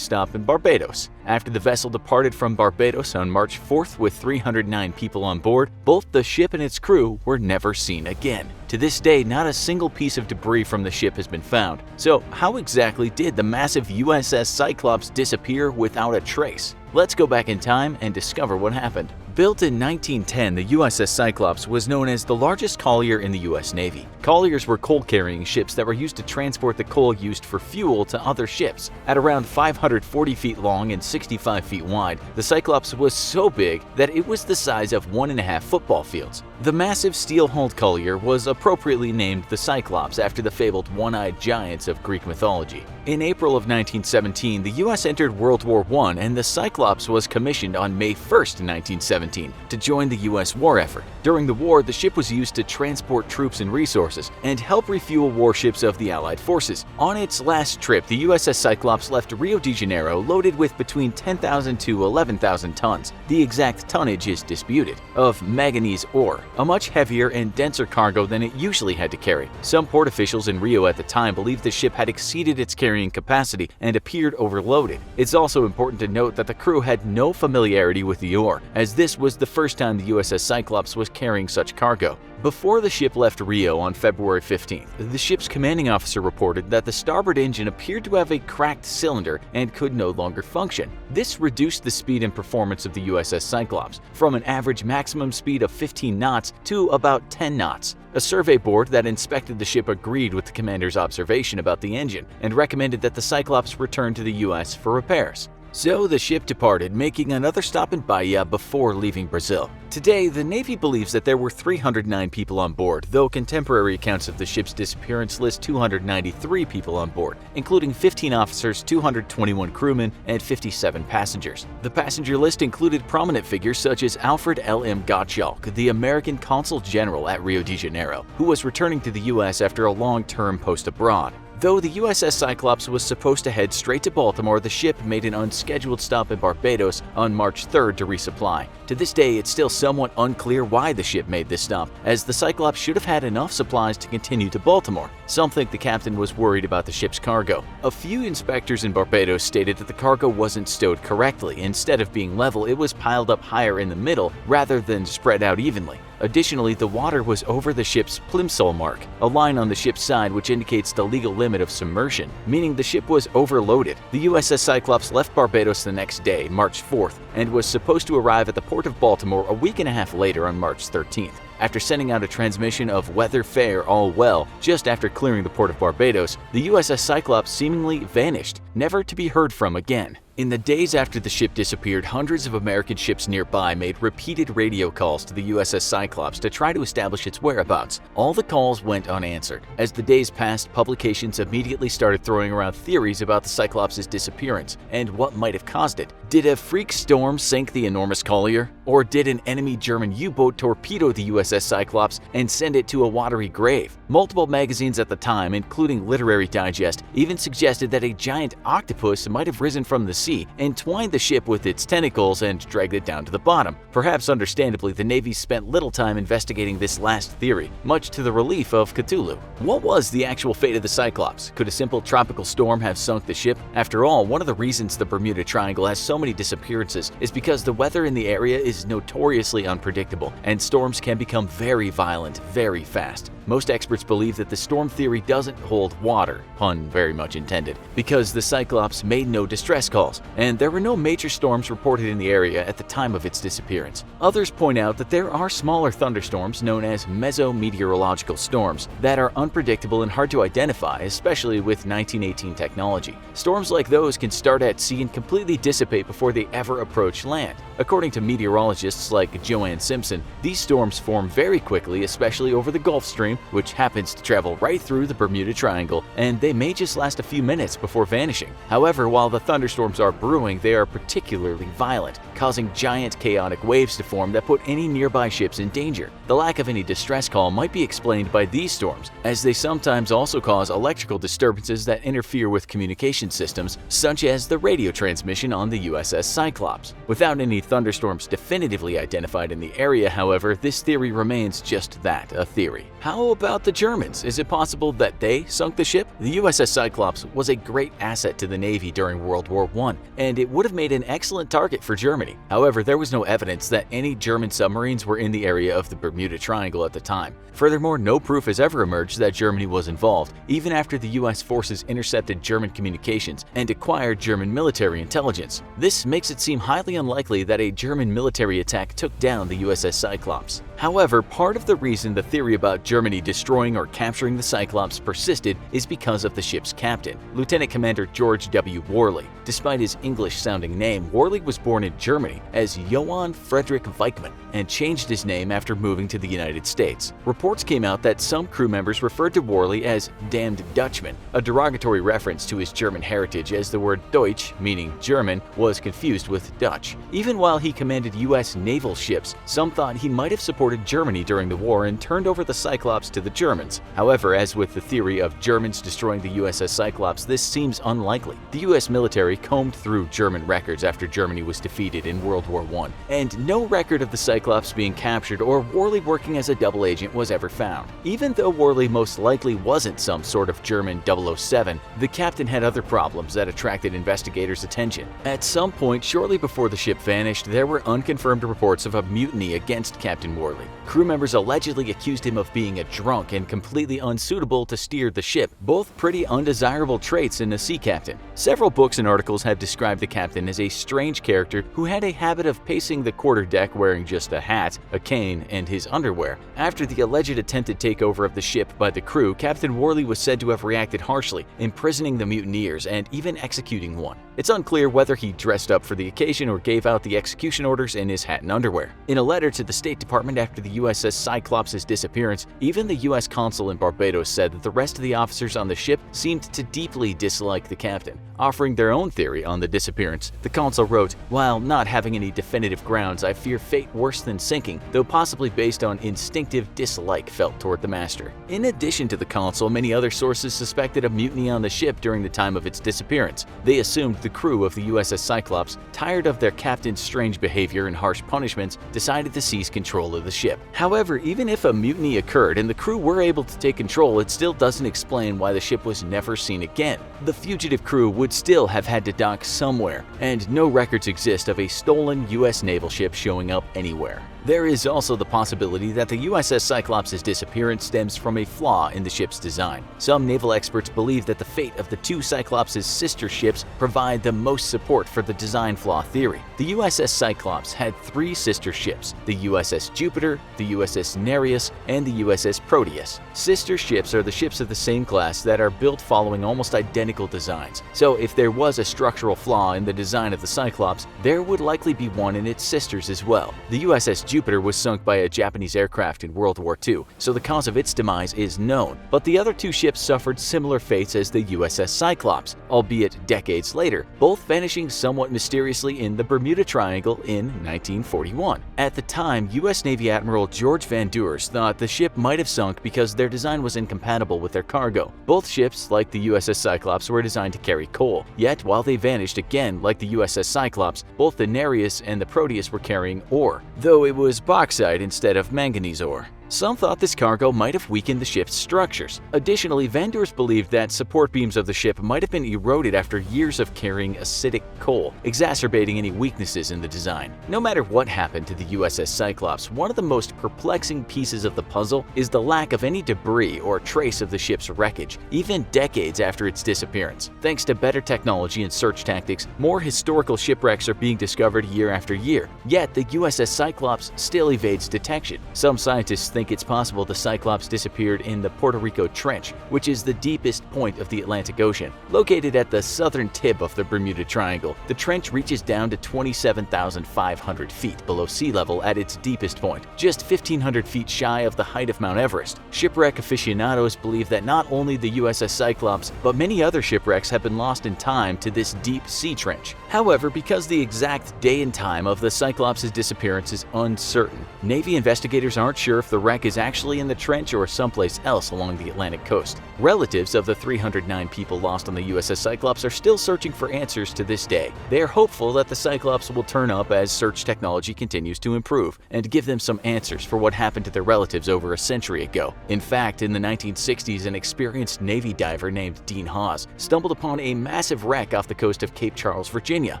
stop in Barbados. After the vessel departed from Barbados on March 4th with 309 people on board, both the ship and its crew were never seen again. To this day, not a single piece of debris from the ship has been found. So how exactly did the massive USS Cyclops disappear without a trace? Let's go back in time and discover what happened. Built in 1910, the USS Cyclops was known as the largest collier in the U.S. Navy. Colliers were coal-carrying ships that were used to transport the coal used for fuel to other ships. At around 540 feet long and 65 feet wide, the Cyclops was so big that it was the size of 1.5 football fields. The massive steel-hulled collier was appropriately named the Cyclops after the fabled one-eyed giants of Greek mythology. In April of 1917, the U.S. entered World War I, and the Cyclops was commissioned on May 1, 1917, to join the U.S. war effort. During the war, the ship was used to transport troops and resources and help refuel warships of the Allied forces. On its last trip, the USS Cyclops left Rio de Janeiro loaded with between 10,000 to 11,000 tons, the exact tonnage is disputed, of manganese ore, a much heavier and denser cargo than it usually had to carry. Some port officials in Rio at the time believed the ship had exceeded its carrying capacity and appeared overloaded. It's also important to note that the crew had no familiarity with the ore, as this was the first time the USS Cyclops was carrying such cargo. Before the ship left Rio on February 15th, the ship's commanding officer reported that the starboard engine appeared to have a cracked cylinder and could no longer function. This reduced the speed and performance of the USS Cyclops from an average maximum speed of 15 knots to about 10 knots. A survey board that inspected the ship agreed with the commander's observation about the engine and recommended that the Cyclops return to the U.S. for repairs. So the ship departed, making another stop in Bahia before leaving Brazil. Today, the Navy believes that there were 309 people on board, though contemporary accounts of the ship's disappearance list 293 people on board, including 15 officers, 221 crewmen, and 57 passengers. The passenger list included prominent figures such as Alfred L.M. Gottschalk, the American Consul General at Rio de Janeiro, who was returning to the U.S. after a long-term post abroad. Though the USS Cyclops was supposed to head straight to Baltimore, the ship made an unscheduled stop in Barbados on March 3rd to resupply. To this day, it's still somewhat unclear why the ship made this stop, as the Cyclops should have had enough supplies to continue to Baltimore. Some think the captain was worried about the ship's cargo. A few inspectors in Barbados stated that the cargo wasn't stowed correctly. Instead of being level, it was piled up higher in the middle rather than spread out evenly. Additionally, the water was over the ship's plimsoll mark, a line on the ship's side which indicates the legal limit of submersion, meaning the ship was overloaded. The USS Cyclops left Barbados the next day, March 4th, and was supposed to arrive at the port of Baltimore a week and a half later on March 13th. After sending out a transmission of "Weather fair, all well" just after clearing the port of Barbados, the USS Cyclops seemingly vanished, never to be heard from again. In the days after the ship disappeared, hundreds of American ships nearby made repeated radio calls to the USS Cyclops to try to establish its whereabouts. All the calls went unanswered. As the days passed, publications immediately started throwing around theories about the Cyclops' disappearance and what might have caused it. Did a freak storm sink the enormous collier? Or did an enemy German U-boat torpedo the USS Cyclops and send it to a watery grave? Multiple magazines at the time, including Literary Digest, even suggested that a giant octopus might have risen from the sea, entwined the ship with its tentacles, and dragged it down to the bottom. Perhaps understandably, the Navy spent little time investigating this last theory, much to the relief of Cthulhu. What was the actual fate of the Cyclops? Could a simple tropical storm have sunk the ship? After all, one of the reasons the Bermuda Triangle has so many disappearances is because the weather in the area is notoriously unpredictable, and storms can become very violent very fast. Most experts believe that the storm theory doesn't hold water, pun very much intended, because the Cyclops made no distress calls, and there were no major storms reported in the area at the time of its disappearance. Others point out that there are smaller thunderstorms known as mesometeorological storms that are unpredictable and hard to identify, especially with 1918 technology. Storms like those can start at sea and completely dissipate before they ever approach land. According to meteorologists like Joanne Simpson, these storms form very quickly, especially over the Gulf Stream, which happens to travel right through the Bermuda Triangle, and they may just last a few minutes before vanishing. However, while the thunderstorms are brewing, they are particularly violent, causing giant chaotic waves to form that put any nearby ships in danger. The lack of any distress call might be explained by these storms, as they sometimes also cause electrical disturbances that interfere with communication systems, such as the radio transmission on the USS Cyclops. Without any thunderstorms definitively identified in the area, however, this theory remains just that, a theory. How about the Germans? Is it possible that they sunk the ship? The USS Cyclops was a great asset to the Navy during World War I, and it would have made an excellent target for Germany. However, there was no evidence that any German submarines were in the area of the Bermuda Triangle at the time. Furthermore, no proof has ever emerged that Germany was involved, even after the US forces intercepted German communications and acquired German military intelligence. This makes it seem highly unlikely that a German military attack took down the USS Cyclops. However, part of the reason the theory about Germany destroying or capturing the Cyclops persisted is because of the ship's captain, Lieutenant Commander George W. Worley. Despite his English-sounding name, Worley was born in Germany as Johann Friedrich Weichmann and changed his name after moving to the United States. Reports came out that some crew members referred to Worley as "damned Dutchman," a derogatory reference to his German heritage, as the word Deutsch, meaning German, was confused with Dutch. Even while he commanded U.S. naval ships, some thought he might have supported Germany during the war and turned over the Cyclops to the Germans. However, as with the theory of Germans destroying the USS Cyclops, this seems unlikely. The U.S. military combed through German records after Germany was defeated in World War I, and no record of the Cyclops being captured or Worley working as a double agent was ever found. Even though Worley most likely wasn't some sort of German 007, the captain had other problems that attracted investigators' attention. At some point shortly before the ship vanished, there were unconfirmed reports of a mutiny against Captain Worley. Crew members allegedly accused him of being a drunk and completely unsuitable to steer the ship, both pretty undesirable traits in a sea captain. Several books and articles have described the captain as a strange character who had a habit of pacing the quarterdeck wearing just a hat, a cane, and his underwear. After the alleged attempted takeover of the ship by the crew, Captain Worley was said to have reacted harshly, imprisoning the mutineers and even executing one. It's unclear whether he dressed up for the occasion or gave out the execution orders in his hat and underwear. In a letter to the State Department after the USS Cyclops' disappearance, even the U.S. consul in Barbados said that the rest of the officers on the ship seemed to deeply dislike the captain. Offering their own theory on the disappearance, the consul wrote, "While not having any definitive grounds, I fear fate worse than sinking, though possibly based on instinctive dislike felt toward the master." In addition to the consul, many other sources suspected a mutiny on the ship during the time of its disappearance. They assumed the crew of the USS Cyclops, tired of their captain's strange behavior and harsh punishments, decided to seize control of the ship. However, even if a mutiny occurred and the crew were able to take control, it still doesn't explain why the ship was never seen again. The fugitive crew would still have had to dock somewhere, and no records exist of a stolen U.S. naval ship showing up anywhere. There is also the possibility that the USS Cyclops' disappearance stems from a flaw in the ship's design. Some naval experts believe that the fate of the two Cyclops' sister ships provide the most support for the design flaw theory. The USS Cyclops had three sister ships, the USS Jupiter, the USS Nereus, and the USS Proteus. Sister ships are the ships of the same class that are built following almost identical designs. So if there was a structural flaw in the design of the Cyclops, there would likely be one in its sisters as well. The USS Jupiter was sunk by a Japanese aircraft in World War II, so the cause of its demise is known, but the other two ships suffered similar fates as the USS Cyclops, albeit decades later, both vanishing somewhat mysteriously in the Bermuda Triangle in 1941. At the time, U.S. Navy Admiral George Van Deurs thought the ship might have sunk because their design was incompatible with their cargo. Both ships, like the USS Cyclops, were designed to carry coal, yet while they vanished again like the USS Cyclops, both the Nereus and the Proteus were carrying ore, though it was bauxite instead of manganese ore. Some thought this cargo might have weakened the ship's structures. Additionally, Van Deurs believed that support beams of the ship might have been eroded after years of carrying acidic coal, exacerbating any weaknesses in the design. No matter what happened to the USS Cyclops, one of the most perplexing pieces of the puzzle is the lack of any debris or trace of the ship's wreckage, even decades after its disappearance. Thanks to better technology and search tactics, more historical shipwrecks are being discovered year after year. Yet the USS Cyclops still evades detection. Some scientists think it's possible the Cyclops disappeared in the Puerto Rico Trench, which is the deepest point of the Atlantic Ocean. Located at the southern tip of the Bermuda Triangle, the trench reaches down to 27,500 feet below sea level at its deepest point, just 1,500 feet shy of the height of Mount Everest. Shipwreck aficionados believe that not only the USS Cyclops, but many other shipwrecks have been lost in time to this deep sea trench. However, because the exact day and time of the Cyclops' disappearance is uncertain, Navy investigators aren't sure if the wreck is actually in the trench or someplace else along the Atlantic coast. Relatives of the 309 people lost on the USS Cyclops are still searching for answers to this day. They are hopeful that the Cyclops will turn up as search technology continues to improve and give them some answers for what happened to their relatives over a century ago. In fact, in the 1960s, an experienced Navy diver named Dean Hawes stumbled upon a massive wreck off the coast of Cape Charles, Virginia. Virginia,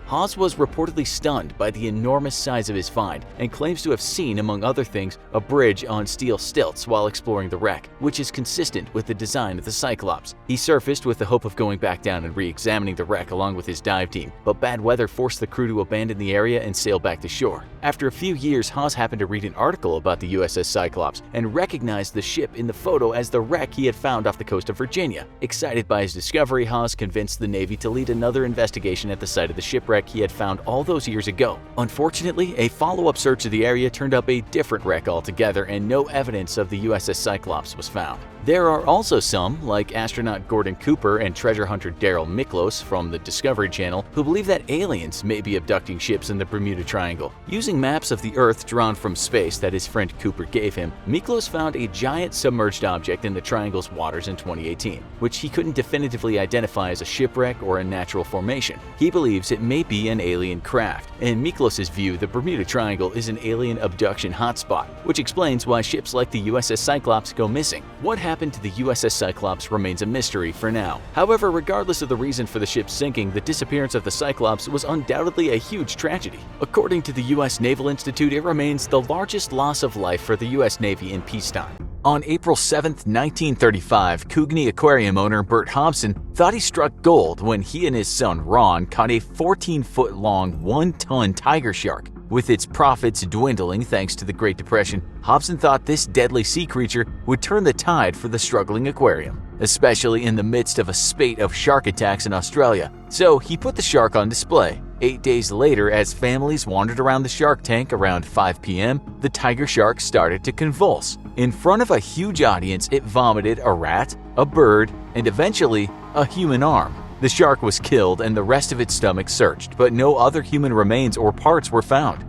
Hawes was reportedly stunned by the enormous size of his find and claims to have seen, among other things, a bridge on steel stilts while exploring the wreck, which is consistent with the design of the Cyclops. He surfaced with the hope of going back down and re-examining the wreck along with his dive team, but bad weather forced the crew to abandon the area and sail back to shore. After a few years, Hawes happened to read an article about the USS Cyclops and recognized the ship in the photo as the wreck he had found off the coast of Virginia. Excited by his discovery, Hawes convinced the Navy to lead another investigation at the site of the shipwreck he had found all those years ago. Unfortunately, a follow-up search of the area turned up a different wreck altogether, and no evidence of the USS Cyclops was found. There are also some, like astronaut Gordon Cooper and treasure hunter Daryl Miklos from the Discovery Channel, who believe that aliens may be abducting ships in the Bermuda Triangle. Using maps of the Earth drawn from space that his friend Cooper gave him, Miklos found a giant submerged object in the triangle's waters in 2018, which he couldn't definitively identify as a shipwreck or a natural formation. He believes it may be an alien craft. In Miklos' view, the Bermuda Triangle is an alien abduction hotspot, which explains why ships like the USS Cyclops go missing. What happened to the USS Cyclops remains a mystery for now. However, regardless of the reason for the ship sinking, the disappearance of the Cyclops was undoubtedly a huge tragedy. According to the U.S. Naval Institute, it remains the largest loss of life for the U.S. Navy in peacetime. On April 7, 1935, Kootenai Aquarium owner Bert Hobson thought he struck gold when he and his son Ron caught a 14-foot-long, 1-ton tiger shark. With its profits dwindling thanks to the Great Depression, Hobson thought this deadly sea creature would turn the tide for the struggling aquarium, especially in the midst of a spate of shark attacks in Australia. So he put the shark on display. 8 days later, as families wandered around the shark tank around 5 p.m., the tiger shark started to convulse. In front of a huge audience, it vomited a rat, a bird, and eventually a human arm. The shark was killed and the rest of its stomach searched, but no other human remains or parts were found.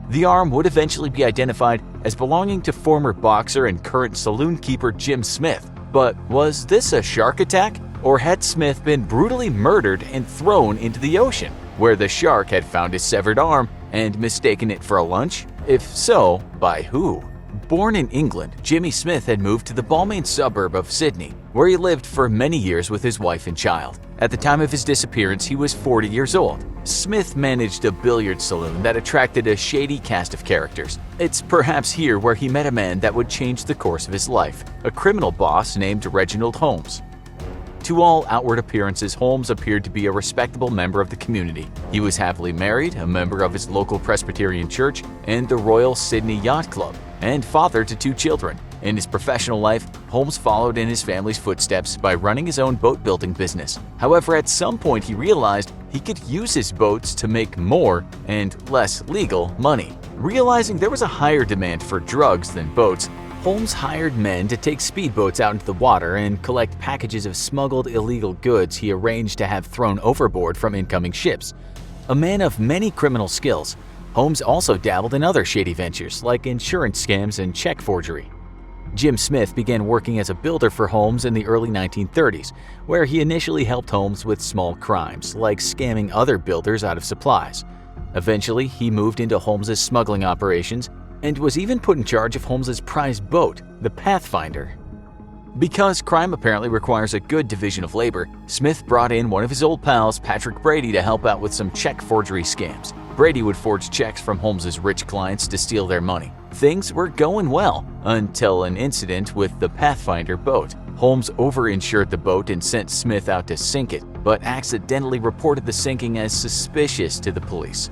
The arm would eventually be identified as belonging to former boxer and current saloon keeper Jim Smith. But was this a shark attack? Or had Smith been brutally murdered and thrown into the ocean, where the shark had found his severed arm and mistaken it for a lunch? If so, by who? Born in England, Jimmy Smith had moved to the Balmain suburb of Sydney, where he lived for many years with his wife and child. At the time of his disappearance, he was 40 years old. Smith managed a billiard saloon that attracted a shady cast of characters. It's perhaps here where he met a man that would change the course of his life, a criminal boss named Reginald Holmes. To all outward appearances, Holmes appeared to be a respectable member of the community. He was happily married, a member of his local Presbyterian church and the Royal Sydney Yacht Club, and father to 2 children. In his professional life, Holmes followed in his family's footsteps by running his own boat-building business. However, at some point he realized he could use his boats to make more and less legal money. Realizing there was a higher demand for drugs than boats, Holmes hired men to take speedboats out into the water and collect packages of smuggled illegal goods he arranged to have thrown overboard from incoming ships. A man of many criminal skills, Holmes also dabbled in other shady ventures like insurance scams and check forgery. Jim Smith began working as a builder for Holmes in the early 1930s, where he initially helped Holmes with small crimes, like scamming other builders out of supplies. Eventually, he moved into Holmes's smuggling operations and was even put in charge of Holmes's prized boat, the Pathfinder. Because crime apparently requires a good division of labor, Smith brought in one of his old pals, Patrick Brady, to help out with some check forgery scams. Brady would forge checks from Holmes's rich clients to steal their money. Things were going well until an incident with the Pathfinder boat. Holmes overinsured the boat and sent Smith out to sink it, but accidentally reported the sinking as suspicious to the police.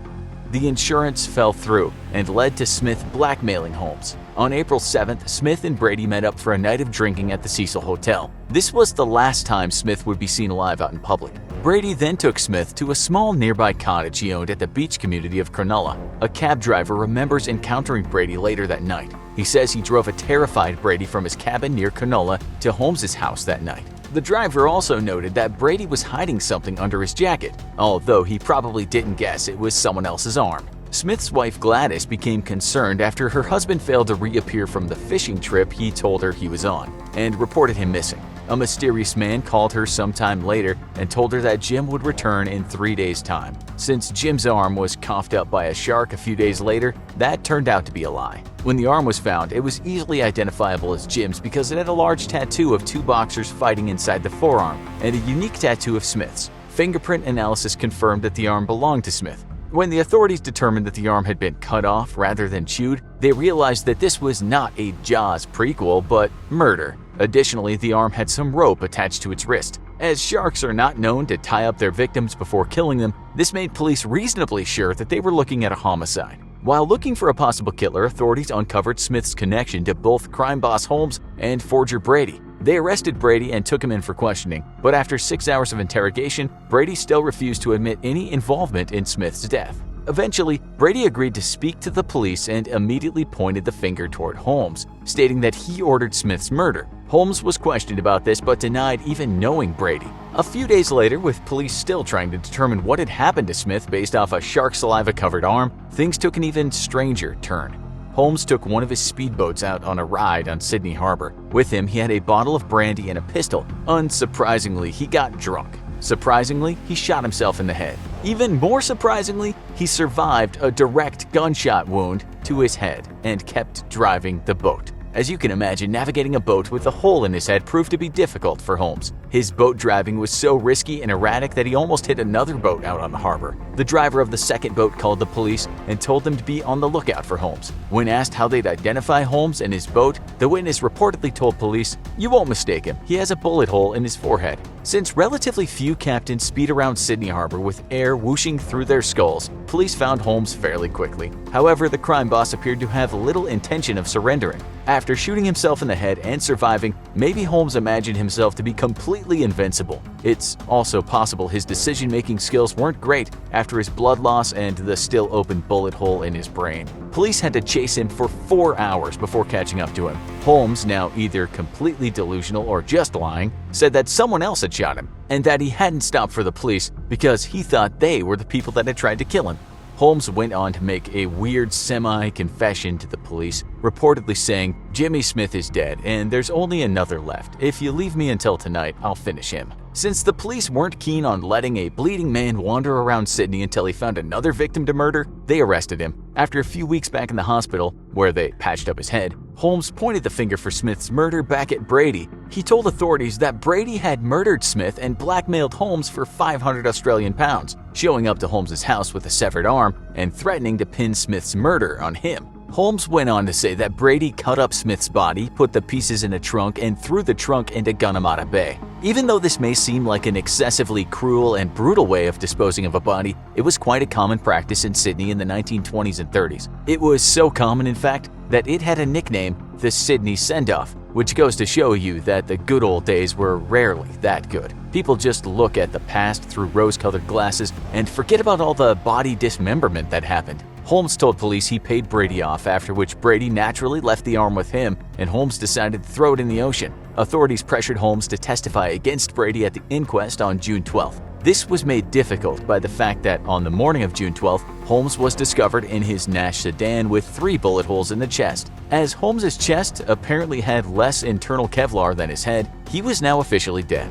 The insurance fell through and led to Smith blackmailing Holmes. On April 7th, Smith and Brady met up for a night of drinking at the Cecil Hotel. This was the last time Smith would be seen alive out in public. Brady then took Smith to a small nearby cottage he owned at the beach community of Cronulla. A cab driver remembers encountering Brady later that night. He says he drove a terrified Brady from his cabin near Cronulla to Holmes's house that night. The driver also noted that Brady was hiding something under his jacket, although he probably didn't guess it was someone else's arm. Smith's wife Gladys became concerned after her husband failed to reappear from the fishing trip he told her he was on, and reported him missing. A mysterious man called her sometime later and told her that Jim would return in 3 days' time. Since Jim's arm was coughed up by a shark a few days later, that turned out to be a lie. When the arm was found, it was easily identifiable as Jim's because it had a large tattoo of 2 boxers fighting inside the forearm and a unique tattoo of Smith's. fingerprint analysis confirmed that the arm belonged to Smith. When the authorities determined that the arm had been cut off rather than chewed, they realized that this was not a Jaws prequel, but murder. Additionally, the arm had some rope attached to its wrist. As sharks are not known to tie up their victims before killing them, this made police reasonably sure that they were looking at a homicide. While looking for a possible killer, authorities uncovered Smith's connection to both crime boss Holmes and forger Brady. They arrested Brady and took him in for questioning, but after 6 hours of interrogation, Brady still refused to admit any involvement in Smith's death. Eventually, Brady agreed to speak to the police and immediately pointed the finger toward Holmes, stating that he ordered Smith's murder. Holmes was questioned about this but denied even knowing Brady. A few days later, with police still trying to determine what had happened to Smith based off a shark saliva-covered arm, things took an even stranger turn. Holmes took one of his speedboats out on a ride on Sydney Harbor. With him, he had a bottle of brandy and a pistol. Unsurprisingly, he got drunk. Surprisingly, he shot himself in the head. Even more surprisingly, he survived a direct gunshot wound to his head and kept driving the boat. As you can imagine, navigating a boat with a hole in his head proved to be difficult for Holmes. His boat driving was so risky and erratic that he almost hit another boat out on the harbor. The driver of the second boat called the police and told them to be on the lookout for Holmes. When asked how they'd identify Holmes and his boat, the witness reportedly told police, "You won't mistake him, he has a bullet hole in his forehead." Since relatively few captains speed around Sydney Harbor with air whooshing through their skulls, police found Holmes fairly quickly. However, the crime boss appeared to have little intention of surrendering. After shooting himself in the head and surviving, maybe Holmes imagined himself to be completely invincible. It's also possible his decision-making skills weren't great after his blood loss and the still open bullet hole in his brain. Police had to chase him for 4 hours before catching up to him. Holmes, now either completely delusional or just lying, said that someone else had shot him and that he hadn't stopped for the police because he thought they were the people that had tried to kill him. Holmes went on to make a weird semi-confession to the police, reportedly saying, "Jimmy Smith is dead and there's only another left. If you leave me until tonight, I'll finish him." Since the police weren't keen on letting a bleeding man wander around Sydney until he found another victim to murder, they arrested him. After a few weeks back in the hospital, where they patched up his head, Holmes pointed the finger for Smith's murder back at Brady. He told authorities that Brady had murdered Smith and blackmailed Holmes for 500 Australian pounds, showing up to Holmes' house with a severed arm and threatening to pin Smith's murder on him. Holmes went on to say that Brady cut up Smith's body, put the pieces in a trunk, and threw the trunk into Gunnamatta Bay. Even though this may seem like an excessively cruel and brutal way of disposing of a body, it was quite a common practice in Sydney in the 1920s and 30s. It was so common, in fact, that it had a nickname, the Sydney Send-Off, which goes to show you that the good old days were rarely that good. People just look at the past through rose-colored glasses and forget about all the body dismemberment that happened. Holmes told police he paid Brady off, after which Brady naturally left the arm with him and Holmes decided to throw it in the ocean. Authorities pressured Holmes to testify against Brady at the inquest on June 12th. This was made difficult by the fact that on the morning of June 12th, Holmes was discovered in his Nash sedan with 3 bullet holes in the chest. As Holmes' chest apparently had less internal Kevlar than his head, he was now officially dead.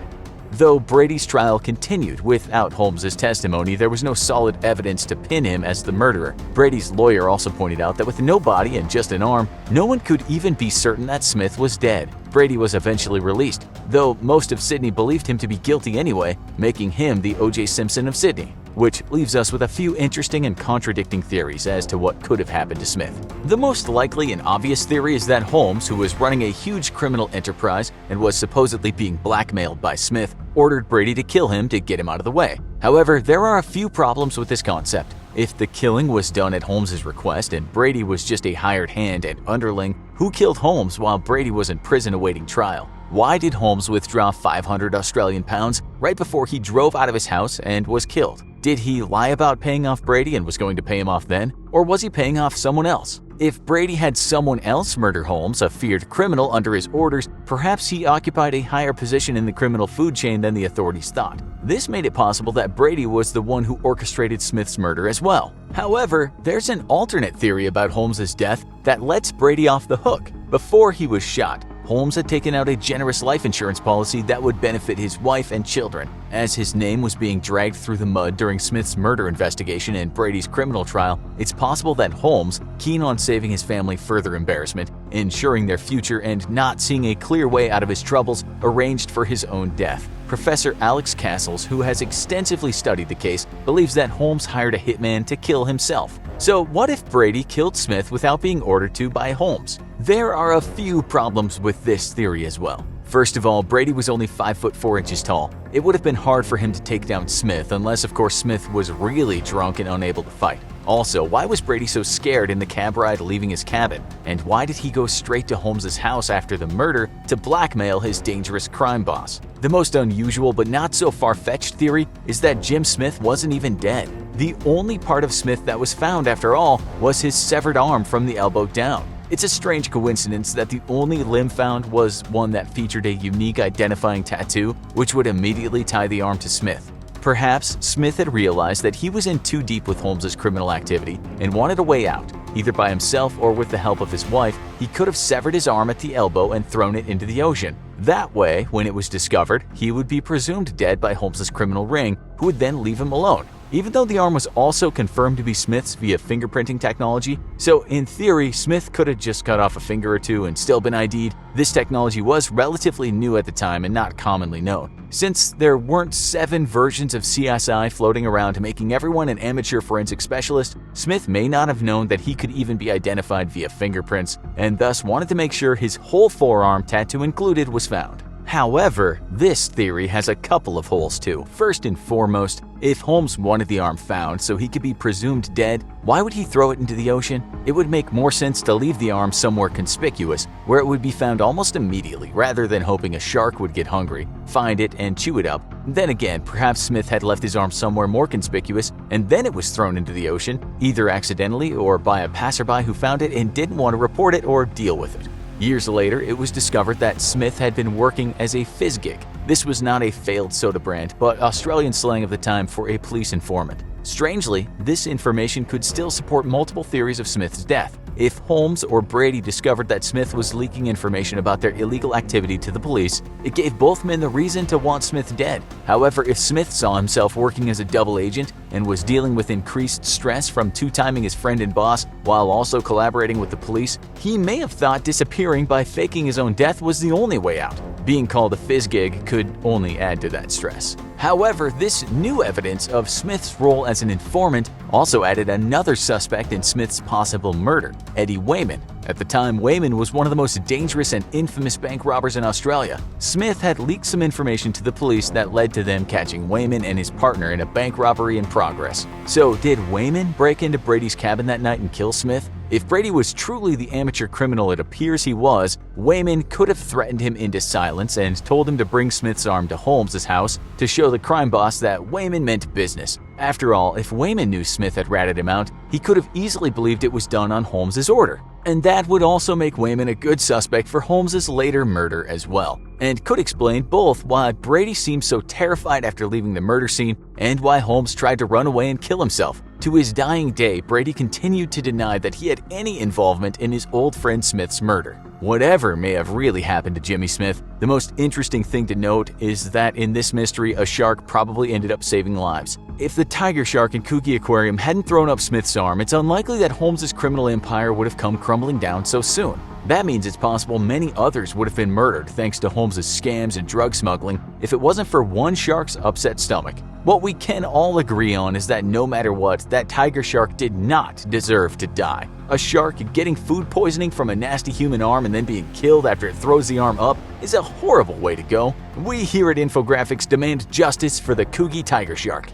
Though Brady's trial continued without Holmes' testimony, there was no solid evidence to pin him as the murderer. Brady's lawyer also pointed out that with no body and just an arm, no one could even be certain that Smith was dead. Brady was eventually released, though most of Sydney believed him to be guilty anyway, making him the O.J. Simpson of Sydney. Which leaves us with a few interesting and contradicting theories as to what could have happened to Smith. The most likely and obvious theory is that Holmes, who was running a huge criminal enterprise and was supposedly being blackmailed by Smith, ordered Brady to kill him to get him out of the way. However, there are a few problems with this concept. If the killing was done at Holmes' request and Brady was just a hired hand and underling, who killed Holmes while Brady was in prison awaiting trial? Why did Holmes withdraw 500 Australian pounds right before he drove out of his house and was killed? Did he lie about paying off Brady and was going to pay him off then? Or was he paying off someone else? If Brady had someone else murder Holmes, a feared criminal, under his orders, perhaps he occupied a higher position in the criminal food chain than the authorities thought. This made it possible that Brady was the one who orchestrated Smith's murder as well. However, there's an alternate theory about Holmes' death that lets Brady off the hook. Before he was shot, Holmes had taken out a generous life insurance policy that would benefit his wife and children. As his name was being dragged through the mud during Smith's murder investigation and Brady's criminal trial, it's possible that Holmes, keen on saving his family further embarrassment, ensuring their future, and not seeing a clear way out of his troubles, arranged for his own death. Professor Alex Castles, who has extensively studied the case, believes that Holmes hired a hitman to kill himself. So what if Brady killed Smith without being ordered to by Holmes? There are a few problems with this theory as well. First of all, Brady was only 5 foot 4 inches tall. It would have been hard for him to take down Smith unless, of course, Smith was really drunk and unable to fight. Also, why was Brady so scared in the cab ride leaving his cabin? And why did he go straight to Holmes's house after the murder to blackmail his dangerous crime boss? The most unusual but not so far-fetched theory is that Jim Smith wasn't even dead. The only part of Smith that was found, after all, was his severed arm from the elbow down. It's a strange coincidence that the only limb found was one that featured a unique identifying tattoo, which would immediately tie the arm to Smith. Perhaps Smith had realized that he was in too deep with Holmes's criminal activity and wanted a way out. Either by himself or with the help of his wife, he could have severed his arm at the elbow and thrown it into the ocean. That way, when it was discovered, he would be presumed dead by Holmes's criminal ring, who would then leave him alone. Even though the arm was also confirmed to be Smith's via fingerprinting technology, so in theory, Smith could have just cut off a finger or two and still been ID'd. This technology was relatively new at the time and not commonly known. Since there weren't 7 versions of CSI floating around making everyone an amateur forensic specialist, Smith may not have known that he could even be identified via fingerprints, and thus wanted to make sure his whole forearm, tattoo included, was found. However, this theory has a couple of holes too. First and foremost, if Holmes wanted the arm found so he could be presumed dead, why would he throw it into the ocean? It would make more sense to leave the arm somewhere conspicuous, where it would be found almost immediately, rather than hoping a shark would get hungry, find it, and chew it up. Then again, perhaps Smith had left his arm somewhere more conspicuous, and then it was thrown into the ocean, either accidentally or by a passerby who found it and didn't want to report it or deal with it. Years later, it was discovered that Smith had been working as a fizz gig. This was not a failed soda brand, but Australian slang of the time for a police informant. Strangely, this information could still support multiple theories of Smith's death. If Holmes or Brady discovered that Smith was leaking information about their illegal activity to the police, it gave both men the reason to want Smith dead. However, if Smith saw himself working as a double agent and was dealing with increased stress from two-timing his friend and boss while also collaborating with the police, he may have thought disappearing by faking his own death was the only way out. Being called a fizz gig could only add to that stress. However, this new evidence of Smith's role as an informant also added another suspect in Smith's possible murder, Eddie Wayman. At the time, Wayman was one of the most dangerous and infamous bank robbers in Australia. Smith had leaked some information to the police that led to them catching Wayman and his partner in a bank robbery in progress. So, did Wayman break into Brady's cabin that night and kill Smith? If Brady was truly the amateur criminal it appears he was, Wayman could have threatened him into silence and told him to bring Smith's arm to Holmes's house to show the crime boss that Wayman meant business. After all, if Wayman knew Smith had ratted him out, he could have easily believed it was done on Holmes's order. And that would also make Wayman a good suspect for Holmes's later murder as well, and could explain both why Brady seemed so terrified after leaving the murder scene and why Holmes tried to run away and kill himself. To his dying day, Brady continued to deny that he had any involvement in his old friend Smith's murder. Whatever may have really happened to Jimmy Smith, the most interesting thing to note is that in this mystery, a shark probably ended up saving lives. If the tiger shark in Kooky Aquarium hadn't thrown up Smith's arm, it's unlikely that Holmes's criminal empire would have come crumbling down so soon. That means it's possible many others would have been murdered thanks to Holmes's scams and drug smuggling if it wasn't for one shark's upset stomach. What we can all agree on is that no matter what, that tiger shark did not deserve to die. A shark getting food poisoning from a nasty human arm and then being killed after it throws the arm up is a horrible way to go. We here at Infographics demand justice for the Kooky tiger shark.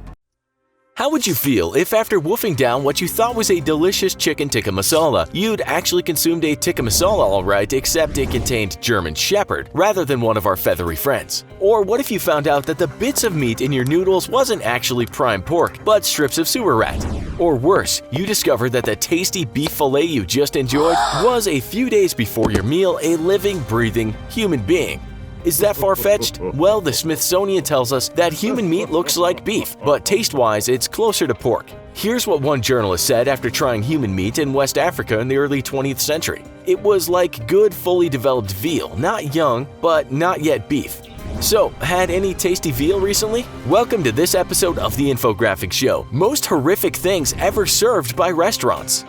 How would you feel if after wolfing down what you thought was a delicious chicken tikka masala, you'd actually consumed a tikka masala alright, except it contained German Shepherd rather than one of our feathery friends? Or what if you found out that the bits of meat in your noodles wasn't actually prime pork, but strips of sewer rat? Or worse, you discovered that the tasty beef fillet you just enjoyed was a few days before your meal a living, breathing human being. Is that far-fetched? Well, the Smithsonian tells us that human meat looks like beef, but taste-wise it's closer to pork. Here's what one journalist said after trying human meat in West Africa in the early 20th century. It was like good, fully developed veal, not young, but not yet beef. So, had any tasty veal recently? Welcome to this episode of the Infographic Show, most horrific things ever served by restaurants.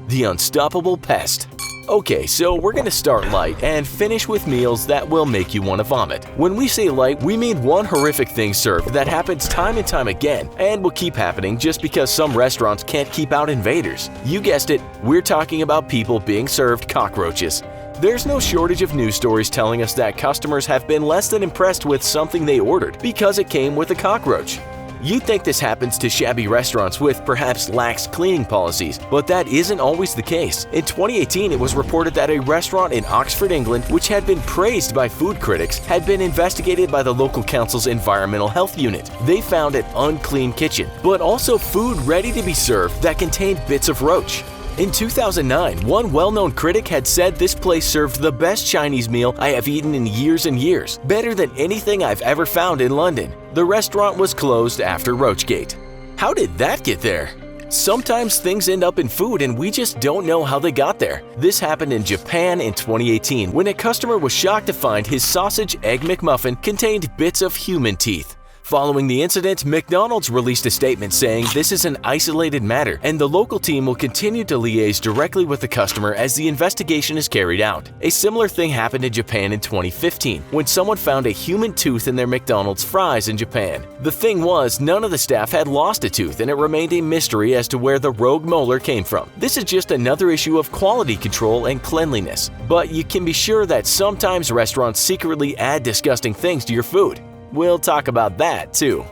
The Unstoppable Pest. Okay, so we're gonna start light and finish with meals that will make you want to vomit. When we say light, we mean one horrific thing served that happens time and time again and will keep happening just because some restaurants can't keep out invaders. You guessed it, we're talking about people being served cockroaches. There's no shortage of news stories telling us that customers have been less than impressed with something they ordered because it came with a cockroach. You'd think this happens to shabby restaurants with perhaps lax cleaning policies, but that isn't always the case. In 2018, it was reported that a restaurant in Oxford, England, which had been praised by food critics, had been investigated by the local council's environmental health unit. They found an unclean kitchen, but also food ready to be served that contained bits of roach. In 2009, one well-known critic had said this place served the best Chinese meal I have eaten in years and years, better than anything I've ever found in London. The restaurant was closed after Roachgate. How did that get there? Sometimes things end up in food and we just don't know how they got there. This happened in Japan in 2018 when a customer was shocked to find his sausage egg McMuffin contained bits of human teeth. Following the incident, McDonald's released a statement saying this is an isolated matter and the local team will continue to liaise directly with the customer as the investigation is carried out. A similar thing happened in Japan in 2015 when someone found a human tooth in their McDonald's fries in Japan. The thing was, none of the staff had lost a tooth and it remained a mystery as to where the rogue molar came from. This is just another issue of quality control and cleanliness. But you can be sure that sometimes restaurants secretly add disgusting things to your food. We'll talk about that too.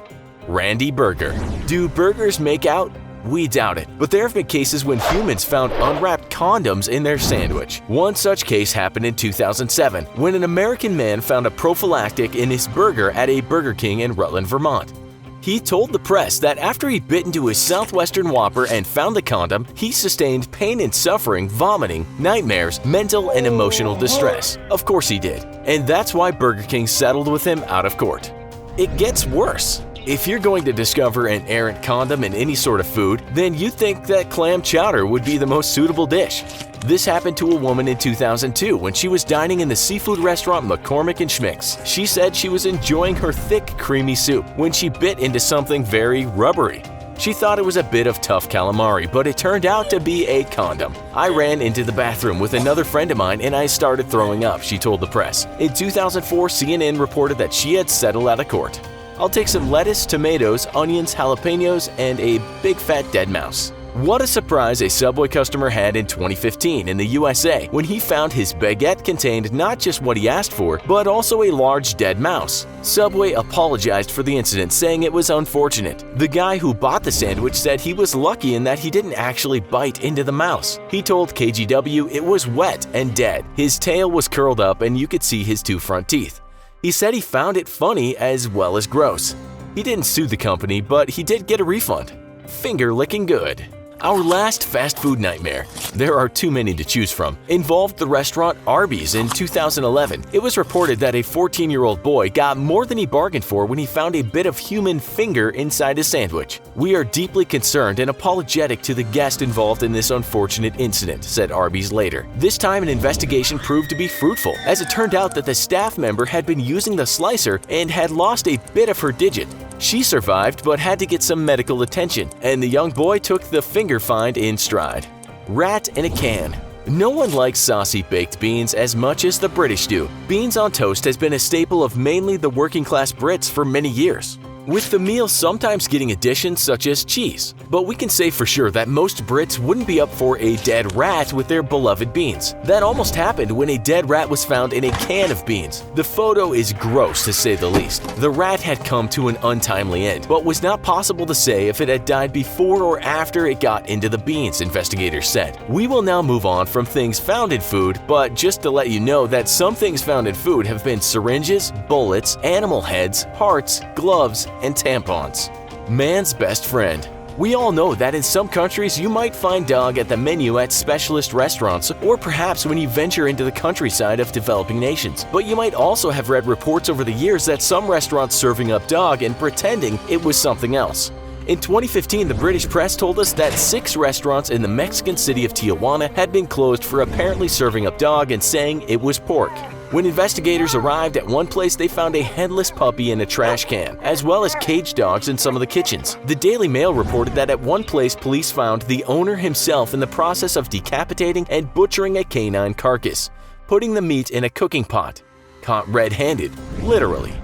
Randy Burger. Do burgers make out? We doubt it, but there have been cases when humans found unwrapped condoms in their sandwich. One such case happened in 2007 when an American man found a prophylactic in his burger at a Burger King in Rutland, Vermont. He told the press that after he bit into his Southwestern Whopper and found the condom, he sustained pain and suffering, vomiting, nightmares, mental and emotional distress. Of course he did. And that's why Burger King settled with him out of court. It gets worse. If you're going to discover an errant condom in any sort of food, then you'd think that clam chowder would be the most suitable dish. This happened to a woman in 2002 when she was dining in the seafood restaurant McCormick & Schmick's. She said she was enjoying her thick, creamy soup when she bit into something very rubbery. She thought it was a bit of tough calamari, but it turned out to be a condom. I ran into the bathroom with another friend of mine and I started throwing up, she told the press. In 2004, CNN reported that she had settled out of court. I'll take some lettuce, tomatoes, onions, jalapenos, and a big fat dead mouse. What a surprise a Subway customer had in 2015 in the USA when he found his baguette contained not just what he asked for, but also a large dead mouse. Subway apologized for the incident, saying it was unfortunate. The guy who bought the sandwich said he was lucky in that he didn't actually bite into the mouse. He told KGW it was wet and dead. His tail was curled up and you could see his two front teeth. He said he found it funny as well as gross. He didn't sue the company, but he did get a refund. Finger licking good. Our last fast food nightmare, there are too many to choose from, involved the restaurant Arby's in 2011. It was reported that a 14-year-old boy got more than he bargained for when he found a bit of human finger inside his sandwich. We are deeply concerned and apologetic to the guest involved in this unfortunate incident, said Arby's later. This time an investigation proved to be fruitful, as it turned out that the staff member had been using the slicer and had lost a bit of her digit. She survived but had to get some medical attention, and the young boy took the finger find in stride. Rat in a can. No one likes saucy baked beans as much as the British do. Beans on toast has been a staple of mainly the working-class Brits for many years, with the meal sometimes getting additions such as cheese. But we can say for sure that most Brits wouldn't be up for a dead rat with their beloved beans. That almost happened when a dead rat was found in a can of beans. The photo is gross to say the least. The rat had come to an untimely end, but was not possible to say if it had died before or after it got into the beans, investigators said. We will now move on from things found in food, but just to let you know that some things found in food have been syringes, bullets, animal heads, hearts, gloves, and tampons. Man's best friend. We all know that in some countries you might find dog at the menu at specialist restaurants, or perhaps when you venture into the countryside of developing nations. But you might also have read reports over the years that some restaurants serving up dog and pretending it was something else. In 2015, the British press told us that 6 restaurants in the Mexican city of Tijuana had been closed for apparently serving up dog and saying it was pork. When investigators arrived at one place, they found a headless puppy in a trash can, as well as caged dogs in some of the kitchens. The Daily Mail reported that at one place, police found the owner himself in the process of decapitating and butchering a canine carcass, putting the meat in a cooking pot. Caught red-handed, literally.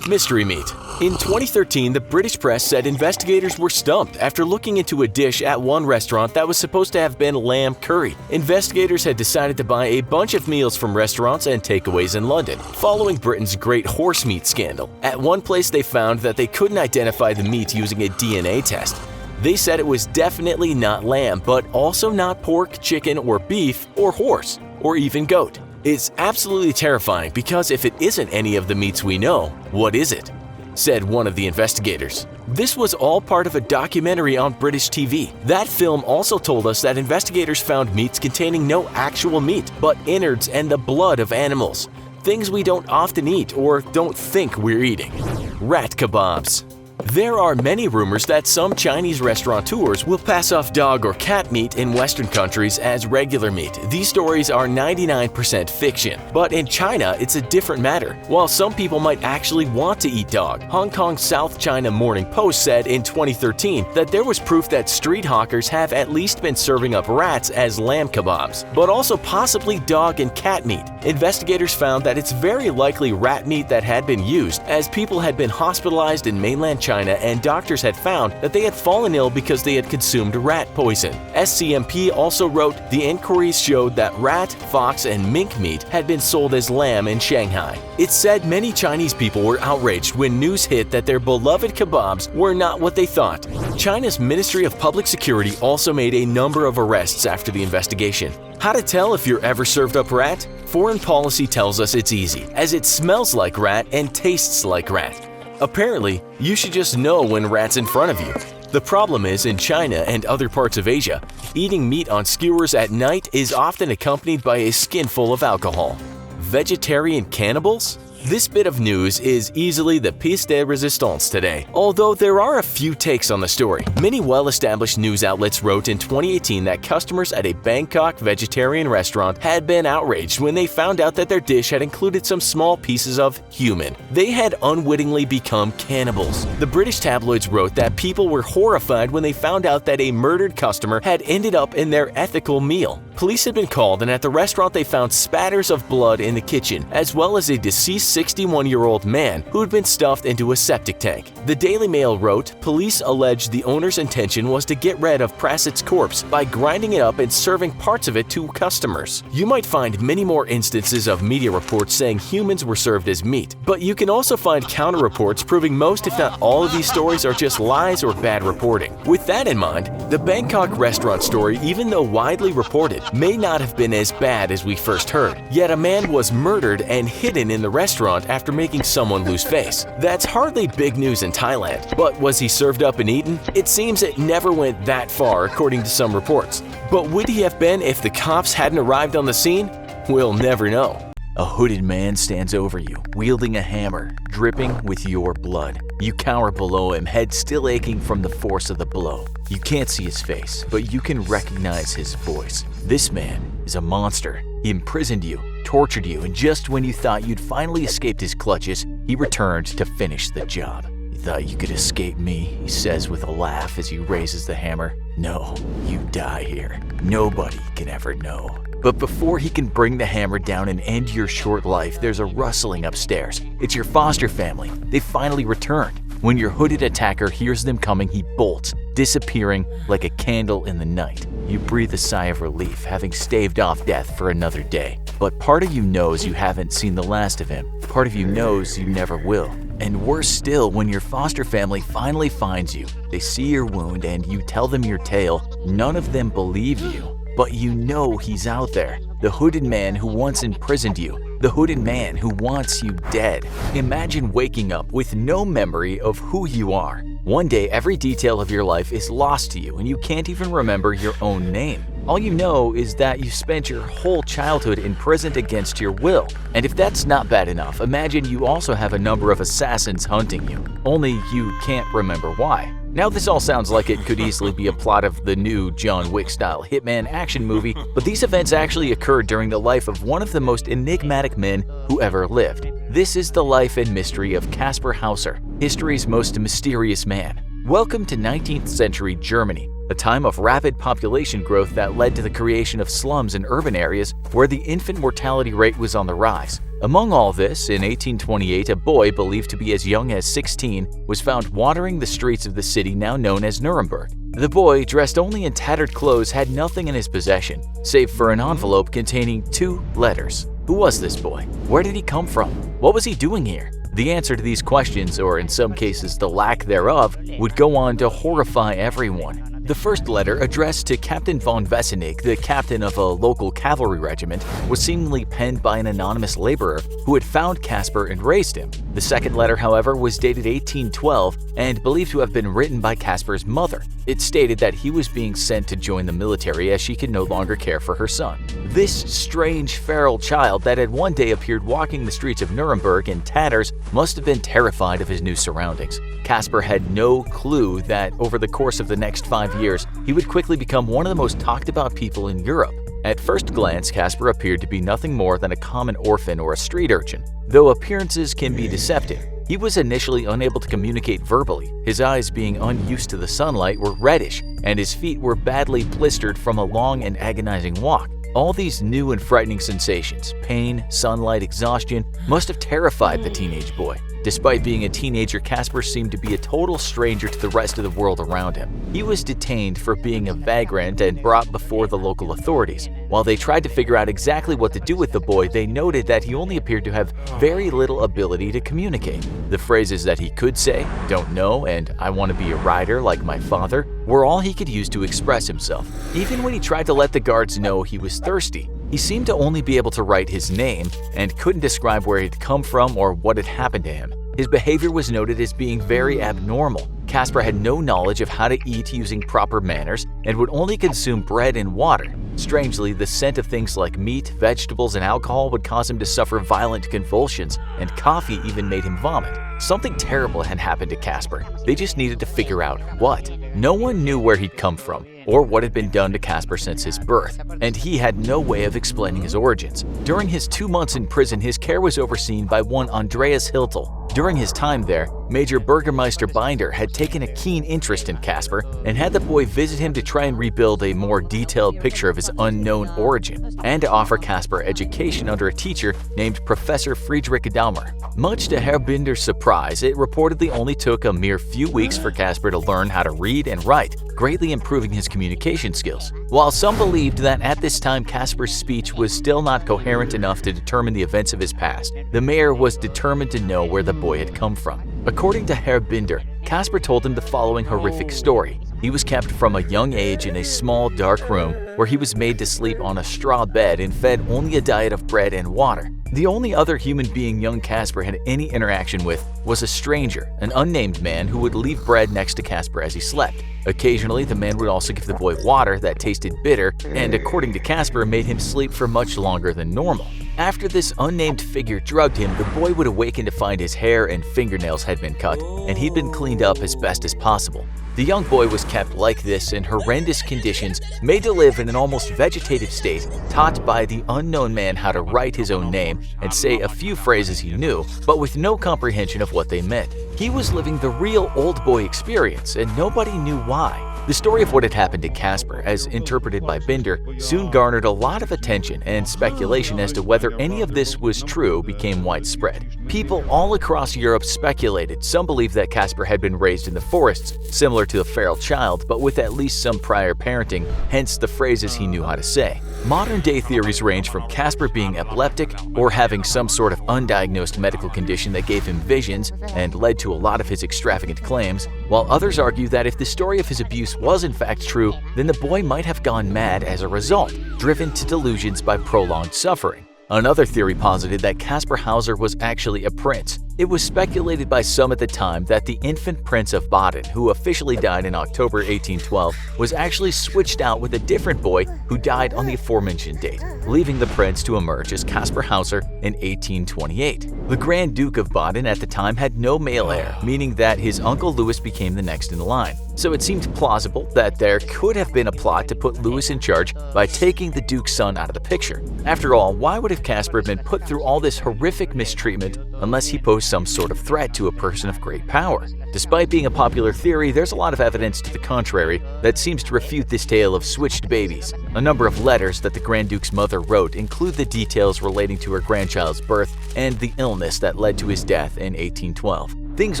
Mystery meat. In 2013, the British press said investigators were stumped after looking into a dish at one restaurant that was supposed to have been lamb curry. Investigators had decided to buy a bunch of meals from restaurants and takeaways in London, following Britain's great horse meat scandal. At one place, they found that they couldn't identify the meat using a DNA test. They said it was definitely not lamb, but also not pork, chicken, or beef, or horse, or even goat. It's absolutely terrifying because if it isn't any of the meats we know, what is it? Said one of the investigators. This was all part of a documentary on British TV. That film also told us that investigators found meats containing no actual meat, but innards and the blood of animals. Things we don't often eat or don't think we're eating. Rat kebabs. There are many rumors that some Chinese restaurateurs will pass off dog or cat meat in Western countries as regular meat. These stories are 99% fiction, but in China, it's a different matter. While some people might actually want to eat dog, Hong Kong's South China Morning Post said in 2013 that there was proof that street hawkers have at least been serving up rats as lamb kebabs, but also possibly dog and cat meat. Investigators found that it's very likely rat meat that had been used, as people had been hospitalized in mainland China and doctors had found that they had fallen ill because they had consumed rat poison. SCMP also wrote, the inquiries showed that rat, fox, and mink meat had been sold as lamb in Shanghai. It said many Chinese people were outraged when news hit that their beloved kebabs were not what they thought. China's Ministry of Public Security also made a number of arrests after the investigation. How to tell if you're ever served up rat? Foreign policy tells us it's easy, as it smells like rat and tastes like rat. Apparently, you should just know when rat's in front of you. The problem is, in China and other parts of Asia, eating meat on skewers at night is often accompanied by a skinful of alcohol. Vegetarian cannibals? This bit of news is easily the pièce de résistance today, although there are a few takes on the story. Many well-established news outlets wrote in 2018 that customers at a Bangkok vegetarian restaurant had been outraged when they found out that their dish had included some small pieces of human. They had unwittingly become cannibals. The British tabloids wrote that people were horrified when they found out that a murdered customer had ended up in their ethical meal. Police had been called, and at the restaurant they found spatters of blood in the kitchen, as well as a deceased 61-year-old man who had been stuffed into a septic tank. The Daily Mail wrote, police alleged the owner's intention was to get rid of Praset's corpse by grinding it up and serving parts of it to customers. You might find many more instances of media reports saying humans were served as meat, but you can also find counter-reports proving most if not all of these stories are just lies or bad reporting. With that in mind, the Bangkok restaurant story, even though widely reported, may not have been as bad as we first heard. Yet a man was murdered and hidden in the restaurant after making someone lose face. That's hardly big news in Thailand, but was he served up and eaten? It seems it never went that far according to some reports. But would he have been if the cops hadn't arrived on the scene? We'll never know. A hooded man stands over you, wielding a hammer, dripping with your blood. You cower below him, head still aching from the force of the blow. You can't see his face, but you can recognize his voice. This man is a monster. He imprisoned you, tortured you, and just when you thought you'd finally escaped his clutches, he returned to finish the job. You thought you could escape me, he says with a laugh as he raises the hammer. No, you die here. Nobody can ever know. But before he can bring the hammer down and end your short life, there's a rustling upstairs. It's your foster family. They finally returned. When your hooded attacker hears them coming, he bolts, disappearing like a candle in the night. You breathe a sigh of relief, having staved off death for another day. But part of you knows you haven't seen the last of him. Part of you knows you never will. And worse still, when your foster family finally finds you, they see your wound and you tell them your tale, none of them believe you. But you know he's out there, the hooded man who once imprisoned you, the hooded man who wants you dead. Imagine waking up with no memory of who you are. One day, every detail of your life is lost to you and you can't even remember your own name. All you know is that you spent your whole childhood imprisoned against your will. And if that's not bad enough, imagine you also have a number of assassins hunting you, only you can't remember why. Now this all sounds like it could easily be a plot of the new John Wick-style hitman action movie, but these events actually occurred during the life of one of the most enigmatic men who ever lived. This is the life and mystery of Caspar Hauser, history's most mysterious man. Welcome to 19th century Germany, a time of rapid population growth that led to the creation of slums in urban areas where the infant mortality rate was on the rise. Among all this, in 1828, a boy believed to be as young as 16 was found wandering the streets of the city now known as Nuremberg. The boy, dressed only in tattered clothes, had nothing in his possession, save for an envelope containing 2 letters. Who was this boy? Where did he come from? What was he doing here? The answer to these questions, or in some cases the lack thereof, would go on to horrify everyone. The first letter, addressed to Captain von Wessenig, the captain of a local cavalry regiment, was seemingly penned by an anonymous laborer who had found Caspar and raised him. The second letter, however, was dated 1812 and believed to have been written by Caspar's mother. It stated that he was being sent to join the military as she could no longer care for her son. This strange feral child that had one day appeared walking the streets of Nuremberg in tatters must have been terrified of his new surroundings. Caspar had no clue that over the course of the next 5 years, he would quickly become one of the most talked about people in Europe. At first glance, Caspar appeared to be nothing more than a common orphan or a street urchin. Though appearances can be deceptive, he was initially unable to communicate verbally. His eyes, being unused to the sunlight, were reddish, and his feet were badly blistered from a long and agonizing walk. All these new and frightening sensations, pain, sunlight, exhaustion, must have terrified the teenage boy. Despite being a teenager, Caspar seemed to be a total stranger to the rest of the world around him. He was detained for being a vagrant and brought before the local authorities. While they tried to figure out exactly what to do with the boy, they noted that he only appeared to have very little ability to communicate. The phrases that he could say, "don't know," and "I want to be a rider like my father," were all he could use to express himself. Even when he tried to let the guards know he was thirsty, he seemed to only be able to write his name and couldn't describe where he'd come from or what had happened to him. His behavior was noted as being very abnormal. Caspar had no knowledge of how to eat using proper manners and would only consume bread and water. Strangely, the scent of things like meat, vegetables, and alcohol would cause him to suffer violent convulsions, and coffee even made him vomit. Something terrible had happened to Caspar. They just needed to figure out what. No one knew where he'd come from or what had been done to Caspar since his birth, and he had no way of explaining his origins. During his 2 months in prison, his care was overseen by one Andreas Hiltel. During his time there, Major Burgermeister Binder had taken a keen interest in Caspar and had the boy visit him to try and rebuild a more detailed picture of his unknown origin, and to offer Caspar education under a teacher named Professor Friedrich Daumer. Much to Herr Binder's surprise, it reportedly only took a mere few weeks for Caspar to learn how to read and write, greatly improving his communication skills. While some believed that at this time Caspar's speech was still not coherent enough to determine the events of his past, the mayor was determined to know where the boy had come from. According to Herr Binder, Caspar told him the following horrific story. He was kept from a young age in a small, dark room where he was made to sleep on a straw bed and fed only a diet of bread and water. The only other human being young Caspar had any interaction with was a stranger, an unnamed man who would leave bread next to Caspar as he slept. Occasionally, the man would also give the boy water that tasted bitter and, according to Caspar, made him sleep for much longer than normal. After this unnamed figure drugged him, the boy would awaken to find his hair and fingernails had been cut, and he'd been cleaned up as best as possible. The young boy was kept like this in horrendous conditions, made to live in an almost vegetative state, taught by the unknown man how to write his own name and say a few phrases he knew, but with no comprehension of what they meant. He was living the real old boy experience, and nobody knew why. The story of what had happened to Caspar, as interpreted by Binder, soon garnered a lot of attention, and speculation as to whether any of this was true became widespread. People all across Europe speculated. Some believed that Caspar had been raised in the forests, similar to a feral child, but with at least some prior parenting, hence the phrases he knew how to say. Modern-day theories range from Caspar being epileptic or having some sort of undiagnosed medical condition that gave him visions and led to a lot of his extravagant claims, while others argue that if the story of his abuse was in fact true, then the boy might have gone mad as a result, driven to delusions by prolonged suffering. Another theory posited that Caspar Hauser was actually a prince, It was speculated by some at the time that the infant Prince of Baden, who officially died in October 1812, was actually switched out with a different boy who died on the aforementioned date, leaving the prince to emerge as Caspar Hauser in 1828. The Grand Duke of Baden at the time had no male heir, meaning that his uncle Louis became the next in line. So it seemed plausible that there could have been a plot to put Louis in charge by taking the Duke's son out of the picture. After all, why would have Caspar been put through all this horrific mistreatment unless he posed some sort of threat to a person of great power? Despite being a popular theory, there's a lot of evidence to the contrary that seems to refute this tale of switched babies. A number of letters that the Grand Duke's mother wrote include the details relating to her grandchild's birth and the illness that led to his death in 1812. Things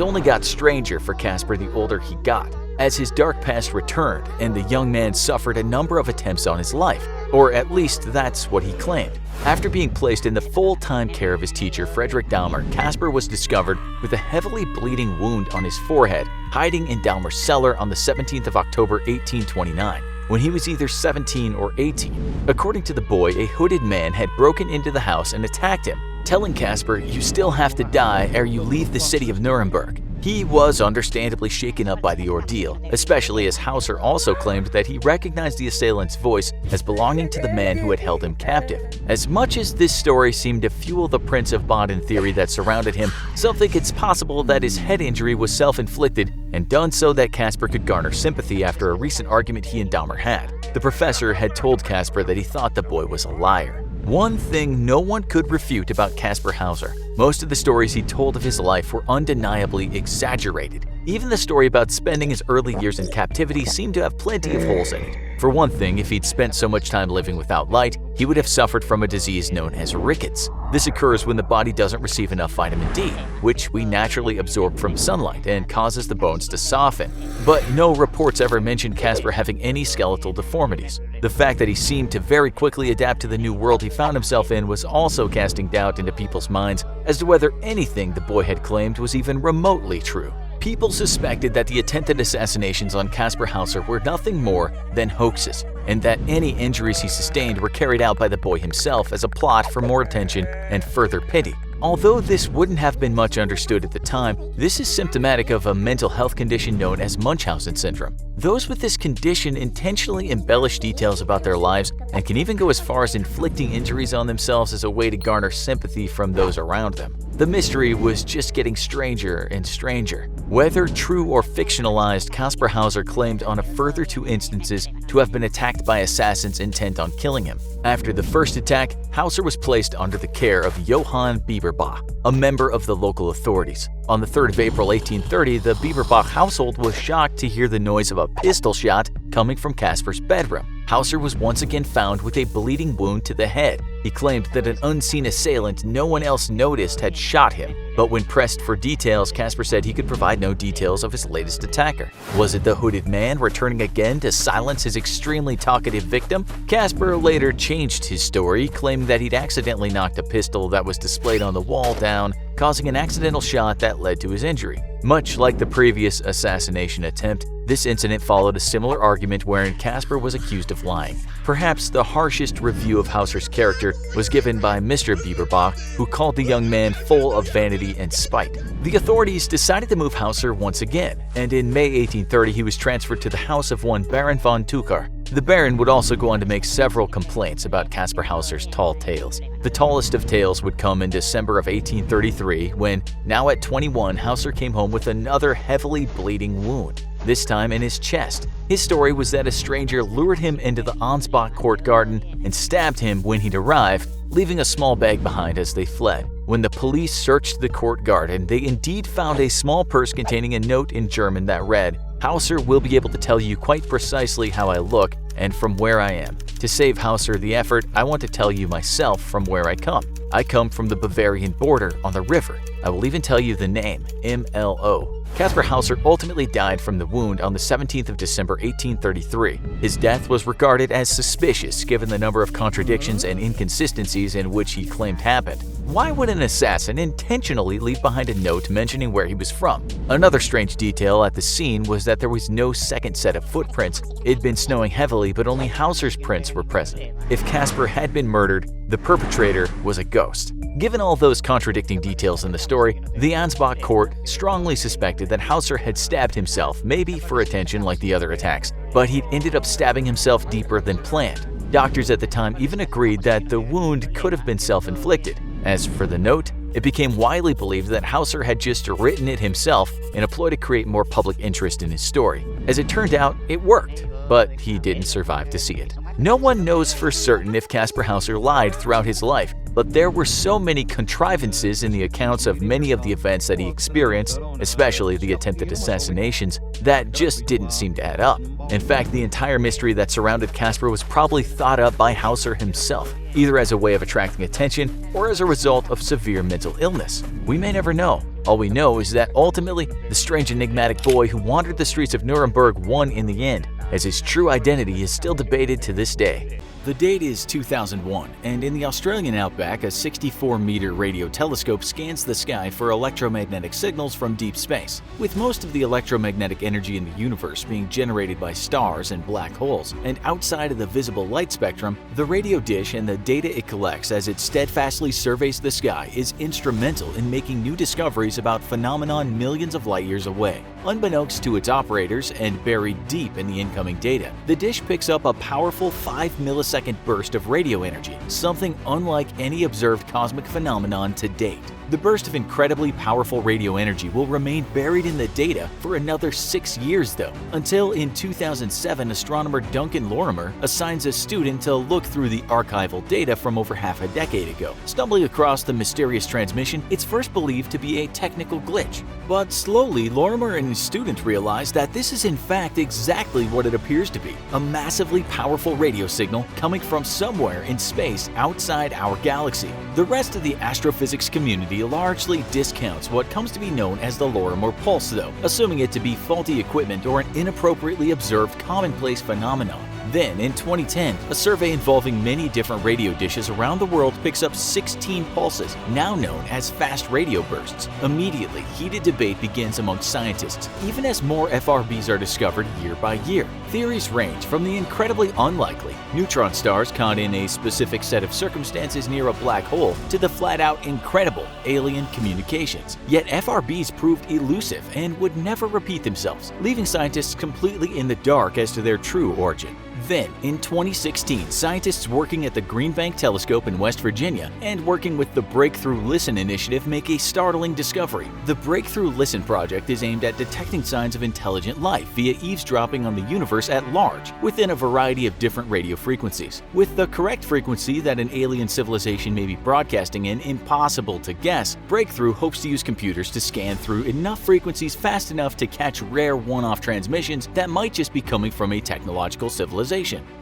only got stranger for Caspar the older he got, as his dark past returned and the young man suffered a number of attempts on his life, or at least that's what he claimed. After being placed in the full-time care of his teacher, Frederick Dahmer, Caspar was discovered with a heavily bleeding wound on his forehead, hiding in Dahmer's cellar on the 17th of October 1829, when he was either 17 or 18. According to the boy, a hooded man had broken into the house and attacked him, telling Caspar, "You still have to die ere you leave the city of Nuremberg." He was understandably shaken up by the ordeal, especially as Hauser also claimed that he recognized the assailant's voice as belonging to the man who had held him captive. As much as this story seemed to fuel the Prince of Baden theory that surrounded him, some think it's possible that his head injury was self-inflicted and done so that Caspar could garner sympathy after a recent argument he and Dahmer had. The professor had told Caspar that he thought the boy was a liar. One thing no one could refute about Caspar Hauser: most of the stories he told of his life were undeniably exaggerated. Even the story about spending his early years in captivity seemed to have plenty of holes in it. For one thing, if he'd spent so much time living without light, he would have suffered from a disease known as rickets. This occurs when the body doesn't receive enough vitamin D, which we naturally absorb from sunlight and causes the bones to soften. But no reports ever mentioned Caspar having any skeletal deformities. The fact that he seemed to very quickly adapt to the new world he found himself in was also casting doubt into people's minds as to whether anything the boy had claimed was even remotely true. People suspected that the attempted assassinations on Caspar Hauser were nothing more than hoaxes, and that any injuries he sustained were carried out by the boy himself as a plot for more attention and further pity. Although this wouldn't have been much understood at the time, this is symptomatic of a mental health condition known as Munchausen syndrome. Those with this condition intentionally embellish details about their lives and can even go as far as inflicting injuries on themselves as a way to garner sympathy from those around them. The mystery was just getting stranger and stranger. Whether true or fictionalized, Caspar Hauser claimed on a further 2 instances to have been attacked by assassins intent on killing him. After the first attack, Hauser was placed under the care of Johann Bieberbach, a member of the local authorities. On the 3rd of April 1830, the Bieberbach household was shocked to hear the noise of a pistol shot coming from Caspar's bedroom. Hauser was once again found with a bleeding wound to the head. He claimed that an unseen assailant no one else noticed had shot him, but when pressed for details, Caspar said he could provide no details of his latest attacker. Was it the hooded man returning again to silence his extremely talkative victim? Caspar later changed his story, claiming that he'd accidentally knocked a pistol that was displayed on the wall down, causing an accidental shot that led to his injury. Much like the previous assassination attempt, this incident followed a similar argument wherein Caspar was accused of lying. Perhaps the harshest review of Hauser's character was given by Mr. Bieberbach, who called the young man full of vanity and spite. The authorities decided to move Hauser once again, and in May 1830 he was transferred to the house of one Baron von Tuchar. The Baron would also go on to make several complaints about Caspar Hauser's tall tales. The tallest of tales would come in December of 1833 when, now at 21, Hauser came home with another heavily bleeding wound, this time in his chest. His story was that a stranger lured him into the Ansbach court garden and stabbed him when he'd arrived, leaving a small bag behind as they fled. When the police searched the court garden, they indeed found a small purse containing a note in German that read, "Hauser will be able to tell you quite precisely how I look and from where I am. To save Hauser the effort, I want to tell you myself from where I come. I come from the Bavarian border on the river. I will even tell you the name, MLO. Caspar Hauser ultimately died from the wound on the 17th of December 1833. His death was regarded as suspicious given the number of contradictions and inconsistencies in which he claimed happened. Why would an assassin intentionally leave behind a note mentioning where he was from? Another strange detail at the scene was that there was no second set of footprints. It'd been snowing heavily, but only Hauser's prints were present. If Caspar had been murdered, the perpetrator was a ghost. Given all those contradicting details in the story, the Ansbach court strongly suspected that Hauser had stabbed himself, maybe for attention like the other attacks, but he'd ended up stabbing himself deeper than planned. Doctors at the time even agreed that the wound could have been self-inflicted. As for the note, it became widely believed that Hauser had just written it himself in a ploy to create more public interest in his story. As it turned out, it worked, but he didn't survive to see it. No one knows for certain if Caspar Hauser lied throughout his life, but there were so many contrivances in the accounts of many of the events that he experienced, especially the attempted assassinations, that just didn't seem to add up. In fact, the entire mystery that surrounded Caspar was probably thought up by Hauser himself, either as a way of attracting attention or as a result of severe mental illness. We may never know. All we know is that ultimately, the strange enigmatic boy who wandered the streets of Nuremberg won in the end, as his true identity is still debated to this day. The date is 2001, and in the Australian outback, a 64-meter radio telescope scans the sky for electromagnetic signals from deep space. With most of the electromagnetic energy in the universe being generated by stars and black holes, and outside of the visible light spectrum, the radio dish and the data it collects as it steadfastly surveys the sky is instrumental in making new discoveries about phenomenon millions of light years away. Unbeknownst to its operators and buried deep in the incoming data, the dish picks up a powerful 5-millisecond burst of radio energy, something unlike any observed cosmic phenomenon to date. The burst of incredibly powerful radio energy will remain buried in the data for another 6 years though, until in 2007 astronomer Duncan Lorimer assigns a student to look through the archival data from over half a decade ago. Stumbling across the mysterious transmission, it's first believed to be a technical glitch. But slowly, Lorimer and his student realize that this is in fact exactly what it appears to be, a massively powerful radio signal coming from somewhere in space outside our galaxy. The rest of the astrophysics community largely discounts what comes to be known as the Lorimer pulse though, assuming it to be faulty equipment or an inappropriately observed commonplace phenomenon. Then, in 2010, a survey involving many different radio dishes around the world picks up 16 pulses, now known as fast radio bursts. Immediately, heated debate begins among scientists, even as more FRBs are discovered year by year. Theories range from the incredibly unlikely, neutron stars caught in a specific set of circumstances near a black hole, to the flat-out incredible alien communications. Yet FRBs proved elusive and would never repeat themselves, leaving scientists completely in the dark as to their true origin. Then, in 2016, scientists working at the Green Bank Telescope in West Virginia and working with the Breakthrough Listen initiative make a startling discovery. The Breakthrough Listen project is aimed at detecting signs of intelligent life via eavesdropping on the universe at large within a variety of different radio frequencies. With the correct frequency that an alien civilization may be broadcasting in impossible to guess, Breakthrough hopes to use computers to scan through enough frequencies fast enough to catch rare one-off transmissions that might just be coming from a technological civilization.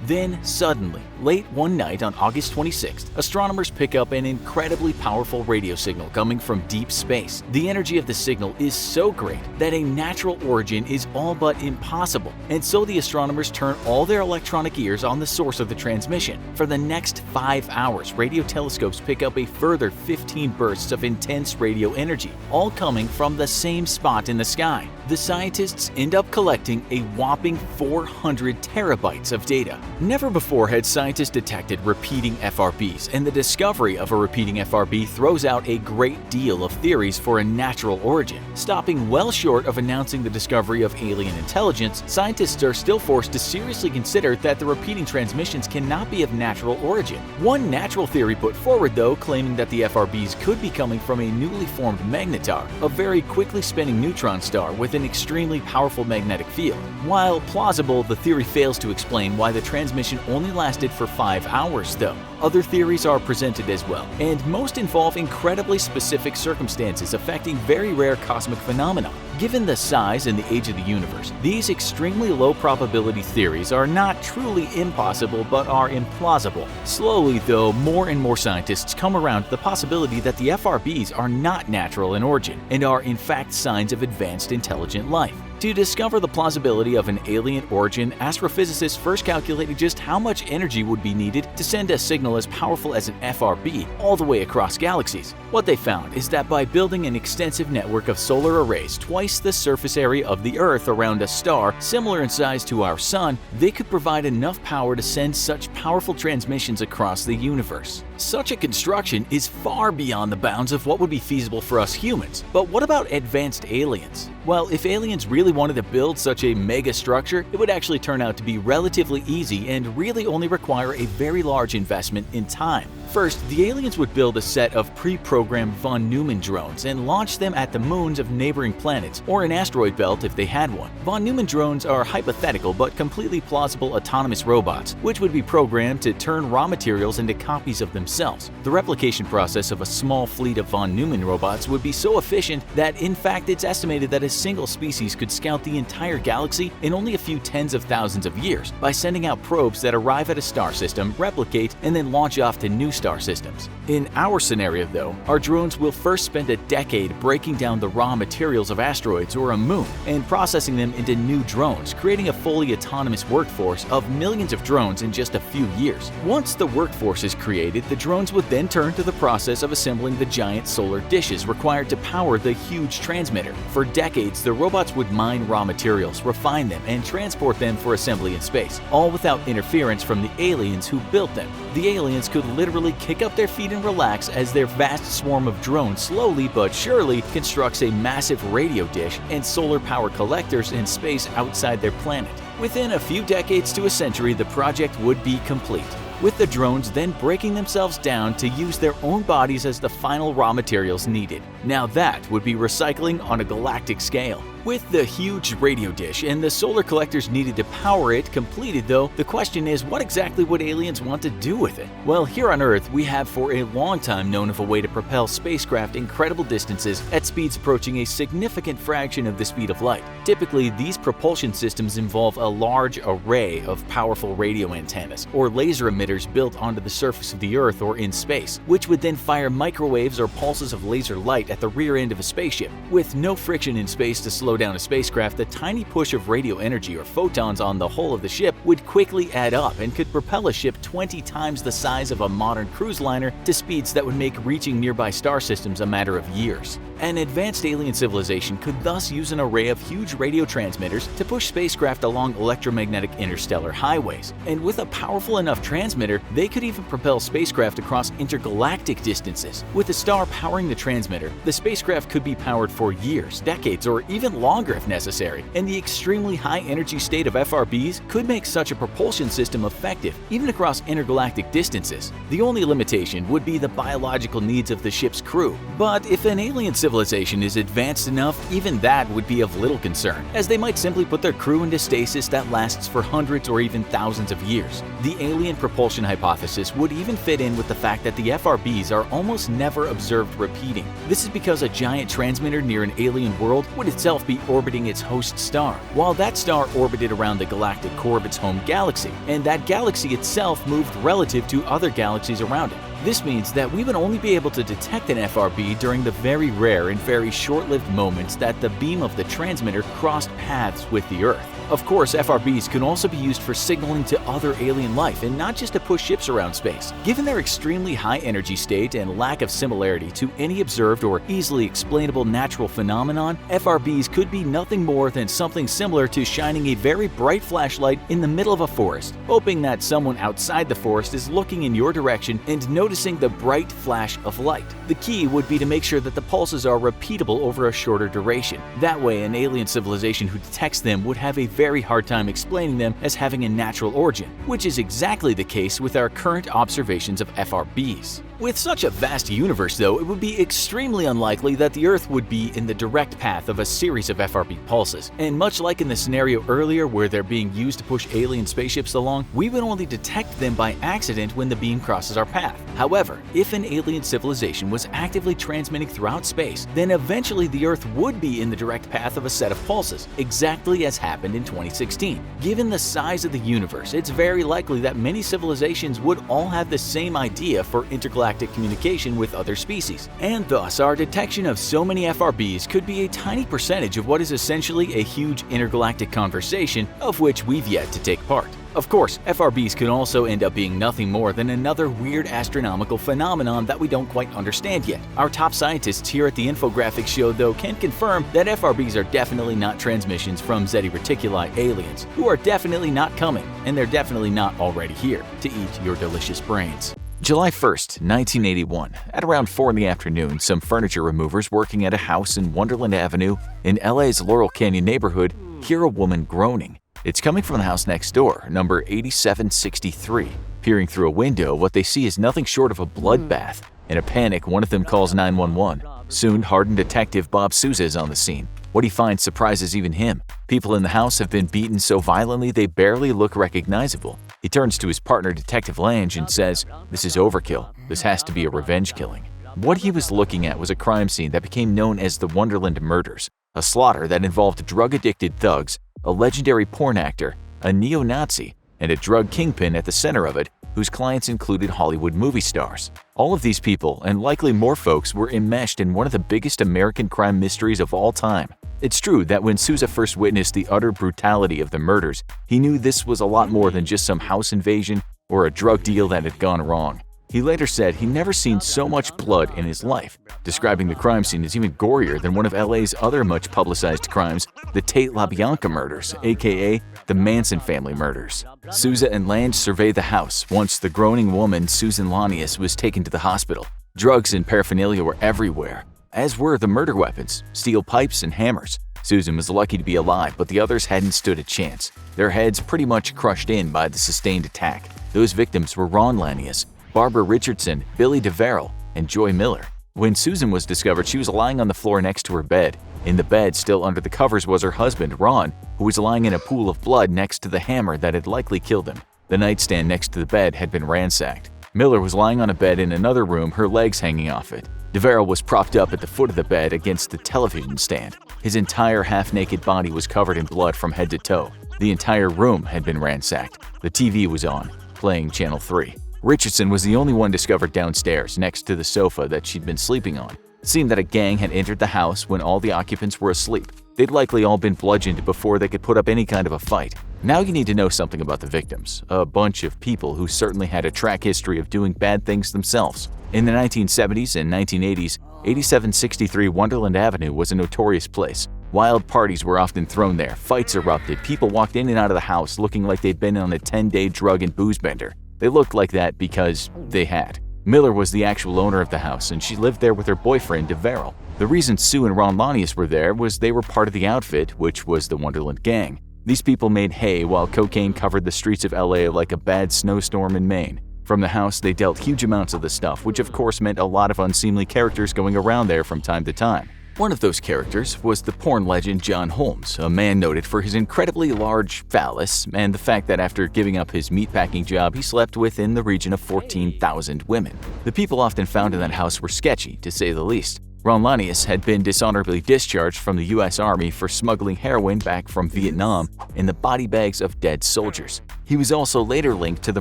Then, suddenly, late one night on August 26th, astronomers pick up an incredibly powerful radio signal coming from deep space. The energy of the signal is so great that a natural origin is all but impossible, and so the astronomers turn all their electronic ears on the source of the transmission. For the next 5 hours, radio telescopes pick up a further 15 bursts of intense radio energy, all coming from the same spot in the sky. The scientists end up collecting a whopping 400 terabytes of data. Never before had scientists detected repeating FRBs, and the discovery of a repeating FRB throws out a great deal of theories for a natural origin. Stopping well short of announcing the discovery of alien intelligence, scientists are still forced to seriously consider that the repeating transmissions cannot be of natural origin. One natural theory put forward, though, claiming that the FRBs could be coming from a newly formed magnetar, a very quickly spinning neutron star with an extremely powerful magnetic field. While plausible, the theory fails to explain why the transmission only lasted for 5 hours though. Other theories are presented as well, and most involve incredibly specific circumstances affecting very rare cosmic phenomena. Given the size and the age of the universe, these extremely low probability theories are not truly impossible but are implausible. Slowly though, more and more scientists come around to the possibility that the FRBs are not natural in origin and are in fact signs of advanced intelligent life. To discover the plausibility of an alien origin, astrophysicists first calculated just how much energy would be needed to send a signal as powerful as an FRB all the way across galaxies. What they found is that by building an extensive network of solar arrays twice the surface area of the Earth around a star similar in size to our Sun, they could provide enough power to send such powerful transmissions across the universe. Such a construction is far beyond the bounds of what would be feasible for us humans. But what about advanced aliens? Well, if aliens really wanted to build such a mega structure, it would actually turn out to be relatively easy and really only require a very large investment in time. First, the aliens would build a set of pre-programmed von Neumann drones and launch them at the moons of neighboring planets or an asteroid belt if they had one. Von Neumann drones are hypothetical but completely plausible autonomous robots, which would be programmed to turn raw materials into copies of themselves. The replication process of a small fleet of von Neumann robots would be so efficient that in fact it's estimated that a single species could scout the entire galaxy in only a few tens of thousands of years by sending out probes that arrive at a star system, replicate, and then launch off to new star systems. In our scenario though, our drones will first spend a decade breaking down the raw materials of asteroids or a moon and processing them into new drones, creating a fully autonomous workforce of millions of drones in just a few years. Once the workforce is created, the drones would then turn to the process of assembling the giant solar dishes required to power the huge transmitter. For decades, the robots would mine raw materials, refine them, and transport them for assembly in space, all without interference from the aliens who built them. The aliens could literally kick up their feet and relax as their vast swarm of drones slowly but surely constructs a massive radio dish and solar power collectors in space outside their planet. Within a few decades to a century, the project would be complete, with the drones then breaking themselves down to use their own bodies as the final raw materials needed. Now that would be recycling on a galactic scale. With the huge radio dish and the solar collectors needed to power it completed though, the question is, what exactly would aliens want to do with it? Well, here on Earth, we have for a long time known of a way to propel spacecraft incredible distances at speeds approaching a significant fraction of the speed of light. Typically, these propulsion systems involve a large array of powerful radio antennas, or laser emitters built onto the surface of the Earth or in space, which would then fire microwaves or pulses of laser light at the rear end of a spaceship. With no friction in space to slow down a spacecraft, the tiny push of radio energy or photons on the hull of the ship would quickly add up and could propel a ship 20 times the size of a modern cruise liner to speeds that would make reaching nearby star systems a matter of years. An advanced alien civilization could thus use an array of huge radio transmitters to push spacecraft along electromagnetic interstellar highways. And with a powerful enough transmitter, they could even propel spacecraft across intergalactic distances. With a star powering the transmitter, the spacecraft could be powered for years, decades, or even longer if necessary, and the extremely high energy state of FRBs could make such a propulsion system effective even across intergalactic distances. The only limitation would be the biological needs of the ship's crew, but if an alien civilization is advanced enough, even that would be of little concern, as they might simply put their crew into stasis that lasts for hundreds or even thousands of years. The alien propulsion hypothesis would even fit in with the fact that the FRBs are almost never observed repeating. This is because a giant transmitter near an alien world would itself be orbiting its host star, while that star orbited around the galactic core of its home galaxy, and that galaxy itself moved relative to other galaxies around it. This means that we would only be able to detect an FRB during the very rare and very short-lived moments that the beam of the transmitter crossed paths with the Earth. Of course, FRBs can also be used for signaling to other alien life and not just to push ships around space. Given their extremely high energy state and lack of similarity to any observed or easily explainable natural phenomenon, FRBs could be nothing more than something similar to shining a very bright flashlight in the middle of a forest, hoping that someone outside the forest is looking in your direction and noticing the bright flash of light. The key would be to make sure that the pulses are repeatable over a shorter duration. That way, an alien civilization who detects them would have a very hard time explaining them as having a natural origin, which is exactly the case with our current observations of FRBs. With such a vast universe, though, it would be extremely unlikely that the Earth would be in the direct path of a series of FRB pulses. And much like in the scenario earlier where they're being used to push alien spaceships along, we would only detect them by accident when the beam crosses our path. However, if an alien civilization was actively transmitting throughout space, then eventually the Earth would be in the direct path of a set of pulses, exactly as happened in 2016. Given the size of the universe, it's very likely that many civilizations would all have the same idea for intergalactic communication with other species, and thus our detection of so many FRBs could be a tiny percentage of what is essentially a huge intergalactic conversation of which we've yet to take part. Of course, FRBs could also end up being nothing more than another weird astronomical phenomenon that we don't quite understand yet. Our top scientists here at the infographics show, though, can confirm that FRBs are definitely not transmissions from Zeti Reticuli aliens, who are definitely not coming, and they're definitely not already here to eat your delicious brains. July 1st, 1981, at around 4 in the afternoon, some furniture removers working at a house in Wonderland Avenue in LA's Laurel Canyon neighborhood hear a woman groaning. It's coming from the house next door, number 8763. Peering through a window, what they see is nothing short of a bloodbath. In a panic, one of them calls 911. Soon, hardened detective Bob Souza is on the scene. What he finds surprises even him. People in the house have been beaten so violently they barely look recognizable. He turns to his partner, Detective Lange, and says, "This is overkill. This has to be a revenge killing." What he was looking at was a crime scene that became known as the Wonderland Murders, a slaughter that involved drug-addicted thugs, a legendary porn actor, a neo-Nazi, and a drug kingpin at the center of it, whose clients included Hollywood movie stars. All of these people, and likely more folks, were enmeshed in one of the biggest American crime mysteries of all time. It's true that when Souza first witnessed the utter brutality of the murders, he knew this was a lot more than just some house invasion or a drug deal that had gone wrong. He later said he'd never seen so much blood in his life, describing the crime scene as even gorier than one of LA's other much publicized crimes, the Tate LaBianca murders, aka the Manson family murders. Souza and Lange survey the house once the groaning woman, Susan Lanius, was taken to the hospital. Drugs and paraphernalia were everywhere, as were the murder weapons, steel pipes and hammers. Susan was lucky to be alive, but the others hadn't stood a chance. Their heads pretty much crushed in by the sustained attack. Those victims were Ron Lanius, Barbara Richardson, Billy DeVerrell, and Joy Miller. When Susan was discovered, she was lying on the floor next to her bed. In the bed, still under the covers, was her husband, Ron, who was lying in a pool of blood next to the hammer that had likely killed him. The nightstand next to the bed had been ransacked. Miller was lying on a bed in another room, her legs hanging off it. DeVerrell was propped up at the foot of the bed against the television stand. His entire half-naked body was covered in blood from head to toe. The entire room had been ransacked. The TV was on, playing Channel 3. Richardson was the only one discovered downstairs, next to the sofa that she'd been sleeping on. It seemed that a gang had entered the house when all the occupants were asleep. They'd likely all been bludgeoned before they could put up any kind of a fight. Now you need to know something about the victims, a bunch of people who certainly had a track history of doing bad things themselves. In the 1970s and 1980s, 8763 Wonderland Avenue was a notorious place. Wild parties were often thrown there, fights erupted, people walked in and out of the house looking like they'd been on a 10-day drug and booze bender. They looked like that because they had. Miller was the actual owner of the house, and she lived there with her boyfriend, DeVerrell. The reason Sue and Ron Lanius were there was they were part of the outfit, which was the Wonderland Gang. These people made hay while cocaine covered the streets of LA like a bad snowstorm in Maine. From the house, they dealt huge amounts of the stuff, which of course meant a lot of unseemly characters going around there from time to time. One of those characters was the porn legend John Holmes, a man noted for his incredibly large phallus and the fact that after giving up his meatpacking job, he slept with in the region of 14,000 women. The people often found in that house were sketchy, to say the least. Ron Lanius had been dishonorably discharged from the U.S. Army for smuggling heroin back from Vietnam in the body bags of dead soldiers. He was also later linked to the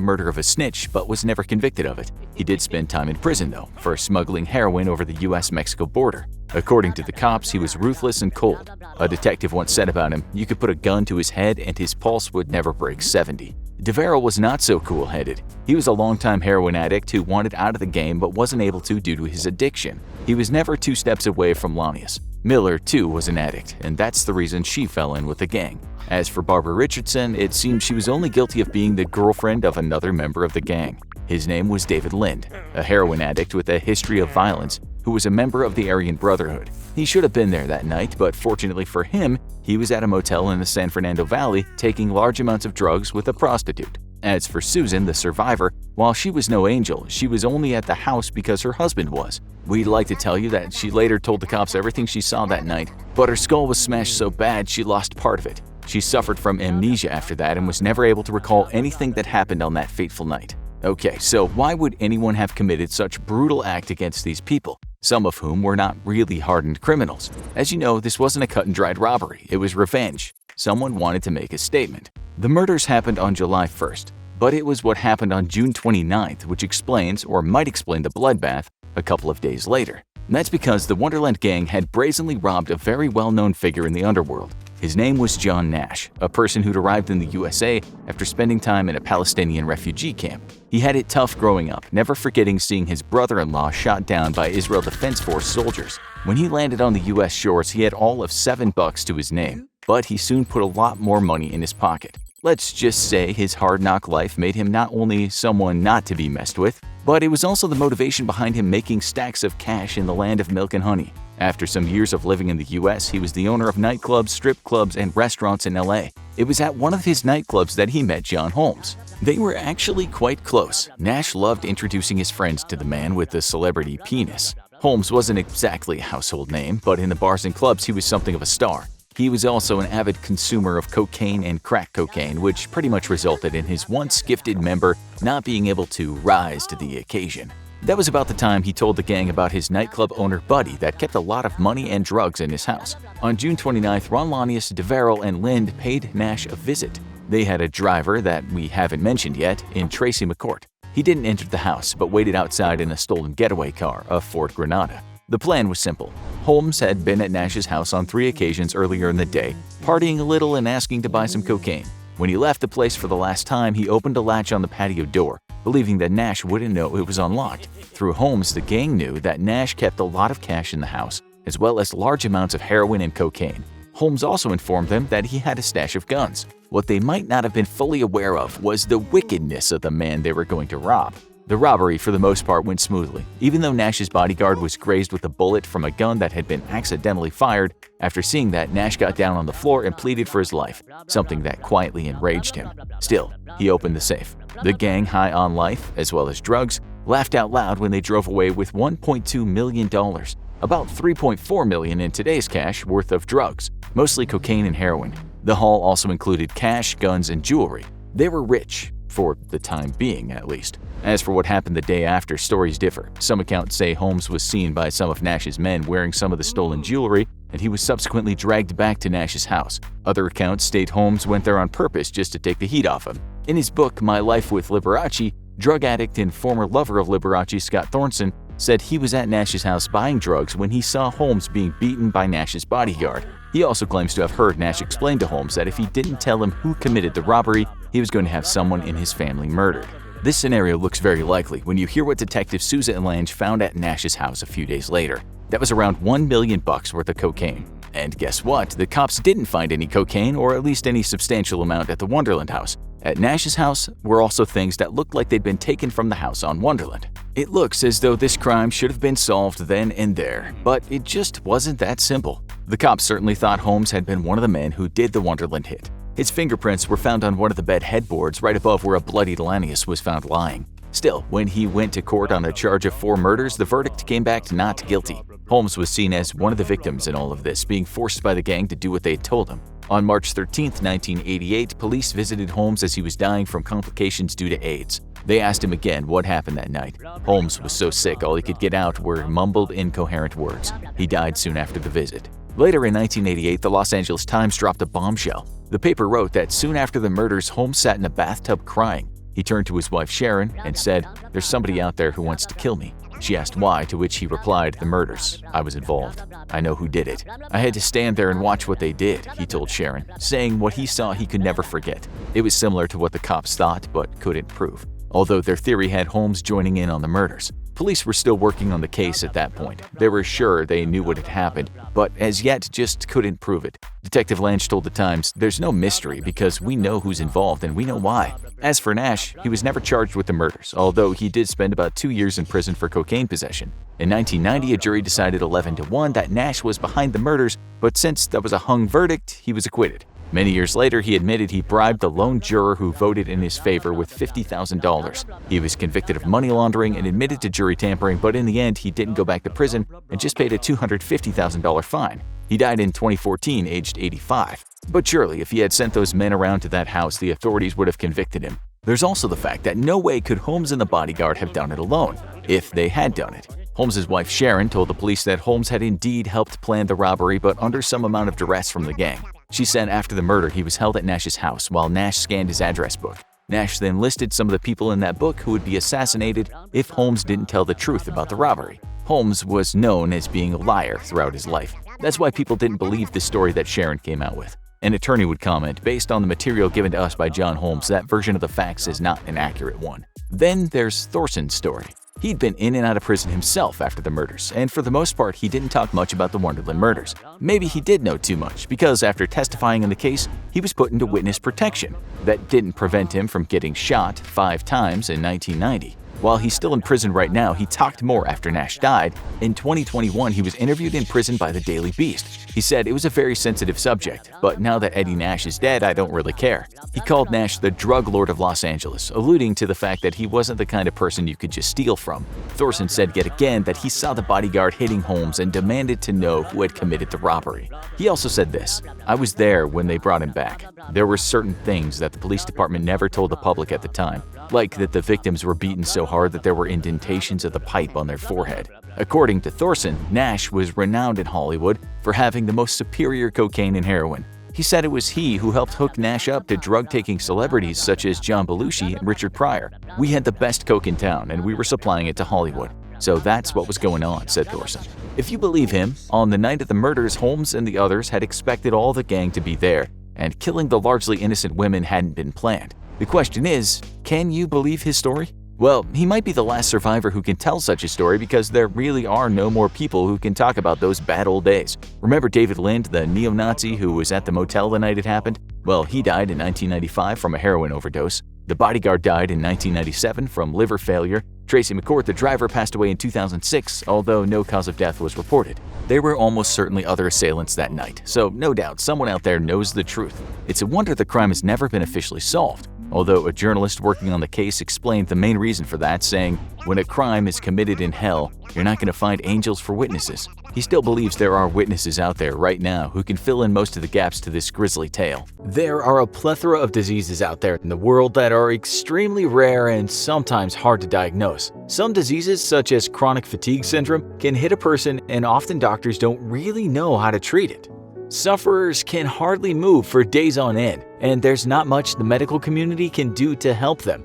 murder of a snitch, but was never convicted of it. He did spend time in prison, though, for smuggling heroin over the U.S.-Mexico border. According to the cops, he was ruthless and cold. A detective once said about him, "You could put a gun to his head and his pulse would never break 70. DeVerrell was not so cool-headed. He was a longtime heroin addict who wanted out of the game but wasn't able to due to his addiction. He was never 2 steps away from Lanius. Miller, too, was an addict, and that's the reason she fell in with the gang. As for Barbara Richardson, it seems she was only guilty of being the girlfriend of another member of the gang. His name was David Lind, a heroin addict with a history of violence who was a member of the Aryan Brotherhood. He should have been there that night, but fortunately for him, he was at a motel in the San Fernando Valley taking large amounts of drugs with a prostitute. As for Susan, the survivor, while she was no angel, she was only at the house because her husband was. We'd like to tell you that she later told the cops everything she saw that night, but her skull was smashed so bad she lost part of it. She suffered from amnesia after that and was never able to recall anything that happened on that fateful night. Okay, so why would anyone have committed such brutal act against these people, some of whom were not really hardened criminals? As you know, this wasn't a cut-and-dried robbery, it was revenge. Someone wanted to make a statement. The murders happened on July 1st, but it was what happened on June 29th which explains, or might explain, the bloodbath a couple of days later. And that's because the Wonderland Gang had brazenly robbed a very well-known figure in the underworld. His name was John Nash, a person who'd arrived in the USA after spending time in a Palestinian refugee camp. He had it tough growing up, never forgetting seeing his brother-in-law shot down by Israel Defense Force soldiers. When he landed on the US shores, he had all of $7 to his name, but he soon put a lot more money in his pocket. Let's just say his hard-knock life made him not only someone not to be messed with, but it was also the motivation behind him making stacks of cash in the land of milk and honey. After some years of living in the US, he was the owner of nightclubs, strip clubs, and restaurants in LA. It was at one of his nightclubs that he met John Holmes. They were actually quite close. Nash loved introducing his friends to the man with the celebrity penis. Holmes wasn't exactly a household name, but in the bars and clubs he was something of a star. He was also an avid consumer of cocaine and crack cocaine, which pretty much resulted in his once gifted member not being able to rise to the occasion. That was about the time he told the gang about his nightclub owner Buddy that kept a lot of money and drugs in his house. On June 29th, Ronlanius, DeVerrell, and Lind paid Nash a visit. They had a driver that we haven't mentioned yet in Tracy McCourt. He didn't enter the house, but waited outside in a stolen getaway car, a Ford Granada. The plan was simple. Holmes had been at Nash's house on 3 occasions earlier in the day, partying a little and asking to buy some cocaine. When he left the place for the last time, he opened a latch on the patio door, believing that Nash wouldn't know it was unlocked. Through Holmes, the gang knew that Nash kept a lot of cash in the house, as well as large amounts of heroin and cocaine. Holmes also informed them that he had a stash of guns. What they might not have been fully aware of was the wickedness of the man they were going to rob. The robbery, for the most part, went smoothly, even though Nash's bodyguard was grazed with a bullet from a gun that had been accidentally fired. After seeing that, Nash got down on the floor and pleaded for his life, something that quietly enraged him. Still, he opened the safe. The gang, high on life, as well as drugs, laughed out loud when they drove away with $1.2 million, about $3.4 million in today's cash worth of drugs, mostly cocaine and heroin. The haul also included cash, guns, and jewelry. They were rich, for the time being at least. As for what happened the day after, stories differ. Some accounts say Holmes was seen by some of Nash's men wearing some of the stolen jewelry, and he was subsequently dragged back to Nash's house. Other accounts state Holmes went there on purpose just to take the heat off him. In his book, My Life with Liberace, drug addict and former lover of Liberace, Scott Thornton, said he was at Nash's house buying drugs when he saw Holmes being beaten by Nash's bodyguard. He also claims to have heard Nash explain to Holmes that if he didn't tell him who committed the robbery, he was going to have someone in his family murdered. This scenario looks very likely when you hear what Detective Sousa and Lange found at Nash's house a few days later. That was around $1 million worth of cocaine. And guess what? The cops didn't find any cocaine, or at least any substantial amount, at the Wonderland house. At Nash's house were also things that looked like they'd been taken from the house on Wonderland. It looks as though this crime should have been solved then and there, but it just wasn't that simple. The cops certainly thought Holmes had been one of the men who did the Wonderland hit. His fingerprints were found on one of the bed headboards right above where a bloodied Lanius was found lying. Still, when he went to court on a charge of 4 murders, the verdict came back not guilty. Holmes was seen as one of the victims in all of this, being forced by the gang to do what they had told him. On March 13, 1988, police visited Holmes as he was dying from complications due to AIDS. They asked him again what happened that night. Holmes was so sick all he could get out were mumbled, incoherent words. He died soon after the visit. Later in 1988, the Los Angeles Times dropped a bombshell. The paper wrote that soon after the murders, Holmes sat in a bathtub crying. He turned to his wife Sharon and said, "There's somebody out there who wants to kill me." She asked why, to which he replied, "The murders. I was involved. I know who did it. I had to stand there and watch what they did," he told Sharon, saying what he saw he could never forget. It was similar to what the cops thought but couldn't prove, although their theory had Holmes joining in on the murders. Police were still working on the case at that point. They were sure they knew what had happened, but as yet just couldn't prove it. Detective Lange told the Times, "There's no mystery because we know who's involved and we know why." As for Nash, he was never charged with the murders, although he did spend about 2 years in prison for cocaine possession. In 1990, a jury decided 11-1 that Nash was behind the murders, but since that was a hung verdict, he was acquitted. Many years later, he admitted he bribed the lone juror who voted in his favor with $50,000. He was convicted of money laundering and admitted to jury tampering, but in the end, he didn't go back to prison and just paid a $250,000 fine. He died in 2014, aged 85. But surely, if he had sent those men around to that house, the authorities would have convicted him. There's also the fact that no way could Holmes and the bodyguard have done it alone, if they had done it. Holmes' wife Sharon told the police that Holmes had indeed helped plan the robbery, but under some amount of duress from the gang. She said after the murder, he was held at Nash's house while Nash scanned his address book. Nash then listed some of the people in that book who would be assassinated if Holmes didn't tell the truth about the robbery. Holmes was known as being a liar throughout his life. That's why people didn't believe the story that Sharon came out with. An attorney would comment, "Based on the material given to us by John Holmes, that version of the facts is not an accurate one." Then there's Thorsen's story. He'd been in and out of prison himself after the murders, and for the most part, he didn't talk much about the Wonderland murders. Maybe he did know too much, because after testifying in the case, he was put into witness protection. That didn't prevent him from getting shot 5 times in 1990. While he's still in prison right now, he talked more after Nash died. In 2021, he was interviewed in prison by the Daily Beast. He said it was a very sensitive subject, but now that Eddie Nash is dead, I don't really care. He called Nash the drug lord of Los Angeles, alluding to the fact that he wasn't the kind of person you could just steal from. Thorson said yet again that he saw the bodyguard hitting Holmes and demanded to know who had committed the robbery. He also said this: "I was there when they brought him back. There were certain things that the police department never told the public at the time, like that the victims were beaten so hard that there were indentations of the pipe on their forehead." According to Thorson, Nash was renowned in Hollywood for having the most superior cocaine and heroin. He said it was he who helped hook Nash up to drug-taking celebrities such as John Belushi and Richard Pryor. "We had the best coke in town, and we were supplying it to Hollywood. So that's what was going on," said Thorson. If you believe him, on the night of the murders, Holmes and the others had expected all the gang to be there, and killing the largely innocent women hadn't been planned. The question is, can you believe his story? Well, he might be the last survivor who can tell such a story because there really are no more people who can talk about those bad old days. Remember David Lind, the neo-Nazi who was at the motel the night it happened? Well, he died in 1995 from a heroin overdose. The bodyguard died in 1997 from liver failure. Tracy McCourt, the driver, passed away in 2006, although no cause of death was reported. There were almost certainly other assailants that night, so no doubt someone out there knows the truth. It's a wonder the crime has never been officially solved, although a journalist working on the case explained the main reason for that, saying, "When a crime is committed in hell, you're not going to find angels for witnesses." He still believes there are witnesses out there right now who can fill in most of the gaps to this grisly tale. There are a plethora of diseases out there in the world that are extremely rare and sometimes hard to diagnose. Some diseases, such as chronic fatigue syndrome, can hit a person and often doctors don't really know how to treat it. Sufferers can hardly move for days on end, and there's not much the medical community can do to help them.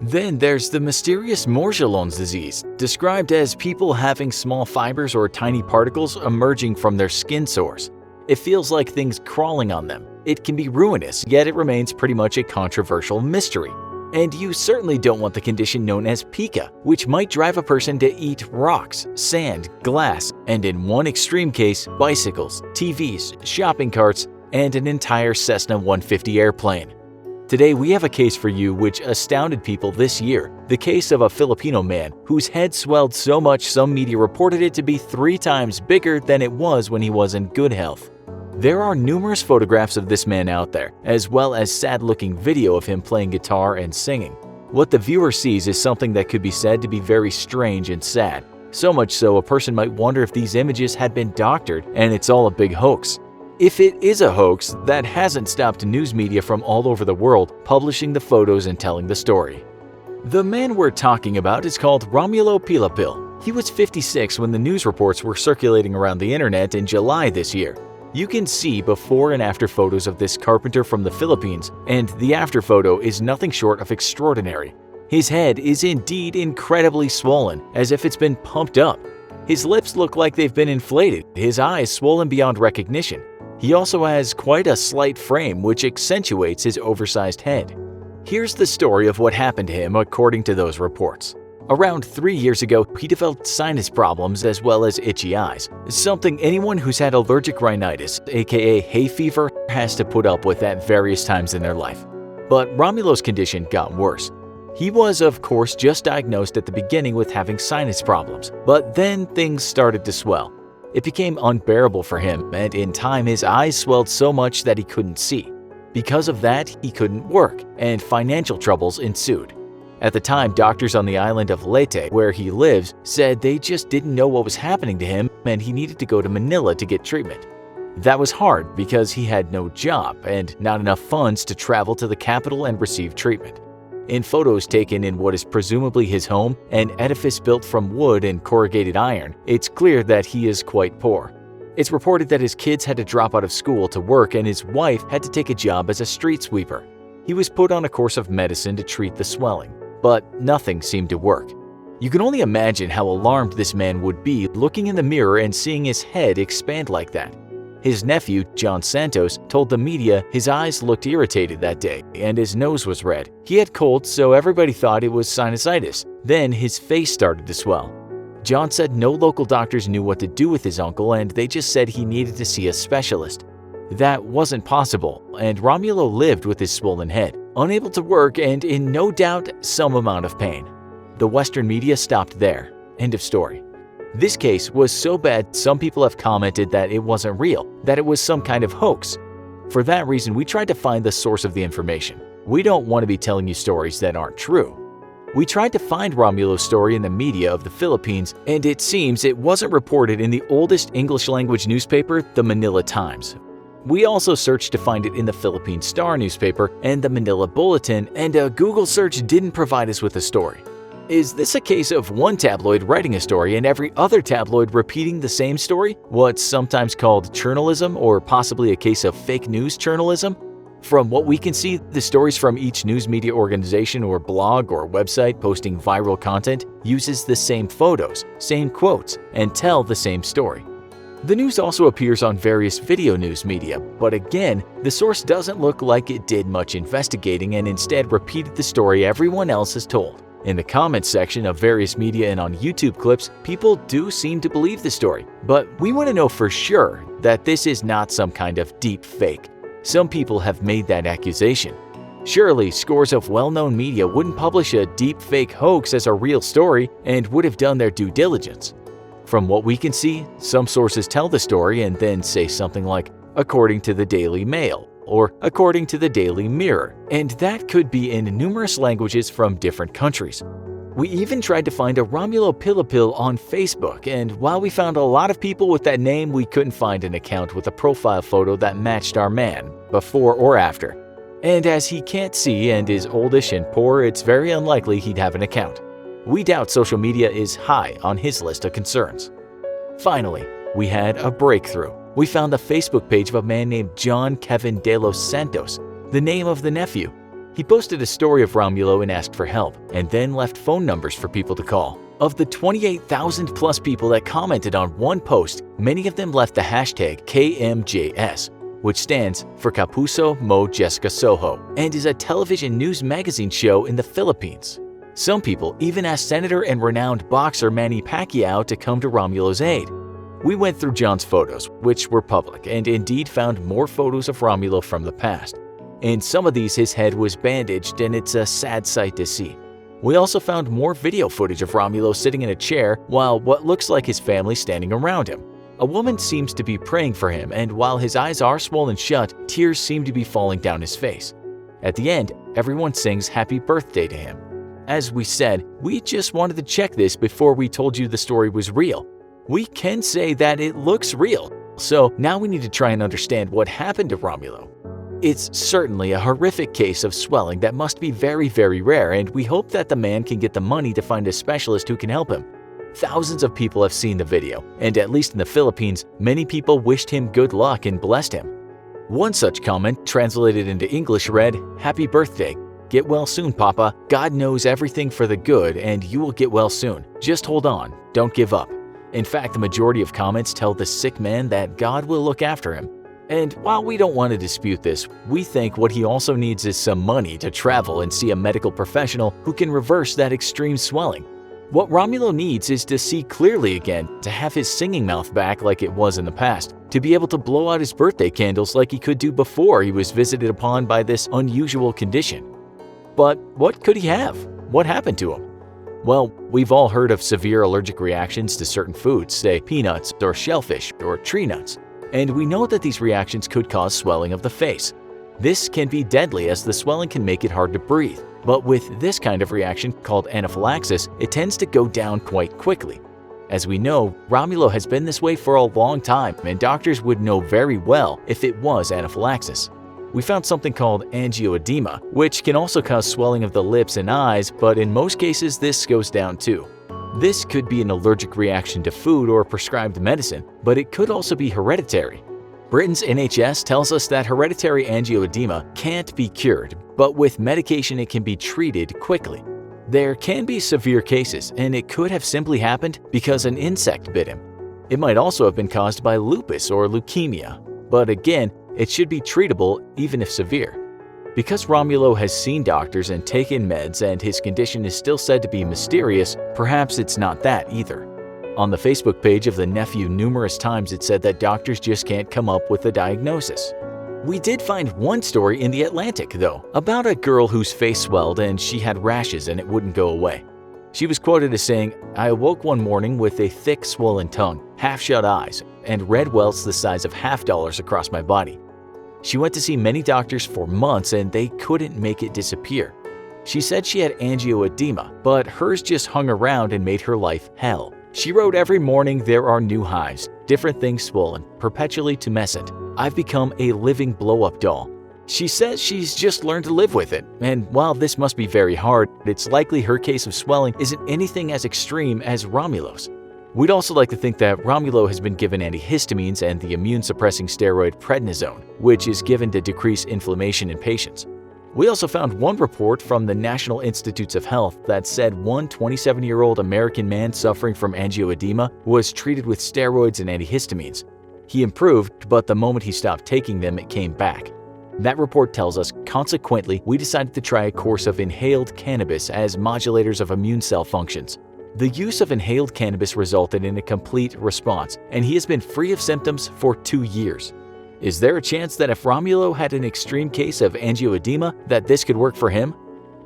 Then there's the mysterious Morgellons disease, described as people having small fibers or tiny particles emerging from their skin sores. It feels like things crawling on them. It can be ruinous, yet it remains pretty much a controversial mystery. And you certainly don't want the condition known as pica, which might drive a person to eat rocks, sand, glass, and in one extreme case, bicycles, TVs, shopping carts, and an entire Cessna 150 airplane. Today we have a case for you which astounded people this year, the case of a Filipino man whose head swelled so much some media reported it to be 3 times bigger than it was when he was in good health. There are numerous photographs of this man out there, as well as sad-looking video of him playing guitar and singing. What the viewer sees is something that could be said to be very strange and sad, so much so a person might wonder if these images had been doctored and it's all a big hoax. If it is a hoax, that hasn't stopped news media from all over the world publishing the photos and telling the story. The man we're talking about is called Romulo Pilapil. He was 56 when the news reports were circulating around the internet in July this year. You can see before and after photos of this carpenter from the Philippines, and the after photo is nothing short of extraordinary. His head is indeed incredibly swollen, as if it's been pumped up. His lips look like they've been inflated, his eyes swollen beyond recognition. He also has quite a slight frame which accentuates his oversized head. Here's the story of what happened to him according to those reports. Around 3 years ago, he developed sinus problems as well as itchy eyes, something anyone who's had allergic rhinitis, aka hay fever, has to put up with at various times in their life. But Romulo's condition got worse. He was, of course, just diagnosed at the beginning with having sinus problems, but then things started to swell. It became unbearable for him, and in time his eyes swelled so much that he couldn't see. Because of that, he couldn't work, and financial troubles ensued. At the time, doctors on the island of Leyte, where he lives, said they just didn't know what was happening to him and he needed to go to Manila to get treatment. That was hard because he had no job and not enough funds to travel to the capital and receive treatment. In photos taken in what is presumably his home, an edifice built from wood and corrugated iron, it's clear that he is quite poor. It's reported that his kids had to drop out of school to work and his wife had to take a job as a street sweeper. He was put on a course of medicine to treat the swelling, but nothing seemed to work. You can only imagine how alarmed this man would be looking in the mirror and seeing his head expand like that. His nephew, John Santos, told the media his eyes looked irritated that day and his nose was red. He had colds, so everybody thought it was sinusitis. Then his face started to swell. John said no local doctors knew what to do with his uncle and they just said he needed to see a specialist. That wasn't possible, and Romulo lived with his swollen head, unable to work and in no doubt some amount of pain. The Western media stopped there. End of story. This case was so bad some people have commented that it wasn't real, that it was some kind of hoax. For that reason, we tried to find the source of the information. We don't want to be telling you stories that aren't true. We tried to find Romulo's story in the media of the Philippines, and it seems it wasn't reported in the oldest English-language newspaper, the Manila Times. We also searched to find it in the Philippine Star newspaper and the Manila Bulletin, and a Google search didn't provide us with a story. Is this a case of one tabloid writing a story and every other tabloid repeating the same story? What's sometimes called journalism, or possibly a case of fake news journalism? From what we can see, the stories from each news media organization or blog or website posting viral content uses the same photos, same quotes, and tell the same story. The news also appears on various video news media, but again, the source doesn't look like it did much investigating and instead repeated the story everyone else has told. In the comments section of various media and on YouTube clips, people do seem to believe the story, but we want to know for sure that this is not some kind of deep fake. Some people have made that accusation. Surely, scores of well-known media wouldn't publish a deep fake hoax as a real story and would have done their due diligence. From what we can see, some sources tell the story and then say something like, according to the Daily Mail, or according to the Daily Mirror, and that could be in numerous languages from different countries. We even tried to find a Romulo Pilapil on Facebook, and while we found a lot of people with that name, we couldn't find an account with a profile photo that matched our man, before or after. And as he can't see and is oldish and poor, it's very unlikely he'd have an account. We doubt social media is high on his list of concerns. Finally, we had a breakthrough. We found the Facebook page of a man named John Kevin de los Santos, the name of the nephew. He posted a story of Romulo and asked for help, and then left phone numbers for people to call. Of the 28,000 plus people that commented on one post, many of them left the hashtag KMJS, which stands for Kapuso Mo Jessica Soho, and is a television news magazine show in the Philippines. Some people even asked Senator and renowned boxer Manny Pacquiao to come to Romulo's aid. We went through John's photos, which were public, and indeed found more photos of Romulo from the past. In some of these, his head was bandaged, and it's a sad sight to see. We also found more video footage of Romulo sitting in a chair while what looks like his family standing around him. A woman seems to be praying for him, and while his eyes are swollen shut, tears seem to be falling down his face. At the end, everyone sings happy birthday to him. As we said, we just wanted to check this before we told you the story was real. We can say that it looks real, so now we need to try and understand what happened to Romulo. It's certainly a horrific case of swelling that must be very, very rare, and we hope that the man can get the money to find a specialist who can help him. Thousands of people have seen the video, and at least in the Philippines, many people wished him good luck and blessed him. One such comment, translated into English, read, "Happy birthday. Get well soon, Papa. God knows everything for the good, and you will get well soon. Just hold on. Don't give up." In fact, the majority of comments tell the sick man that God will look after him. And while we don't want to dispute this, we think what he also needs is some money to travel and see a medical professional who can reverse that extreme swelling. What Romulo needs is to see clearly again, to have his singing mouth back like it was in the past, to be able to blow out his birthday candles like he could do before he was visited upon by this unusual condition. But what could he have? What happened to him? Well, we've all heard of severe allergic reactions to certain foods, say peanuts or shellfish or tree nuts, and we know that these reactions could cause swelling of the face. This can be deadly as the swelling can make it hard to breathe, but with this kind of reaction called anaphylaxis, it tends to go down quite quickly. As we know, Romulo has been this way for a long time, and doctors would know very well if it was anaphylaxis. We found something called angioedema, which can also cause swelling of the lips and eyes, but in most cases this goes down too. This could be an allergic reaction to food or prescribed medicine, but it could also be hereditary. Britain's NHS tells us that hereditary angioedema can't be cured, but with medication it can be treated quickly. There can be severe cases, and it could have simply happened because an insect bit him. It might also have been caused by lupus or leukemia. but again, it should be treatable even if severe. Because Romulo has seen doctors and taken meds and his condition is still said to be mysterious, perhaps it's not that either. On the Facebook page of the nephew numerous times it said that doctors just can't come up with a diagnosis. We did find one story in the Atlantic, though, about a girl whose face swelled and she had rashes and it wouldn't go away. She was quoted as saying, "I awoke one morning with a thick swollen tongue, half-shut eyes, and red welts the size of $50 across my body." She went to see many doctors for months and they couldn't make it disappear. She said she had angioedema, but hers just hung around and made her life hell. She wrote, "Every morning there are new hives, different things swollen, perpetually tumescent. I've become a living blow-up doll." She says she's just learned to live with it, and while this must be very hard, it's likely her case of swelling isn't anything as extreme as Romulo's. We'd also like to think that Romulo has been given antihistamines and the immune-suppressing steroid prednisone, which is given to decrease inflammation in patients. We also found one report from the National Institutes of Health that said one 27-year-old American man suffering from angioedema was treated with steroids and antihistamines. He improved, but the moment he stopped taking them, it came back. That report tells us, consequently, we decided to try a course of inhaled cannabis as modulators of immune cell functions. The use of inhaled cannabis resulted in a complete response, and he has been free of symptoms for 2 years. Is there a chance that if Romulo had an extreme case of angioedema, that this could work for him?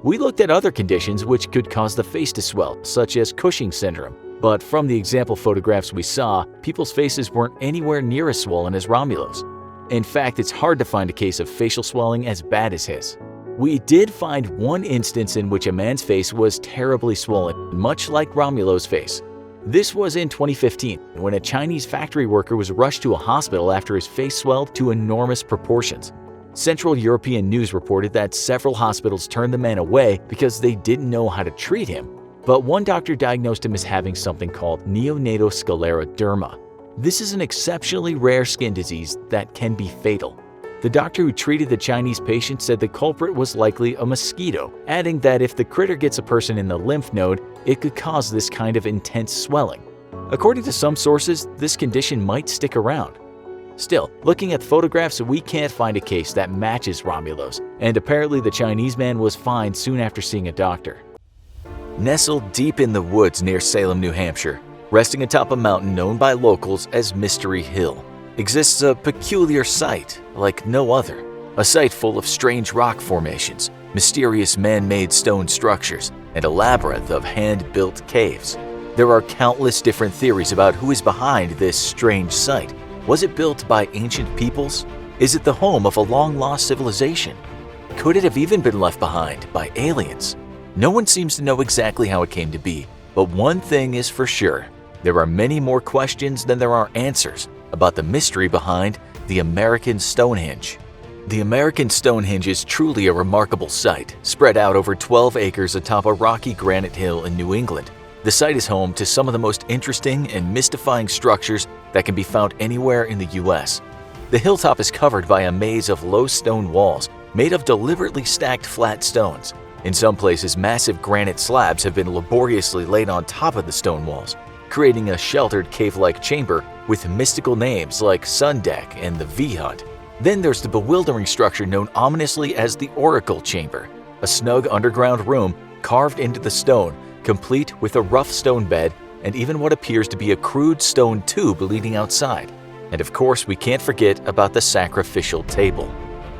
We looked at other conditions which could cause the face to swell, such as Cushing's syndrome, but from the example photographs we saw, people's faces weren't anywhere near as swollen as Romulo's. In fact, it's hard to find a case of facial swelling as bad as his. We did find one instance in which a man's face was terribly swollen, much like Romulo's face. This was in 2015, when a Chinese factory worker was rushed to a hospital after his face swelled to enormous proportions. Central European news reported that several hospitals turned the man away because they didn't know how to treat him. But one doctor diagnosed him as having something called neonatal scleroderma. This is an exceptionally rare skin disease that can be fatal. The doctor who treated the Chinese patient said the culprit was likely a mosquito, adding that if the critter gets a person in the lymph node, it could cause this kind of intense swelling. According to some sources, this condition might stick around. Still, looking at the photographs, we can't find a case that matches Romulo's, and apparently the Chinese man was fine soon after seeing a doctor. Nestled deep in the woods near Salem, New Hampshire, resting atop a mountain known by locals as Mystery Hill, exists a peculiar site like no other. A site full of strange rock formations, mysterious man-made stone structures, and a labyrinth of hand-built caves. There are countless different theories about who is behind this strange site. Was it built by ancient peoples? Is it the home of a long-lost civilization? Could it have even been left behind by aliens? No one seems to know exactly how it came to be, but one thing is for sure. There are many more questions than there are answers about the mystery behind the American Stonehenge. The American Stonehenge is truly a remarkable site, spread out over 12 acres atop a rocky granite hill in New England. The site is home to some of the most interesting and mystifying structures that can be found anywhere in the U.S. The hilltop is covered by a maze of low stone walls made of deliberately stacked flat stones. In some places, massive granite slabs have been laboriously laid on top of the stone walls, creating a sheltered cave-like chamber with mystical names like Sun Deck and the V-Hut. Then there's the bewildering structure known ominously as the Oracle Chamber, a snug underground room carved into the stone, complete with a rough stone bed and even what appears to be a crude stone tube leading outside. And of course, we can't forget about the sacrificial table,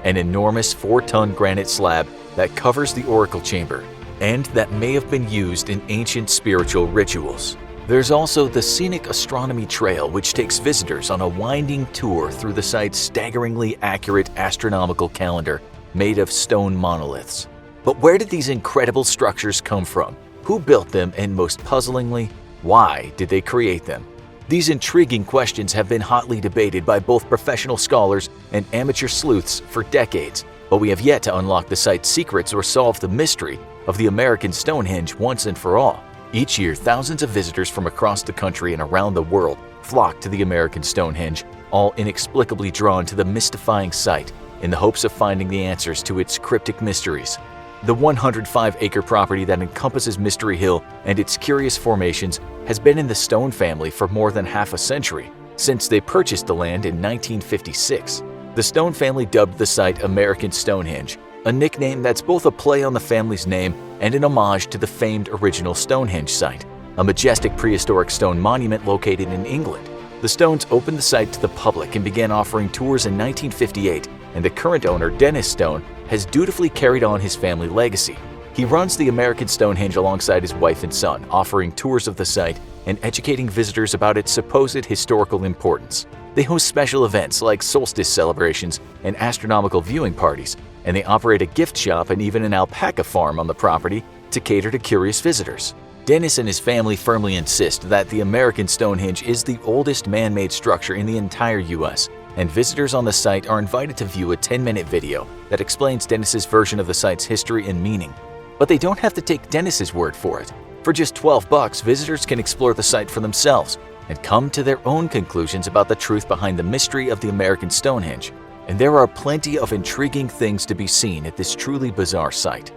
an enormous 4-ton granite slab that covers the Oracle Chamber and that may have been used in ancient spiritual rituals. There's also the scenic astronomy trail, which takes visitors on a winding tour through the site's staggeringly accurate astronomical calendar made of stone monoliths. But where did these incredible structures come from? Who built them? And most puzzlingly, why did they create them? These intriguing questions have been hotly debated by both professional scholars and amateur sleuths for decades, but we have yet to unlock the site's secrets or solve the mystery of the American Stonehenge once and for all. Each year, thousands of visitors from across the country and around the world flock to the American Stonehenge, all inexplicably drawn to the mystifying site in the hopes of finding the answers to its cryptic mysteries. The 105-acre property that encompasses Mystery Hill and its curious formations has been in the Stone family for more than half a century. since they purchased the land in 1956. The Stone family dubbed the site American Stonehenge, a nickname that's both a play on the family's name and an homage to the famed original Stonehenge site, a majestic prehistoric stone monument located in England. The Stones opened the site to the public and began offering tours in 1958, and the current owner, Dennis Stone, has dutifully carried on his family legacy. He runs the American Stonehenge alongside his wife and son, offering tours of the site and educating visitors about its supposed historical importance. They host special events like solstice celebrations and astronomical viewing parties, and they operate a gift shop and even an alpaca farm on the property to cater to curious visitors. Dennis and his family firmly insist that the American Stonehenge is the oldest man-made structure in the entire U.S., and visitors on the site are invited to view a 10-minute video that explains Dennis's version of the site's history and meaning. But they don't have to take Dennis's word for it. For just $12, visitors can explore the site for themselves and come to their own conclusions about the truth behind the mystery of the American Stonehenge. And there are plenty of intriguing things to be seen at this truly bizarre site.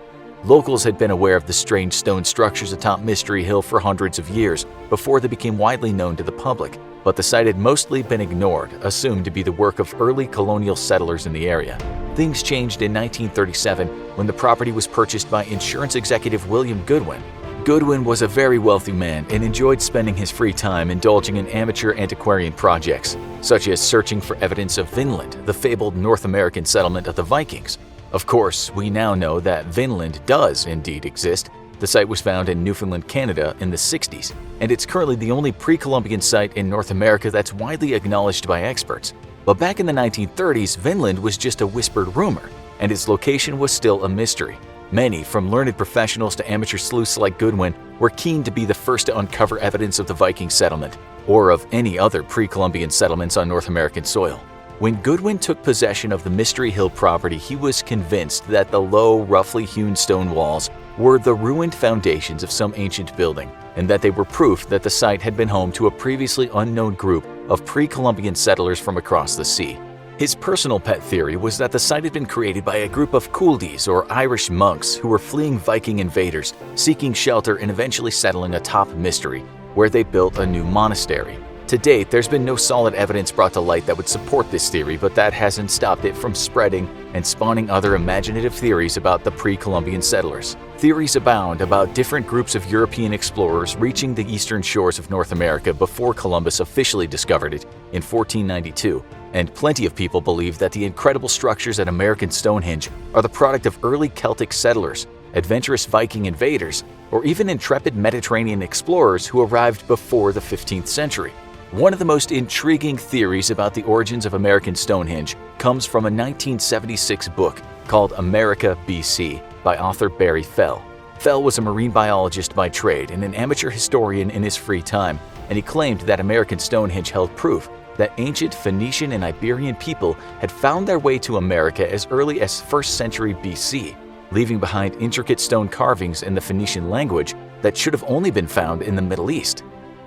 Locals had been aware of the strange stone structures atop Mystery Hill for hundreds of years before they became widely known to the public, but the site had mostly been ignored, assumed to be the work of early colonial settlers in the area. Things changed in 1937 when the property was purchased by insurance executive William Goodwin. Goodwin was a very wealthy man and enjoyed spending his free time indulging in amateur antiquarian projects, such as searching for evidence of Vinland, the fabled North American settlement of the Vikings. Of course, we now know that Vinland does indeed exist. The site was found in Newfoundland, Canada in the 60s, and it's currently the only pre-Columbian site in North America that's widely acknowledged by experts. But back in the 1930s, Vinland was just a whispered rumor, and its location was still a mystery. Many, from learned professionals to amateur sleuths like Goodwin, were keen to be the first to uncover evidence of the Viking settlement, or of any other pre-Columbian settlements on North American soil. When Goodwin took possession of the Mystery Hill property, he was convinced that the low, roughly hewn stone walls were the ruined foundations of some ancient building, and that they were proof that the site had been home to a previously unknown group of pre-Columbian settlers from across the sea. His personal pet theory was that the site had been created by a group of Culdees or Irish monks who were fleeing Viking invaders, seeking shelter and eventually settling atop Mystery, where they built a new monastery. To date, there's been no solid evidence brought to light that would support this theory, but that hasn't stopped it from spreading and spawning other imaginative theories about the pre-Columbian settlers. Theories abound about different groups of European explorers reaching the eastern shores of North America before Columbus officially discovered it in 1492, and plenty of people believe that the incredible structures at American Stonehenge are the product of early Celtic settlers, adventurous Viking invaders, or even intrepid Mediterranean explorers who arrived before the 15th century. One of the most intriguing theories about the origins of American Stonehenge comes from a 1976 book called America, BC by author Barry Fell. Fell was a marine biologist by trade and an amateur historian in his free time, and he claimed that American Stonehenge held proof that ancient Phoenician and Iberian people had found their way to America as early as 1st century BC, leaving behind intricate stone carvings in the Phoenician language that should have only been found in the Middle East.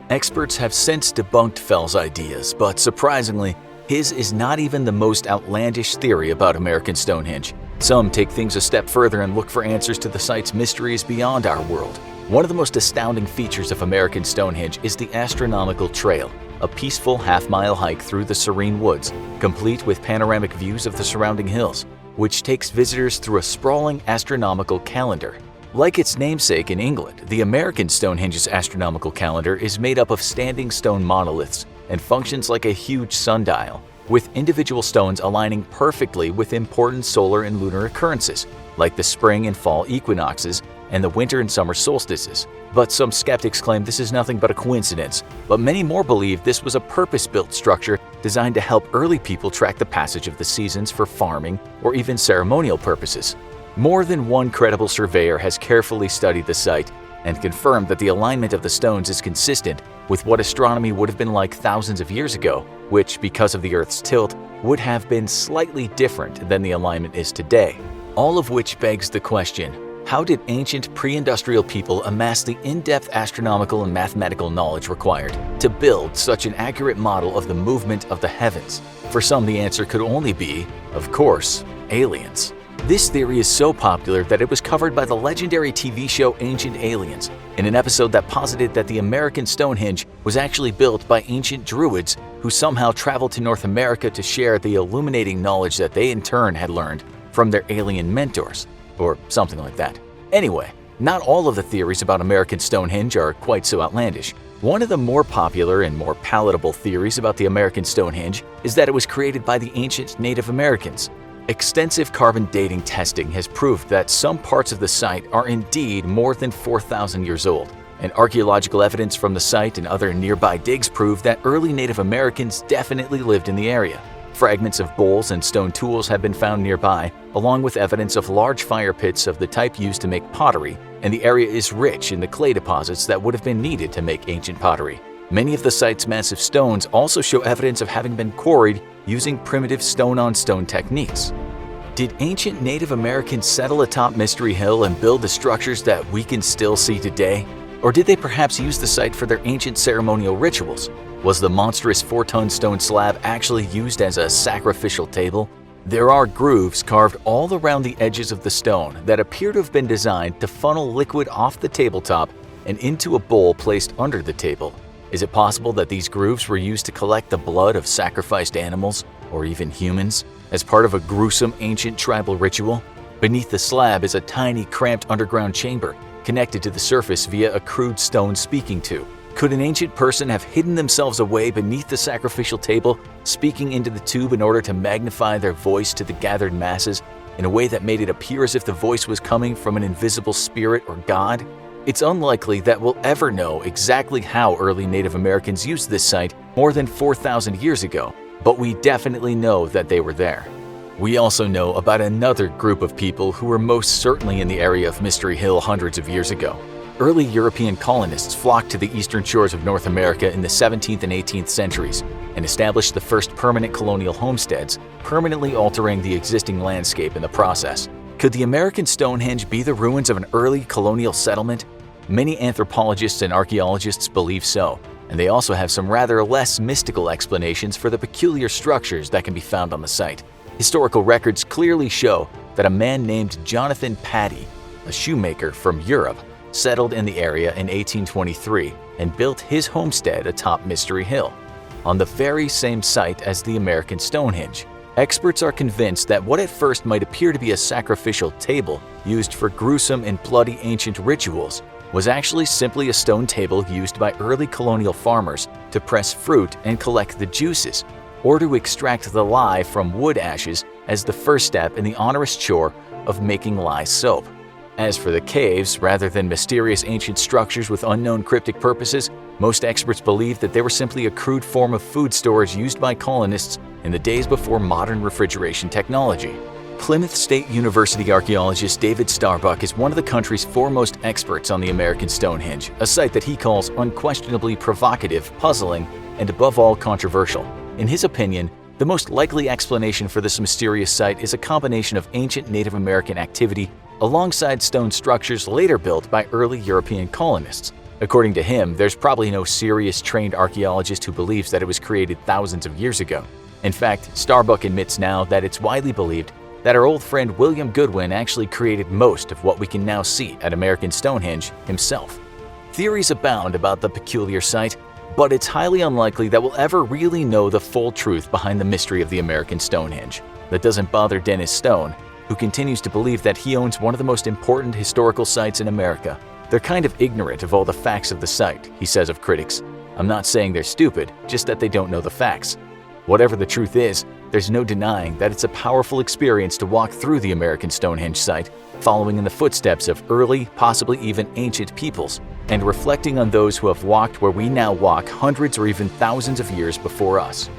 Experts have since debunked Fell's ideas, but surprisingly, his is not even the most outlandish theory about American Stonehenge. Some take things a step further and look for answers to the site's mysteries beyond our world. One of the most astounding features of American Stonehenge is the Astronomical Trail, a peaceful half-mile hike through the serene woods, complete with panoramic views of the surrounding hills, which takes visitors through a sprawling astronomical calendar. Like its namesake in England, the American Stonehenge's astronomical calendar is made up of standing stone monoliths and functions like a huge sundial, with individual stones aligning perfectly with important solar and lunar occurrences, like the spring and fall equinoxes and the winter and summer solstices. But some skeptics claim this is nothing but a coincidence, but many more believe this was a purpose-built structure designed to help early people track the passage of the seasons for farming or even ceremonial purposes. More than one credible surveyor has carefully studied the site and confirmed that the alignment of the stones is consistent with what astronomy would have been like thousands of years ago, which, because of the Earth's tilt, would have been slightly different than the alignment is today. All of which begs the question, how did ancient pre-industrial people amass the in-depth astronomical and mathematical knowledge required to build such an accurate model of the movement of the heavens? For some, the answer could only be, of course, aliens. This theory is so popular that it was covered by the legendary TV show Ancient Aliens, in an episode that posited that the American Stonehenge was actually built by ancient druids who somehow traveled to North America to share the illuminating knowledge that they in turn had learned from their alien mentors, or something like that. Anyway, not all of the theories about American Stonehenge are quite so outlandish. One of the more popular and more palatable theories about the American Stonehenge is that it was created by the ancient Native Americans. Extensive carbon dating testing has proved that some parts of the site are indeed more than 4,000 years old, and archaeological evidence from the site and other nearby digs prove that early Native Americans definitely lived in the area. Fragments of bowls and stone tools have been found nearby, along with evidence of large fire pits of the type used to make pottery, and the area is rich in the clay deposits that would have been needed to make ancient pottery. Many of the site's massive stones also show evidence of having been quarried using primitive stone-on-stone techniques. Did ancient Native Americans settle atop Mystery Hill and build the structures that we can still see today? Or did they perhaps use the site for their ancient ceremonial rituals? Was the monstrous 4-ton stone slab actually used as a sacrificial table? There are grooves carved all around the edges of the stone that appear to have been designed to funnel liquid off the tabletop and into a bowl placed under the table. Is it possible that these grooves were used to collect the blood of sacrificed animals, or even humans, as part of a gruesome ancient tribal ritual? Beneath the slab is a tiny, cramped underground chamber connected to the surface via a crude stone speaking tube. Could an ancient person have hidden themselves away beneath the sacrificial table, speaking into the tube in order to magnify their voice to the gathered masses in a way that made it appear as if the voice was coming from an invisible spirit or god? It's unlikely that we'll ever know exactly how early Native Americans used this site more than 4,000 years ago, but we definitely know that they were there. We also know about another group of people who were most certainly in the area of Mystery Hill hundreds of years ago. Early European colonists flocked to the eastern shores of North America in the 17th and 18th centuries and established the first permanent colonial homesteads, permanently altering the existing landscape in the process. Could the American Stonehenge be the ruins of an early colonial settlement? Many anthropologists and archaeologists believe so, and they also have some rather less mystical explanations for the peculiar structures that can be found on the site. Historical records clearly show that a man named Jonathan Paddy, a shoemaker from Europe, settled in the area in 1823 and built his homestead atop Mystery Hill, on the very same site as the American Stonehenge. Experts are convinced that what at first might appear to be a sacrificial table used for gruesome and bloody ancient rituals was actually simply a stone table used by early colonial farmers to press fruit and collect the juices, or to extract the lye from wood ashes as the first step in the onerous chore of making lye soap. As for the caves, rather than mysterious ancient structures with unknown cryptic purposes, most experts believe that they were simply a crude form of food storage used by colonists in the days before modern refrigeration technology. Plymouth State University archaeologist David Starbuck is one of the country's foremost experts on the American Stonehenge, a site that he calls unquestionably provocative, puzzling, and above all controversial. In his opinion, the most likely explanation for this mysterious site is a combination of ancient Native American activity alongside stone structures later built by early European colonists. According to him, there's probably no serious trained archaeologist who believes that it was created thousands of years ago. In fact, Starbuck admits now that it's widely believed that our old friend William Goodwin actually created most of what we can now see at American Stonehenge himself. Theories abound about the peculiar site, but it's highly unlikely that we'll ever really know the full truth behind the mystery of the American Stonehenge. That doesn't bother Dennis Stone, who continues to believe that he owns one of the most important historical sites in America. They're kind of ignorant of all the facts of the site, he says of critics. I'm not saying they're stupid, just that they don't know the facts. Whatever the truth is, there's no denying that it's a powerful experience to walk through the American Stonehenge site, following in the footsteps of early, possibly even ancient peoples, and reflecting on those who have walked where we now walk hundreds or even thousands of years before us.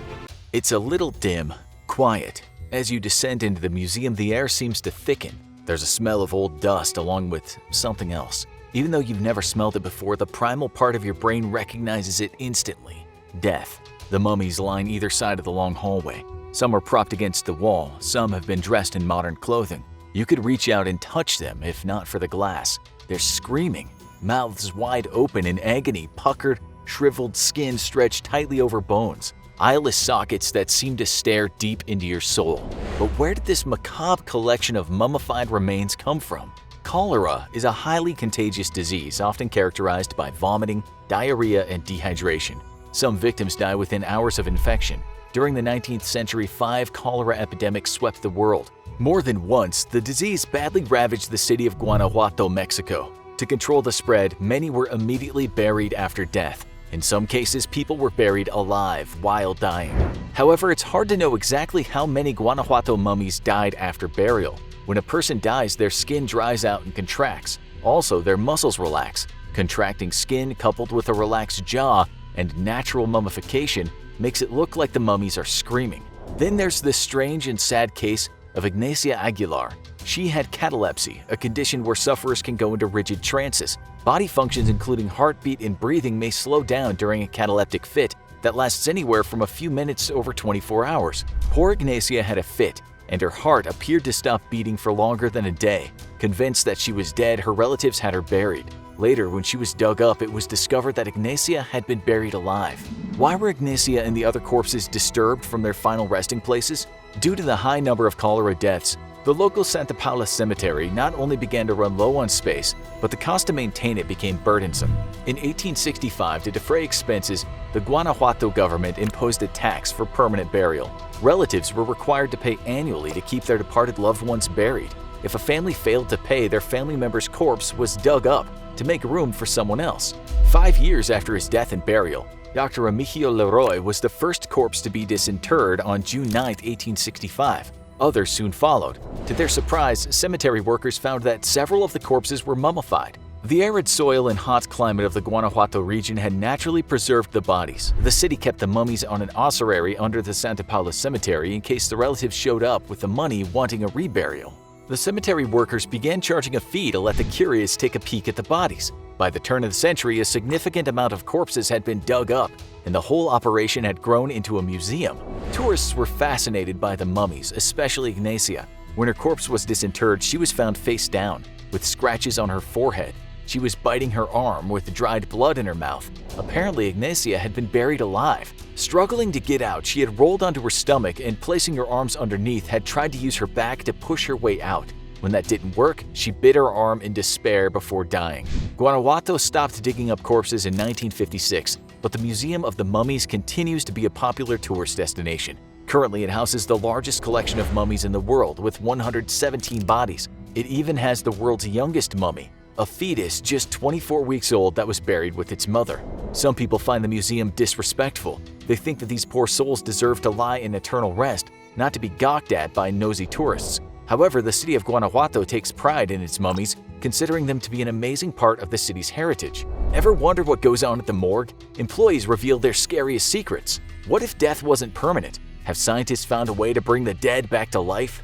It's a little dim, quiet. As you descend into the museum, the air seems to thicken. There's a smell of old dust along with something else. Even though you've never smelled it before, the primal part of your brain recognizes it instantly. Death. The mummies line either side of the long hallway. Some are propped against the wall, some have been dressed in modern clothing. You could reach out and touch them if not for the glass. They're screaming, mouths wide open in agony, puckered, shriveled skin stretched tightly over bones, eyeless sockets that seem to stare deep into your soul. But where did this macabre collection of mummified remains come from? Cholera is a highly contagious disease often characterized by vomiting, diarrhea, and dehydration. Some victims die within hours of infection. During the 19th century, 5 cholera epidemics swept the world. More than once, the disease badly ravaged the city of Guanajuato, Mexico. To control the spread, many were immediately buried after death. In some cases, people were buried alive while dying. However, it's hard to know exactly how many Guanajuato mummies died after burial. When a person dies, their skin dries out and contracts. Also, their muscles relax. Contracting skin coupled with a relaxed jaw and natural mummification makes it look like the mummies are screaming. Then there's this strange and sad case of Ignacia Aguilar. She had catalepsy, a condition where sufferers can go into rigid trances. Body functions including heartbeat and breathing may slow down during a cataleptic fit that lasts anywhere from a few minutes to over 24 hours. Poor Ignacia had a fit, and her heart appeared to stop beating for longer than a day. Convinced that she was dead, her relatives had her buried. Later, when she was dug up, it was discovered that Ignacia had been buried alive. Why were Ignacia and the other corpses disturbed from their final resting places? Due to the high number of cholera deaths, the local Santa Paula cemetery not only began to run low on space, but the cost to maintain it became burdensome. In 1865, to defray expenses, the Guanajuato government imposed a tax for permanent burial. Relatives were required to pay annually to keep their departed loved ones buried. If a family failed to pay, their family member's corpse was dug up to make room for someone else. 5 years after his death and burial, Dr. Remigio Leroy was the first corpse to be disinterred on June 9, 1865. Others soon followed. To their surprise, cemetery workers found that several of the corpses were mummified. The arid soil and hot climate of the Guanajuato region had naturally preserved the bodies. The city kept the mummies on an ossuary under the Santa Paula cemetery in case the relatives showed up with the money wanting a reburial. The cemetery workers began charging a fee to let the curious take a peek at the bodies. By the turn of the century, a significant amount of corpses had been dug up, and the whole operation had grown into a museum. Tourists were fascinated by the mummies, especially Ignacia. When her corpse was disinterred, she was found face down, with scratches on her forehead. She was biting her arm with dried blood in her mouth. Apparently, Ignacia had been buried alive. Struggling to get out, she had rolled onto her stomach and, placing her arms underneath, had tried to use her back to push her way out. When that didn't work, she bit her arm in despair before dying. Guanajuato stopped digging up corpses in 1956, but the Museum of the Mummies continues to be a popular tourist destination. Currently, it houses the largest collection of mummies in the world, with 117 bodies. It even has the world's youngest mummy, a fetus just 24 weeks old that was buried with its mother. Some people find the museum disrespectful. They think that these poor souls deserve to lie in eternal rest, not to be gawked at by nosy tourists. However, the city of Guanajuato takes pride in its mummies, considering them to be an amazing part of the city's heritage. Ever wondered what goes on at the morgue? Employees reveal their scariest secrets. What if death wasn't permanent? Have scientists found a way to bring the dead back to life?